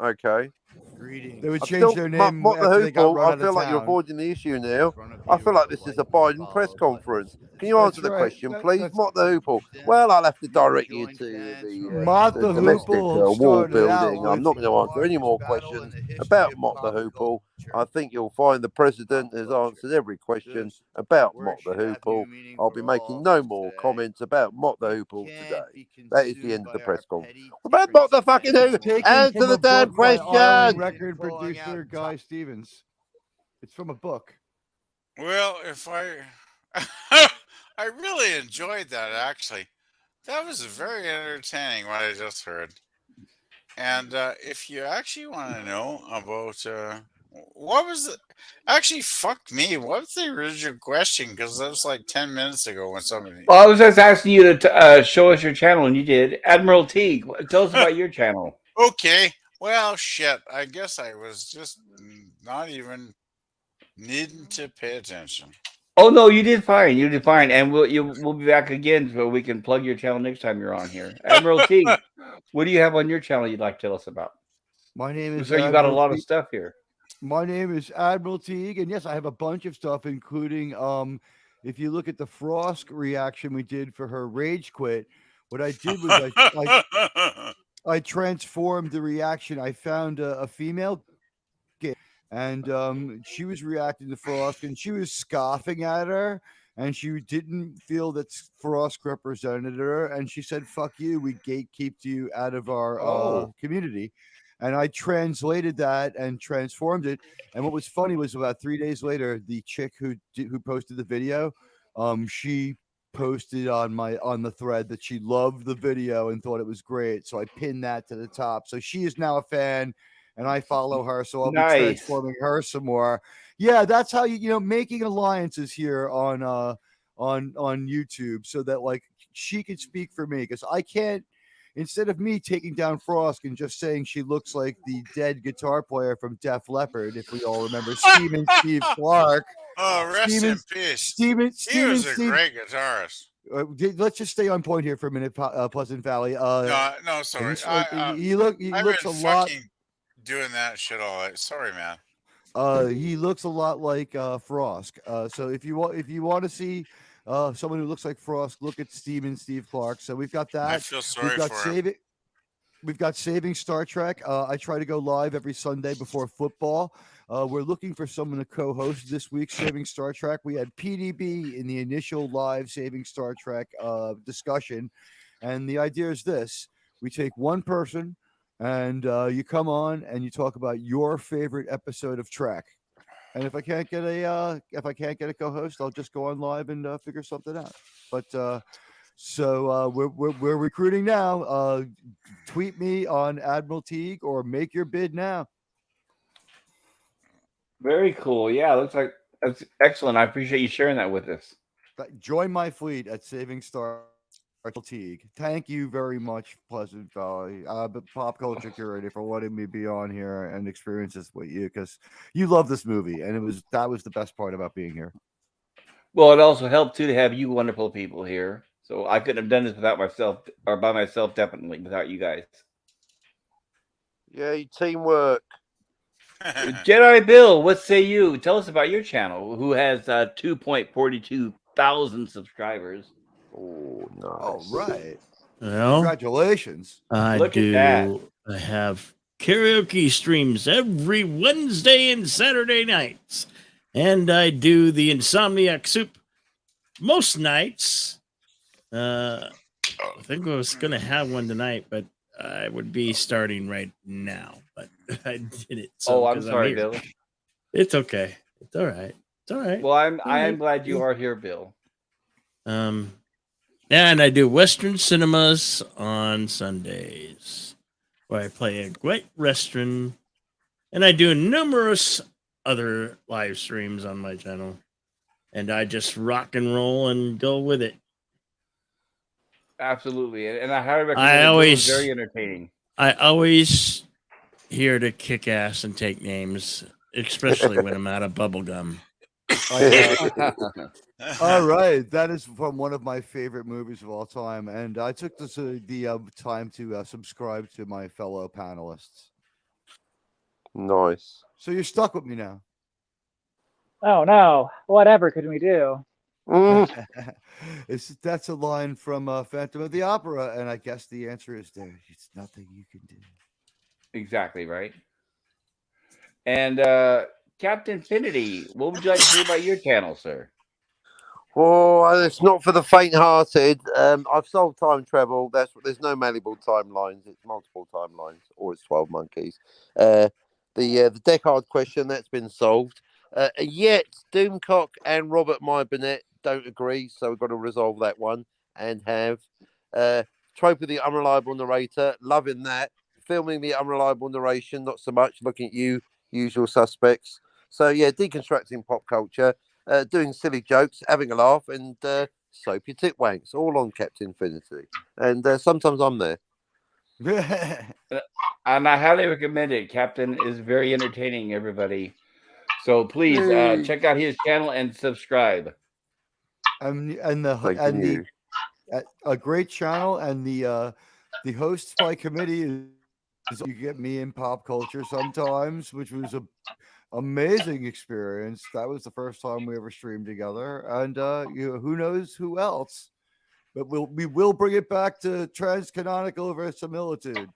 Okay. They would change their name after they got run out of town. I feel like you're avoiding the issue now. I feel like this is a Biden press conference. Can you answer the question, please? Mott the Hoople. Well, I'll have to direct you to the domestic wall building. I'm not going to answer any more questions about Mott the Hoople. I think you'll find the president has answered every question about Mott the Hoople. I'll be making no more comments about Mott the Hoople today. That is the end of the press conference. What about Mott the fucking Hoople? Answer the damn question. Record producer Guy Stevens. It's from a book. Well, if I really enjoyed that, actually. That was very entertaining what I just heard. And if you actually want to know about what was it? Actually, fuck me. What's the original question? Because that was like 10 minutes ago when somebody. Well, I was just asking you to show us your channel, and you did. Admiral Teague, tell us about your channel. Okay. Well, shit. I guess I was just not even needing to pay attention. Oh no, you did fine. You did fine, and we'll be back again so we can plug your channel next time you're on here. Admiral Teague, what do you have on your channel you'd like to tell us about? My name is. So you got a lot of stuff here. My name is Admiral Teague, and yes, I have a bunch of stuff, including if you look at the Frost reaction we did for her Rage Quit, what I did was I transformed the reaction. I found a female and she was reacting to Frost, and she was scoffing at her, and she didn't feel that Frost represented her, and she said, "Fuck you, we gatekeeped you out of our community." And I translated that and transformed it. And what was funny was about 3 days later, the chick who posted the video, she posted on the thread that she loved the video and thought it was great. So I pinned that to the top. So she is now a fan, and I follow her. So I'll be transforming her some more. Yeah, that's how making alliances here on YouTube, so that like she can speak for me, because I can't. Instead of me taking down Frost and just saying she looks like the dead guitar player from Def Leppard, if we all remember Steve Clark. Oh, rest in peace. He was a great guitarist. Let's just stay on point here for a minute, Pleasant Valley. No, sorry. He I've looks been a lot. fucking doing that shit all right. Sorry, man. He looks a lot like Frost. So if you want to see someone who looks like Frost, look at Steve Clark. So we've got I that. feel We've sorry got for him. We've got Saving Star Trek. I try to go live every Sunday before football. We're looking for someone to co-host this week's Saving Star Trek. We had PDB in the initial live Saving Star Trek discussion, and the idea is this: we take one person, and you come on and you talk about your favorite episode of Trek. And if I can't get a co-host, I'll just go on live and figure something out. But so we're recruiting now. Tweet me on Admiral Teague or make your bid now. Very cool. Yeah, looks like that's excellent. I appreciate you sharing that with us. Join my fleet at Saving Star Teague. Thank you very much, Pleasant Valley, but Pop Culture Curator, for letting me be on here and experience this with you, because you love this movie, and that was the best part about being here. Well, it also helped too to have you wonderful people here. So I couldn't have done this without myself, or by myself, definitely without you guys. Yeah, teamwork. Jedi Bill, what say you? Tell us about your channel, who has 2.42 thousand subscribers. Oh, nice. All right. Well, congratulations. I Look at that. I have karaoke streams every Wednesday and Saturday nights. And I do the Insomniac Soup most nights. I think I was going to have one tonight, but I would be starting right now. But I did it. So, I'm sorry, Bill. It's okay. It's all right. It's all right. Well, I am glad you are here, Bill. And I do Western cinemas on Sundays, where I play a great Western, and I do numerous other live streams on my channel, and I just rock and roll and go with it. Absolutely, and I highly recommend it. It's very entertaining. I always here to kick ass and take names, especially when I'm out of bubble gum. All right, that is from one of my favorite movies of all time, and I took the time to subscribe to my fellow panelists. Nice. So you're stuck with me now. Oh no! Whatever could we do? That's a line from Phantom of the Opera, and I guess the answer is there's nothing you can do. Exactly right. And Captain Infinity, what would you like to say about your channel, sir? Oh, it's not for the faint-hearted. I've solved time travel. There's no malleable timelines. It's multiple timelines, or it's 12 monkeys. The Deckard question, that's been solved. Yet Doomcock and Robert Mybernet don't agree, so we've got to resolve that one. And have trope of the unreliable narrator, loving that. Filming the unreliable narration, not so much. Looking at you, usual suspects. So yeah, deconstructing pop culture. Doing silly jokes, having a laugh, and soapy tit wanks, all on Captain Infinity. And sometimes I'm there. And I highly recommend it. Captain is very entertaining, everybody. So please check out his channel and subscribe. A great channel, and the hosts by committee is you get me in pop culture sometimes, which was a amazing experience. That was the first time we ever streamed together, and who knows who else, but we will bring it back to transcanonical verisimilitude.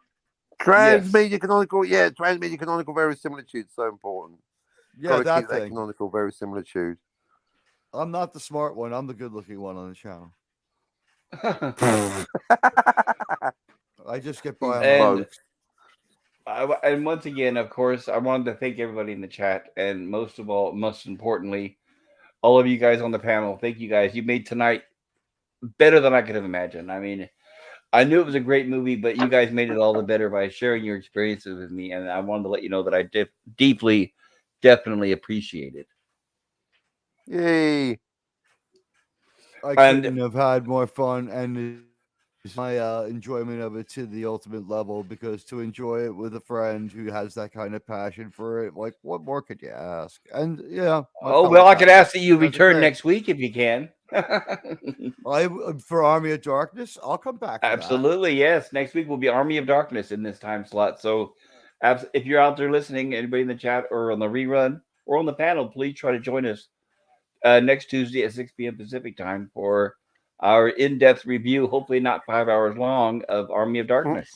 Transmedia canonical, yeah, transmedia canonical verisimilitude, so important. Yeah, that thing. That canonical verisimilitude. I'm not the smart one. I'm the good-looking one on the channel. I just get by on both. And once again, of course, I wanted to thank everybody in the chat, and most importantly, all of you guys on the panel. Thank you guys. You made tonight better than I could have imagined. I mean, I knew it was a great movie, but you guys made it all the better by sharing your experiences with me, and I wanted to let you know that I definitely appreciate it. Yay! I couldn't have had more fun, and my enjoyment of it to the ultimate level, because to enjoy it with a friend who has that kind of passion for it, like, what more could you ask? And yeah. I could ask that you return next week if you can. For Army of Darkness, I'll come back. For Absolutely, yes. Next week will be Army of Darkness in this time slot. So, if you're out there listening, anybody in the chat or on the rerun or on the panel, please try to join us next Tuesday at 6 p.m. Pacific time for our in-depth review, hopefully not 5 hours long, of Army of Darkness.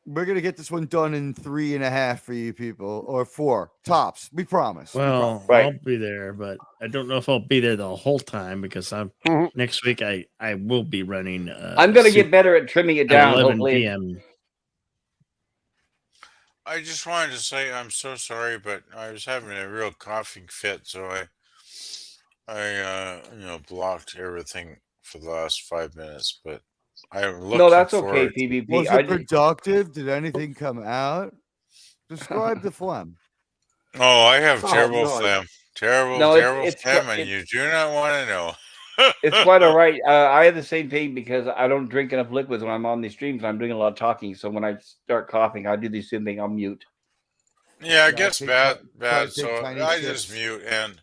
We're gonna get this one done in 3.5 for you people, or 4 tops. We promise. Well, Right. I'll be there, but I don't know if I'll be there the whole time because I'm next week. I will be running. I'm going to get better at trimming it at down. 11 Hopefully, p.m. I just wanted to say I'm so sorry, but I was having a real coughing fit, so I blocked everything for the last 5 minutes. But I'm looking no, that's forward. okay, PvP. Was it productive? Did anything come out? Describe the phlegm. Oh, I have Oh, terrible no. phlegm. Terrible No, it's phlegm, quite- and you do not want to know. It's quite all right. I have the same thing because I don't drink enough liquids when I'm on these streams. I'm doing a lot of talking, so when I start coughing, I do the same thing. I'll mute. Yeah, I Yeah, guess take bad. try to So take tiny I just sips. mute, and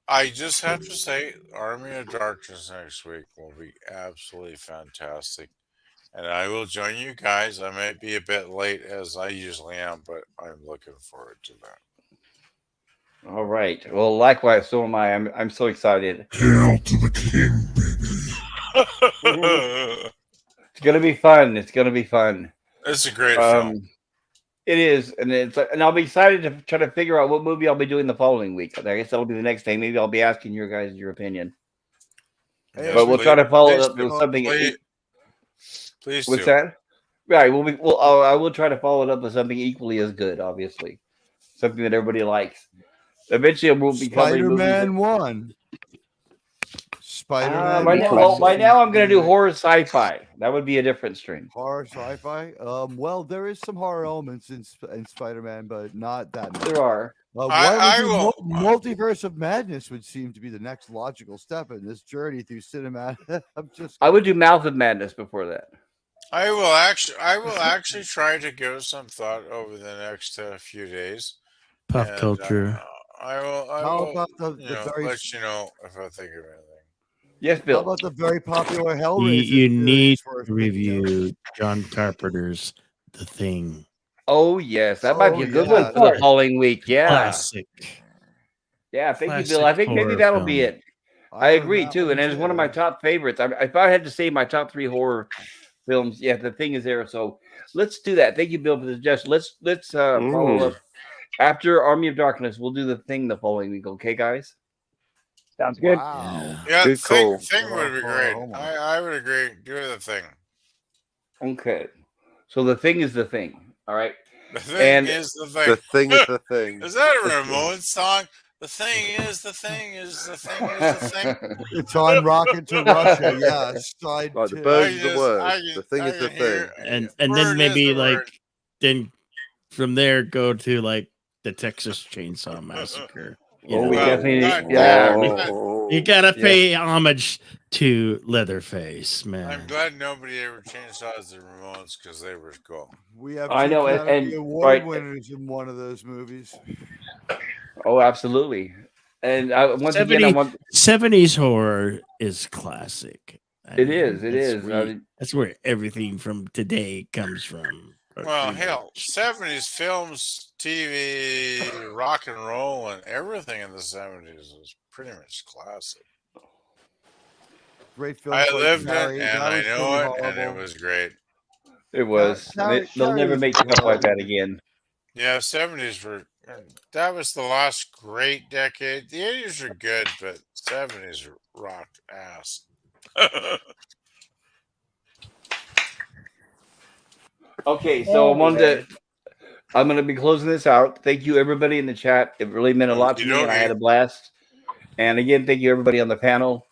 I just have to say, Army of Darkness next week will be absolutely fantastic, and I will join you guys. I might be a bit late as I usually am, but I'm looking forward to that. All right. Well, likewise, so am I. I'm so excited. Hail to the king, It's gonna be fun. It's gonna be fun. It's a great film. It is, and I'll be excited to try to figure out what movie I'll be doing the following week. I guess that'll be the next thing. Maybe I'll be asking your opinion. Hey, But we'll try to follow it please up with do. something. Please What's do. that? Right. I will try to follow it up with something equally as good. Obviously, something that everybody likes. Eventually, we'll be covering Spider-Man movies. 1. Spider-Man. By now, I'm going to do horror sci-fi. That would be a different stream. Horror sci-fi. Well, there is some horror elements in Spider-Man, but not that much. There are. I will. Multiverse of Madness would seem to be the next logical step in this journey through cinema. I would do Mouth of Madness before that. I will actually try to give some thought over the next few days. Pop And, culture. I will. How about the very? Let you know if I think of anything. Yes, How Bill. about the very popular Hellraiser? You need series to review John Carpenter's The Thing. Oh yes, that might be a good yeah. one for the following week. Yeah. Classic. Yeah, thank you, Classic Bill. I think maybe horror that'll be film. it. I agree too, and it's one of my top favorites. If I had to say my top 3 horror films, yeah, The Thing is there. So let's do that. Thank you, Bill, for the suggestion. Let's follow up after Army of Darkness. We'll do The Thing the following week. Okay, guys? Sounds good. Wow. Yeah, Good call. thing would be great. I would agree. Do the thing. Okay. So The Thing is the thing. All right. The thing is the thing. The thing is the thing. Is that a Ramones song? The thing is the thing is the thing is the thing. It's on Rocket to Russia. Yeah, side Like the 2. birds of the word. The thing is the hear- thing. And Word then is maybe the word. then from there go to like the Texas Chainsaw Massacre. You know? We Well, definitely God, yeah. You gotta pay homage to Leatherface, I'm man. glad nobody ever chainsaws the Ramones because they were cool. We have I two know, and- Academy Award right. winners in one of those movies. Oh, absolutely. And once again, I want 70s horror is classic. it is. That's where everything from today comes from. Well, hell, 70s films, TV, rock and roll, and everything in the 70s was pretty much classic. Great film. I lived it, and I know it, and it was great. It was. They'll never make stuff like that again. Yeah, 70s were. That was the last great decade. The 80s were good, but 70s rocked ass. Okay, so I'm going to be closing this out. Thank you, everybody in the chat. It really meant a lot to me, and I had a blast. And again, thank you, everybody on the panel.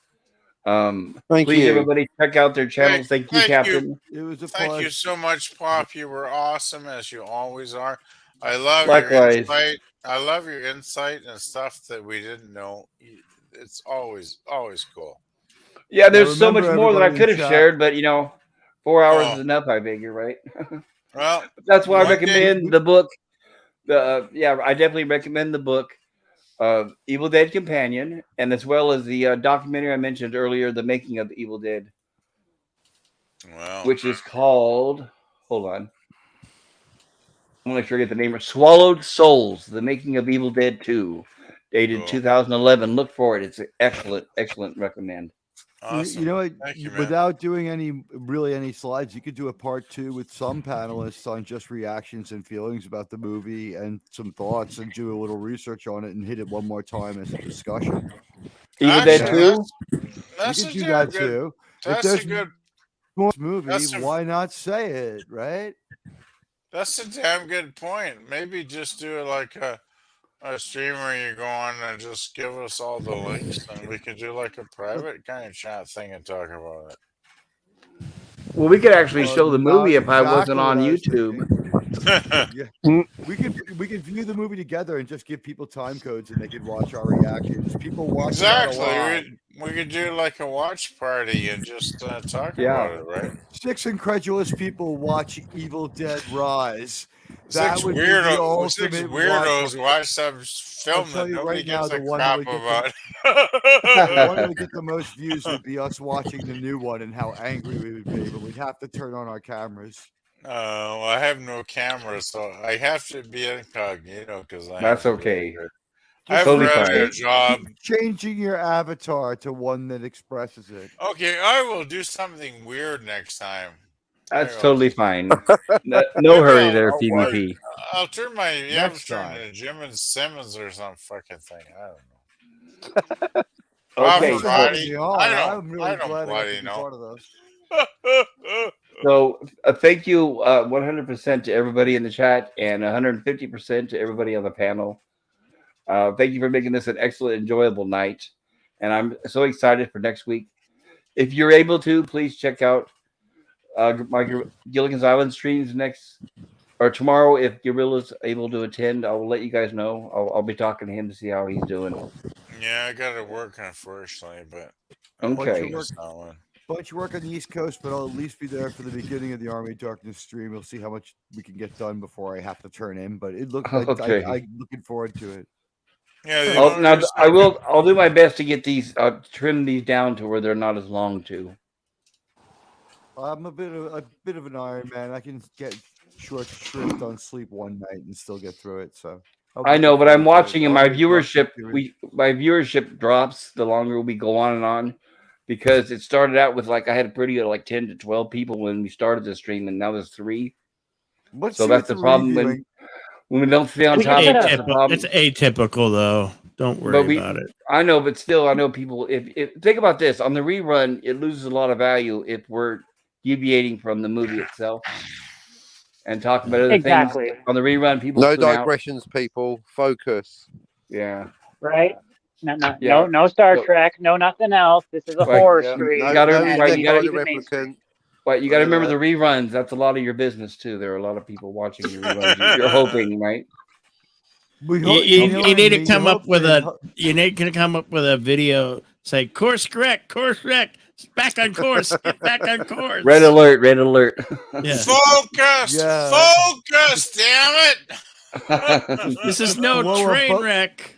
Thank Please, you. everybody, check out their channels. Thank you, Captain. It was a Thank pleasure. you so much, Pop. You were awesome, as you always are. I love Likewise. your insight. I love your insight and stuff that we didn't know. It's always cool. Yeah, there's so much remember more that I everybody in could have chat. shared, but 4 hours Oh. is enough, I figure, right? Well, That's why I one recommend the book. I definitely recommend the book. Evil Dead Companion, and as well as the documentary I mentioned earlier, The Making of Evil Dead, Wow. which is called. Hold on. I'm going to forget the name. Swallowed Souls: The Making of Evil Dead 2, dated Cool. 2011. Look for it. It's an excellent recommend. Awesome. You know what? Thank you, man. Without doing any slides, you could do a part 2 with some panelists on just reactions and feelings about the movie and some thoughts, and do a little research on it and hit it one more time as a discussion. Evil Dead Actually, 2. That's You a can do damn that good. too. If That's there's a good. more movie, That's a- why not say it, right? That's a damn good point. Maybe just do it like a stream where you go on and just give us all the links, and we could do like a private kind of chat thing and talk about it. Well, we could actually show the Not movie if I wasn't exactly on what I was YouTube. thinking. Yeah. We could view the movie together and just give people time codes and they could watch our reactions. People watch it a lot. Exactly. We could do like a watch party and just talk Yeah. about it, right? 6 incredulous people watch Evil Dead Rise. That Six would be the weirdos ultimate. watch some film tell that you nobody right now, gives a the one crap that would get about. The one that would get the most views would be us watching the new one and how angry we would be, but we'd have to turn on our cameras. Well, I have no camera, so I have to be incognito because That's okay. I have Totally a regular fine. job. Changing your avatar to one that expresses it. Okay, I will do something weird next time. That's I will. totally fine. No Maybe hurry there, I'll PvP. I'll turn my Next avatar time. into Jim and Simmons or some fucking thing. I don't know. Okay, Thanks for having me on. I'm really glad I got bloody to be know. part of this. So thank you 100% to everybody in the chat and 150% to everybody on the panel. Thank you for making this an excellent, enjoyable night. And I'm so excited for next week. If you're able to, please check out my Gilligan's Island streams next or tomorrow. If Gorilla's able to attend, I will let you guys know. I'll be talking to him to see how he's doing. Yeah, I got to work unfortunately, but Okay. Bunch of work on the East Coast, but I'll at least be there for the beginning of the Army Darkness stream. We'll see how much we can get done before I have to turn in. But it looks like Okay. I'm looking forward to it. Yeah, I'll do my best to get these trim these down to where they're not as long too. I'm a bit of an Iron Man. I can get short shrift on sleep one night and still get through it. So I know, but I'm watching, and my viewership drops the longer we go on and on, because it started out with I had a pretty good 10 to 12 people when we started the stream, and now there's 3. So that's the problem when we don't stay on top of it. That's the problem. It's atypical though. Don't worry about it. I know, but still, I know people. If think about this on the rerun, it loses a lot of value if we're deviating from the movie itself and talking about other things on the rerun. People no digressions, people. Focus. Yeah. Right. No Star Trek. No nothing else. This is a horror stream. You got to remember the reruns. That's a lot of your business too. There are a lot of people watching your reruns. You're hoping, right? You need to come up with a video. Say course correct. Back on course. Get back on course. Red alert. Yeah. Focus. Damn it. This is no train wreck.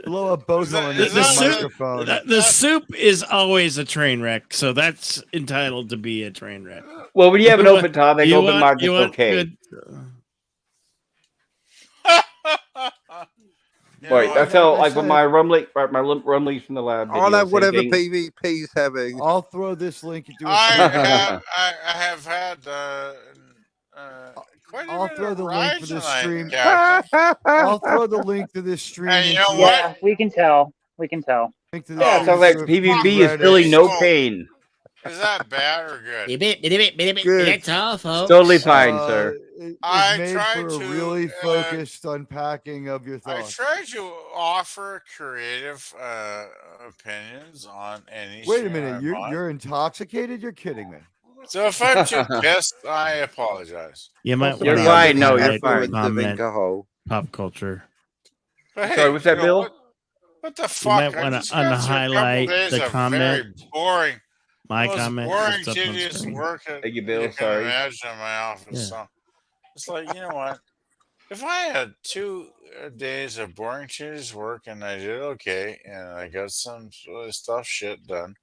Blow a boat on the microphone. The soup is always a train wreck, so that's entitled to be a train wreck. Well, when you have an open topic, open mic, it's okay. Right, that's how with my rumblies from the lab. I'll have whatever PvP's having. I'll throw this link. I have had I'll throw the link for this stream. I'll throw the link to this stream. Hey, you know what? We can tell. Sounds like PvP is feeling no pain. Is that bad or good? Good. That's all, folks. Totally fine, sir. I tried to really focused unpacking of your thoughts. I tried to offer creative opinions on any. Wait a minute, you're intoxicated? You're kidding me. So if I'm too pissed, I apologize. You might. You're fine. No, you're fine. Pop culture. But hey, sorry, what's that, Bill? What the fuck? You might want to unhighlight the comment. Very boring. My comment. Boring, tedious work. Thank you, Bill. You sorry. Can imagine in my office. Yeah. So it's like, you know what? if I had 2 days of boring cheese work and I did okay and I got some stuff shit done,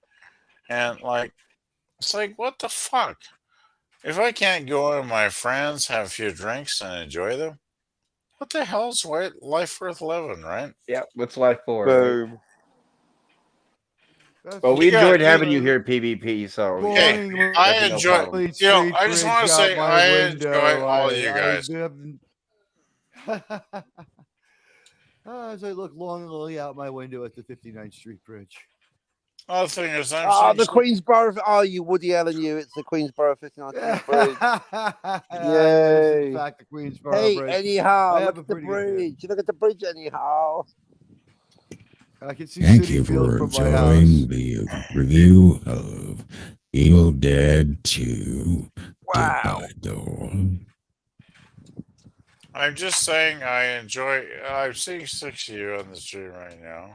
and like it's like what the fuck? If I can't go out with my friends, have a few drinks, and enjoy them, what the hell's life worth living, right? Yeah, what's life for? Right? Boom. Well, we You got enjoyed having you you. here, PvP. So Hey, Boring. I that'd be no enjoy. problem. You know, Street I just want bridge to out say my I window. enjoy all you guys. As I look longingly out my window at the 59th Street Bridge. Other thing is, I'm Ah, seeing the Queensborough. Oh, you Woody Allen, you. It's the Queensborough 59th Street Bridge. Yes, in Yay. fact, the Queensboro Hey, Bridge. anyhow, I have look a at the pretty good view. bridge. Look at the bridge, anyhow. I can see Thank City you Field for from my house. enjoying the review of Evil Dead 2 Dead Wow. by Dawn. I'm just saying I enjoy. I'm seeing 6 of you on the stream right now,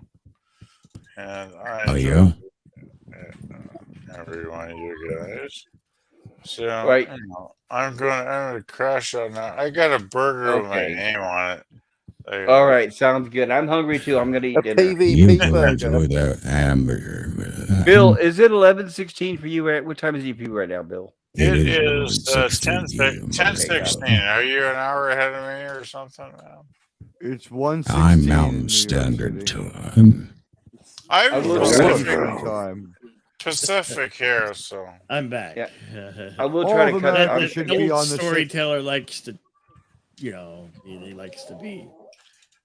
and I Oh, enjoy yeah? every one of you guys. So Right. you know, I'm gonna crash out now. I got a burger with my Okay. name on it. All right, sounds good. I'm hungry too. I'm gonna A eat dinner. You PvP go burger. enjoy that hamburger. Bill, is it 11:16 for you? What time is it for you right now, Bill? It is is 11:16 10:16. Are you an hour ahead of me or something? Man? It's 1:16 I'm in Mountain New York Standard City. Time. I I'm will It's try Pacific, to. time. Pacific here, so I'm back. Yeah. I will All try of to cut. America I'm- should The be old on the storyteller likes to, he likes to be.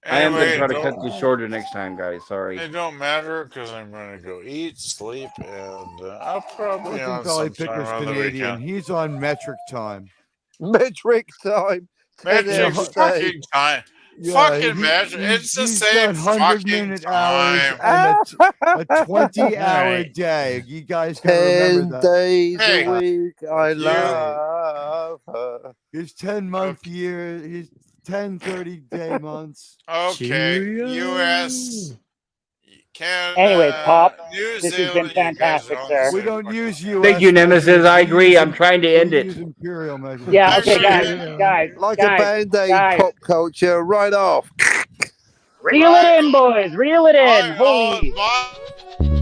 I am going to anyway, try to cut this shorter next time, guys. Sorry. it don't matter because I'm going to go eat, sleep, and I'll probably Silicon on Valley sometime Picker's on the Canadian. weekend. He's on metric time. Metric time. 10 Metric hours a day. fucking time. Yeah, Fucking metric. It's the he's same got fucking 100-minute hours time. and a 20-hour Right. day. You guys got to 10 remember that. days Hey, a week. I you- love her. His 10-month year, his 10, 30-day months. Okay, Cheerio. U.S. Canada. Anyways, Pop, New this has Zealand, been you guys fantastic, own sir. the We same don't fucking use thing. U.S. Thank you, Nemesis. measures. I We agree. use I'm trying to end we it. use imperial measures. Yeah, I'm okay, sure- guys, Like a band-aid, guys. pop culture, right off. Reel it in, boys. Reel it in. Right, Holy. bye.